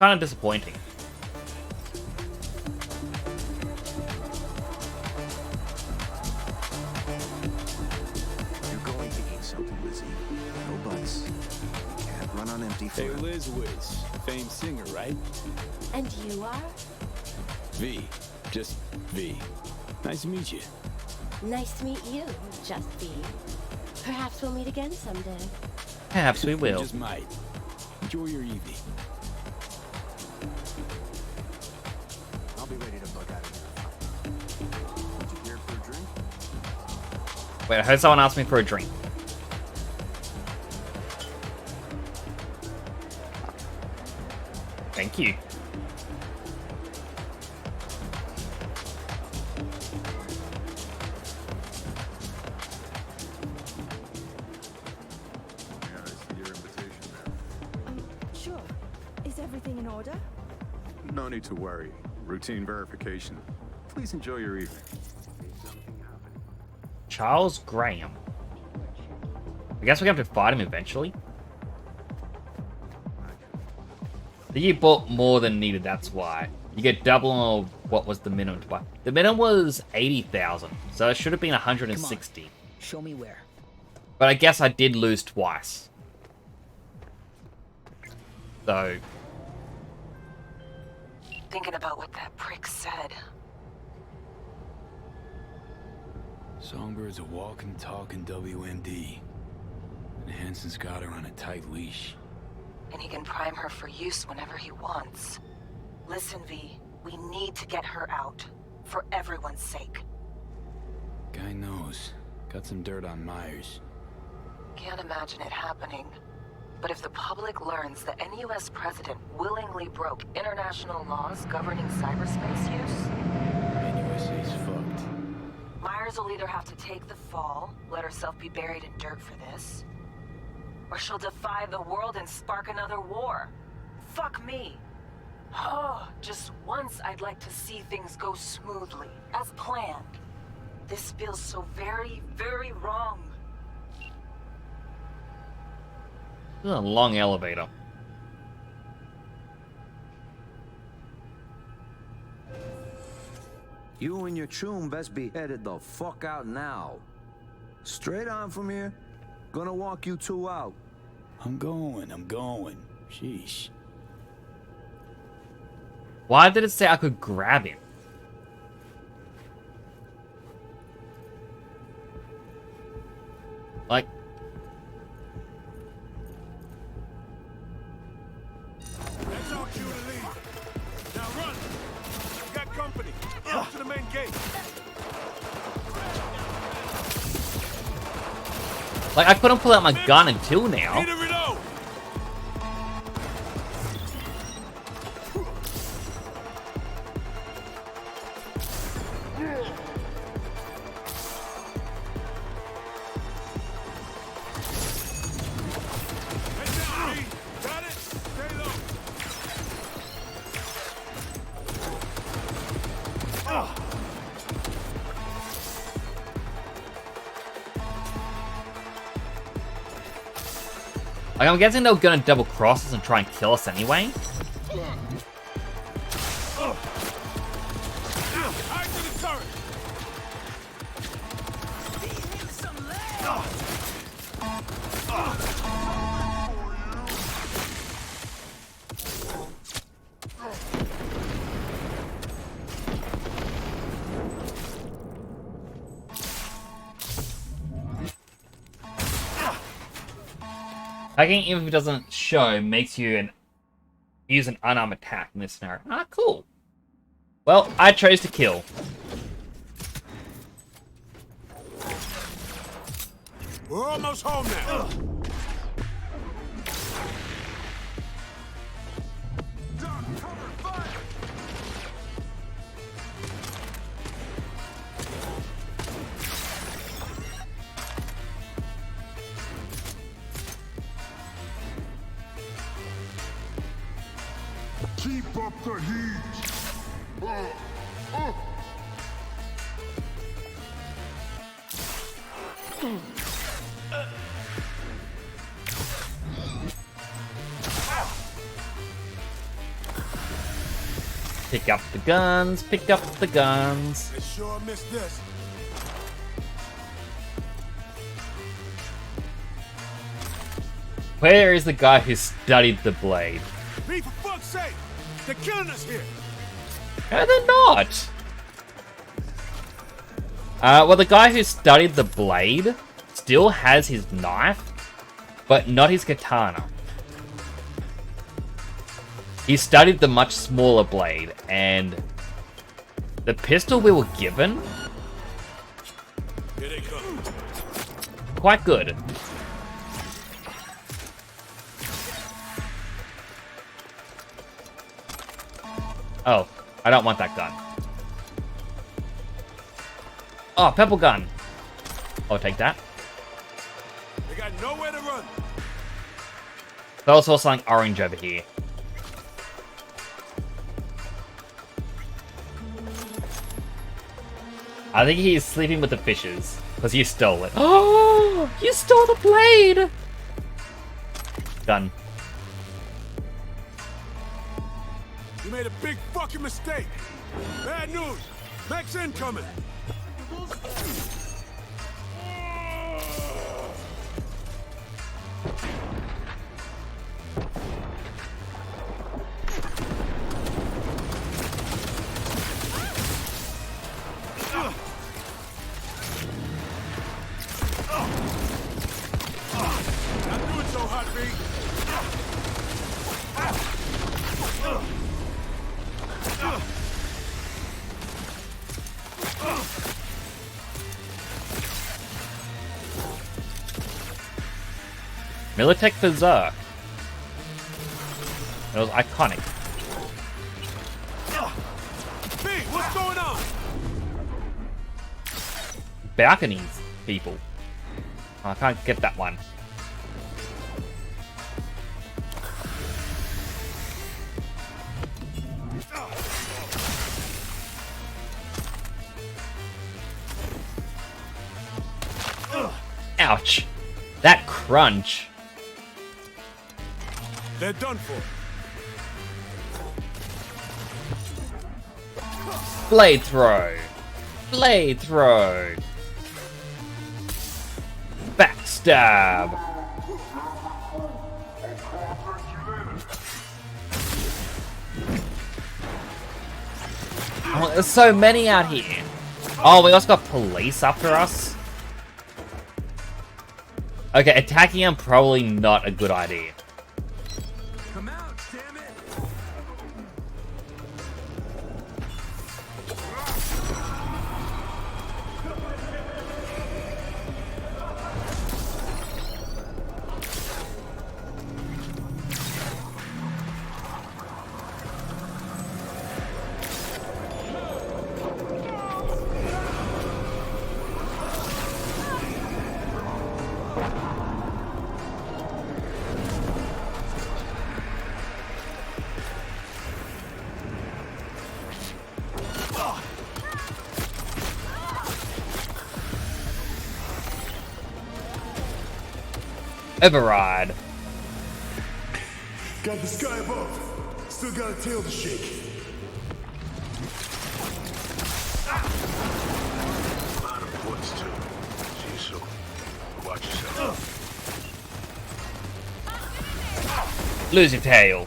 Kind of disappointing. You're going to eat something, Lizzie. No buts. Can't run on empty Hey, forever. Liz Wiz, famed singer, right? And you are? V. Just V. Nice to meet you. Nice to meet you, Just B. Perhaps we'll meet again someday. Perhaps we will. Just might. Enjoy your evening. I'll be ready to bug out of here. Would you care for a drink? Wait, I heard someone ask me for a drink. Thank you. Everything in order? No need to worry. Routine verification. Please enjoy your evening. Charles Graham. I guess we have to fight him eventually. You bought more than needed, that's why. You get double of what was the minimum to buy. The minimum was 80,000, so it should have been 160. Show me where. But I guess I did lose twice. So... Thinking about what that prick said. Songbird's a walking, talking WMD. And Hansen's got her on a tight leash. And he can prime her for use whenever he wants. Listen, V, we need to get her out. For everyone's sake. Guy knows. Got some dirt on Myers. Can't imagine it happening. But if the public learns that any US president willingly broke international laws governing cyberspace use... And USA's fucked. Myers will either have to take the fall, let herself be buried in dirt for this, or she'll defy the world and spark another war. Fuck me. Oh, just once I'd like to see things go smoothly, as planned. This feels so very, very wrong. This is a long elevator. You and your chum best be headed the fuck out now. Straight on from here. Gonna walk you two out. I'm going. Sheesh. Why did it say I could grab him? Like... That's our cue to leave. Now run. You got company. Up to the main gate. Like, I couldn't pull out my gun until now. Need to reload. Got it? Stay low. Like, I'm guessing they were gonna double cross us and try and kill us anyway. Hacking, even if it doesn't show, makes you use an unarmed attack in this scenario. Ah, cool. Well, I chose to kill. We're almost home now. Keep up the heat. Pick up the guns, pick up the guns. I sure missed this. Where is the guy who studied the blade? Me, for fuck's sake! They're killing us here! No, they're not! Well, the guy who studied the blade still has his knife, but not his katana. He studied the much smaller blade, and the pistol we were given, Here they come. quite good. Oh, I don't want that gun. Oh, purple gun. I'll take that. They got nowhere to run. There's also something orange over here. I think he's sleeping with the fishes because you stole it. Oh, you stole the blade. Done. You made a big fucking mistake. Bad news. Mech's incoming. Not doing so hot, V. Militech Berserk. It was iconic. V, what's going on? Balconies, people. Oh, I can't get that one. Ouch. That crunch. They're done for. Blade throw. Blade throw. Backstab. Oh, there's so many out here. Oh, we also got police after us. Okay, attacking them probably not a good idea. Come out, damn it! Override. Got the sky above. Still got a tail to shake. A lot of woods too. See you soon. Watch yourself. Lose your tail.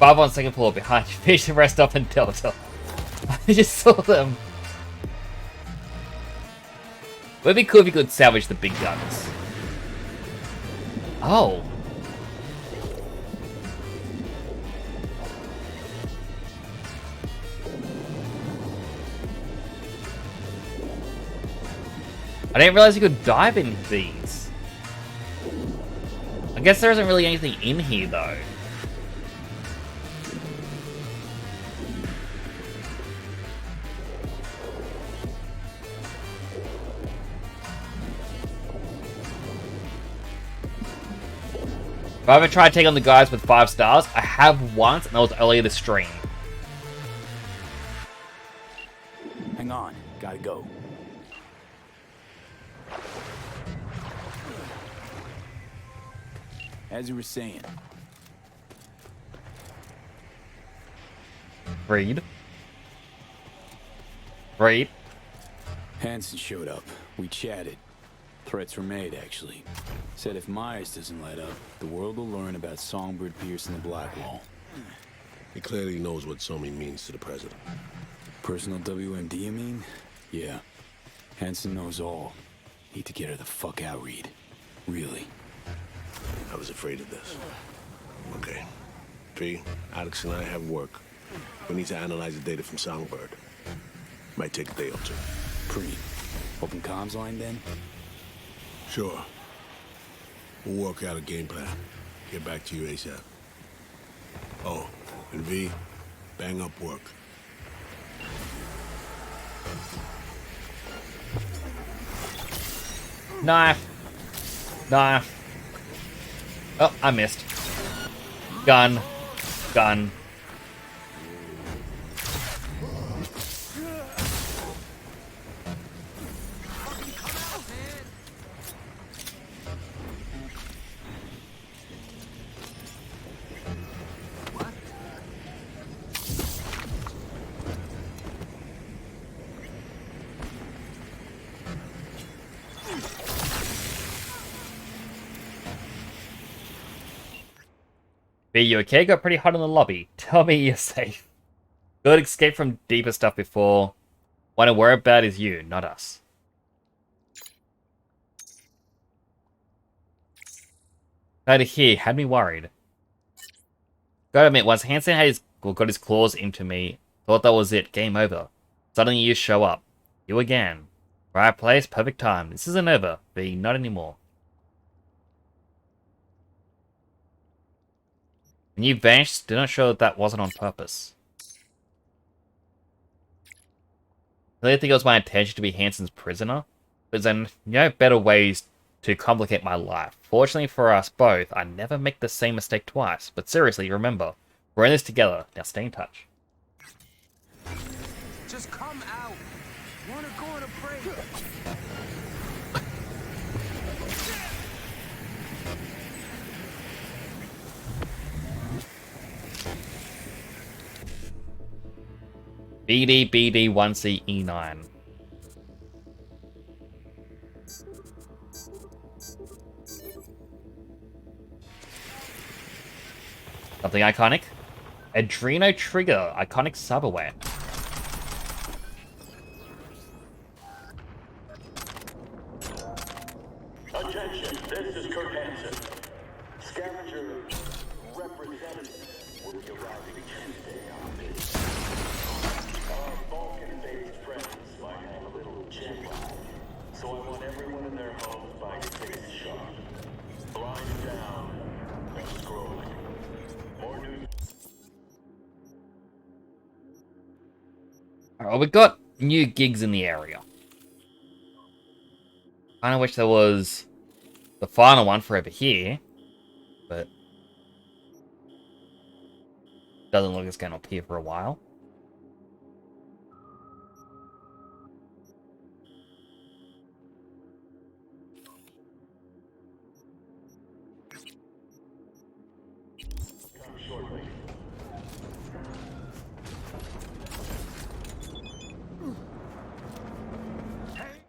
5 on second floor behind you. Fish the rest up and Delta. I just saw them. Would be cool if you could salvage the big guns. Oh. I didn't realize you could dive in these. I guess there isn't really anything in here though. If I ever tried taking on the guys with 5 stars, I have once, and that was earlier this stream. Hang on, gotta go. As you were saying. Read. Read. Hansen showed up. We chatted. Threats were made, actually. Said if Myers doesn't let up, the world will learn about Songbird piercing the Black Wall. He clearly knows what Somi means to the president. Personal WMD, you mean? Yeah. Hansen knows all. Need to get her the fuck out, Reed. Really. I was afraid of this. Okay. P, Alex and I have work. We need to analyze the data from Songbird. Might take a day or two. Open comms line then? Sure. We'll work out a game plan. Get back to you ASAP. Oh, and V, bang up work. Knife. Knife. Oh, I missed. Gun. Gun. Be you okay? Got pretty hot in the lobby. Tell me you're safe. Good, escape from deeper stuff before. What I worry about is you, not us. Glad to hear, had me worried. Gotta admit, once Hansen had got his claws into me, thought that was it, game over. Suddenly you show up. You again. Right place, perfect time. This isn't over, V, not anymore. When you vanished, did not show that wasn't on purpose. I really think it was my intention to be Hansen's prisoner, but there's no better ways to complicate my life. Fortunately for us both, I never make the same mistake twice. But seriously, remember, we're in this together. Now stay in touch. Just come out. Wanna go on a break? BD1CE9. Something iconic? Adreno Trigger, iconic cyberware. Attention, this is Kurt Hansen. Scavenger representative will be arriving Tuesday on base. Our Vulcan-based friends might have a little jet lag, so I want everyone in their homes by your face sharp. Blind down, no scrolling. More news. Alright, well, we got new gigs in the area. I kinda wish there was the final one for over here, but doesn't look like it's gonna appear for a while.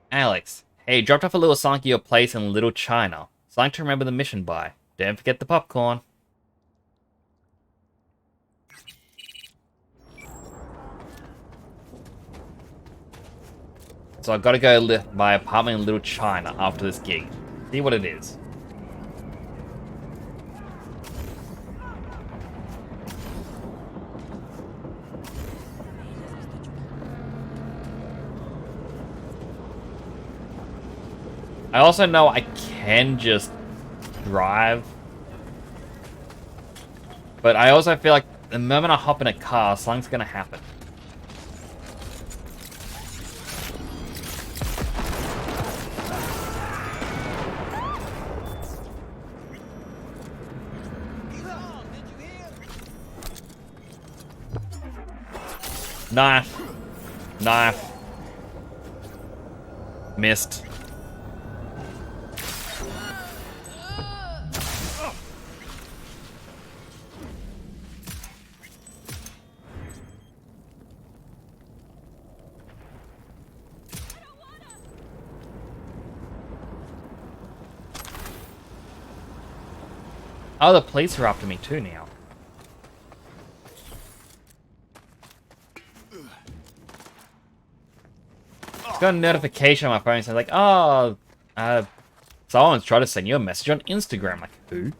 Alex, hey, dropped off a little song at your place in Little China. Something to remember the mission by. Don't forget the popcorn. So I've got to go lift my apartment in Little China after this gig. See what it is. I also know I can just drive. But I also feel like the moment I hop in a car, something's gonna happen. Knife. Knife. Missed. Oh, the police are after me too now. Got a notification on my phone saying like, oh, someone's trying to send you a message on Instagram. Like, who?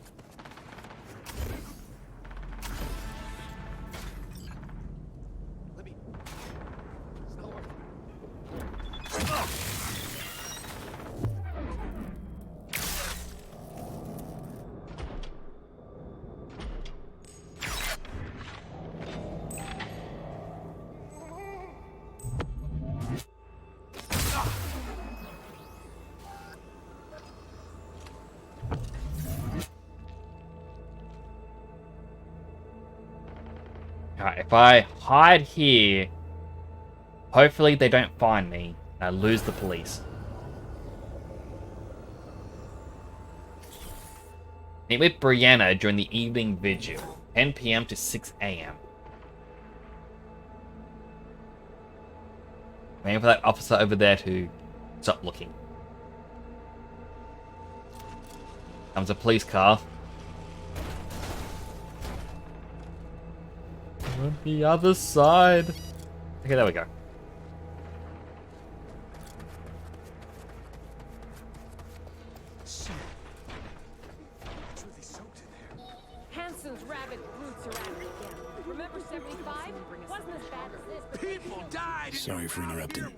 Alright, if I hide here, hopefully they don't find me, and I lose the police. Meet with Brianna during the evening vigil, 10 PM to 6 AM. Waiting for that officer over there to stop looking. Comes a police car. On the other side. Okay, there we go. Hansen's rabid brutes are at it again. Remember 75? Wasn't as bad as this, but people died. Sorry for interrupting.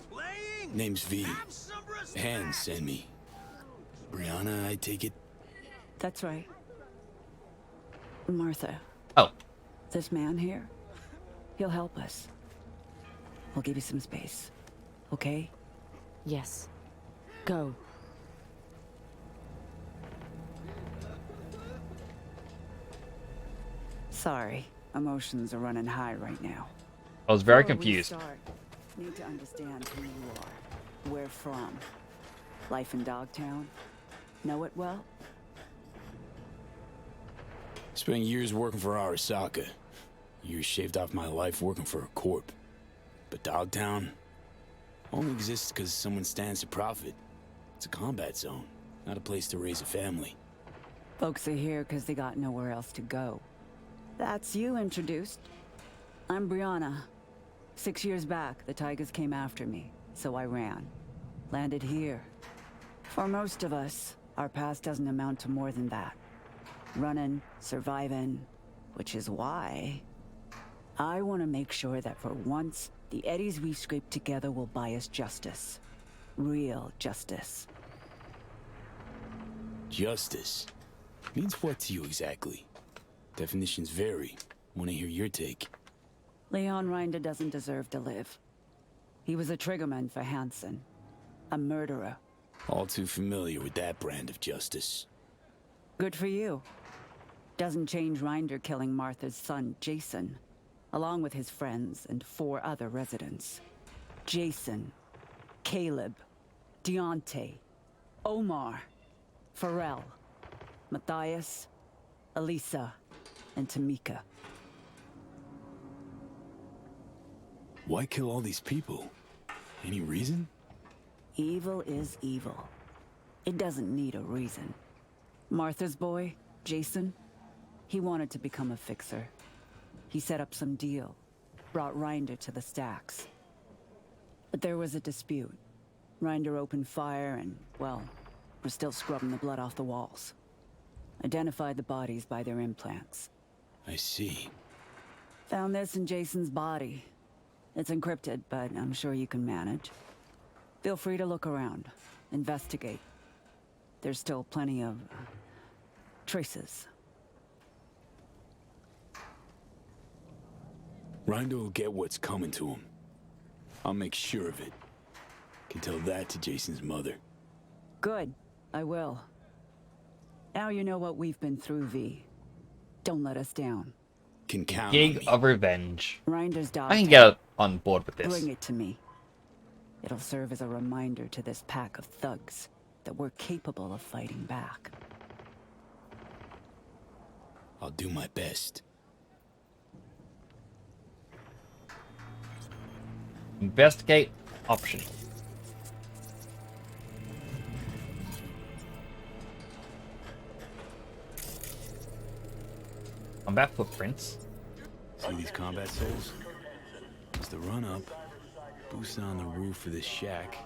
Name's V. Hans sent me. Brianna, I take it? That's right. Martha. Oh. This man here, he'll help us. We'll give you some space. Okay? Yes. Go. Sorry. Emotions are running high right now. I was very Before we confused. start, need to understand who you are. Where from? Life in Dogtown? Know it well? Spent years working for Arasaka. Years shaved off my life working for a corp. But Dogtown only exists because someone stands to profit. It's a combat zone, not a place to raise a family. Folks are here because they got nowhere else to go. That's you introduced. I'm Brianna. 6 years back, the Tigers came after me, so I ran. Landed here. For most of us, our past doesn't amount to more than that. Running, surviving, which is why I want to make sure that for once, the eddies we've scraped together will buy us justice. Real justice. Justice? Means what to you exactly? Definitions vary. Want to hear your take. Leon Rinder doesn't deserve to live. He was a triggerman for Hansen. A murderer. All too familiar with that brand of justice. Good for you. Doesn't change Rinder killing Martha's son, Jason, along with his friends and 4 other residents. Jason, Caleb, Deontay, Omar, Pharrell, Matthias, Elisa, and Tamika. Why kill all these people? Any reason? Evil is evil. It doesn't need a reason. Martha's boy, Jason, he wanted to become a fixer. He set up some deal, brought Rinder to the stacks. But there was a dispute. Rinder opened fire and, well, we're still scrubbing the blood off the walls. Identified the bodies by their implants. I see. Found this in Jason's body. It's encrypted, but I'm sure you can manage. Feel free to look around, investigate. There's still plenty of traces. Rinder will get what's coming to him. I'll make sure of it. Can tell that to Jason's mother. Good, I will. Now you know what we've been through, V. Don't let us down. Can count Gig on me. of Revenge. Rinder's dog. I can get on board with this. Bring it to me. It'll serve as a reminder to this pack of thugs that we're capable of fighting back. I'll do my best. Investigate option. Combat footprints. See these combat souls? It's the run-up. Boost on the roof of this shack.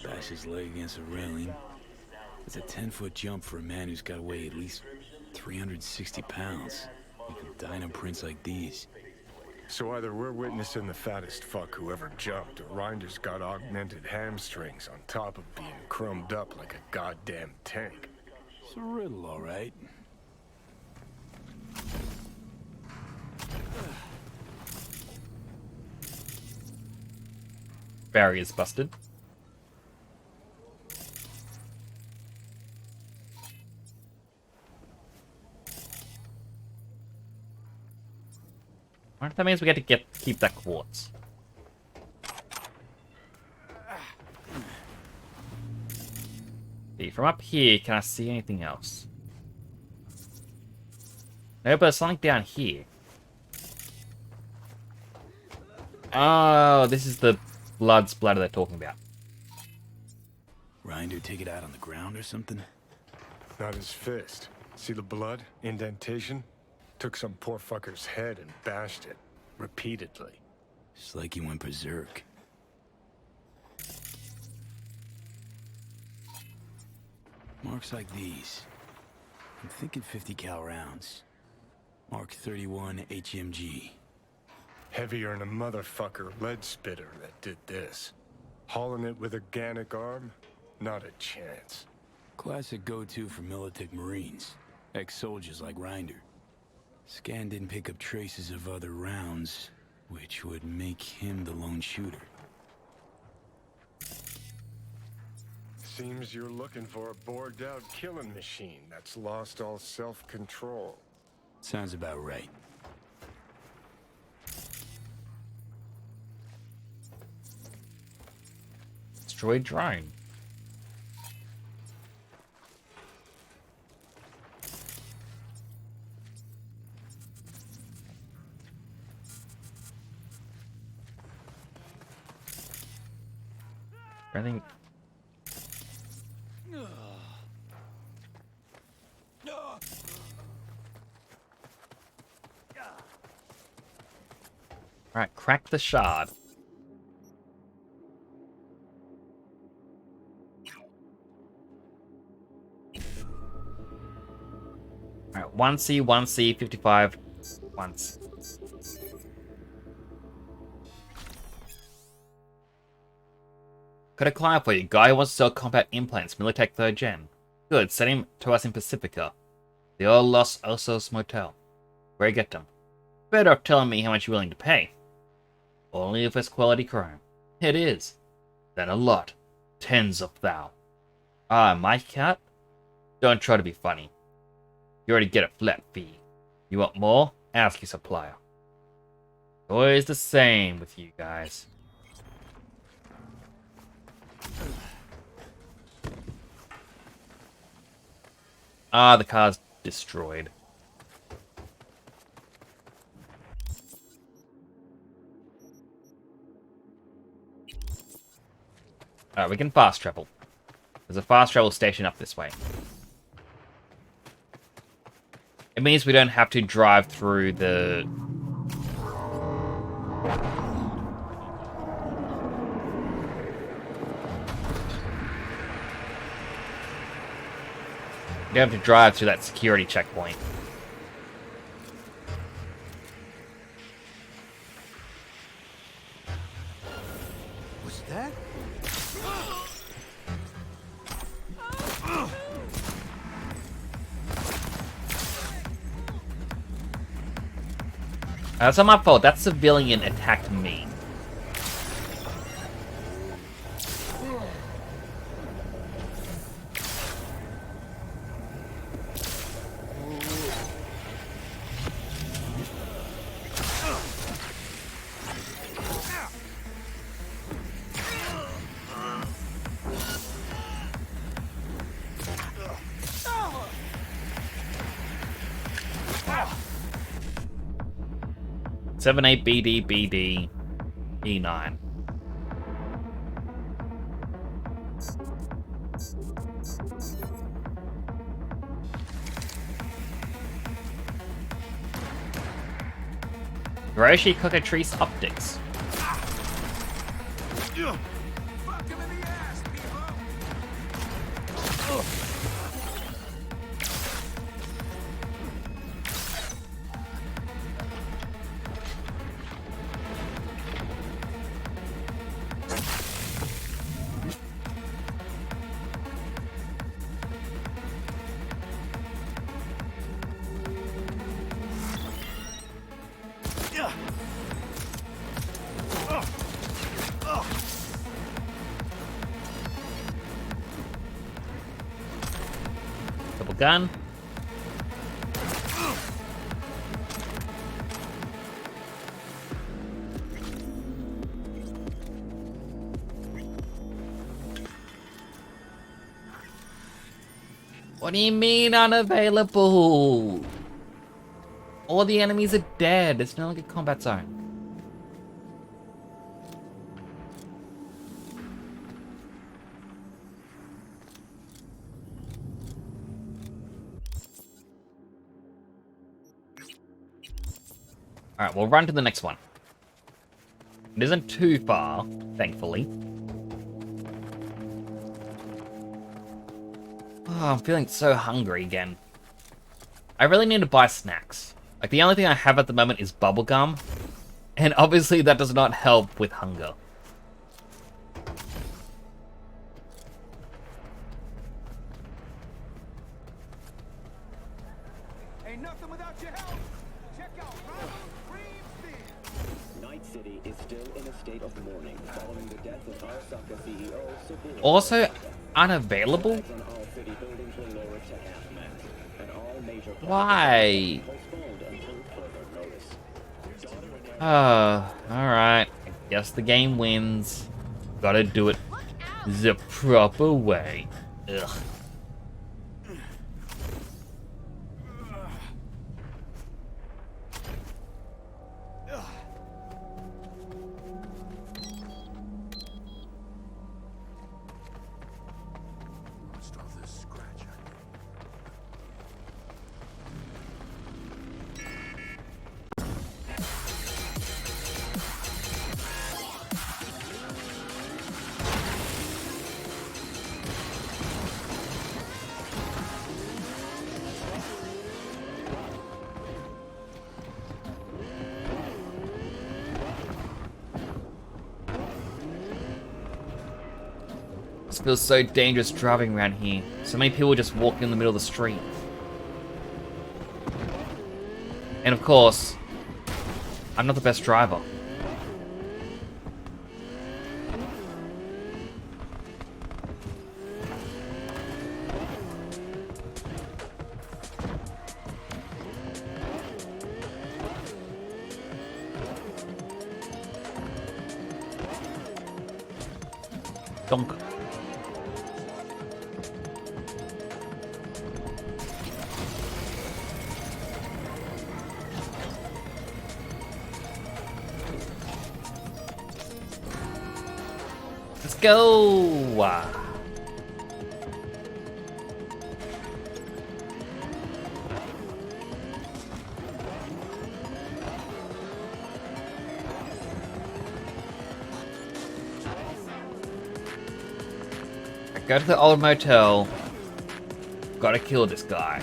Bash his leg against a railing. It's a 10-foot jump for a man who's got to weigh at least 360 pounds. Making dino prints like these. So either we're witnessing the fattest fuck who ever jumped, or Rinder's got augmented hamstrings on top of being chromed up like a goddamn tank. It's a riddle, all right. Barrier's busted. Alright, that means we get to keep that quartz. See, from up here, can I see anything else? No, but there's something down here. Oh, this is the blood splatter they're talking about. Rinder take it out on the ground or something? Not his fist. See the blood? Indentation? Took some poor fucker's head and bashed it. repeatedly. It's like he went berserk. Marks like these. I'm thinking 50 cal rounds. Mark 31 HMG. Heavier than a motherfucker lead spitter that did this. Hauling it with organic arm? Not a chance. Classic go-to for Militech Marines. Ex-soldiers like Reinder. Scan didn't pick up traces of other rounds, which would make him the lone shooter. Seems you're looking for a bored-out killing machine that's lost all self-control. Sounds about right. Destroy drone. I think. Alright, crack the shard. Alright, 1C, 1C, 55, once. Got a client for you. Guy who wants to sell combat implants, Militech 3rd Gen. Good, send him to us in Pacifica. The old Los Osos Motel. Where you get them? Better off telling me how much you're willing to pay. Only if it's quality crime. It is. Then a lot. Tens of thou. Ah, my cat? Don't try to be funny. You already get a flat fee. You want more? Ask your supplier. Always the same with you guys. Ah, the car's destroyed. Alright, we can fast travel. There's a fast travel station up this way. It means we don't have to drive through the... We don't have to drive through that security checkpoint. Was that? That's not my fault. That civilian attacked me. Seven eight BD BD E9. Hiroshi Cockatrice Optics. Double gun. What do you mean unavailable? All the enemies are dead. It's no longer combat zone. Alright, we'll run to the next one. It isn't too far, thankfully. Oh, I'm feeling so hungry again. I really need to buy snacks. Like, the only thing I have at the moment is bubblegum. And obviously that does not help with hunger. Ain't nothing without your help. Check out Night City is still in a state of mourning following the death of Arasaka CEO Saburo. Also unavailable? Why? Alright. I guess the game wins. Gotta do it the proper way. Ugh. This feels so dangerous driving around here. So many people just walking in the middle of the street. And of course, I'm not the best driver. Donk. Let's go! I go to the old motel. Gotta kill this guy.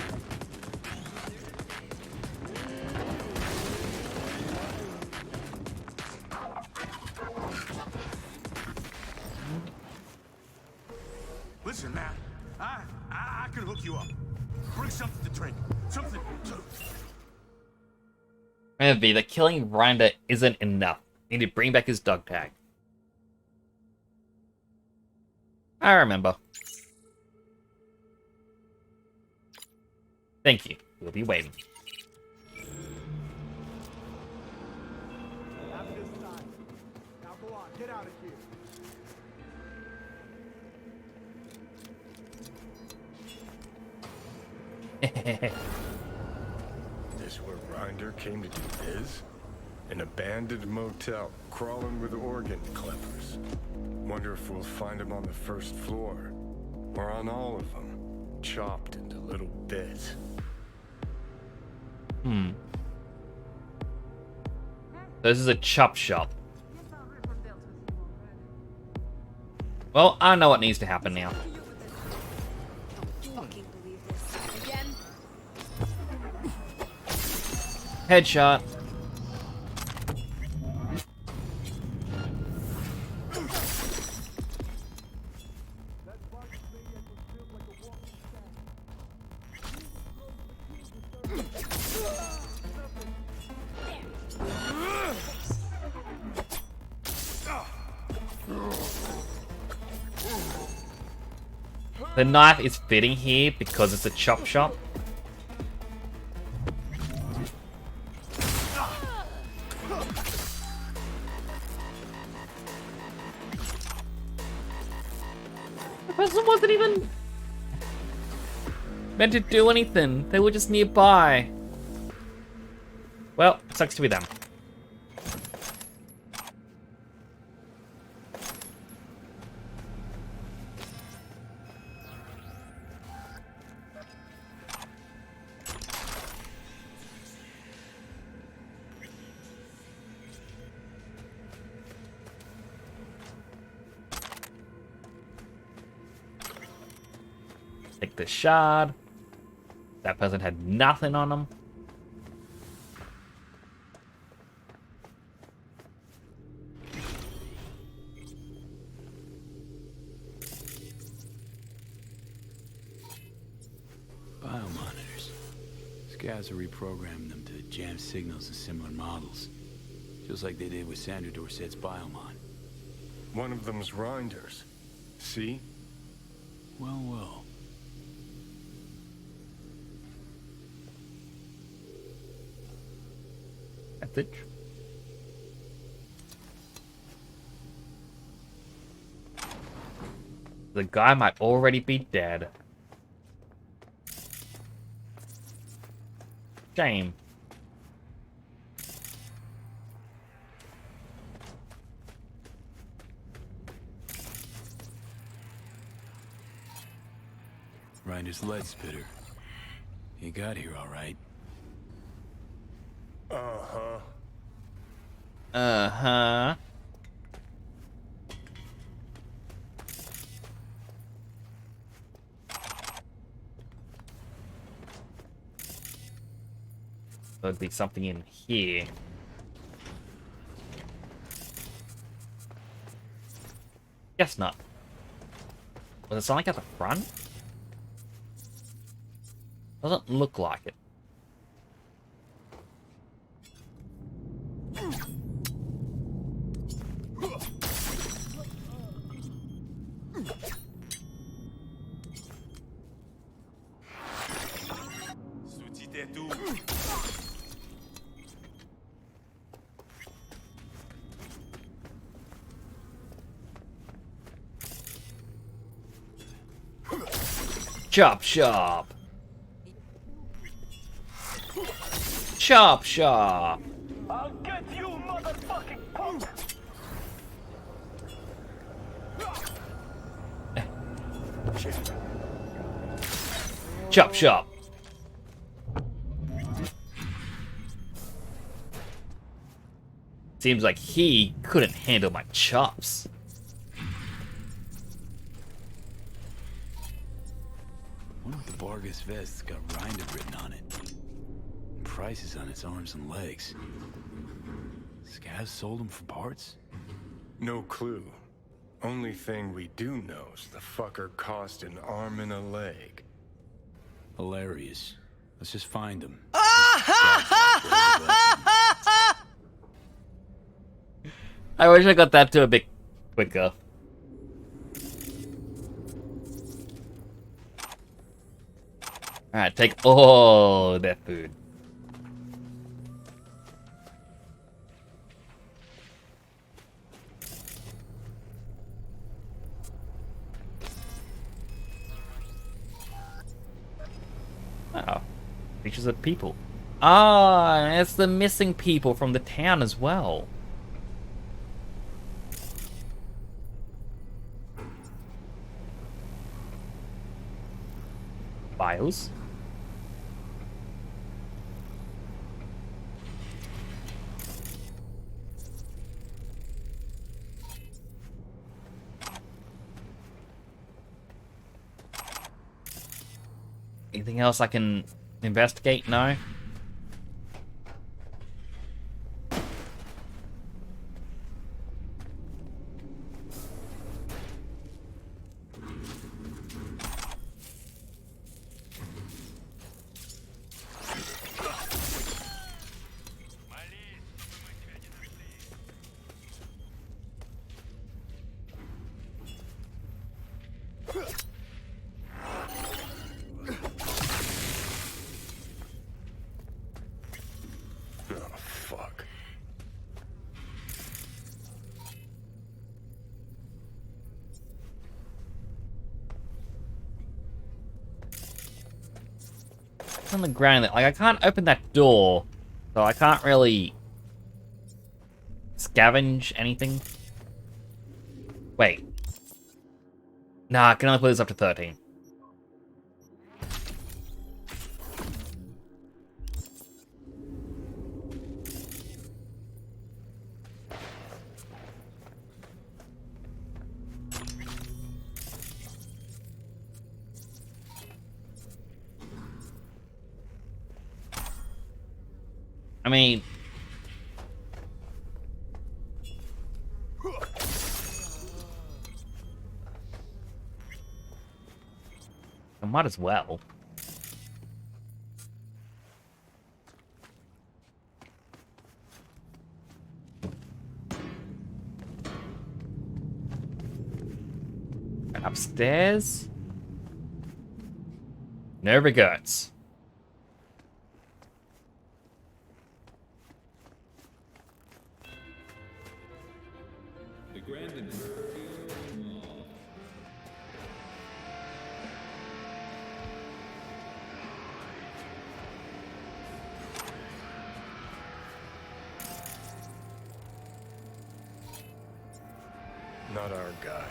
Listen, man, I can hook you up. Bring something to drink. Something to... Remember that killing Rynder isn't enough. Need to bring back his dog tag. I remember. Thank you. We'll be waiting. Now go on, get out of here. This where Rynder came to do biz? An abandoned motel, crawling with organ clippers. Wonder if we'll find him on the first floor. Or on all of them, chopped into little bits. This is a chop shop. Well, I know what needs to happen now. Headshot. The knife is fitting here because it's a chop shop. The person wasn't even meant to do anything. They were just nearby. Well, sucks to be them. Take the shard. That person had nothing on them. Biomonitors. Scavs are reprogramming them to jam signals in similar models. Just like they did with Sandra Dorsett's Biomon. One of them's Reinders. See? Well, well. Message. The guy might already be dead. Shame. Reinder's lead spitter. He got here all right. Uh-huh. Uh-huh. There'd be something in here. Guess not. Was it something at the front? Doesn't look like it. Chop shop. Chop shop. I'll get you, motherfucking punk! Chop shop. Seems like he couldn't handle my chops. One of the Vargas vests got Reinder written on it. Prices on its arms and legs. Scavs sold them for parts? No clue. Only thing we do know is the fucker cost an arm and a leg. Hilarious. Let's just find him. I wish I got that to a bit quicker. Alright, take all their food. Oh, pictures of people. Ah, it's the missing people from the town as well. Files. Anything else I can investigate? No? On the ground, like I can't open that door, so I can't really scavenge anything. Wait. Nah, I can only put this up to 13. I mean... I might as well. And upstairs? No regrets. Not our guy.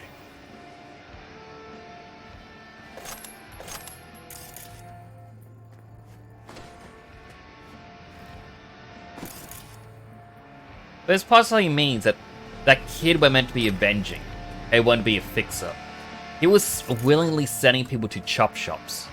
This possibly means that that kid we're meant to be avenging, he wanted to be a fixer. He was willingly sending people to chop shops.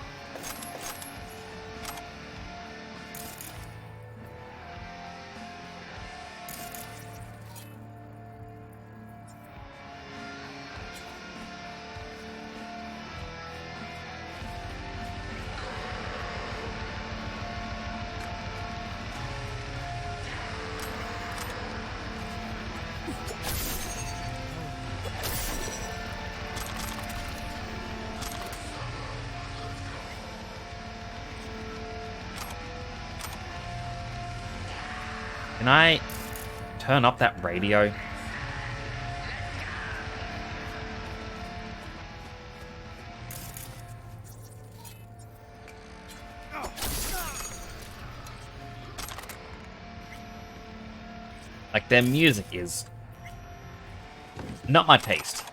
Can I turn up that radio? Like, their music is not my taste.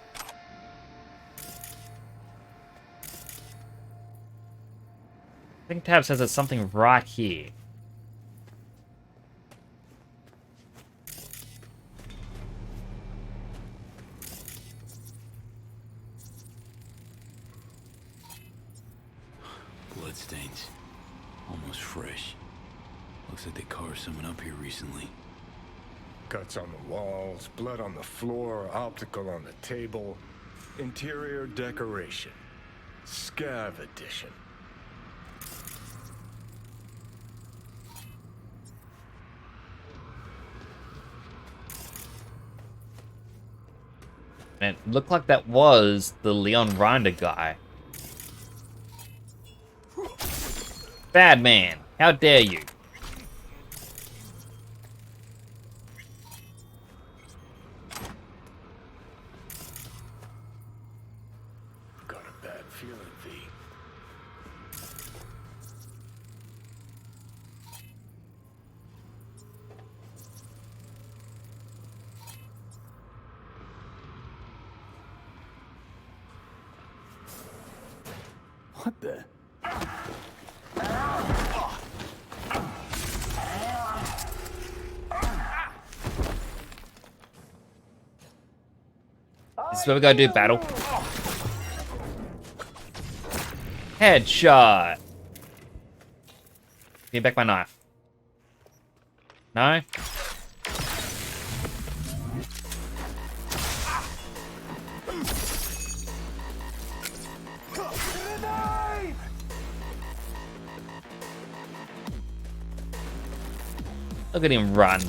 I think Tab says there's something right here. Bloodstains. Almost fresh. Looks like they carved someone up here recently. Guts on the walls, blood on the floor, optical on the table. Interior decoration. Scav edition. And it looked like that was the Leon Rinder guy. Bad man, how dare you? Got a bad feeling, V. What the? This is where we gotta do battle. Headshot. Give me back my knife. No? Look at him run.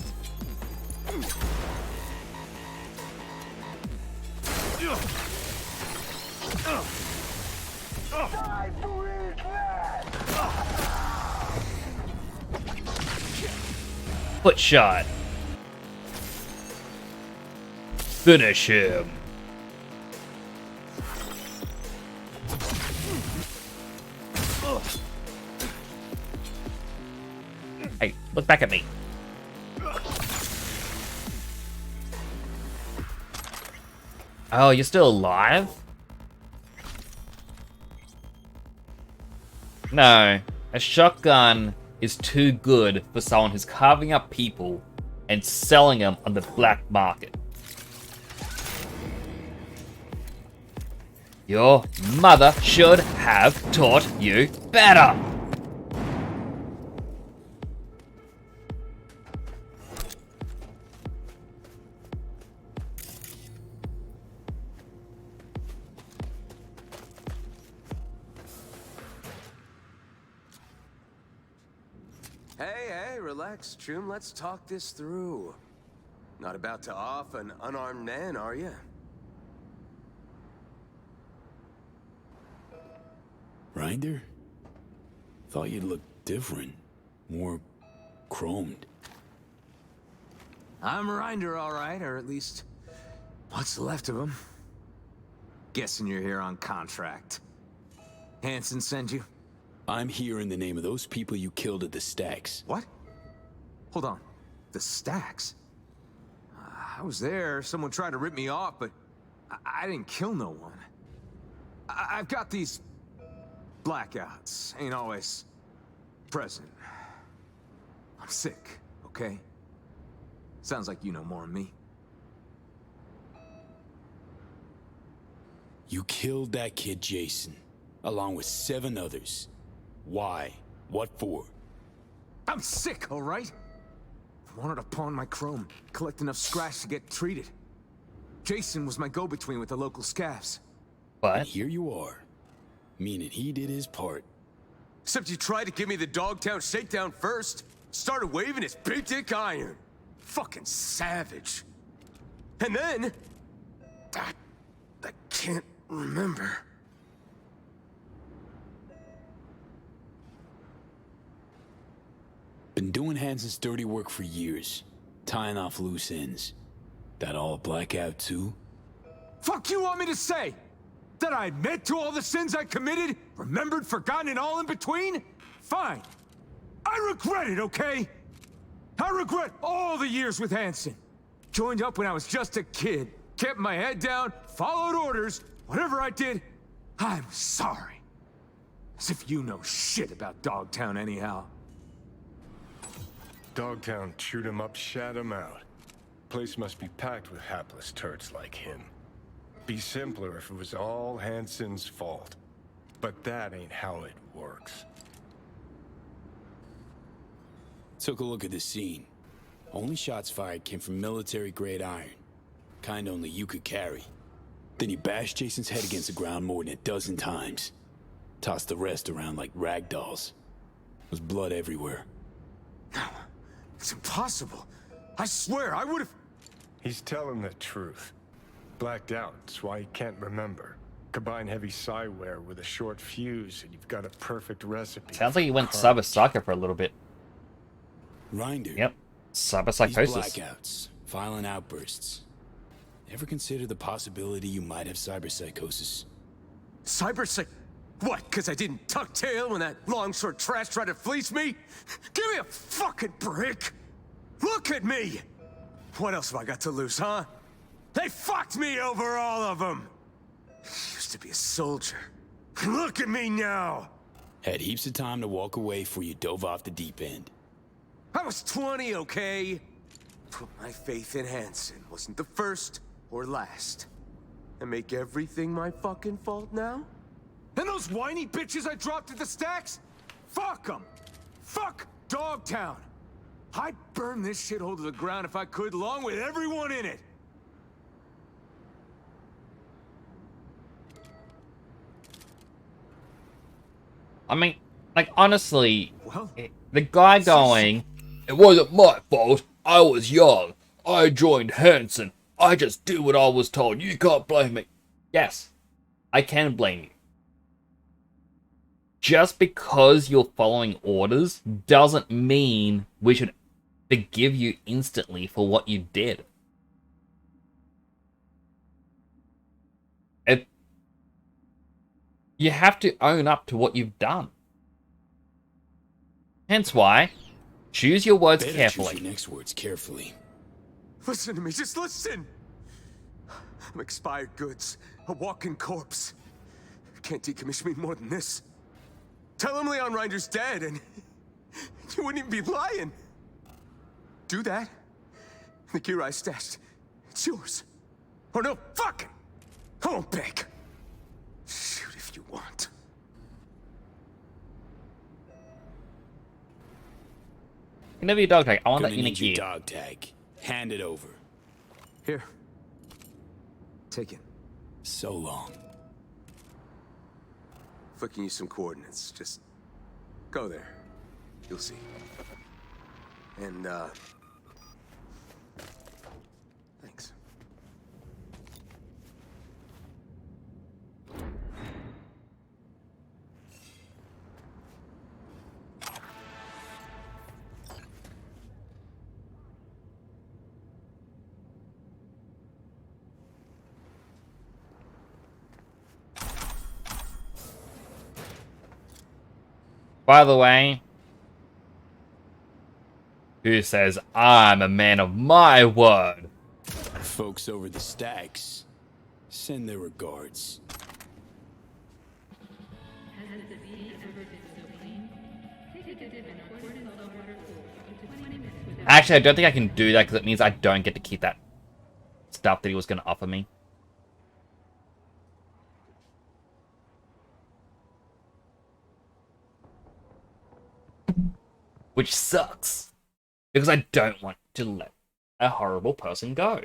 Foot shot. Finish him. Hey, look back at me. Oh, you're still alive? No, a shotgun is too good for someone who's carving up people and selling them on the black market. Your mother should have taught you better. Hey, relax, Chum. Let's talk this through. Not about to off an unarmed man, are you? Rinder? Thought you'd look different. More chromed. I'm Rinder, all right, or at least what's left of him. Guessing you're here on contract. Hanson sent you? I'm here in the name of those people you killed at the Stacks. What? Hold on. The Stacks? I was there. Someone tried to rip me off, but I didn't kill no one. I've got these blackouts. Ain't always present. I'm sick, okay? Sounds like you know more than me. You killed that kid Jason, along with 7 others. Why? What for? I'm sick, all right? I wanted to pawn my chrome, collect enough scratch to get treated. Jason was my go-between with the local scavs. But here you are, meaning he did his part. Except you tried to give me the Dogtown shakedown first. Started waving his big dick iron. Fucking savage. And then... I can't remember. Been doing Hanson's dirty work for years, tying off loose ends. That all blackout too? Fuck you want me to say? That I admit to all the sins I committed? Remembered, forgotten, and all in between? Fine. I regret it, okay? I regret all the years with Hanson. Joined up when I was just a kid. Kept my head down, followed orders. Whatever I did, I'm sorry. As if you know shit about Dogtown anyhow. Dogtown chewed him up, shat him out. Place must be packed with hapless turds like him. Be simpler if it was all Hanson's fault. But that ain't how it works. Took a look at the scene. Only shots fired came from military-grade iron. Kind only you could carry. Then you bashed Jason's head against the ground more than a dozen times. Tossed the rest around like rag dolls. There was blood everywhere. No, it's impossible. I swear, I would've... He's telling the truth. Blacked out, that's why he can't remember. Combine heavy psi-wear with a short fuse and you've got a perfect recipe. Sounds like he went cyber for a little bit. Rinder. Yep. Cyberpsychosis. These blackouts, violent outbursts. Ever consider the possibility you might have cyberpsychosis? What, because I didn't tuck tail when that long-short trash tried to fleece me? Give me a fucking break! Look at me! What else have I got to lose, huh? They fucked me over, all of them! Used to be a soldier. Look at me now! Had heaps of time to walk away before you dove off the deep end. I was 20, okay? Put my faith in Hanson. Wasn't the first or last. And make everything my fucking fault now? And those whiny bitches I dropped at the Stacks? Fuck them! Fuck Dogtown! I'd burn this shithole to the ground if I could, along with everyone in it! I mean, like, honestly, the guy going, "It wasn't my fault, I was young, I joined Hanson, I just did what I was told, you can't blame me." Yes, I can blame you. Just because you're following orders doesn't mean we should forgive you instantly for what you did. You have to own up to what you've done. Hence why, choose your words carefully. Choose your next words carefully. Listen to me, just listen! I'm expired goods, a walking corpse. Can't decommission me more than this. Tell him Leon Rinder's dead and you wouldn't even be lying. Do that. The gear I stashed, it's yours. Or no, fuck it! I won't beg. Shoot if you want. Give me your dog tag. I want that Gonna unit need your gear. dog tag. Hand it over. Here. Take it. So long. Flicking you some coordinates. Just go there. You'll see. And, thanks. By the way, who says I'm a man of my word? Folks over the stacks, send their regards. Actually, I don't think I can do that because it means I don't get to keep that stuff that he was going to offer me. Which sucks. Because I don't want to let a horrible person go.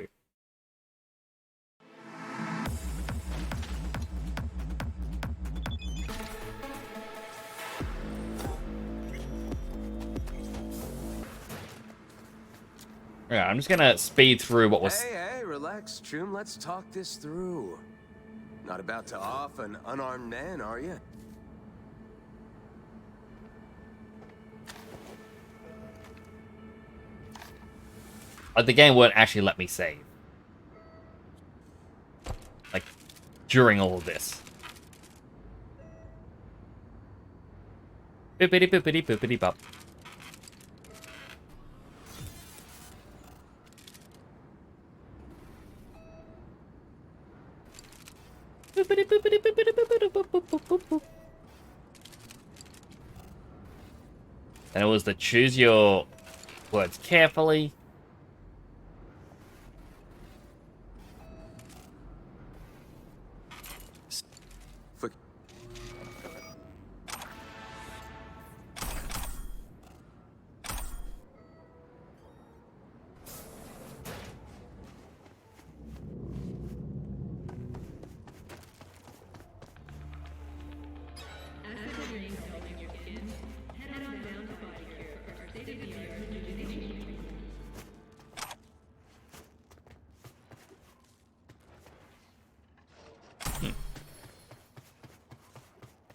Yeah, I'm just gonna speed through what was... Hey, relax, Chum. Let's talk this through. Not about to off an unarmed man, are you? Like, the game wouldn't actually let me save. Like, during all of this. Boopity boopity boopity bop. Boopity boopity boopity boopity boop boop boop boop boop. And it was the choose your words carefully.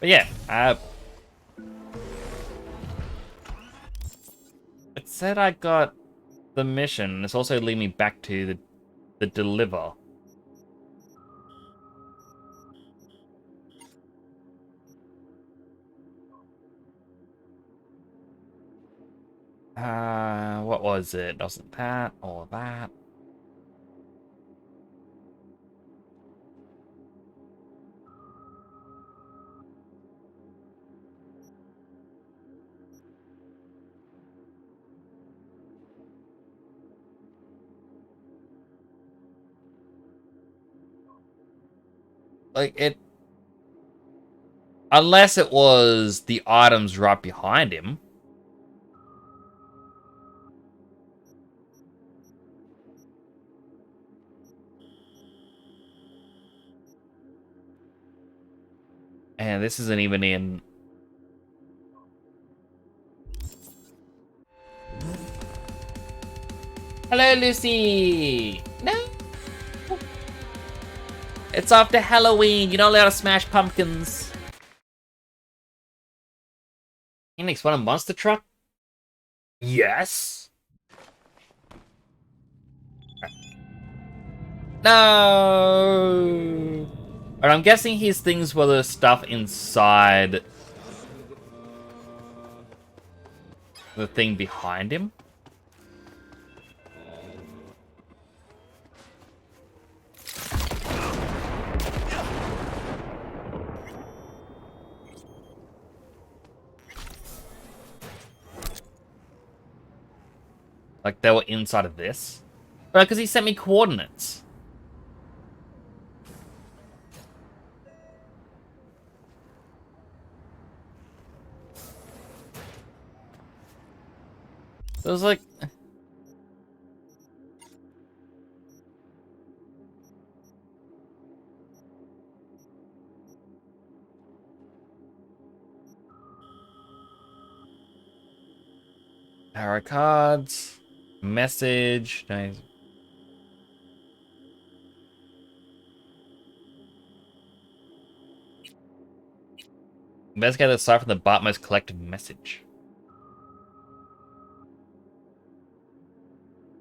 But yeah, it said I got the mission. It's also leading me back to the deliver. What was it? Wasn't that or that? Like, it... Unless it was the items right behind him. And this isn't even in... Hello, Lucy! No! It's after Halloween. You're not allowed to smash pumpkins. Phoenix want a monster truck? Yes! No! But I'm guessing his things were the stuff inside the thing behind him. Like, they were inside of this. But because he sent me coordinates. It was like... Tarot cards. Message. No. Investigate the cipher from the Bartmost collective message.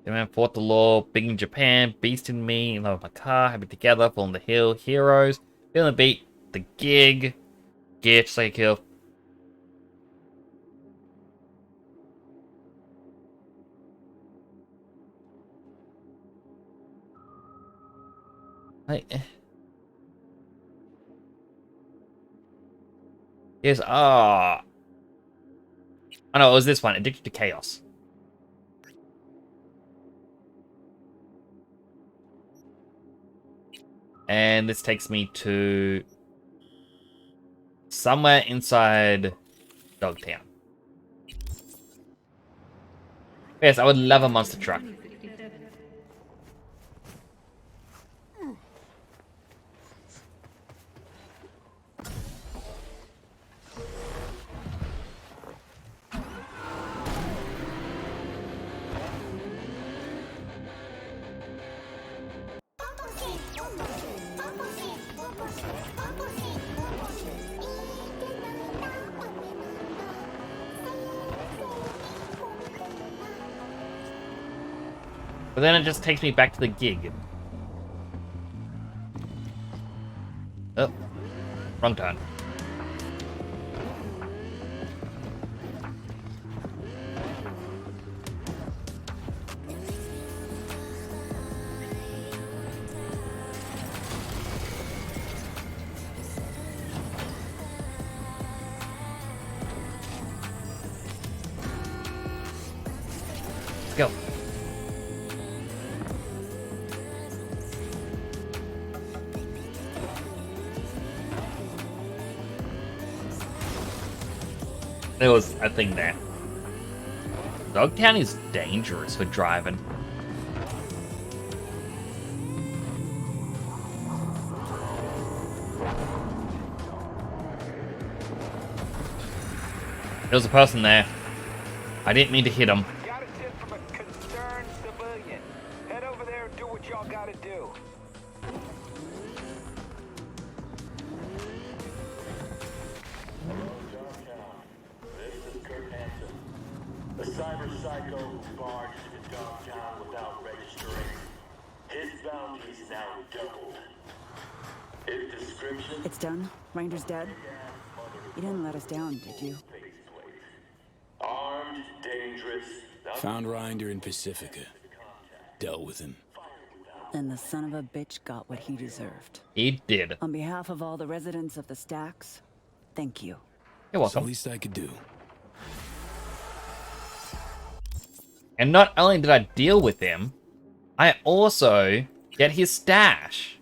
The man fought the law, big in Japan, beast in me, in love with my car, happy together, fall on the hill, heroes, feeling the beat, the gig, get, just like a kill. Yes, oh no, it was this one, Addicted to Chaos. And this takes me to somewhere inside Dogtown. Yes, I would love a monster truck. But then it just takes me back to the gig. Oh, wrong turn. Let's go. There was a thing there. Dogtown is dangerous for driving. There was a person there. I didn't mean to hit him. Got a tip from a concerned civilian. Head over there and do what y'all gotta do. This is Kurt Hansen, the cyber psycho who barged into Dogtown without registering. His bounty's now doubled. His description? It's done? Rinder's dead? You didn't let us down, did you? Armed, dangerous. Found Rinder in Pacifica. Dealt with him. And the son of a bitch got what he deserved. He did. On behalf of all the residents of the Stacks, thank you. You're welcome. It's the least I could do. And not only did I deal with him, I also get his stash.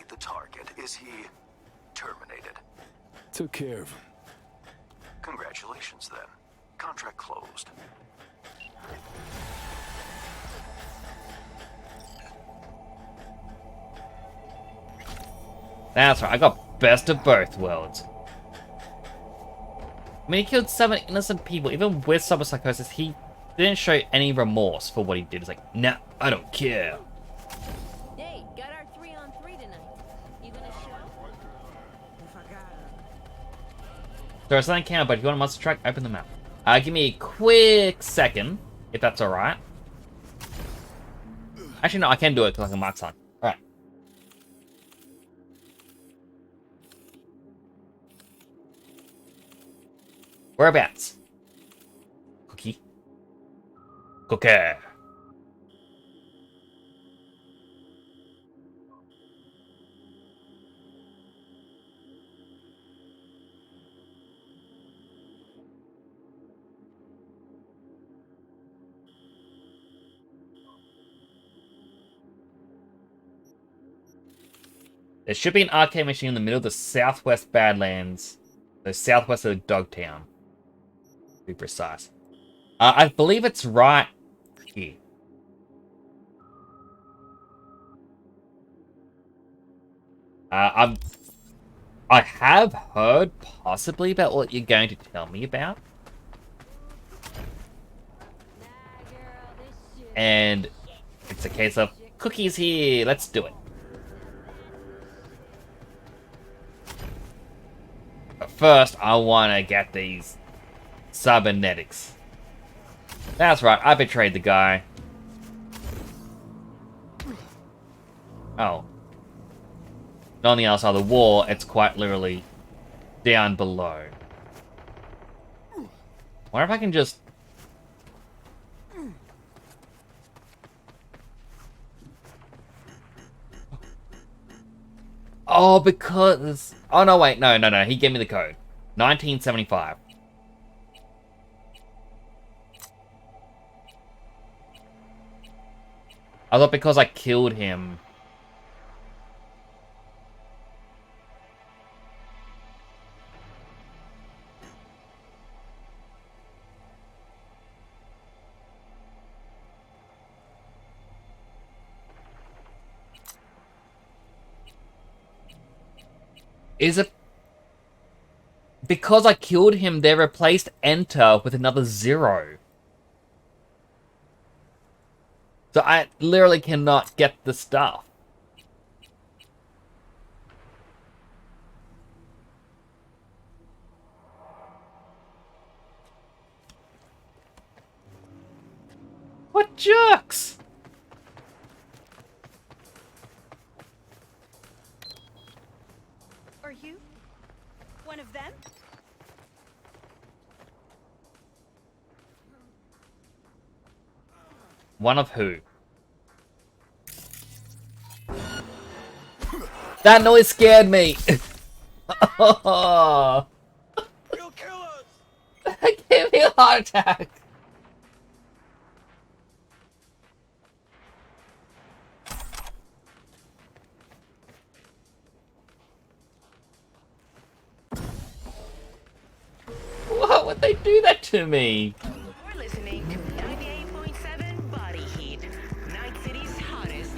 The target. Is he terminated? Took care of him. Congratulations, then. Contract closed. That's right, I got best of both worlds. I mean, he killed 7 innocent people. Even with cyberpsychosis, he didn't show any remorse for what he did. He's like, nah, I don't care. Hey, got our 3-on-3 tonight. You gonna show? If I got So something came out, but if you want a monster truck, open the map. Give me a quick second, if that's alright. Actually, no, I can do it because I can mark on. Alright. Whereabouts? Cookie. Cookie. There should be an arcade machine in the middle of the southwest Badlands. So southwest of Dogtown. To be precise. I believe it's right here. I have heard possibly about what you're going to tell me about. And it's a case of cookies here, let's do it. But first, I want to get these cybernetics. That's right, I betrayed the guy. Oh. Not on the other side of the wall, it's quite literally down below. Wonder if I can just... Oh, because... Oh, no, wait. No. He gave me the code. 1975. I thought because I killed him... Is it... Because I killed him, they replaced enter with another 0. So I literally cannot get the stuff. What jerks? Are you one of them? One of who? That noise scared me! Oh. You'll kill us! Give me a heart attack! What would they do that to me? We're listening to 98.7 Body Heat, Night City's hottest.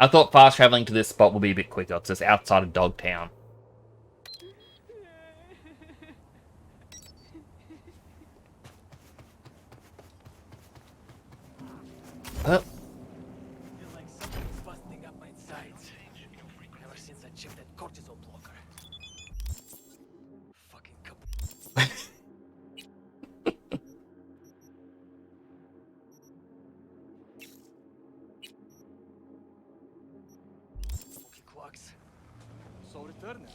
I thought fast traveling to this spot would be a bit quicker. It's just outside of Dogtown. Feel like something's busting up my insides. Ever since I checked that cortisol blocker. Fucking clocks. So returning.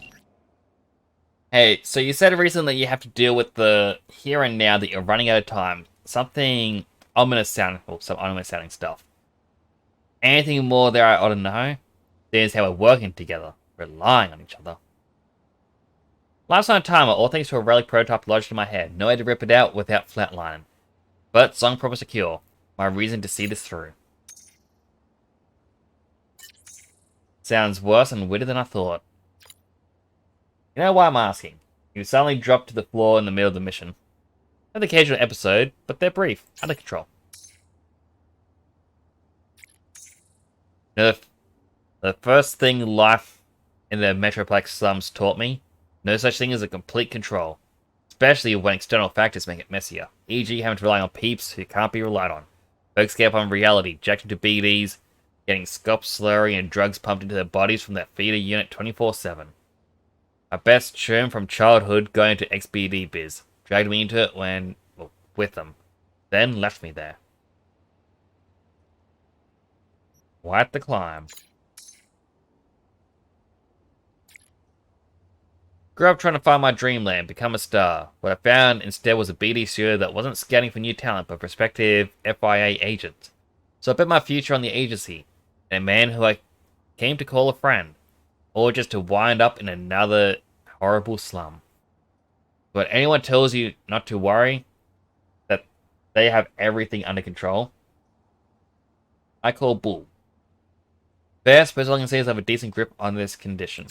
Hey, so you said recently that you have to deal with the here and now that you're running out of time. Something ominous sounding, or some ominous sounding stuff. Anything more there I ought to know? There's how we're working together, relying on each other. Last on timer, all thanks to a relic prototype lodged in my head. No way to rip it out without flatlining. But song proper secure. My reason to see this through. Sounds worse and weirder than I thought. You know why I'm asking? You suddenly drop to the floor in the middle of the mission. An occasional episode, but they're brief, under control. You know, the first thing life in the Metroplex slums taught me, no such thing as a complete control. Especially when external factors make it messier. E.g. having to rely on peeps who can't be relied on. Folks get up on reality, jacked into BDs, getting scop slurry and drugs pumped into their bodies from that feeder unit 24/7. My best churn from childhood going into XBD biz. Dragged me into it with them. Then left me there. Quite the climb. Grew up trying to find my dreamland, become a star. What I found instead was a BD studio that wasn't scouting for new talent, but prospective FIA agents. So I bet my future on the agency, and a man who I came to call a friend, or just to wind up in another horrible slum. But anyone tells you not to worry, They have everything under control. I call bull. Best, best all I can say is I have a decent grip on this condition.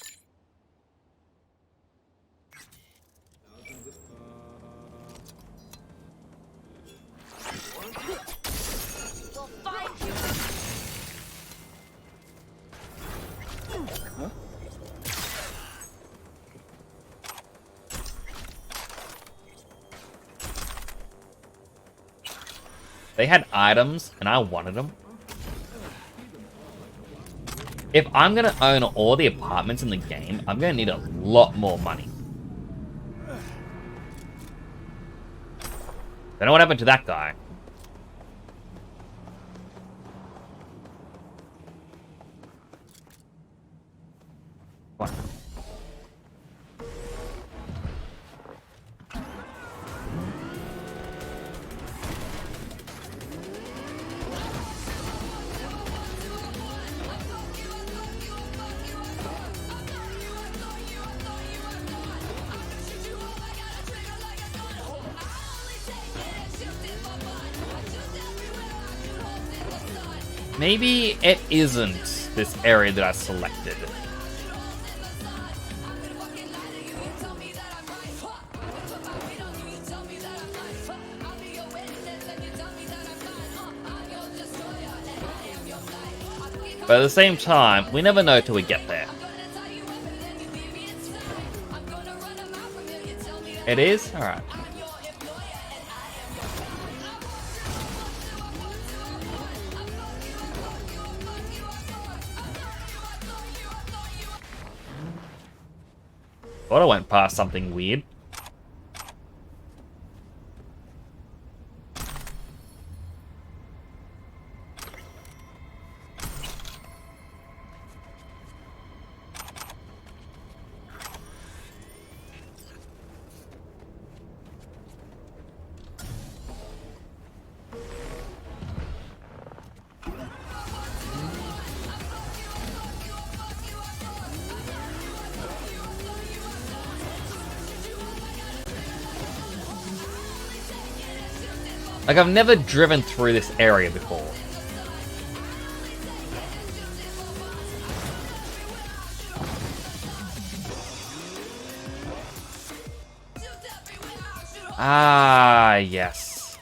They had items, and I wanted them. If I'm gonna own all the apartments in the game, I'm gonna need a lot more money. Don't know what happened to that guy. What? Maybe it isn't this area that I selected. But at the same time, we never know till we get there. It is? Alright. Thought I went past something weird. Like, I've never driven through this area before. Ah, yes.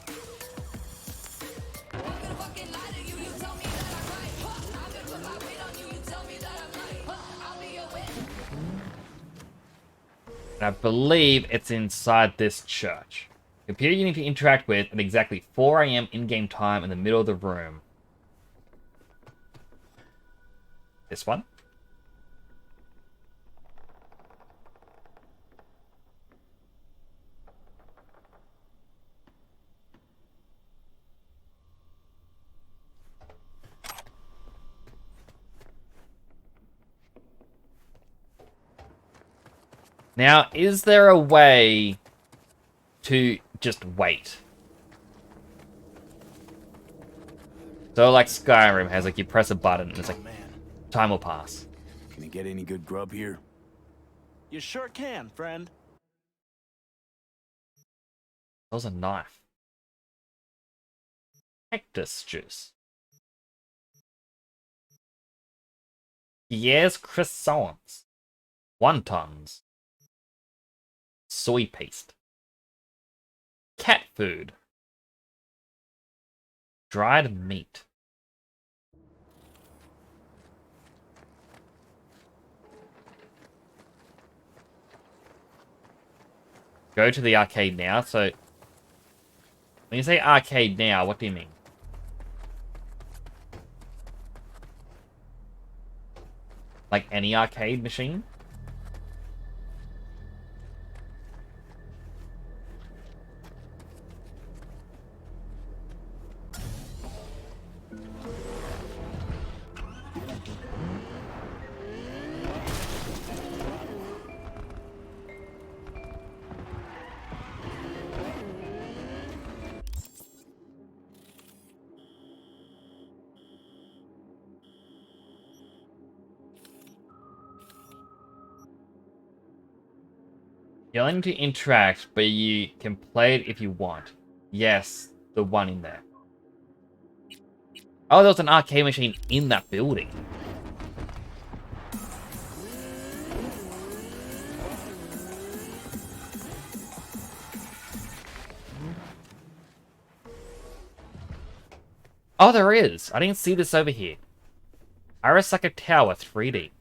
And I believe it's inside this church. Computer you need to interact with at exactly 4 AM in-game time in the middle of the room. This one? Now, is there a way to just wait? So like Skyrim has, like, you press a button and it's like, time will pass. Can you get any good grub here? You sure can, friend. That was a knife. Cactus juice. Yes, croissants. Wontons. Soy paste. Cat food. Dried meat. Go to the arcade now, so... When you say arcade now, what do you mean? Like any arcade machine? You only need to interact, but you can play it if you want. Yes, The one in there. Oh, there was an arcade machine in that building. Oh, there is. I didn't see this over here. Arasaka Tower 3D.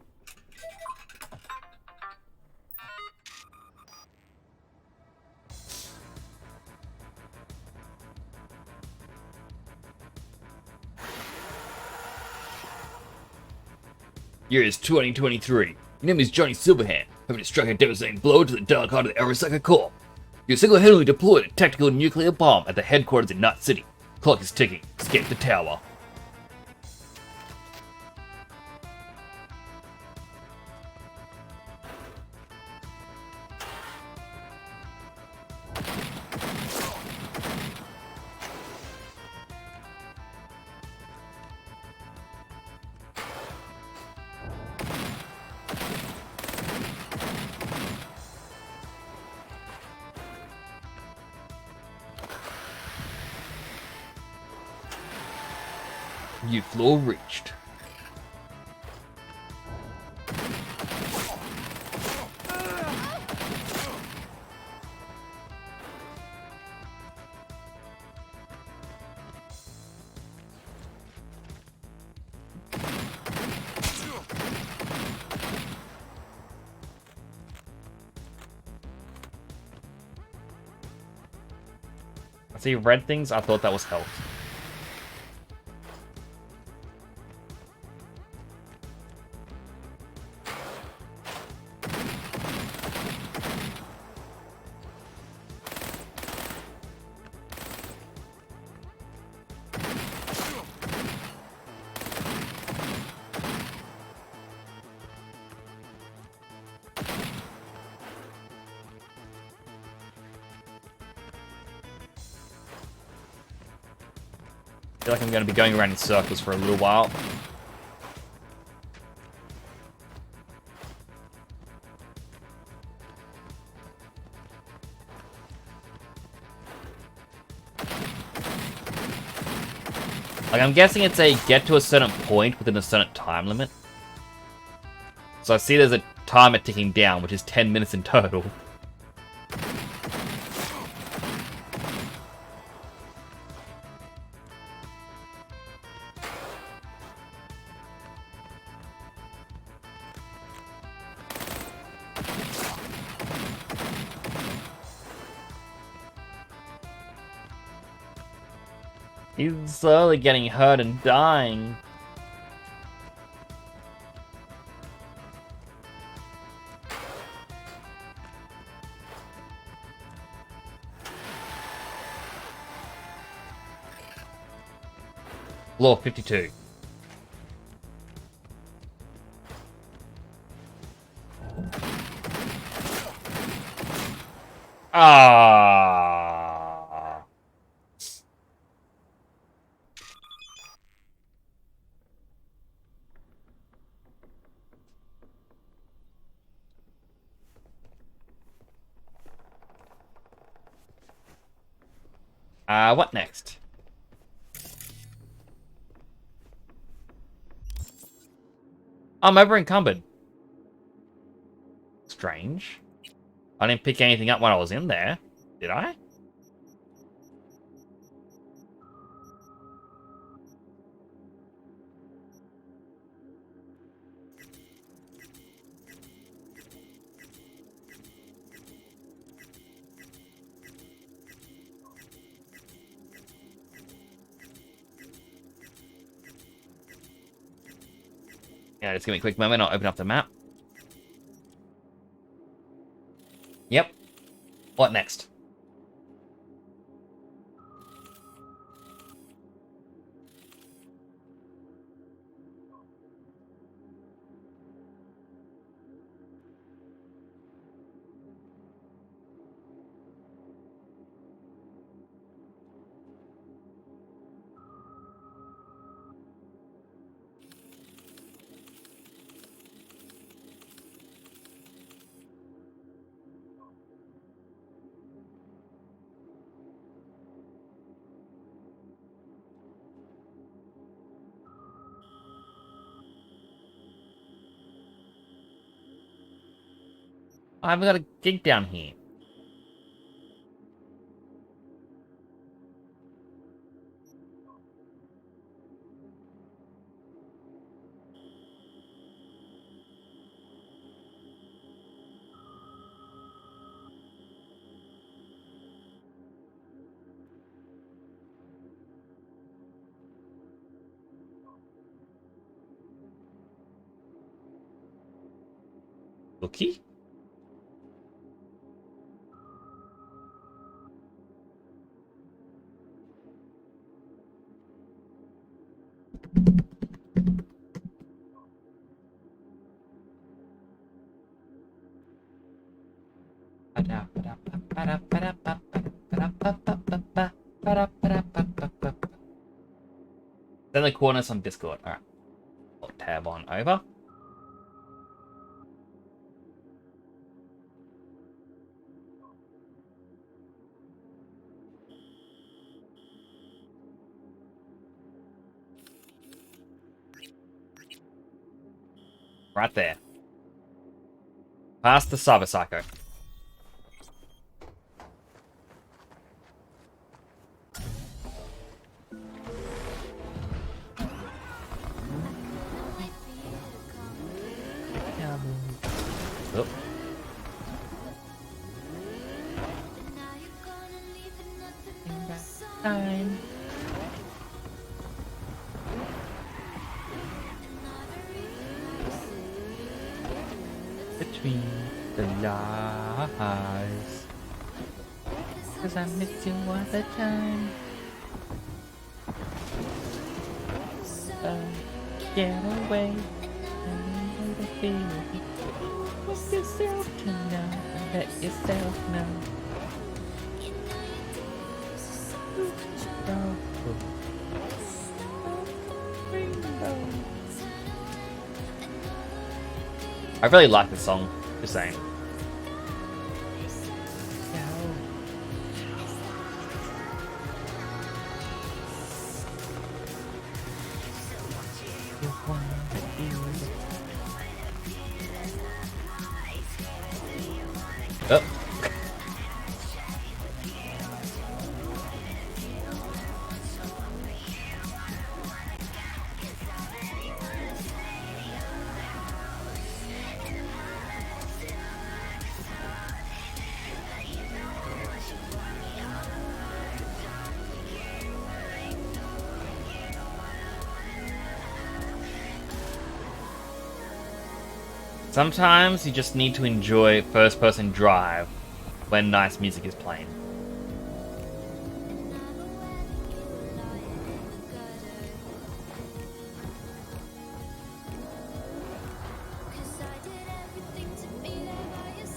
Year is 2023. Your name is Johnny Silverhand, having to strike a devastating blow to the dark heart of the Arasaka Corps. You single-handedly deployed a tactical nuclear bomb at the headquarters in Night City. Clock is ticking. Escape the tower. New floor reached. I see red things, I thought that was health. I feel like I'm going to be going around in circles for a little while. Like, I'm guessing it's a get to a certain point within a certain time limit. So I see there's a timer ticking down, which is 10 minutes in total. He's slowly getting hurt and dying. Floor 52. Ah. What next? I'm over encumbered. Strange. I didn't pick anything up when I was in there, did I? Yeah, just give me a quick moment, I'll open up the map. Yep. What next? I've got a gig down here. Cookie? Then the corners on Discord. Alright. Tab on over. Right there. Past the Cyber Psycho. Oh. Time. Between the lies, 'cause I miss you all the time. Get away and the feeling. Let yourself to know, let yourself know. I really like this song, just saying. Oh. Sometimes you just need to enjoy first-person drive when nice music is playing.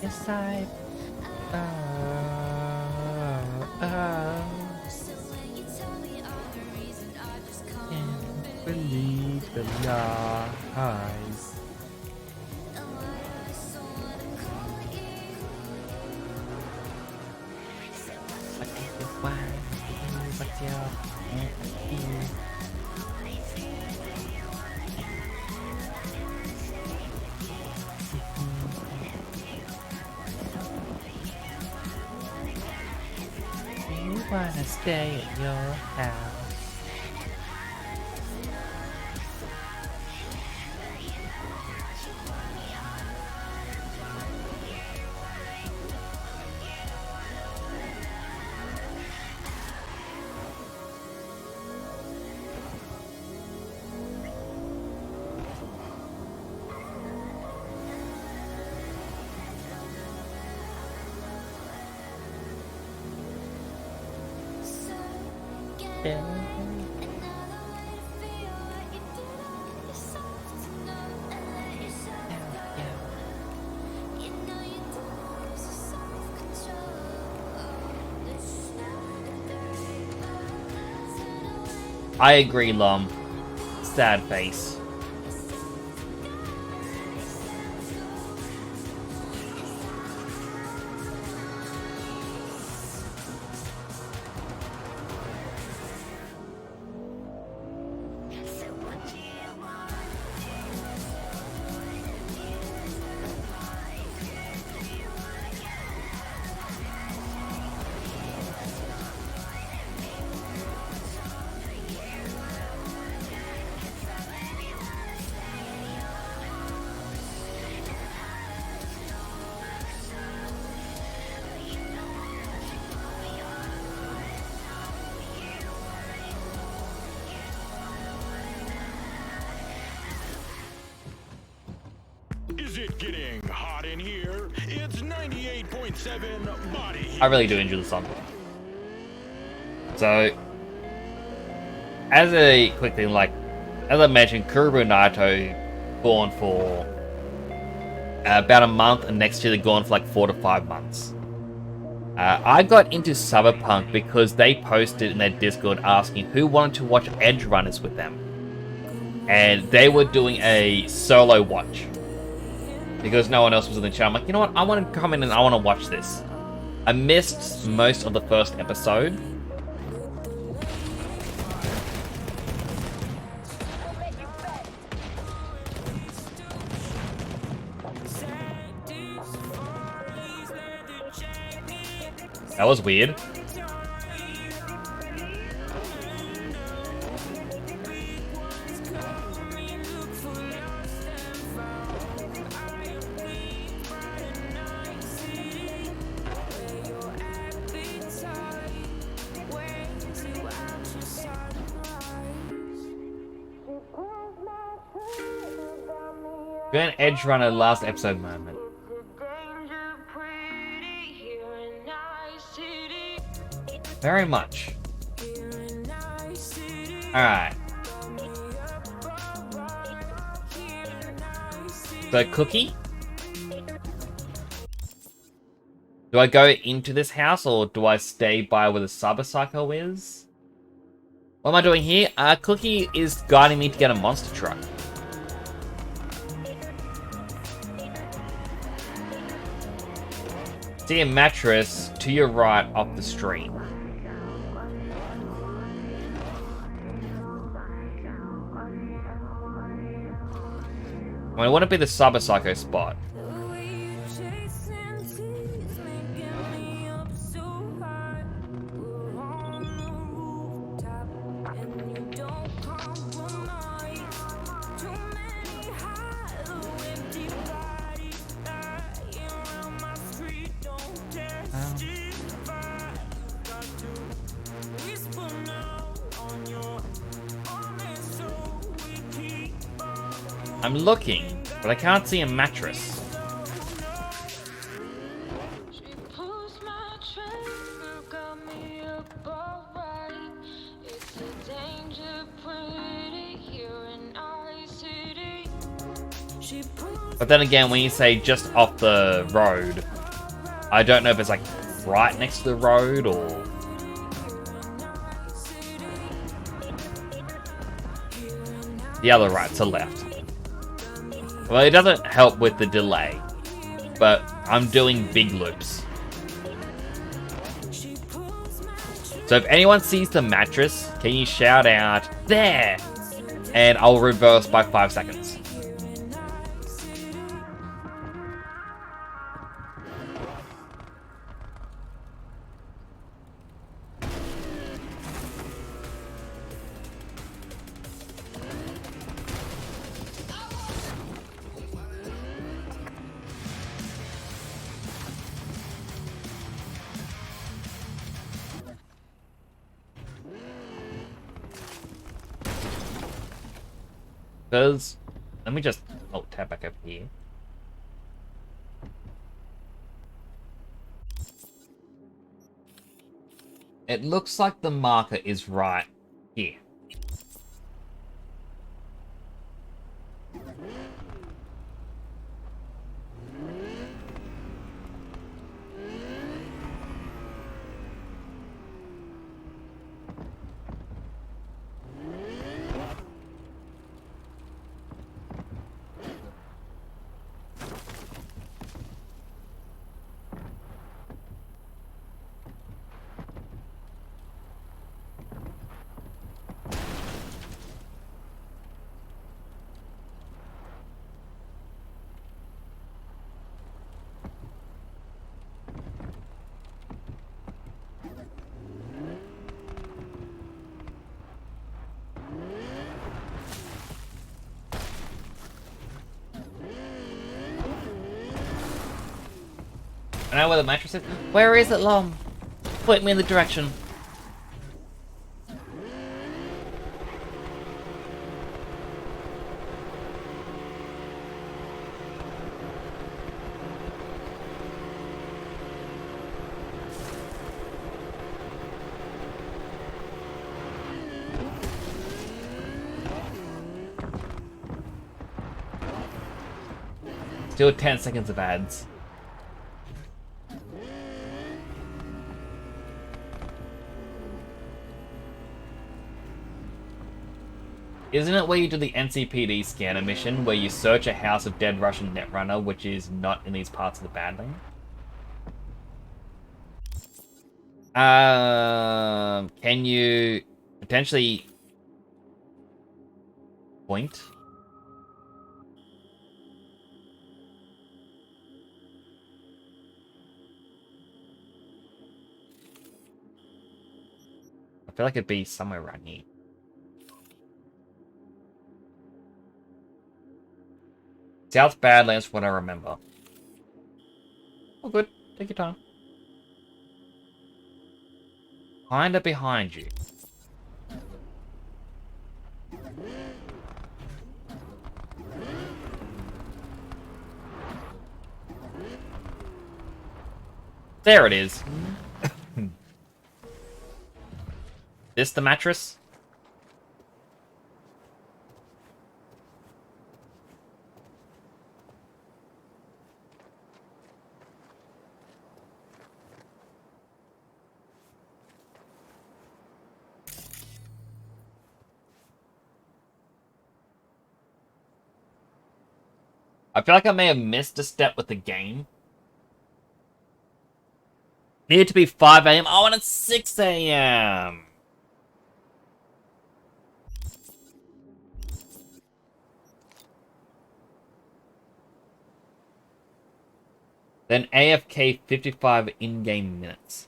Yes, I can't believe the lies. You wanna stay at your house? I agree, Lom. Sad face. getting hot in here. It's 98.7 body. I really do enjoy the song. So, as a quick thing, like, as I mentioned, Kuro Naito gone for about a month, and next year they're gone for like 4 to 5 months. I got into Cyberpunk because they posted in their Discord asking who wanted to watch Edge Runners with them. And they were doing a solo watch. Because no one else was in the chat. I'm like, you know what? I want to come in and I want to watch this. I missed most of the first episode. That was weird. Grand Edge Runner last episode moment. Very much. Alright. So, Cookie? Do I go into this house or do I stay by where the Cyber Psycho is? What am I doing here? Cookie is guiding me to get a monster truck. See a mattress to your right off the street. Well, it wouldn't be the Cyber Psycho spot. I'm looking, but I can't see a mattress. But then again, when you say just off the road, I don't know if it's like right next to the road or... the other right to left. Well, it doesn't help with the delay, but I'm doing big loops. So if anyone sees the mattress, can you shout out, there! And I'll reverse by 5 seconds. Because, let me just tab back up here. It looks like the marker is right here. I know where the mattress is. Where is it, Lom? Point me in the direction. Still 10 seconds of ads. Isn't it where you do the NCPD scanner mission, where you search a house of dead Russian netrunner, which is not in these parts of the Badlands? Can you potentially point? I feel like it'd be somewhere around here. South Badlands, what I remember. Oh, good. Take your time. Kinda behind you. There it is. This the mattress? I feel like I may have missed a step with the game. Needed to be 5 AM. Oh, and it's 6 AM. Then AFK 55 in-game minutes.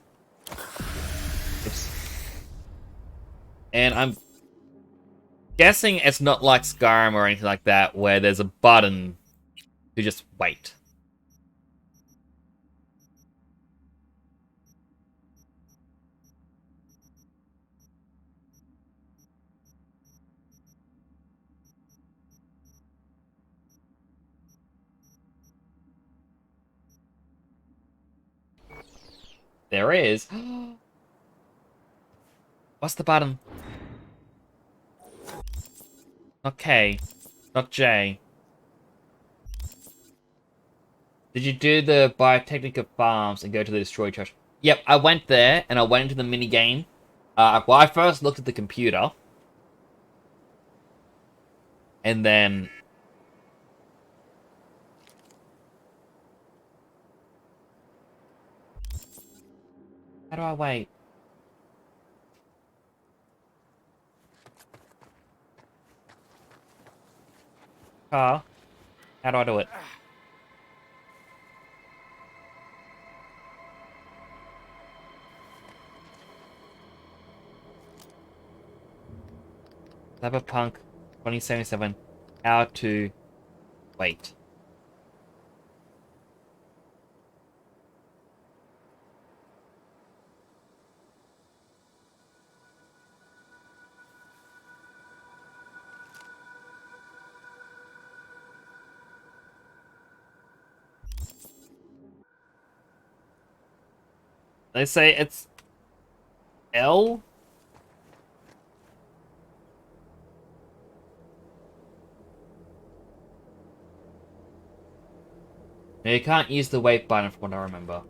Oops. And I'm guessing it's not like Skyrim or anything like that, where there's a button to just wait. There is. What's the button? Not K. Not J. Did you do the Biotechnica Farms and go to the Destroy Church? Yep, I went there, and I went into the minigame. Well, I first looked at the computer. And then... How do I wait? Car? How do I do it? Cyberpunk 2077. How to wait. They say it's L? No, you can't use the wait button from what I remember.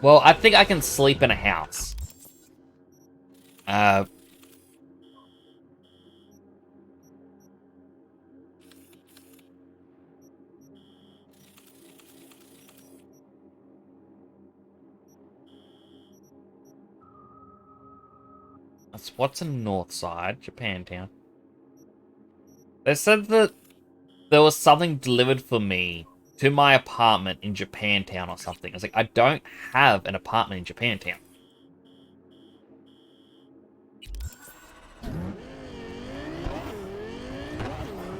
Well, I think I can sleep in a house. What's in North Side? Japantown. They said that there was something delivered for me to my apartment in Japantown or something. I was like, I don't have an apartment in Japantown.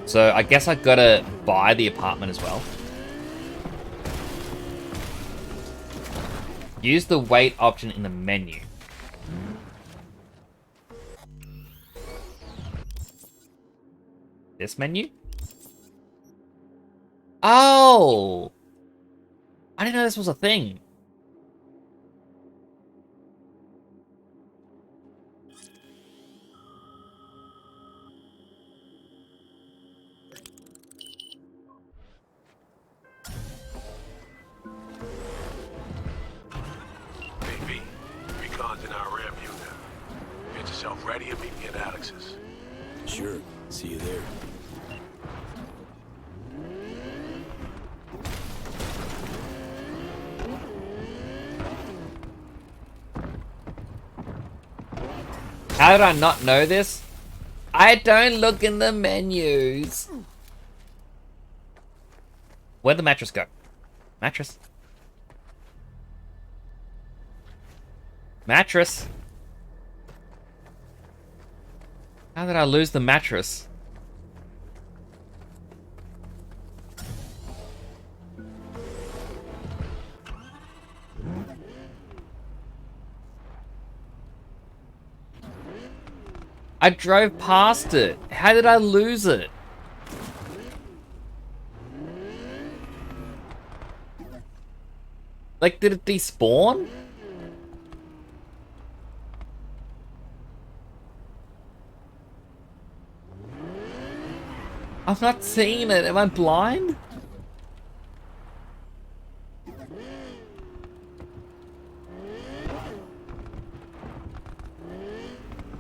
So I guess I gotta buy the apartment as well. Use the wait option in the menu. This menu? Oh! I didn't know this was a thing. Hey, V. Recon's in our rear view now. Get yourself ready and meet me at Alex's. Sure. See you there. How did I not know this? I don't look in the menus. Where'd the mattress go? Mattress. Mattress. How did I lose the mattress? I drove past it. How did I lose it? Like, did it despawn? I'm not seeing it. Am I blind?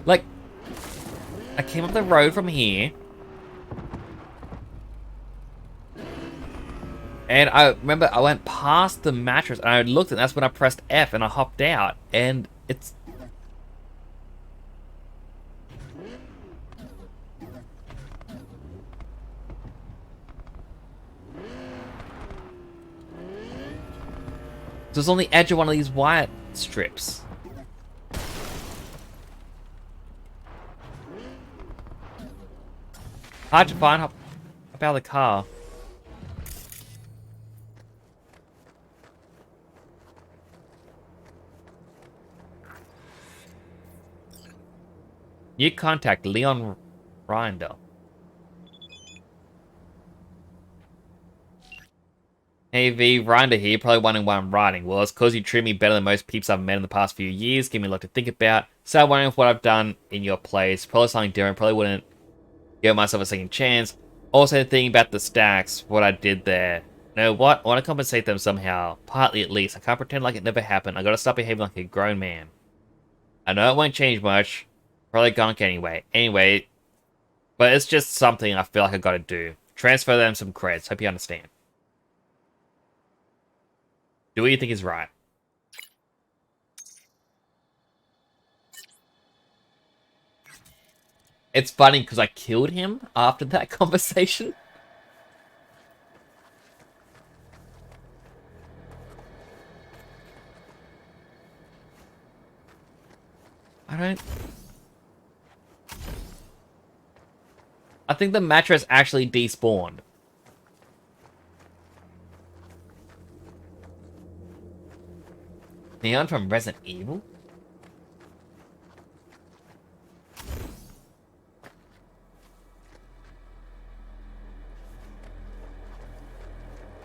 Like, I came up the road from here. And I remember I went past the mattress and I looked and that's when I pressed F and I hopped out. And it's... So it's on the edge of one of these wire strips. Hard to find. Hop out of the car. New contact, Leon Reindel. Hey V, Reindel here, probably wondering why I'm writing. Well, it's because you treat me better than most peeps I've met in the past few years, give me a lot to think about. So I'm wondering if what I've done in your place, probably something different, probably wouldn't give myself a second chance. Also thinking about the stacks, what I did there. You know what? I want to compensate them somehow, partly at least. I can't pretend like it never happened. I gotta stop behaving like a grown man. I know it won't change much. Probably gunk anyway. But it's just something I feel like I gotta do. Transfer them some creds. Hope you understand. Do what you think is right. It's funny because I killed him after that conversation. I think the mattress actually despawned. Neon from Resident Evil?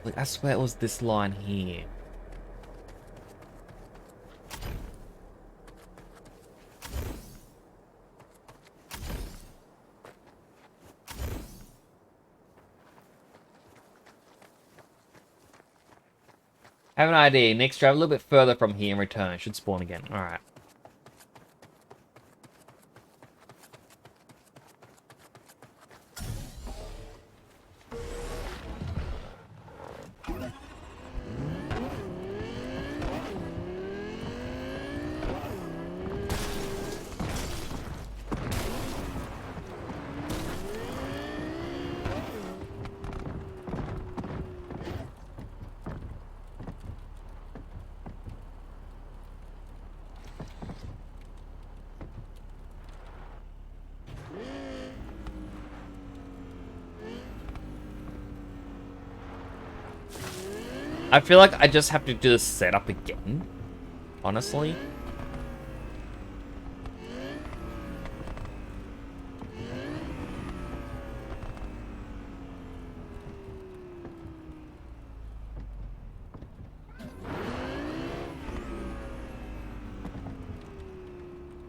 Like, I swear it was this line here. Have an idea. Next, drive a little bit further from here and return. Should spawn again. Alright. I feel like I just have to do the setup again, honestly.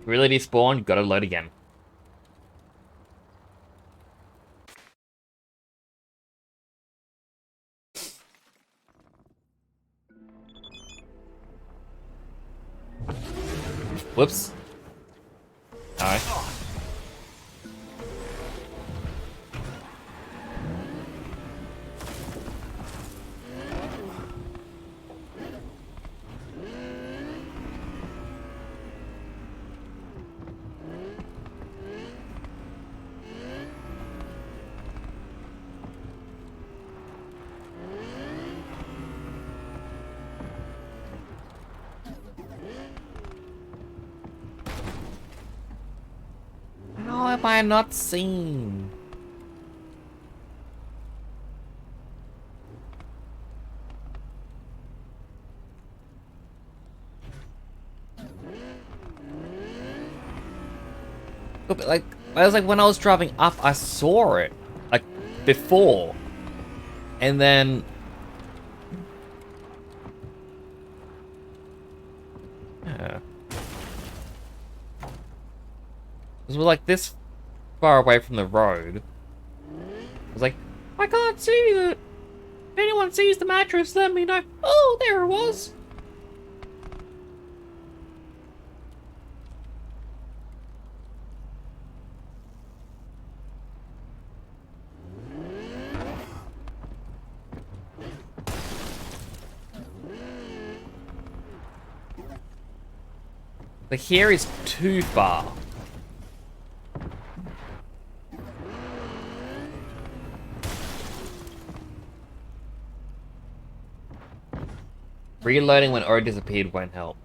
Really despawned, you gotta load again. Whoops. Alright. How have I not seen? But like, I was like, when I was driving up, I saw it, like, before, and then, yeah, because we're like this far away from the road. I was like, I can't see it. If anyone sees the mattress, let me know. Oh, there it was. But here is too far. Reloading when Oro disappeared won't help.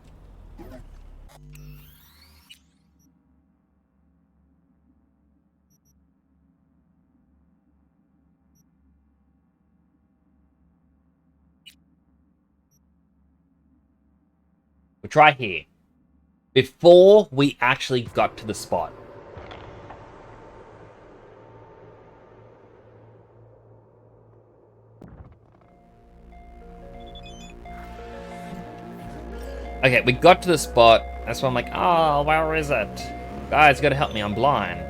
We'll try here. Before we actually got to the spot. Okay, we got to the spot. That's why I'm like, oh, where is it? Guys, you gotta help me, I'm blind.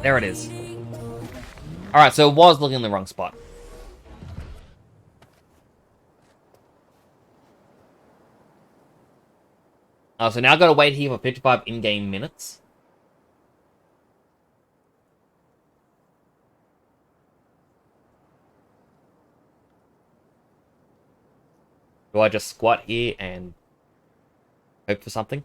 There it is. Alright, so it was looking in the wrong spot. So now I've got to wait here for 55 in-game minutes. Do I just squat here and hope for something?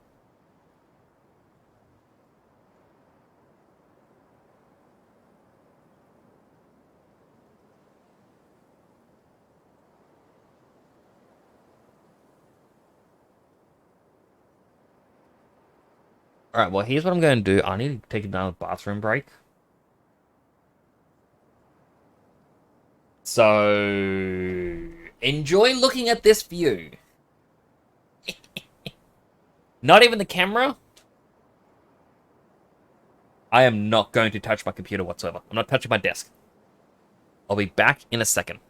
Alright, well, here's what I'm going to do. I need to take another bathroom break. So, enjoy looking at this view. Not even the camera. I am not going to touch my computer whatsoever. I'm not touching my desk. I'll be back in a second.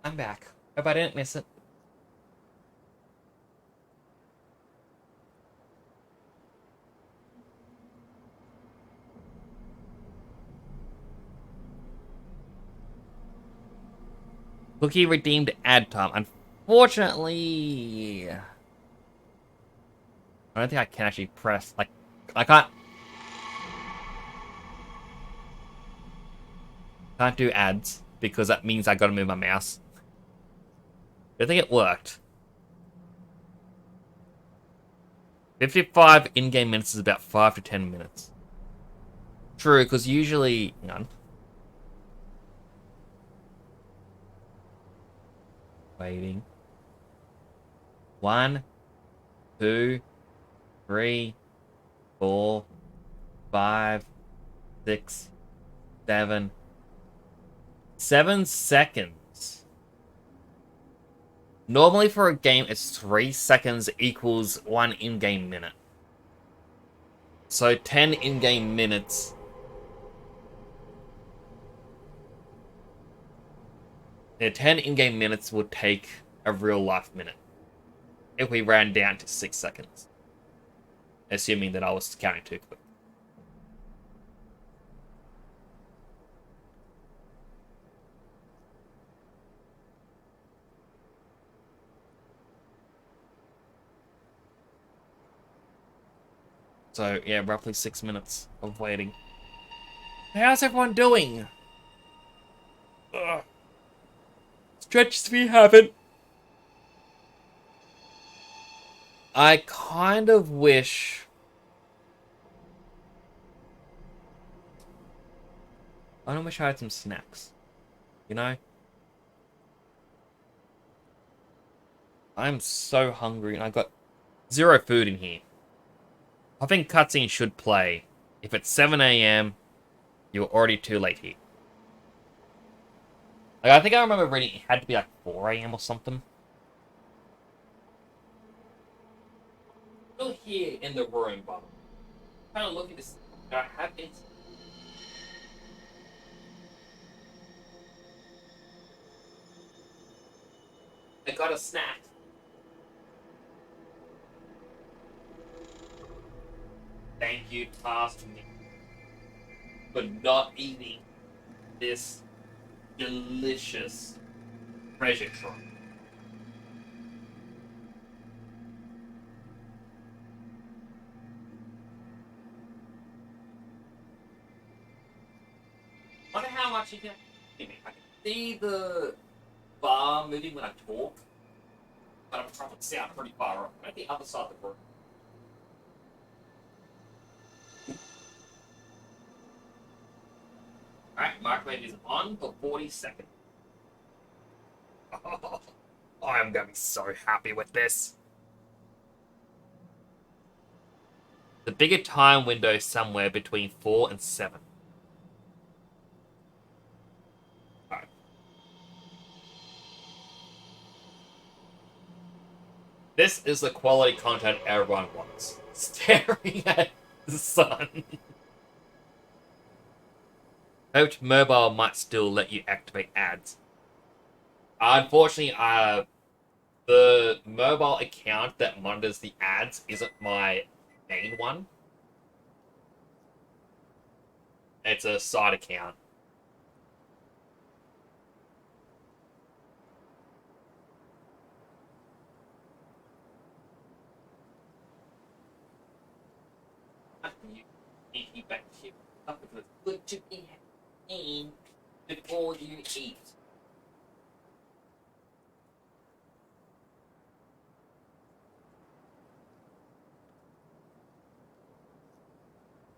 I'm back. Hope I didn't miss it. Cookie redeemed ad time. Unfortunately, I don't think I can actually press. Like, I can't do ads because that means I gotta move my mouse. I think it worked. 55 in-game minutes is about 5 to 10 minutes. True, because usually... Hang on. Waiting. 1, 2, 3, 4, 5, 6, 7. 7 seconds. Normally for a game, it's 3 seconds equals 1 in-game minute. So 10 in-game minutes. Yeah, 10 in-game minutes would take a real-life minute. If we ran down to 6 seconds. Assuming that I was counting too quick. So, yeah, roughly 6 minutes of waiting. How's everyone doing? Ugh. Stretches we haven't. I kind of wish... I don't wish I had some snacks. You know? I'm so hungry and I got 0 food in here. I think cutscene should play. If it's 7 AM, you're already too late here. Like, I think I remember reading it had to be like 4 AM or something. Still here in the room, but I'm trying to look at this. I have it. I got a snack. Thank you, Task Me, for not eating this delicious treasure trove. I wonder how much you can hear me. I can see the bar moving when I talk, but I'm trying to sound pretty far off. I'm at the other side of the room. Alright, microwave is on for 40 seconds. Oh, I'm gonna be so happy with this. The bigger time window is somewhere between 4 and 7. Alright. This is the quality content everyone wants. Staring at the sun. Hoped mobile might still let you activate ads. Unfortunately, the mobile account that monitors the ads isn't my main one. It's a side account. You back to because it's good to be in before you eat.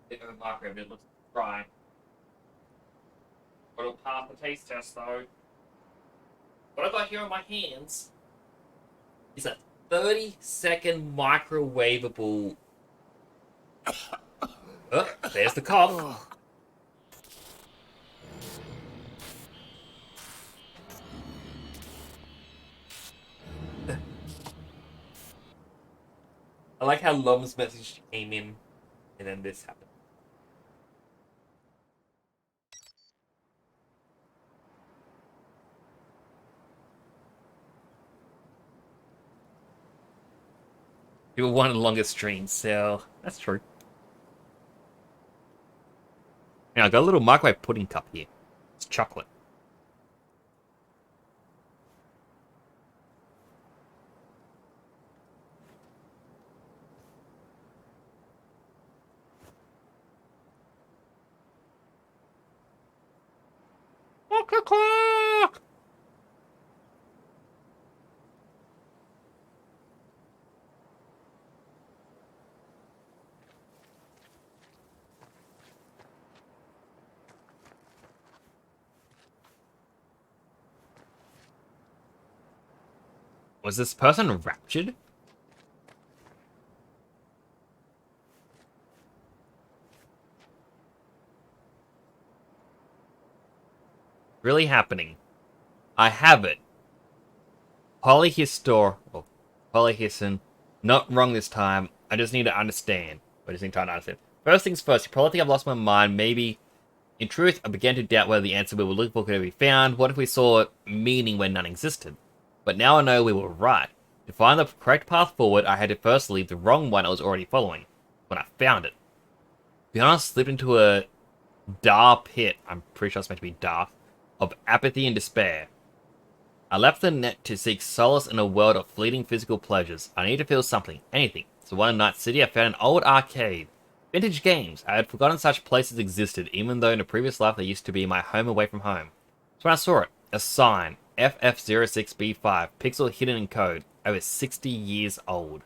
Bit of a microwave, it looks dry. But it'll pass the taste test though. What I've got here on my hands is a 30-second microwavable. Oh, there's the cough. I like how Lom's message came in and then this happened. People wanted the longest stream, so that's true. Now I got a little microwave pudding cup here. It's chocolate. Was this person raptured? Really happening. I have it. Polyhiston. Not wrong this time. I just need to understand. First things first, you probably think I've lost my mind. Maybe. In truth, I began to doubt whether the answer we were looking for could ever be found. What if we saw meaning where none existed? But now I know we were right. To find the correct path forward, I had to first leave the wrong one I was already following. When I found it. To be honest, slipped into a dark pit. I'm pretty sure it's meant to be dark. Of apathy and despair. I left the net to seek solace in a world of fleeting physical pleasures. I needed to feel something, anything. So one night city, I found an old arcade. Vintage games. I had forgotten such places existed, even though in a previous life they used to be my home away from home. So when I saw it, a sign, FF06B5, pixel hidden in code, over 60 years old.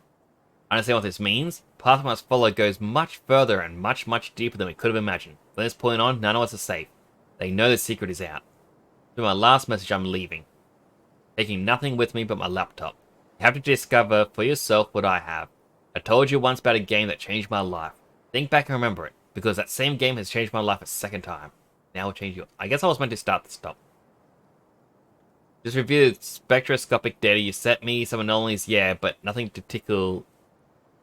I understand what this means. The path we must follow goes much further and much, much deeper than we could have imagined. From this point on, none of us are safe. They know the secret is out. To my last message, I'm leaving. Taking nothing with me but my laptop. You have to discover for yourself what I have. I told you once about a game that changed my life. Think back and remember it, because that same game has changed my life a second time. Now it'll change yours. I guess I was meant to start the stop. Just review the spectroscopic data you sent me. Some anomalies, yeah, but nothing to tickle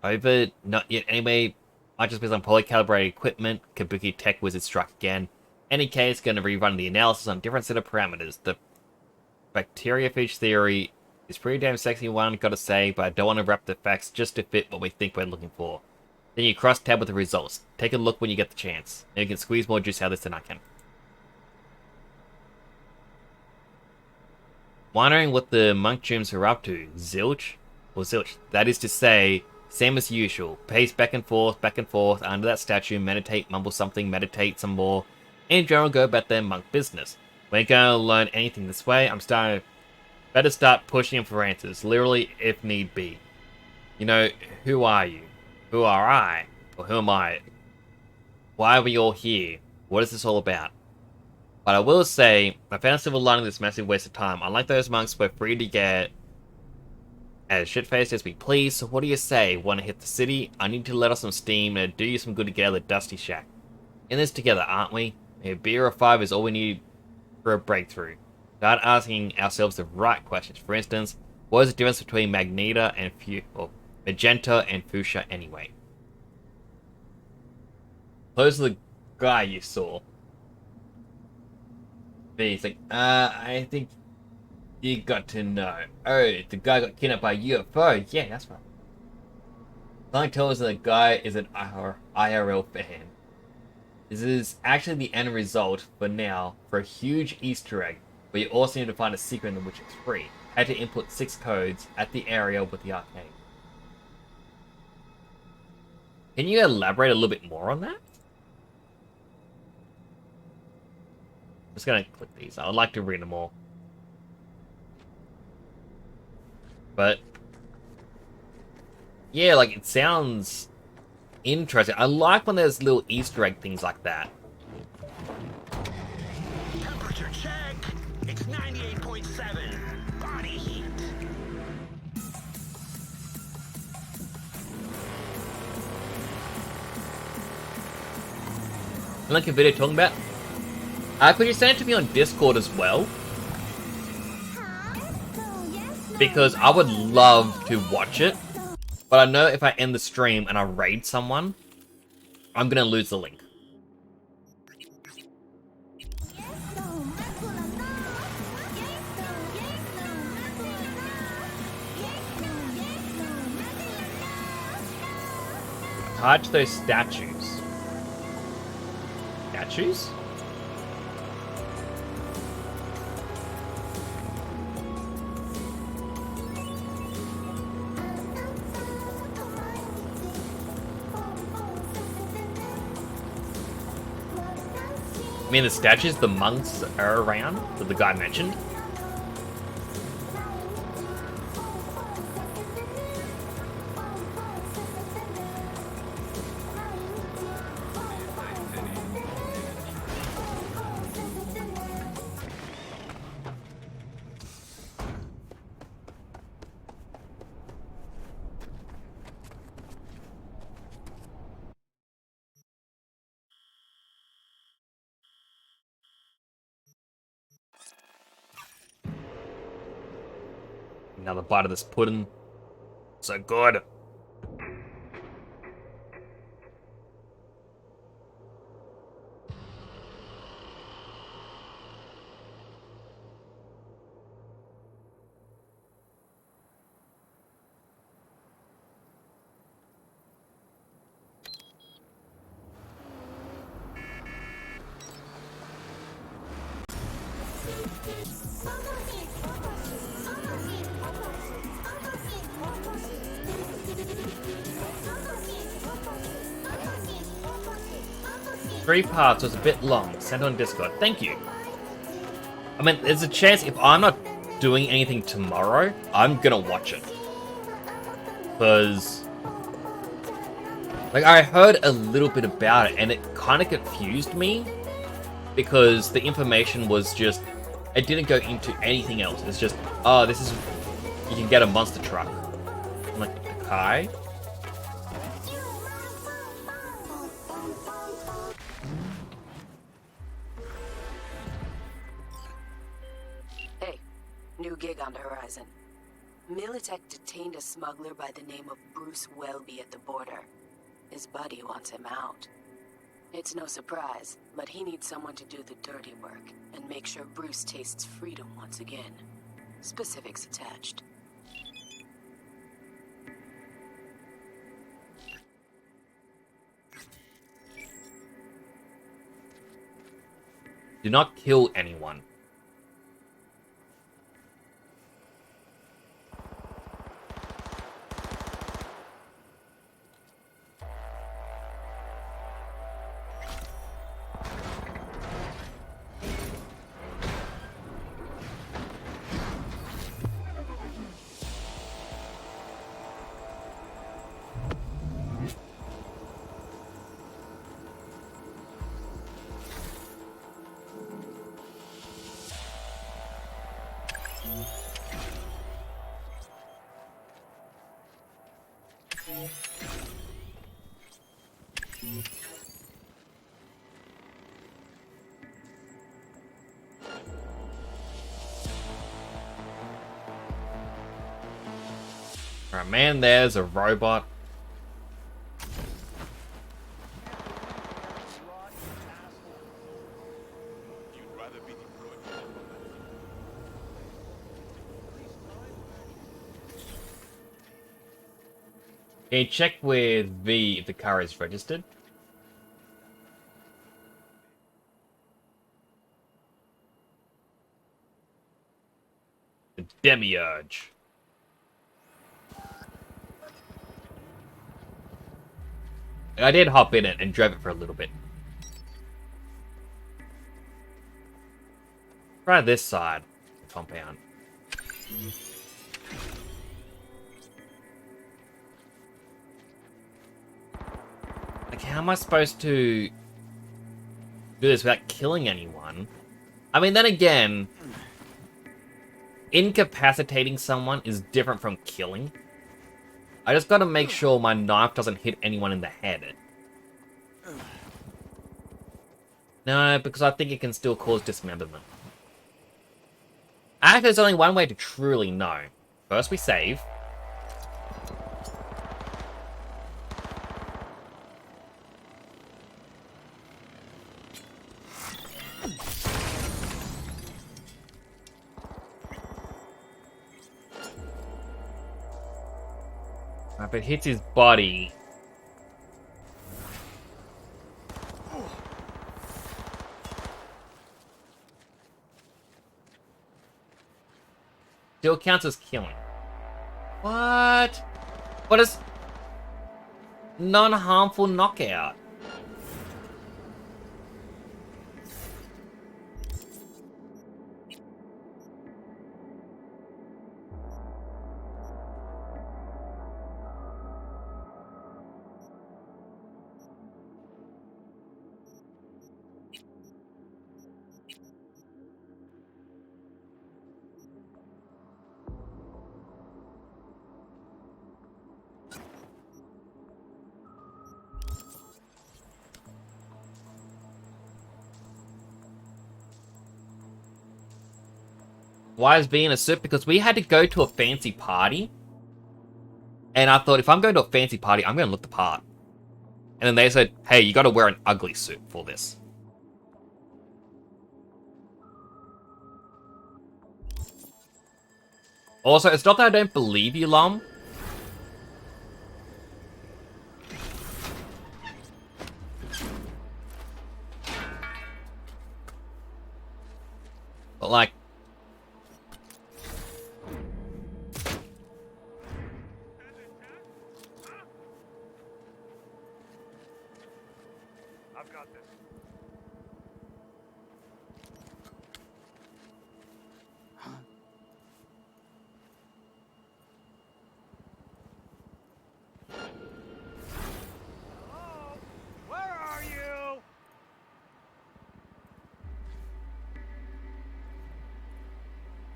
over. Not yet anyway. Might just be some poorly-calibrated equipment. Kabuki tech wizard struck again. Any case, going to rerun the analysis on different set of parameters. The bacteriophage theory is pretty damn sexy one, gotta say, but I don't want to wrap the facts just to fit what we think we're looking for. Then you cross-tab with the results. Take a look when you get the chance. And you can squeeze more juice out of this than I can. Wondering what the monk gyms are up to. Zilch? Or zilch. That is to say, same as usual. Pace back and forth, under that statue, meditate, mumble something, meditate some more. In general, go about their monk business. We ain't gonna learn anything this way. Better start pushing him for answers, literally, if need be. You know, who are you? Who are I? Or who am I? Why are we all here? What is this all about? But I will say, I found a silver lining this massive waste of time. Unlike those monks, we're free to get as shit-faced as we please, so what do you say? Want to hit the city? I need to let off some steam and do you some good to get out of the dusty shack. In this together, aren't we? A beer or 5 is all we need for a breakthrough. Start asking ourselves the right questions. For instance, what is the difference between magenta and fuchsia anyway? Those are the guy you saw. B, he's like, I think you got to know. Oh, the guy got kidnapped by a UFO. Yeah, that's right. Something tells us the guy is an IRL fan. This is actually the end result, for now, for a huge Easter egg, but you also need to find a secret in which it's free. Had to input 6 codes at the area with the arcade. Can you elaborate a little bit more on that? I'm just gonna click these. I would like to read them all. But yeah, like, it sounds interesting. I like when there's little Easter egg things like that. Temperature check. It's 98.7. Body heat. Like a video talking about? Could you send it to me on Discord as well? Because I would love to watch it. But I know if I end the stream and I raid someone, I'm gonna lose the link. Tied to those statues. Statues? I mean, the statues, the monks are around that the guy mentioned. Another bite of this pudding. So good. Three parts was a bit long. Send on Discord. Thank you. I mean, there's a chance if I'm not doing anything tomorrow, I'm gonna watch it. Because, like, I heard a little bit about it, and it kind of confused me. Because the information was just, it didn't go into anything else. It's just, oh, this is, you can get a monster truck. I'm like, okay. Hey, new gig on the horizon. Militech detained a smuggler by the name of Bruce Welby at the border. His buddy wants him out. It's no surprise, but he needs someone to do the dirty work and make sure Bruce tastes freedom once again. Specifics attached. Do not kill anyone. Alright, man, there's a robot. Can you check with V if the car is registered? The Demiurge. I did hop in it and drove it for a little bit. Try this side of the compound. Like, how am I supposed to do this without killing anyone? I mean, then again, incapacitating someone is different from killing. I just gotta make sure my knife doesn't hit anyone in the head. No, because I think it can still cause dismemberment. Actually, there's only one way to truly know. First we save. If it hits his body, Still counts as killing. What? What is non-harmful knockout? Why is being a suit? Because we had to go to a fancy party. And I thought, if I'm going to a fancy party, I'm going to look the part. And then they said, hey, you got to wear an ugly suit for this. Also, it's not that I don't believe you, Lum. But like, I've got this. Hello? Where are you?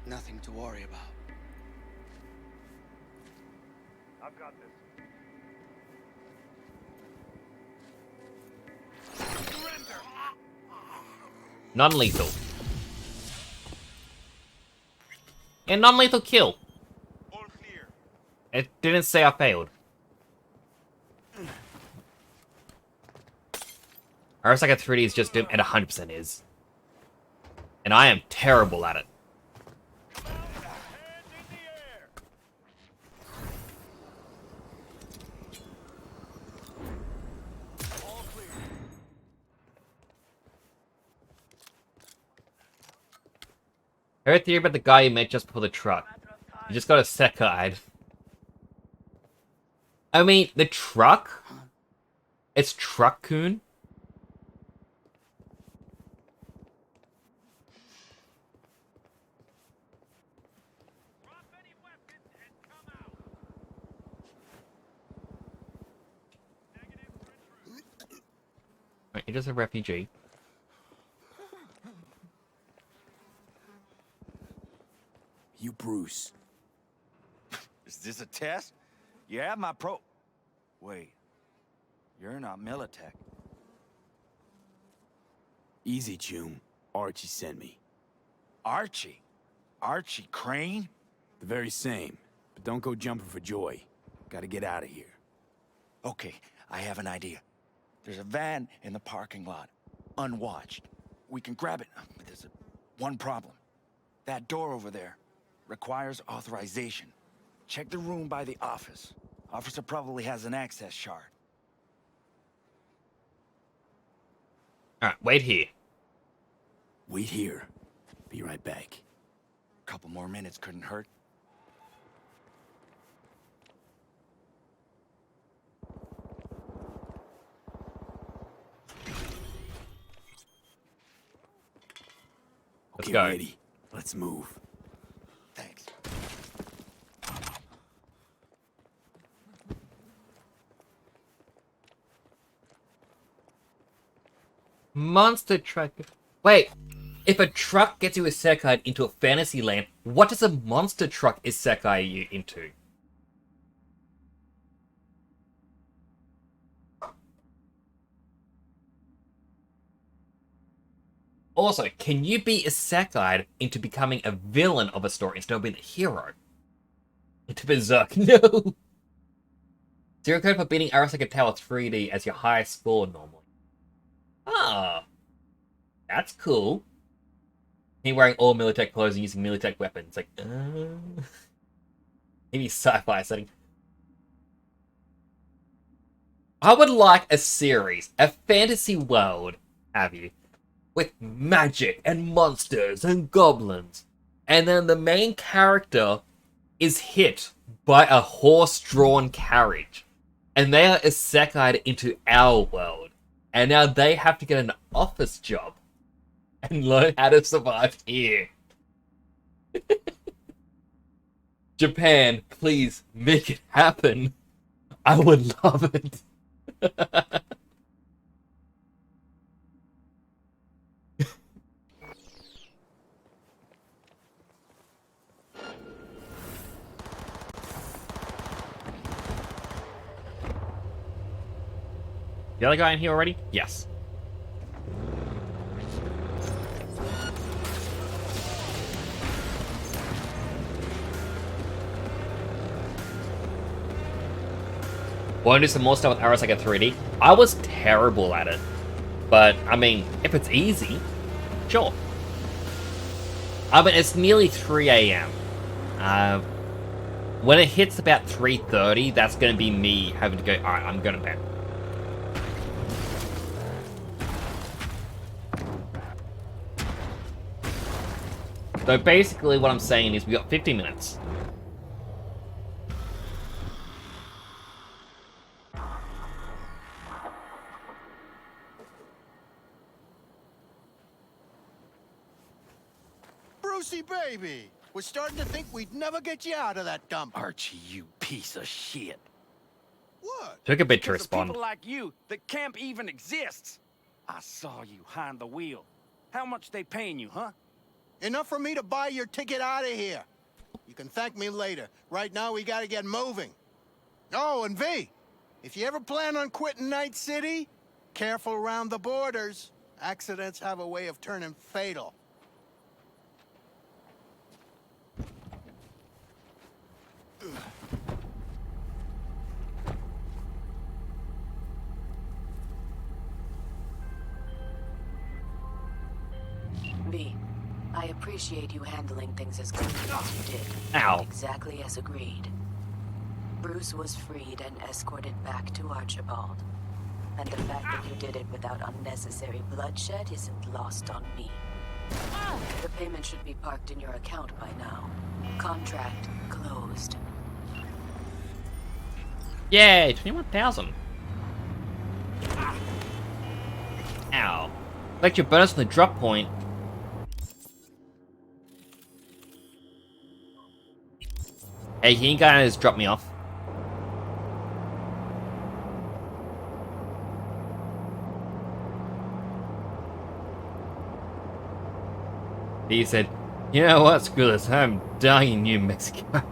Nothing to worry about. I've got this. non-lethal. And non-lethal kill. It didn't say I failed. Arasaka 3D is just Doom, and 100% is. And I am terrible at it. I heard a theory about the guy you met just before the truck. You just got a Sekide. I mean, the truck? It's Truck-kun? Right, you're just a refugee. You Bruce. Is this a test? You have my pro... Wait. You're not Militech. Easy, June. Archie sent me. Archie? Archie Crane? The very same. But don't go jumping for joy. Gotta get out of here. Okay, I have an idea. There's a van in the parking lot, unwatched. We can grab it, but there's one problem. That door over there requires authorization. Check the room by the office. Officer probably has an access shard. Alright, wait here. Wait here. Be right back. Couple more minutes couldn't hurt. Let's Okay, go. ready. Let's move. Thanks. Monster truck. Wait, if a truck gets you isekai into a fantasy land, what does a monster truck isekai you into? Also, can you be isekai'd into becoming a villain of a story instead of being the hero? Into Berserk, no! Zero code for beating Arasaka Tower 3D as your highest score normally. Ah, that's cool. He wearing all Militech clothes and using Militech weapons. Like, maybe sci-fi setting. I would like a series, a fantasy world, have you, with magic and monsters and goblins. and then the main character is hit by a horse-drawn carriage, and they are isekai'd into our world, and now they have to get an office job and learn how to survive here. Japan, please make it happen. I would love it. The other guy in here already? Yes. Want to do some more stuff with Arasaka 3D? I was terrible at it. But, I mean, if it's easy, sure. I mean, it's nearly 3 a.m. When it hits about 3:30, that's going to be me having to go, alright, I'm going to bed. So basically what I'm saying is we got 50 minutes. Brucey, baby! We're starting to think we'd never get you out of that dump. Archie, you piece of shit. What? Took a bit to Because of respond. people like you, the camp even exists. I saw you behind the wheel. How much they paying you, huh? Enough for me to buy your ticket out of here. You can thank me later. Right now, we gotta get moving. Oh, and V, if you ever plan on quitting Night City, careful around the borders. Accidents have a way of turning fatal. V, I appreciate you handling things as quickly as you did. Ow. Exactly as agreed. Bruce was freed and escorted back to Archibald. And the fact that you did it without unnecessary bloodshed isn't lost on me. The payment should be parked in your account by now. Contract closed. Yay, 21,000. Ow. Like your bonus from the drop point. Hey, can you guys drop me off? He said, you know what, screw this, I'm dying in New Mexico.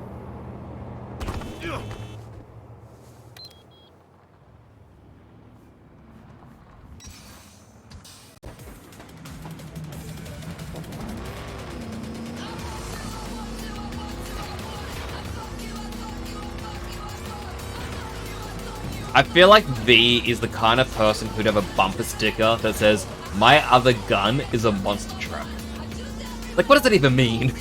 I feel like V is the kind of person who'd have a bumper sticker that says, my other gun is a monster truck. Like, what does that even mean?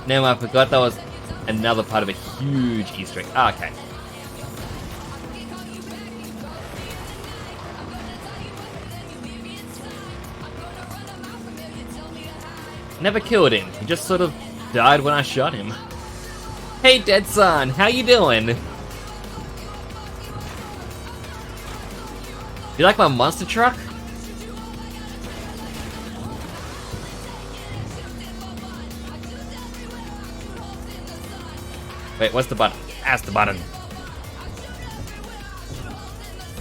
No, I forgot that was another part of a huge Easter egg. Ah, okay. Never killed him. He just sort of died when I shot him. Hey, Dead Son, how you doing? You like my monster truck? Wait, what's the button? That's the button.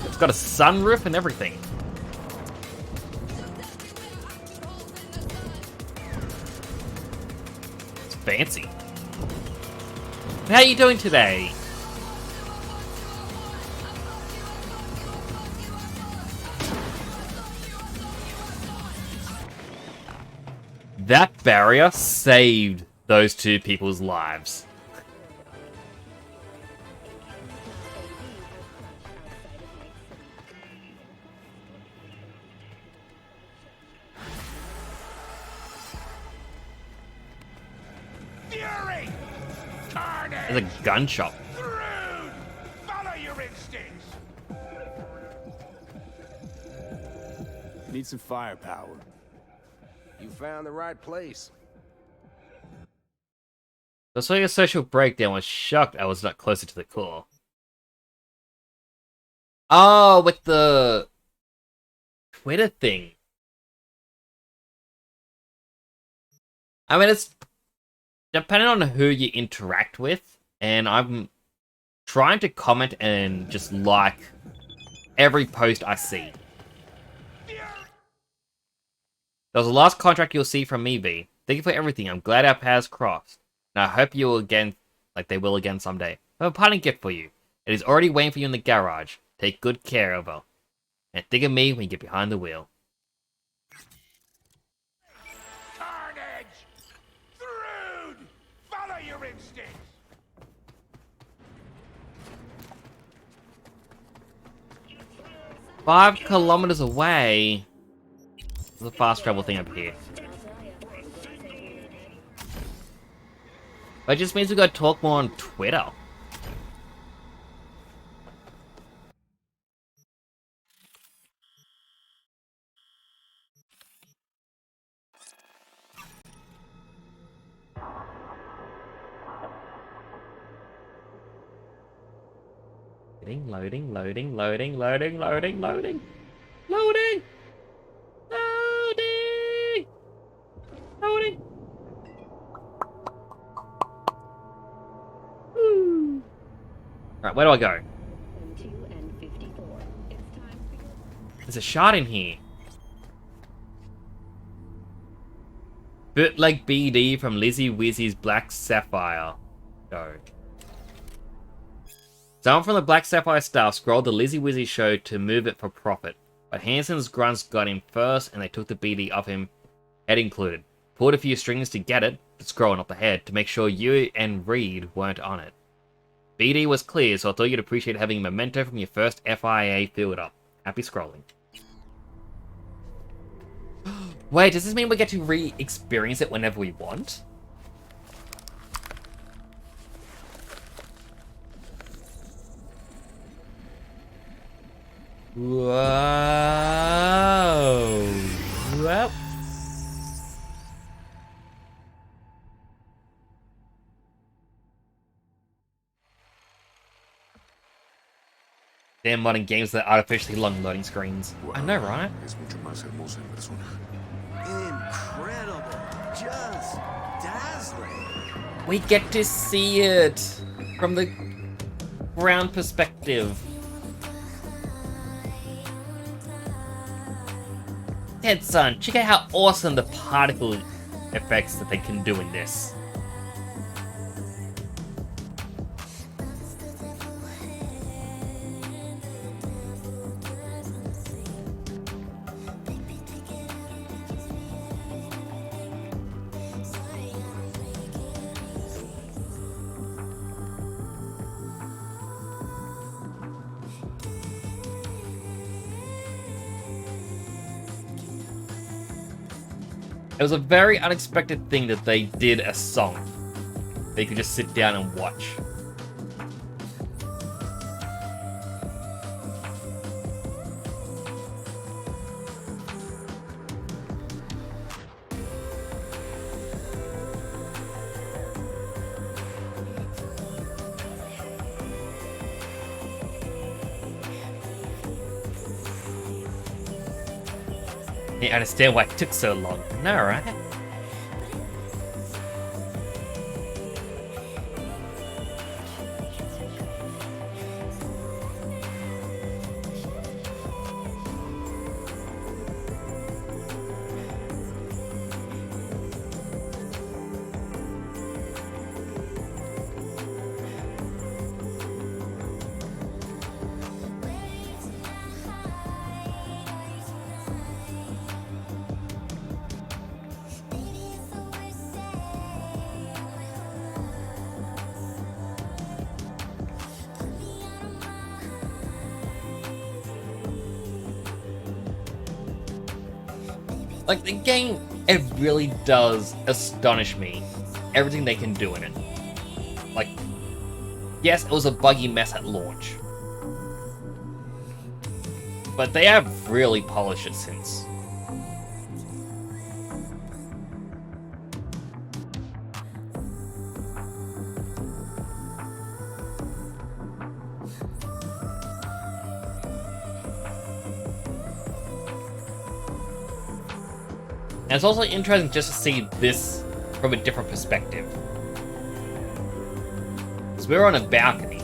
It's got a sunroof and everything. It's fancy. How you doing today? That barrier saved those two people's lives. Fury! Carnage! There's a gun shop. 3, Need some firepower. You found the right place. I saw your social breakdown, was shocked I was not closer to the core. Oh, with the Twitter thing. I mean, it's depending on who you interact with, and I'm trying to comment and just like every post I see. That was the last contract you'll see from me, V. Thank you for everything. I'm glad our paths crossed. And I hope you will again, like they will again someday. I have a parting gift for you. It is already waiting for you in the garage. Take good care of her. And think of me when you get behind the wheel. Carnage! Throod! Follow your instincts! 5 kilometers away. There's a fast travel thing up here. But it just means we gotta talk more on Twitter. Loading. Right, where do I go? There's a shard in here. Bootleg BD from Lizzie Wizzy's Black Sapphire. Go. Someone from the Black Sapphire staff scrolled the Lizzie Wizzy show to move it for profit, but Hansen's grunts got him first and they took the BD off him, head included. Pulled a few strings to get it, the scroll not the head, to make sure you and Reed weren't on it. BD was clear, so I thought you'd appreciate having a memento from your first FIA filled up. Happy scrolling. Wait, does this mean we get to re-experience it whenever we want? Whoa. Well. Damn modern games that artificially long loading screens. I know, right? Incredible. Just dazzling. We get to see it from the ground perspective. Dead son, check out how awesome the particle effects that they can do in this. It was a very unexpected thing that they did a song that you could just sit down and watch. You understand why it took so long, no, right? Like, the game, it really does astonish me, everything they can do in it. Like, yes, it was a buggy mess at launch, but they have really polished it since. And it's also interesting just to see this from a different perspective. Because we're on a balcony.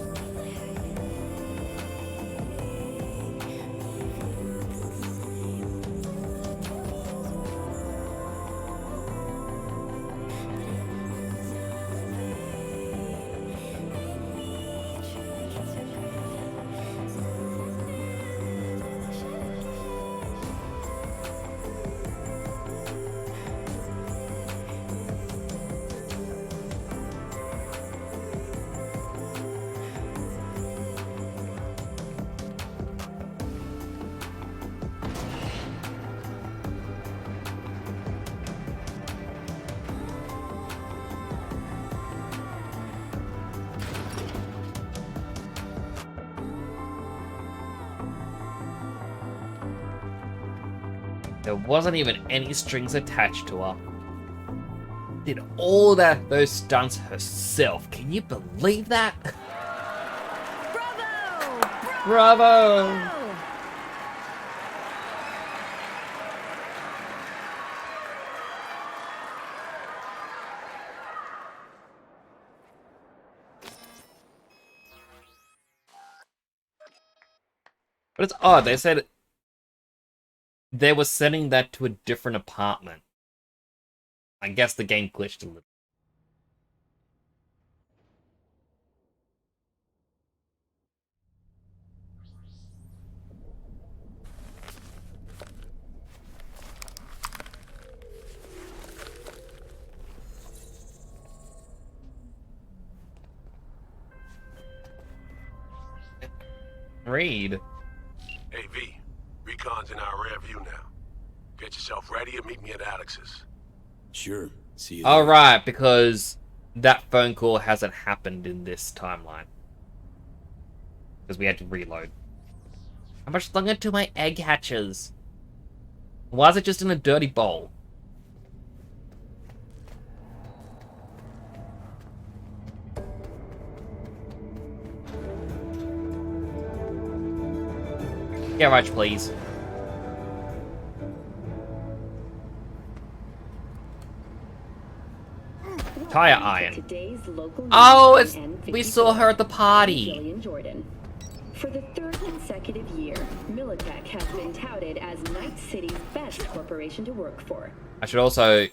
There wasn't even any strings attached to her. Did all those stunts herself. Can you believe that? Bravo! Bravo! But it's odd, they said they were sending that to a different apartment. I guess the game glitched a little. Read. Hey, V. Recon's in our rear view now. Get yourself ready and meet me at Alex's. Sure. See you All there. right, because that phone call hasn't happened in this timeline. Because we had to reload. How much longer till my egg hatches? Why is it just in a dirty bowl? Garage, please. Tire iron. Oh, we saw her at the party. Jordan. For the third consecutive year, Militech has been touted as Night City's best corporation to work for. I should also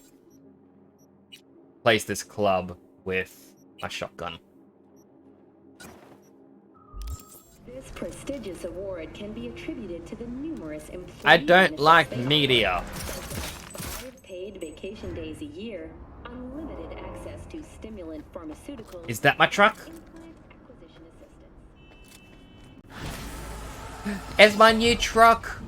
place this club with a shotgun. This prestigious award can be attributed to the numerous employee I don't like benefits they media. offer, such as 5 paid vacation days a year, unlimited access to stimulant pharmaceuticals. Is that my truck? It's my new truck.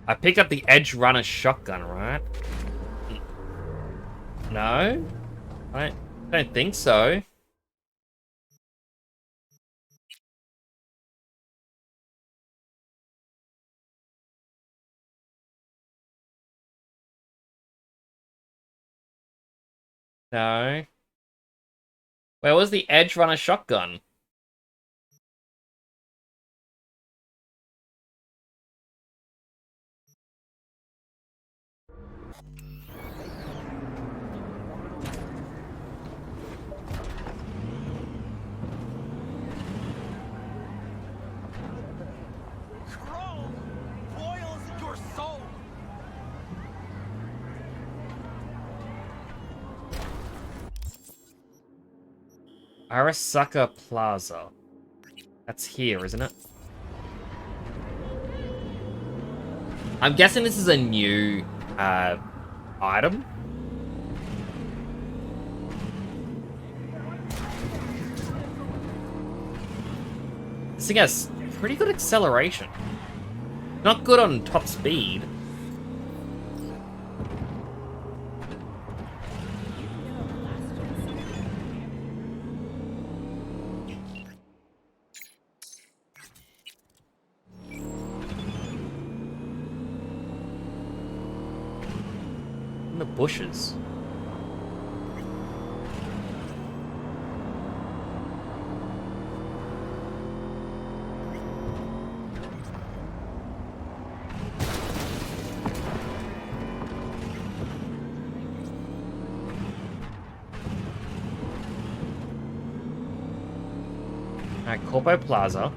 I picked up the Edge Runner shotgun, right? No? I don't think so. No. Where was the Edge Runner shotgun? Your soul. Arasaka Plaza. That's here, isn't it? I'm guessing this is a new item. This thing has pretty good acceleration. Not good on top speed. In the bushes. Alright, Corpo Plaza.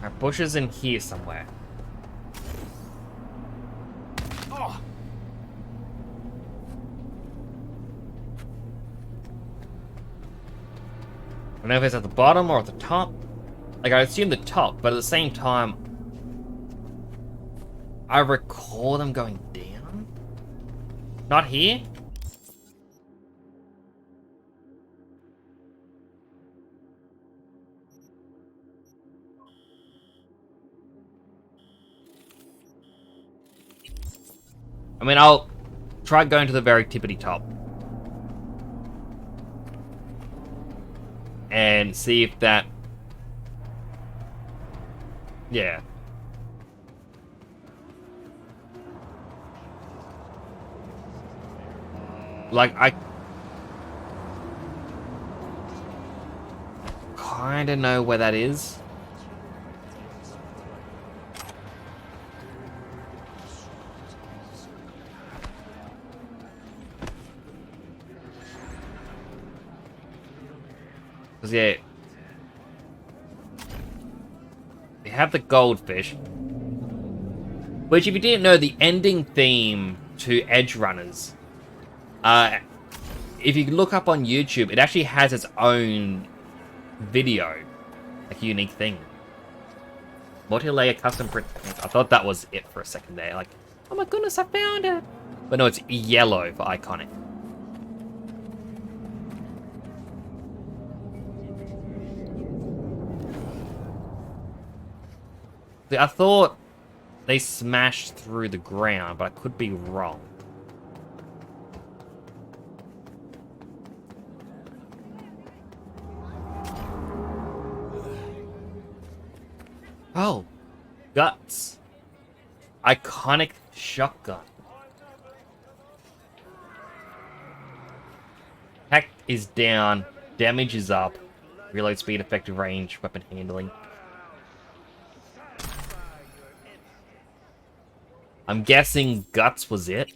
Our bush is in here somewhere. Oh. I don't know if it's at the bottom or at the top. Like, I assume the top, but at the same time, I recall them going down. Not here? I mean, I'll try going to the very tippity top. And see if that... Yeah. Like, I... kinda know where that is. Because, yeah, we have the goldfish. Which, if you didn't know, the ending theme to Edge Runners, if you look up on YouTube, it actually has its own video. Like a unique thing. Multi-layer custom print. I thought that was it for a second there. Like, oh my goodness, I found it! But no, it's yellow for iconic. I thought they smashed through the ground, but I could be wrong. Oh, guts. Iconic shotgun. Attack is down, damage is up, reload speed, effective range, weapon handling. I'm guessing guts was it.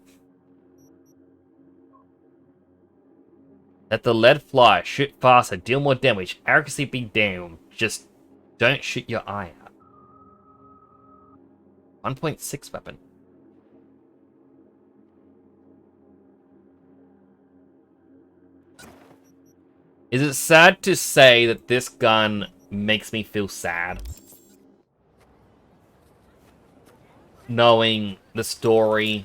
Let the lead fly, shoot faster, deal more damage, accuracy be down. Just don't shoot your eye out. 1.6 weapon. Is it sad to say that this gun makes me feel sad? Knowing the story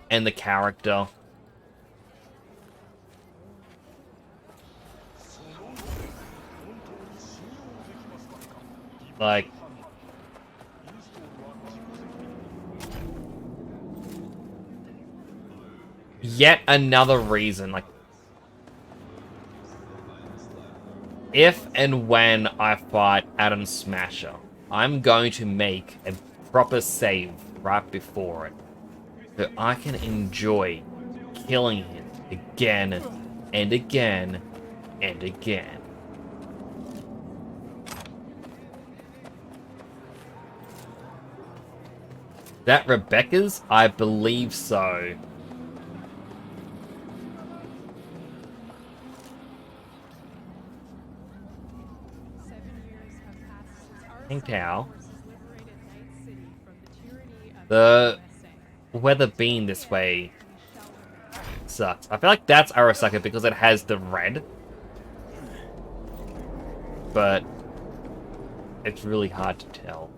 and the character. Like, yet another reason, like, if and when I fight Adam Smasher, I'm going to make a proper save right before it, so I can enjoy killing him again and again and again. That Rebecca's? I believe so. Pink Towel. The weather being this way sucks. I feel like that's Arasaka because it has the red. But it's really hard to tell.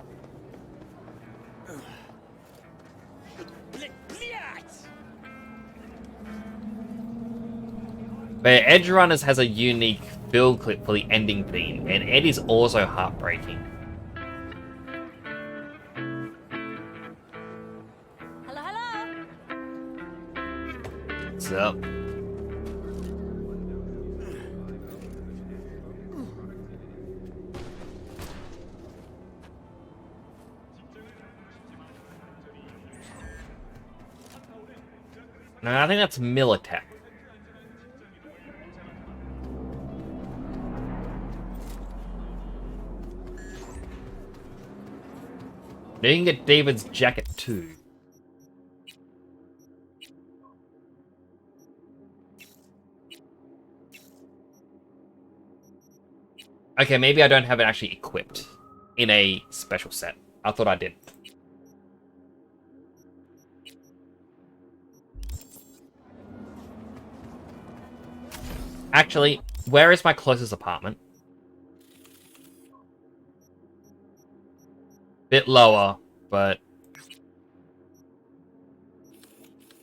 But Edge Runners has a unique build clip for the ending theme, and it is also heartbreaking. Hello, hello. What's up? No, I think that's Militech. Now you can get David's jacket too. Okay, maybe I don't have it actually equipped in a special set. I thought I did. Actually, where is my closest apartment? Bit lower, but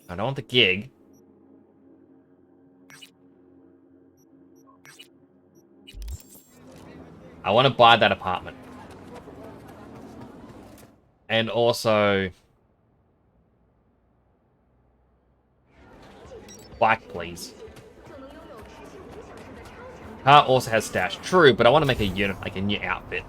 I don't want the gig. I want to buy that apartment. And also... Bike, please. Car also has stash. True, but I want to make a unit, like a new outfit.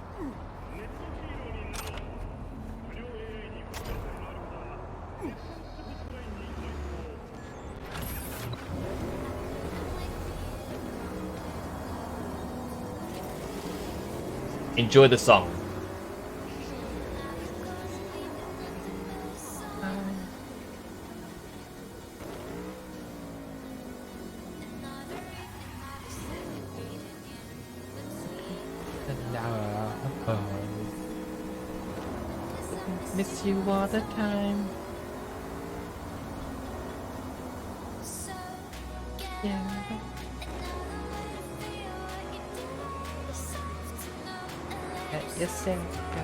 Enjoy the song. Miss you all the time. Yeah. Let yourself go.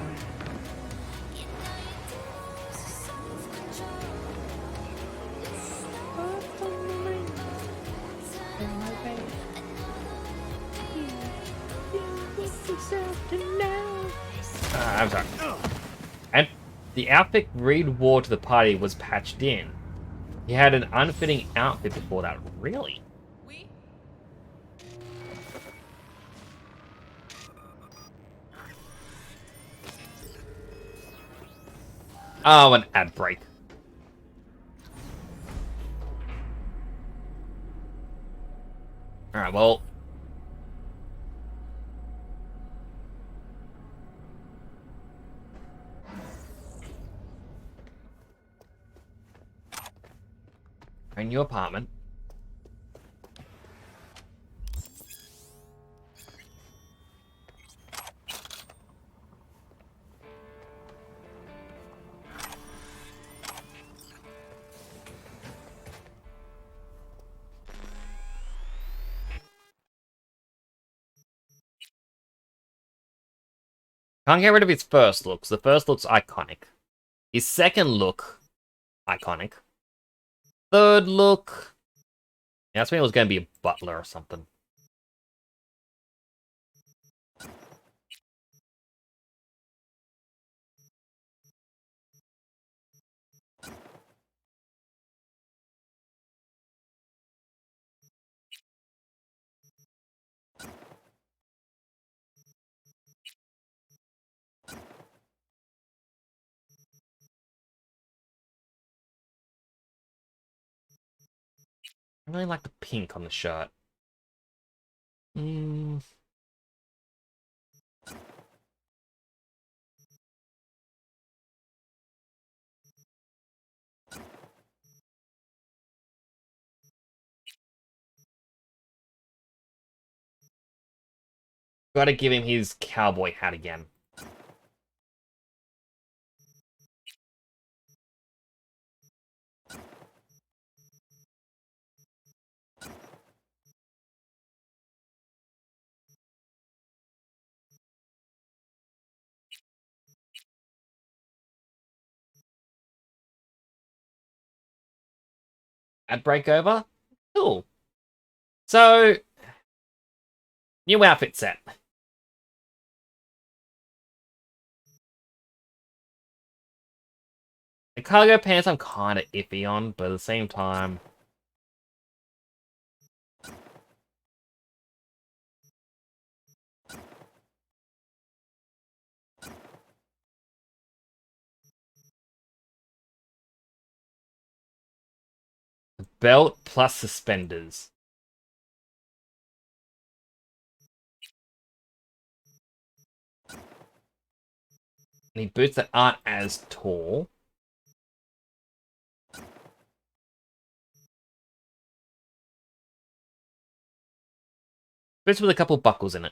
I'm sorry. And the outfit Reed wore to the party was patched in. He had an unfitting outfit before that. Really? Oh, an ad break. Alright, well... a new apartment. Can't get rid of his first looks. The first look's iconic. His second look, iconic. Third look... Yeah, that's when it was going to be a butler or something. I really like the pink on the shirt. Gotta give him his cowboy hat again. Ad break over? Cool. So, new outfit set. The cargo pants I'm kind of iffy on, but at the same time... belt plus suspenders. Need boots that aren't as tall. Boots with a couple buckles in it.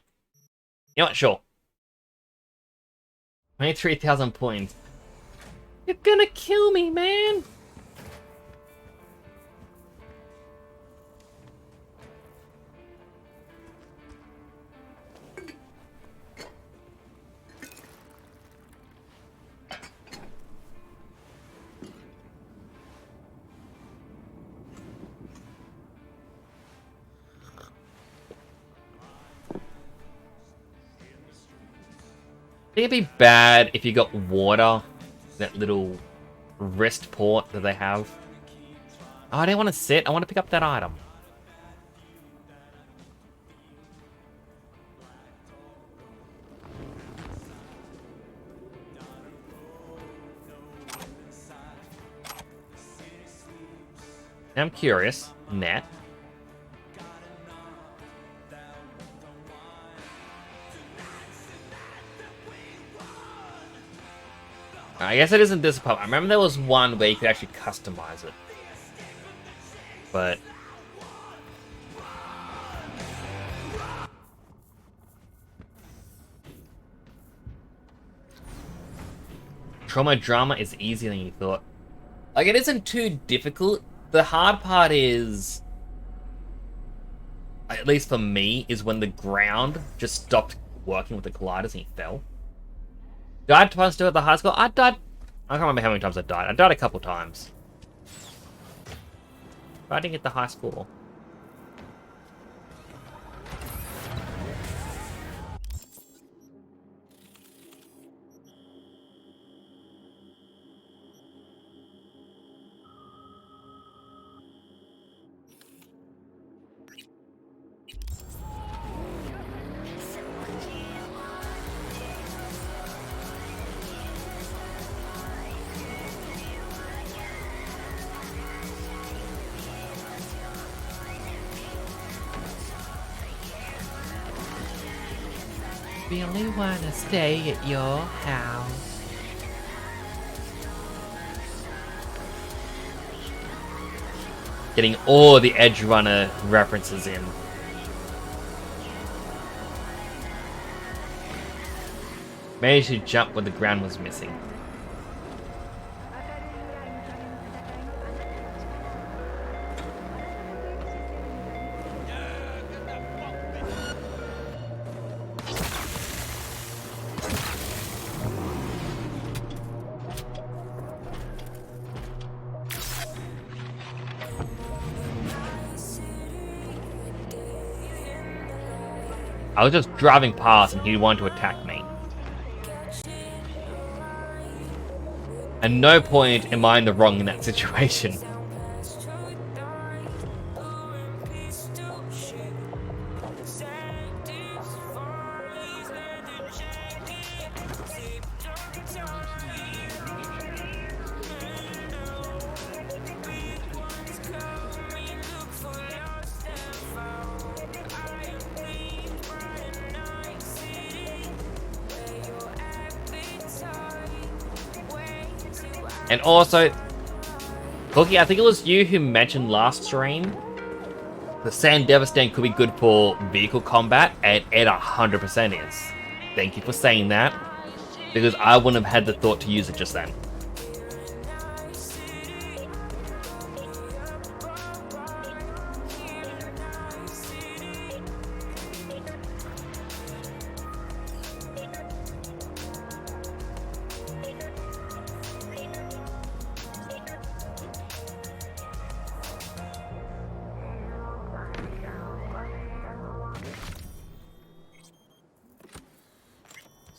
You know what? Sure. 23,000 points. You're gonna kill me, man! It'd be bad if you got water, that little wrist port that they have. Oh, I don't want to sit. I want to pick up that item. Now I'm curious. Net. I guess it isn't this pub. I remember there was one where you could actually customize it. But... Trauma drama is easier than you thought. Like, it isn't too difficult. The hard part is... At least for me, is when the ground just stopped working with the colliders and he fell. Died twice still at the high school? I died... I can't remember how many times I died. I died a couple times. But I didn't get the high score. Really wanna stay at your house. Getting all the Edge Runner references in. Managed to jump where the ground was missing. I was just driving past and he wanted to attack me. At no point am I in the wrong in that situation. And also, Cookie, I think it was you who mentioned last stream, the Sand Devastating could be good for vehicle combat, and it 100% is. Thank you for saying that, because I wouldn't have had the thought to use it just then.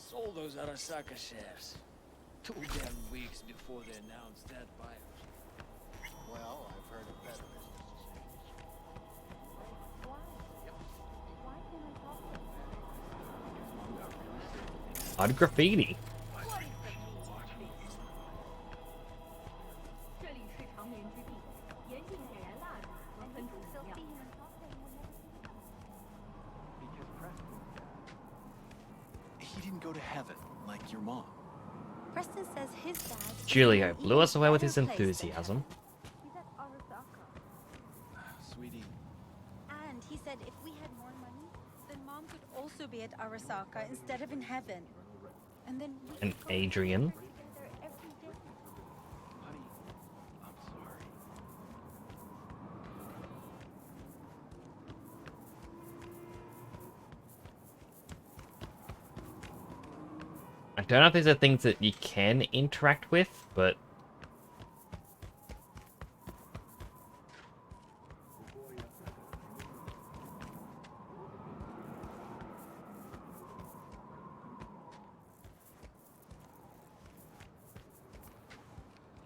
Sold those Arasaka shares. 2 damn weeks before they announced that buyout. Well, I've heard of better businesses. Odd graffiti. didn't go to heaven like your mom. Preston says his dad. Julio blew us away with his enthusiasm. He's at Arasaka. Sweetie. And he said if we had more money, then Mom could also be at Arasaka instead of in heaven. And then we And Adrian. together every day. Honey, I'm sorry. I don't know if these are things that you can interact with, but...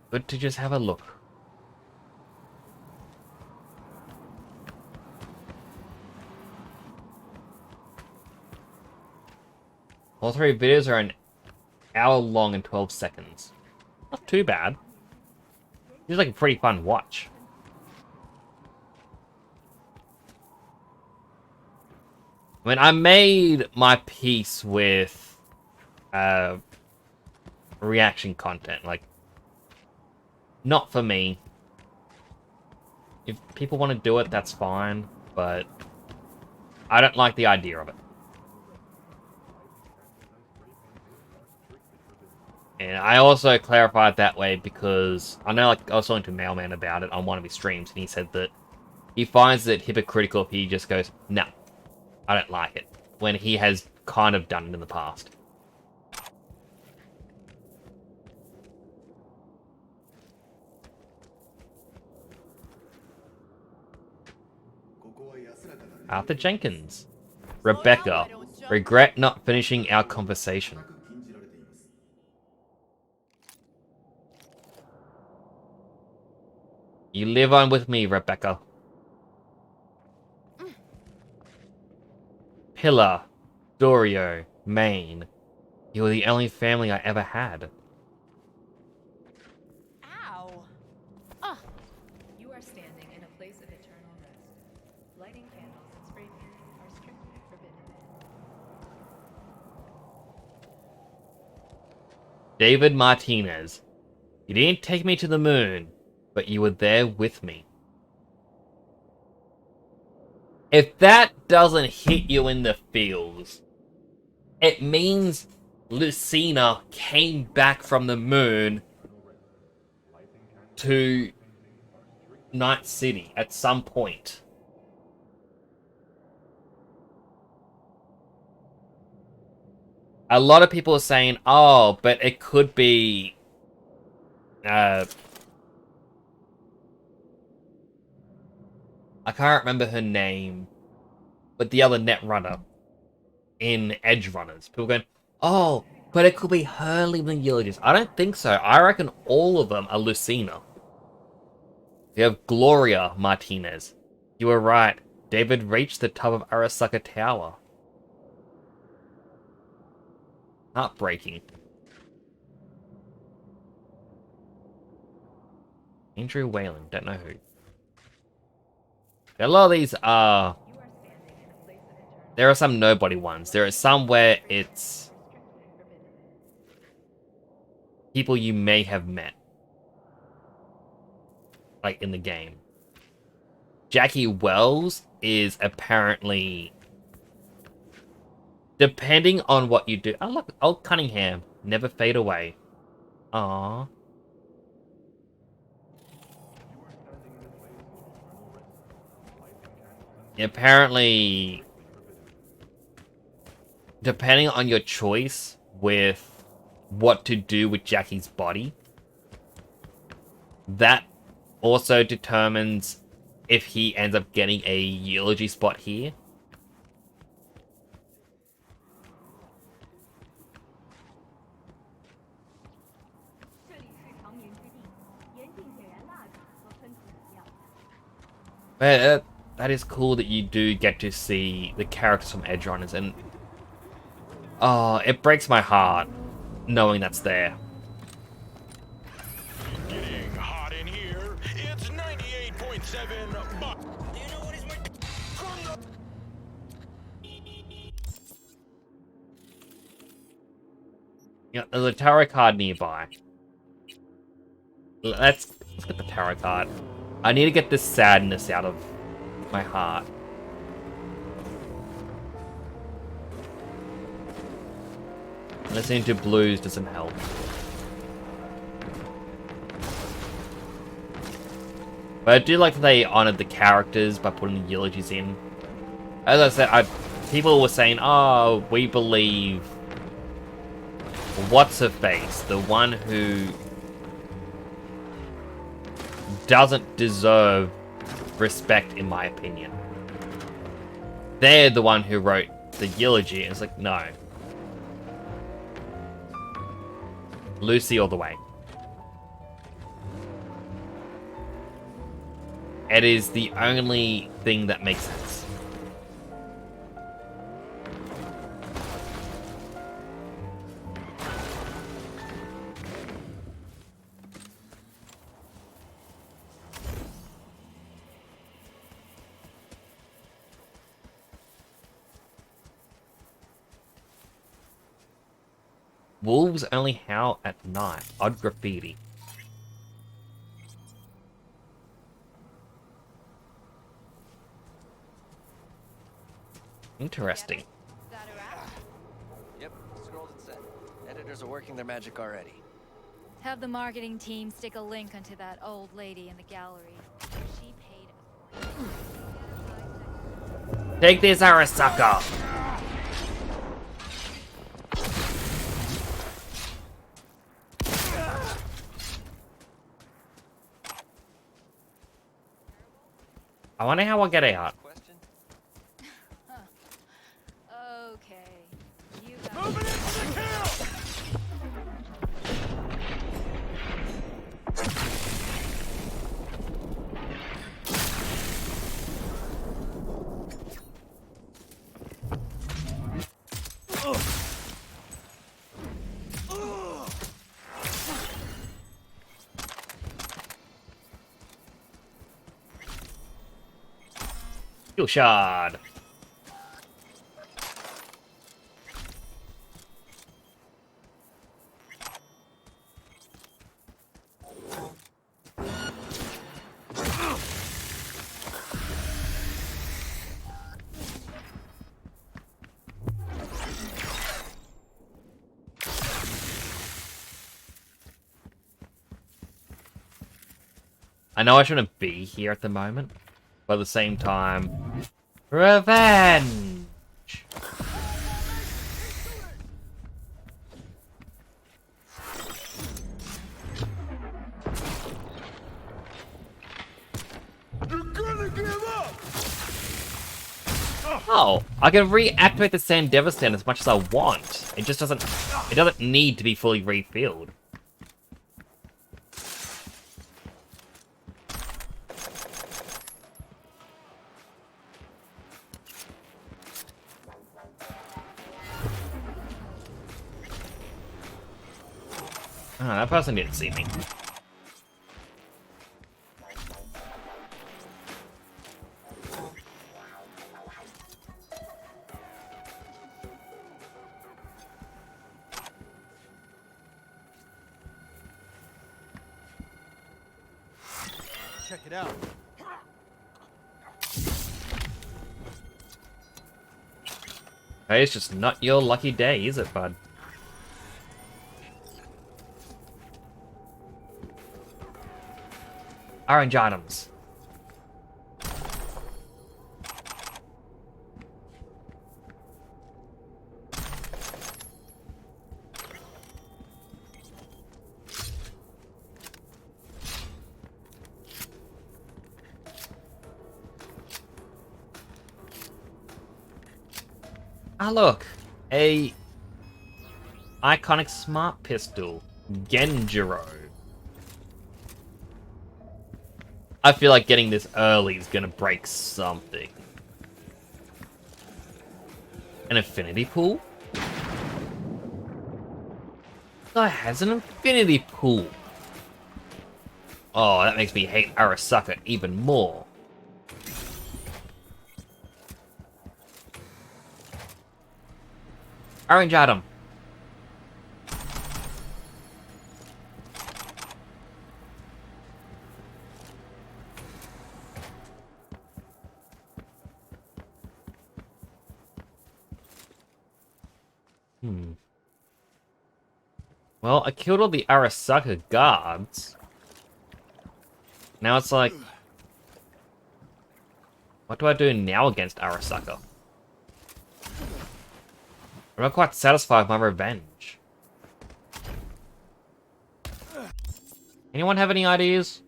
good to just have a look. All three videos are an hour long and 12 seconds. Not too bad. It's like a pretty fun watch. I mean, I made my peace with reaction content. Like, not for me. If people want to do it, that's fine, but I don't like the idea of it. And I also clarified that way because I know, like, I was talking to Mailman about it on one of his streams, and he said that he finds it hypocritical if he just goes, "No, I don't like it," when he has kind of done it in the past. Arthur Jenkins. Rebecca. Regret not finishing our conversation. You live on with me, Rebecca. Pillar. Dorio. Maine. You were the only family I ever had. Ow! Ah! You are standing in a place of eternal rest. Lighting candles and spray painting are strictly forbidden. David Martinez. You didn't take me to the moon, but you were there with me. If that doesn't hit you in the feels, it means Lucina came back from the moon to Night City at some point. A lot of people are saying, oh, but it could be... I can't remember her name, but the other Netrunner in Edge Runners. People going, oh, but it could be her leaving the Eulogies. I don't think so. I reckon all of them are Lucina. You have Gloria Martinez. You were right. David reached the top of Arasaka Tower. Heartbreaking. Andrew Whalen. Don't know who. A lot of these are... there are some nobody ones. There are some where it's people you may have met. Like in the game. Jackie Wells is apparently... depending on what you do... oh look, old Cunningham. Never fade away. Aww. Apparently, depending on your choice with what to do with Jackie's body, that also determines if he ends up getting a eulogy spot here. But that is cool that you do get to see the characters from Edge Runners, and oh, it breaks my heart knowing that's there. Getting hot in here. It's 98.7 bucks. Yeah, there's a tarot card nearby. Let's get the tarot card. I need to get this sadness out of my heart. Listening to blues doesn't help. But I do like that they honored the characters by putting the eulogies in. As I said, people were saying, oh, we believe... What's-her-face? The one who... doesn't deserve respect, in my opinion. They're the one who wrote the eulogy. It's like, no. Lucy all the way. It is the only thing that makes sense. Wolves only howl at night. Odd graffiti. Interesting. Yep, scrolled and set. Editors are working their magic already. Have the marketing team stick a link onto that old lady in the gallery. She paid Take this, Arasaka! I wonder how I'll get out. Okay. You Moving in for the kill! Kill shard. I know I shouldn't be here at the moment, but at the same time, revenge! You're gonna give up! Oh, I can reactivate the Sand Devastator as much as I want. It just doesn't need to be fully refilled. Oh, that person didn't see me. Check it out. Hey, it's just not your lucky day, is it, bud? Orange items. Ah, look, a iconic smart pistol, Genjiro. I feel like getting this early is gonna break something. An infinity pool? Guy has an infinity pool. Oh, that makes me hate Arasaka even more. Orange atom. Well, I killed all the Arasaka guards. Now it's like... What do I do now against Arasaka? I'm not quite satisfied with my revenge. Anyone have any ideas?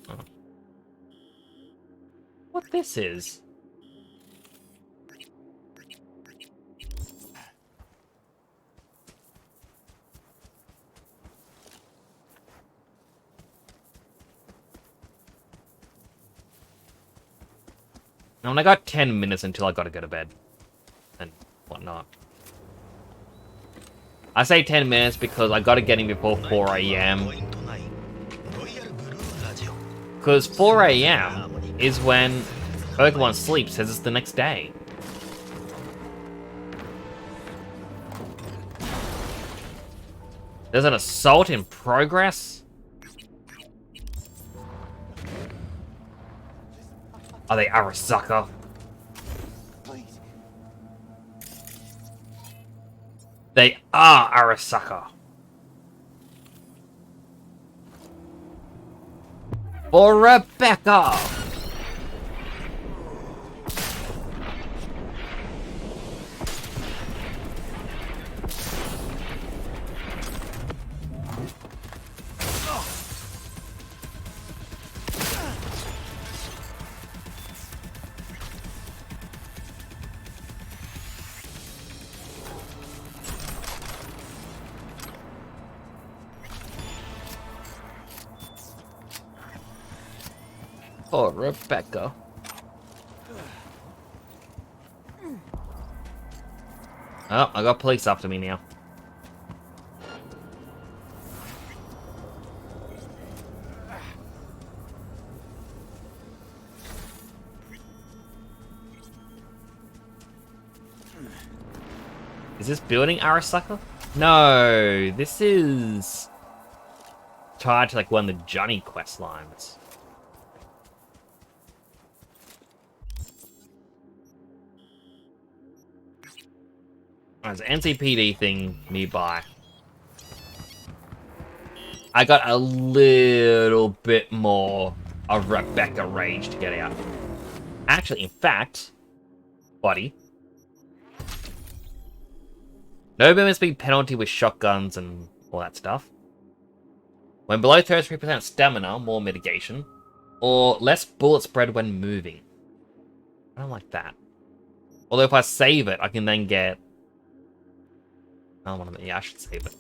Oh. What this is? I mean, I got 10 minutes until I gotta go to bed. And whatnot. I say 10 minutes because I gotta get in before 4 AM. Because 4 AM is when everyone sleeps, says it's the next day. There's an assault in progress? Are they Arasaka? They are Arasaka. For Rebecca! Oh, Rebecca. Oh, I got police after me now. Is this building Arasaka? No, this is tied to like one of the Johnny quest lines. There's an NCPD thing nearby. I got a little bit more of Rebecca rage to get out. Actually, in fact, buddy. No bonus speed penalty with shotguns and all that stuff. When below 33% stamina, more mitigation. Or less bullet spread when moving. I don't like that. Although if I save it, I can then get... I don't want to... Yeah, I should save it.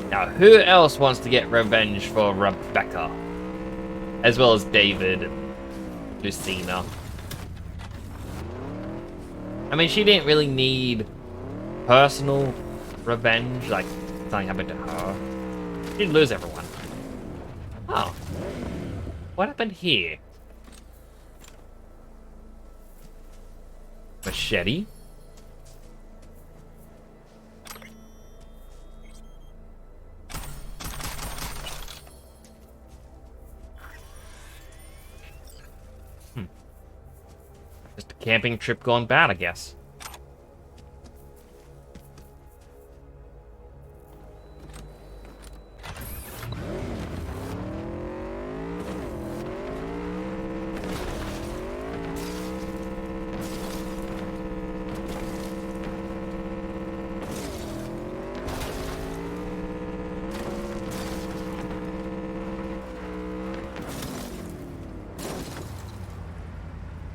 Now, who else wants to get revenge for Rebecca? As well as David, Lucina. I mean, she didn't really need personal revenge, like something happened to her. She didn't lose everyone. Oh. What happened here? Machete? Just a camping trip gone bad, I guess.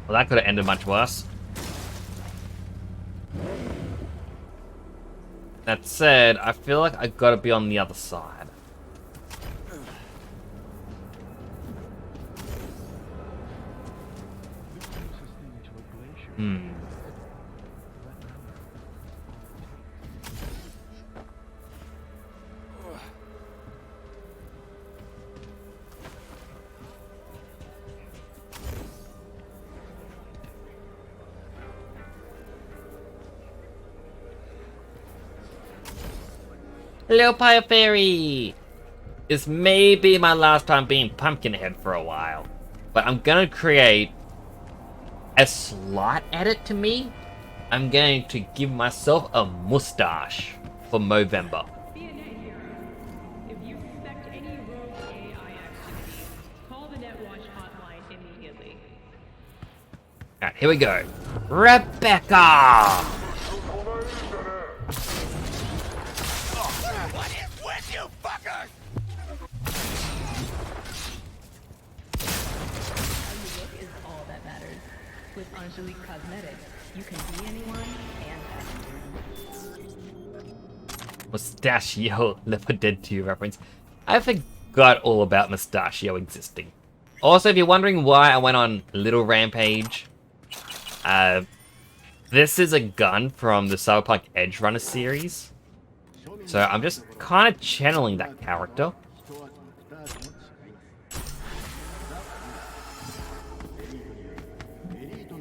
Well, that could have ended much worse. That said, I feel like I gotta be on the other side. Hmm. Hello, Pie Fairy! This may be my last time being Pumpkinhead for a while, but I'm gonna create a slight edit to me. I'm going to give myself a mustache for Movember. If you suspect any rogue AI activity, call the NetWatch hotline immediately. Alright, here we go. Rebecca! What is with you fuckers? How you look is all that matters. With Angelique Cosmetics, you can be anyone and Mustachio, Left 4 Dead 2 reference. I forgot all about Mustachio existing. Also, if you're wondering why I went on Little Rampage, this is a gun from the Cyberpunk Edge Runner series. So I'm just kind of channeling that character.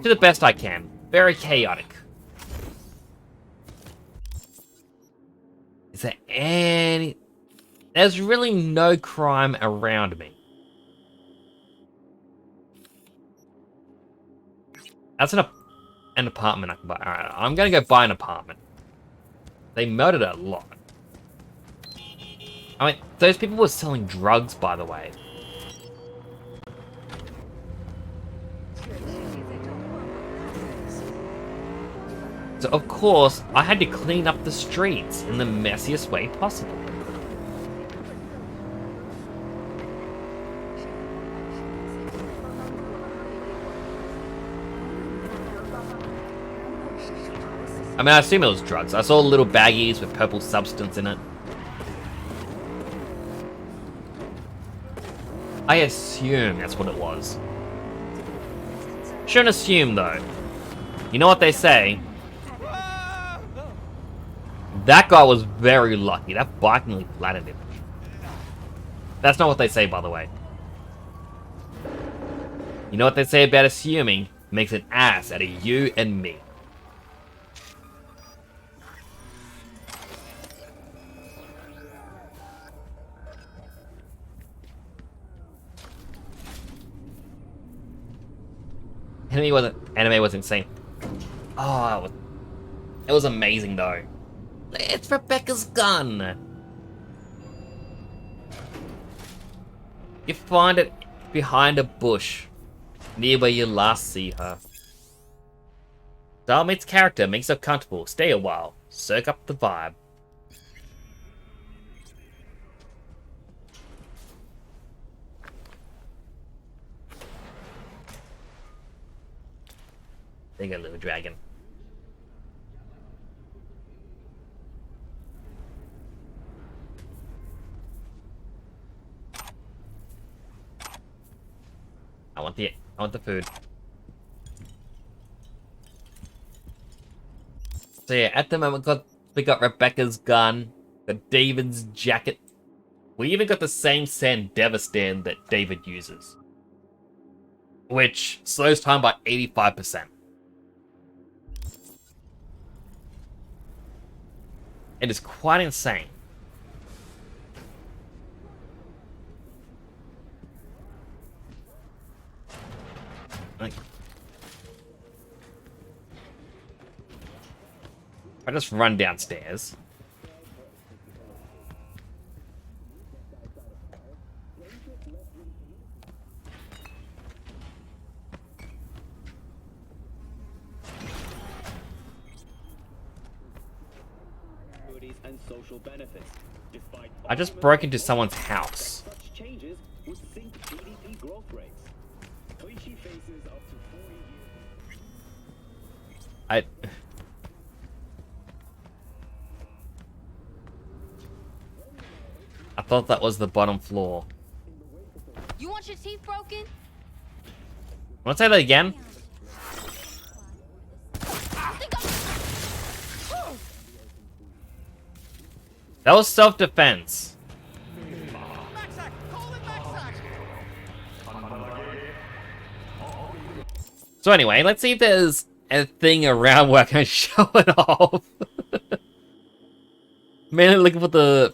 To the best I can. Very chaotic. Is there any... There's really no crime around me. That's an apartment I can buy. Alright, I'm gonna go buy an apartment. They murdered a lot. I mean, those people were selling drugs, by the way. So, of course, I had to clean up the streets in the messiest way possible. I mean, I assume it was drugs. I saw little baggies with purple substance in it. I assume that's what it was. Shouldn't assume, though. You know what they say? That guy was very lucky. That bike nearly flattened him. That's not what they say, by the way. You know what they say about assuming? Makes an ass out of you and me. Anime was insane. Oh, it was amazing though. It's Rebecca's gun. You find it behind a bush, near where you last see her. Style meets character, makes her comfortable. Stay a while, soak up the vibe. There you go, little dragon. I want the food. So yeah, at the moment we got Rebecca's gun, got David's jacket. We even got the same sand Devastan that David uses, which slows time by 85%. It is quite insane. Like, I just run downstairs. And social benefits. Despite I just broke into someone's house. such changes would sink GDP growth rates. Clichy faces up to 40 years. I thought that was the bottom floor. You want your teeth broken? Want to say that again? That was self-defense. So anyway, let's see if there's a thing around where I can show it off. Mainly looking for the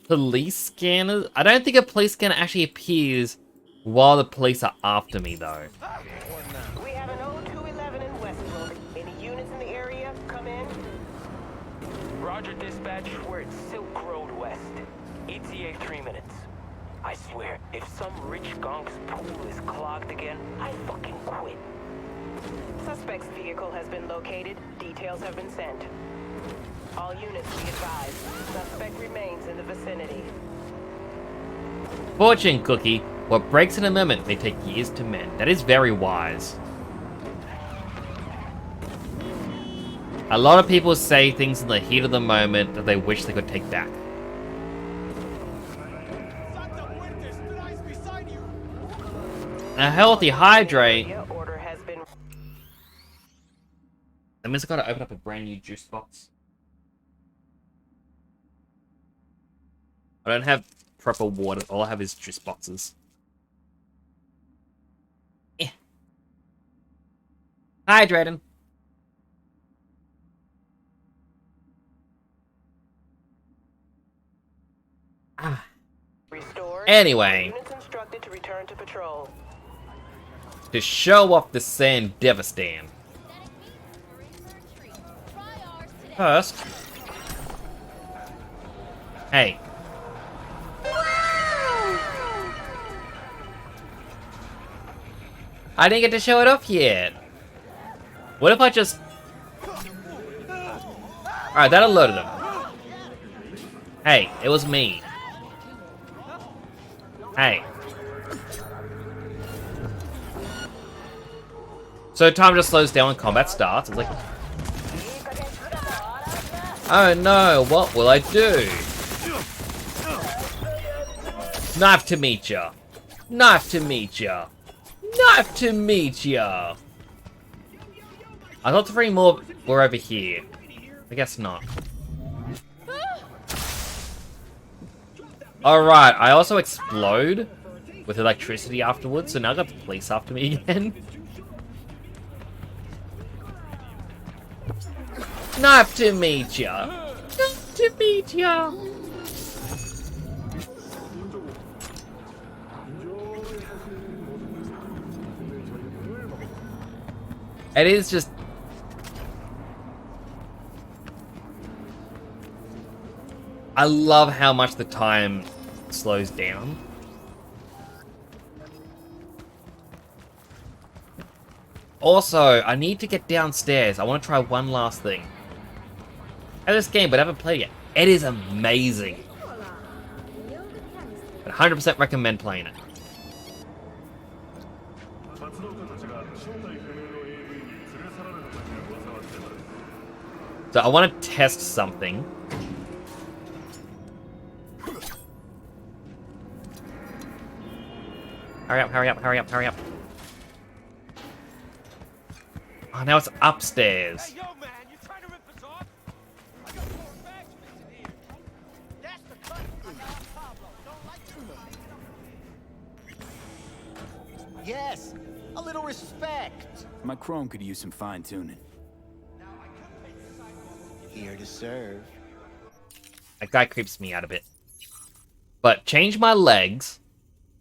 police scanners? I don't think a police scanner actually appears while the police are after me, though. We have an 0211 in Westbrook. Any units in the area? Come in. Roger, dispatch. We're at Silk Road West. ETA 3 minutes. I swear, if some rich gonk's pool is clogged again, I fucking quit. Suspect's vehicle has been located. Details have been sent. All units be advised. Suspect remains in the vicinity. Fortune cookie. What breaks in a moment may take years to mend. That is very wise. A lot of people say things in the heat of the moment that they wish they could take back. A healthy hydrate. That means I gotta open up a brand new juice box. I don't have proper water. All I have is juice boxes. Eh. Hydrating. Anyway, Units instructed to return to patrol. to show off the Sandevistan. First, hey. I didn't get to show it off yet. What if I just... Alright, that alerted him. Hey, it was me. Hey. So time just slows down when combat starts. It's like... Oh no, what will I do? Knife to meet ya. Knife to meet ya. Knife to meet ya. I thought 3 more were over here. I guess not. Alright, I also explode with electricity afterwards, so now I got the police after me again. Knife to meet ya. Knife to meet ya. It is just... I love how much the time slows down. Also, I need to get downstairs. I want to try one last thing. I have this game, but I haven't played it yet. It is amazing. I 100% recommend playing it. So I want to test something. Hurry up, hurry up, hurry up, hurry up. Oh, now it's upstairs. Hey, yo, man, you trying to rip us off? I got 4 bags missing here. That's the cut. I got Pablo. Don't like you. Yes, a little respect. My chrome could use some fine-tuning. Here to serve. That guy creeps me out a bit. But change my legs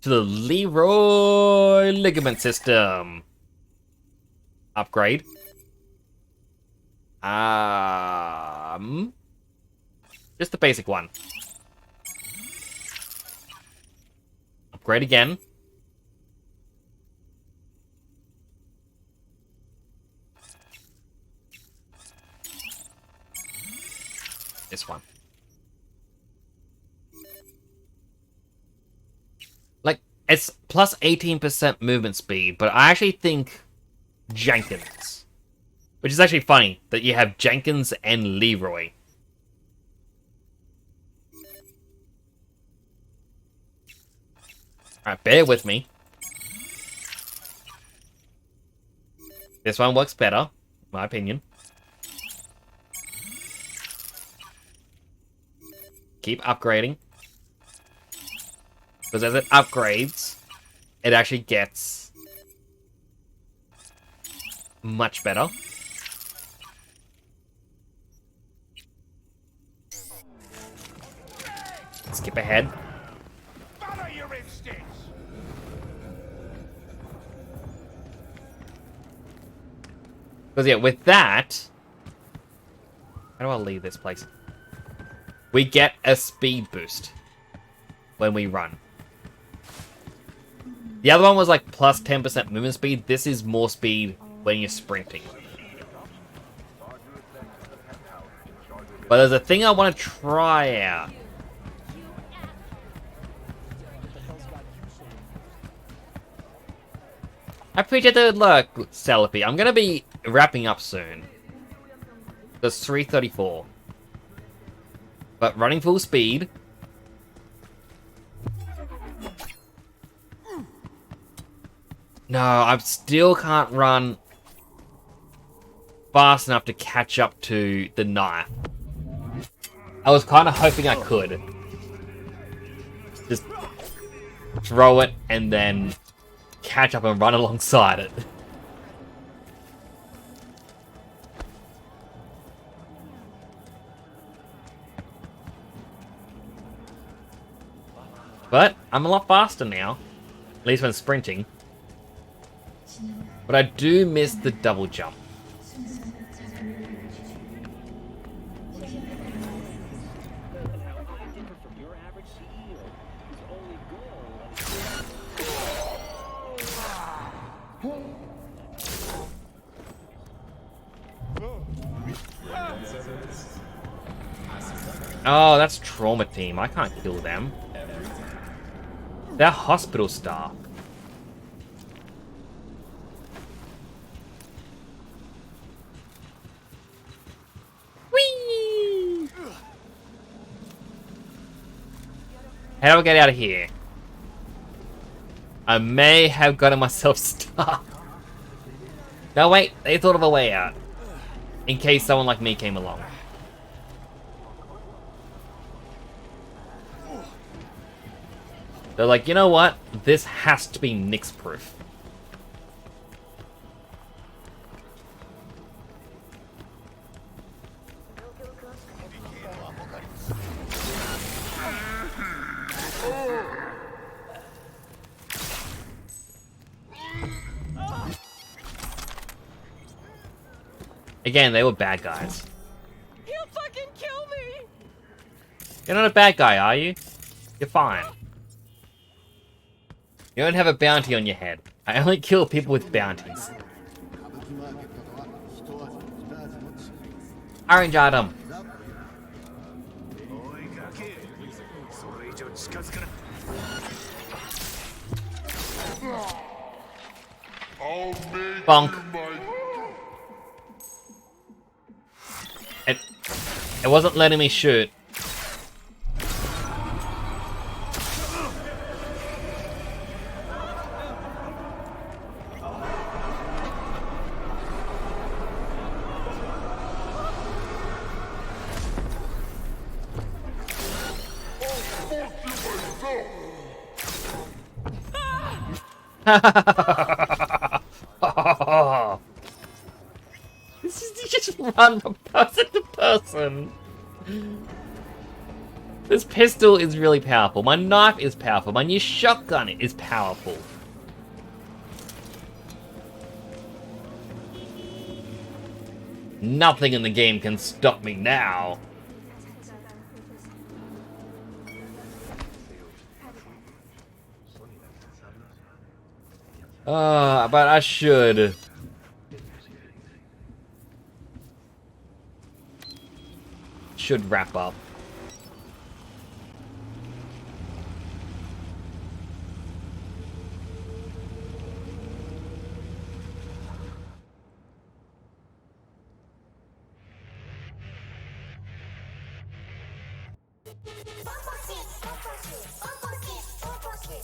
to the Leroy ligament system. Upgrade. Just the basic one. Upgrade again. This one. Like, it's plus 18% movement speed, but I actually think Jenkins. Which is actually funny, that you have Jenkins and Leroy. Alright, bear with me. This one works better, in my opinion. Keep upgrading. Because as it upgrades, it actually gets much better. skip ahead. Follow your instincts. Because yeah, with that... How do I leave this place? We get a speed boost when we run. The other one was like plus 10% movement speed. This is more speed when you're sprinting. But there's a thing I want to try out. I appreciate the look, Celebi. I'm going to be wrapping up soon. There's 3:34. But running full speed. No, I still can't run fast enough to catch up to the knife. I was kind of hoping I could. Just throw it and then catch up and run alongside it. But I'm a lot faster now, at least when sprinting. But I do miss the double jump. Oh, that's Trauma Team. I can't kill them. They're hospital staff. Whee! How do I get out of here? I may have gotten myself stuck. No, wait. They thought of a way out. In case someone like me came along. They're like, you know what? This has to be Nix-proof. Again, they were bad guys. He'll fucking kill me! You're not a bad guy, are you? You're fine. You don't have a bounty on your head. I only kill people with bounties. Orange item. Bonk. It wasn't letting me shoot. This is just run from person to person. This pistol is really powerful. My knife is powerful. My new shotgun is powerful. Nothing in the game can stop me now. But I should wrap up.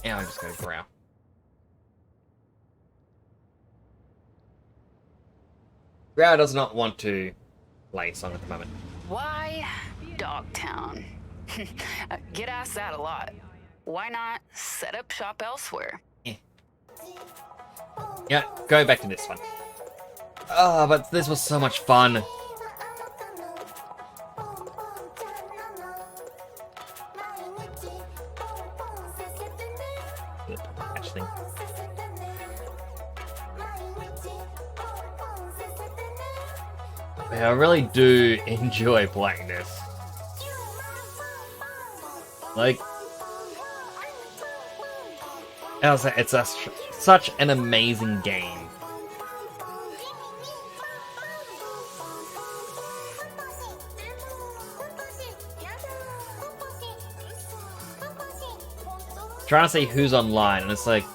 Yeah, I'm just gonna growl. Growl does not want to play a song at the moment. Why Dogtown? Get asked that a lot. Why not set up shop elsewhere? Yeah, go back to this one. Oh, but this was so much fun. good actually. Yeah, I really do enjoy playing this. Like, it's such an amazing game. Trying to see who's online, and it's like,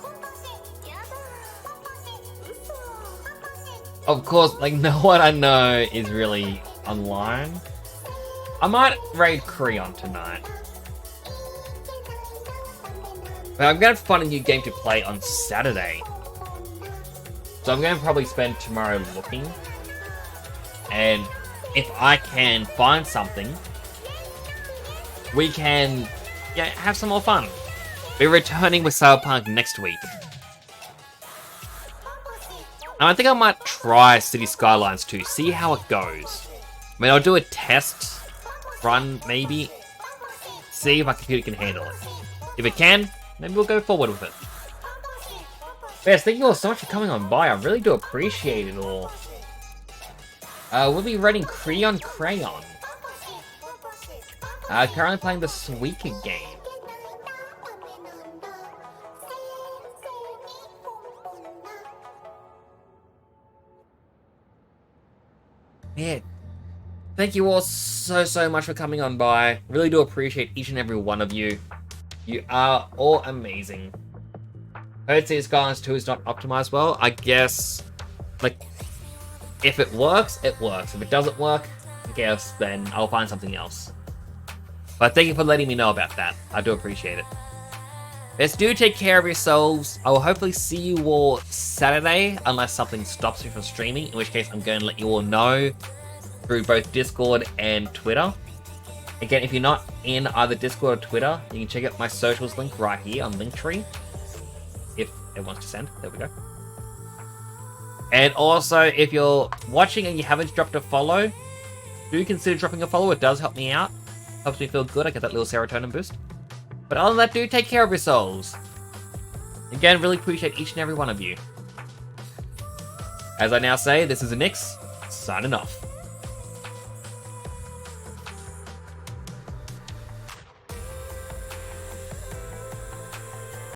of course, like, no one I know is really online. I might raid Creon tonight. But I'm going to find a new game to play on Saturday. So I'm going to probably spend tomorrow looking. And if I can find something, we can have some more fun. We're returning with Cyberpunk next week. And I think I might try City Skylines 2, see how it goes. I mean, I'll do a test run, maybe. See if my computer can handle it. If it can, maybe we'll go forward with it. But yes, thank you all so much for coming on by. I really do appreciate it all. We'll be running Crayon. Currently playing the Suika game. Yeah, thank you all so much for coming on by. Really do appreciate each and every one of you. You are all amazing. Heard City Skylines 2 is not optimized well. I guess, like, if it works, it works. If it doesn't work, I guess then I'll find something else. But thank you for letting me know about that. I do appreciate it. Yes, do take care of yourselves. I will hopefully see you all Saturday, unless something stops me from streaming, in which case I'm going to let you all know through both Discord and Twitter. Again, if you're not in either Discord or Twitter, you can check out my socials link right here on Linktree. If it wants to send, there we go. And also, if you're watching and you haven't dropped a follow, do consider dropping a follow. It does help me out. Helps me feel good. I get that little serotonin boost. But other than that, do take care of yourselves. Again, really appreciate each and every one of you. As I now say, this is Nix, signing off.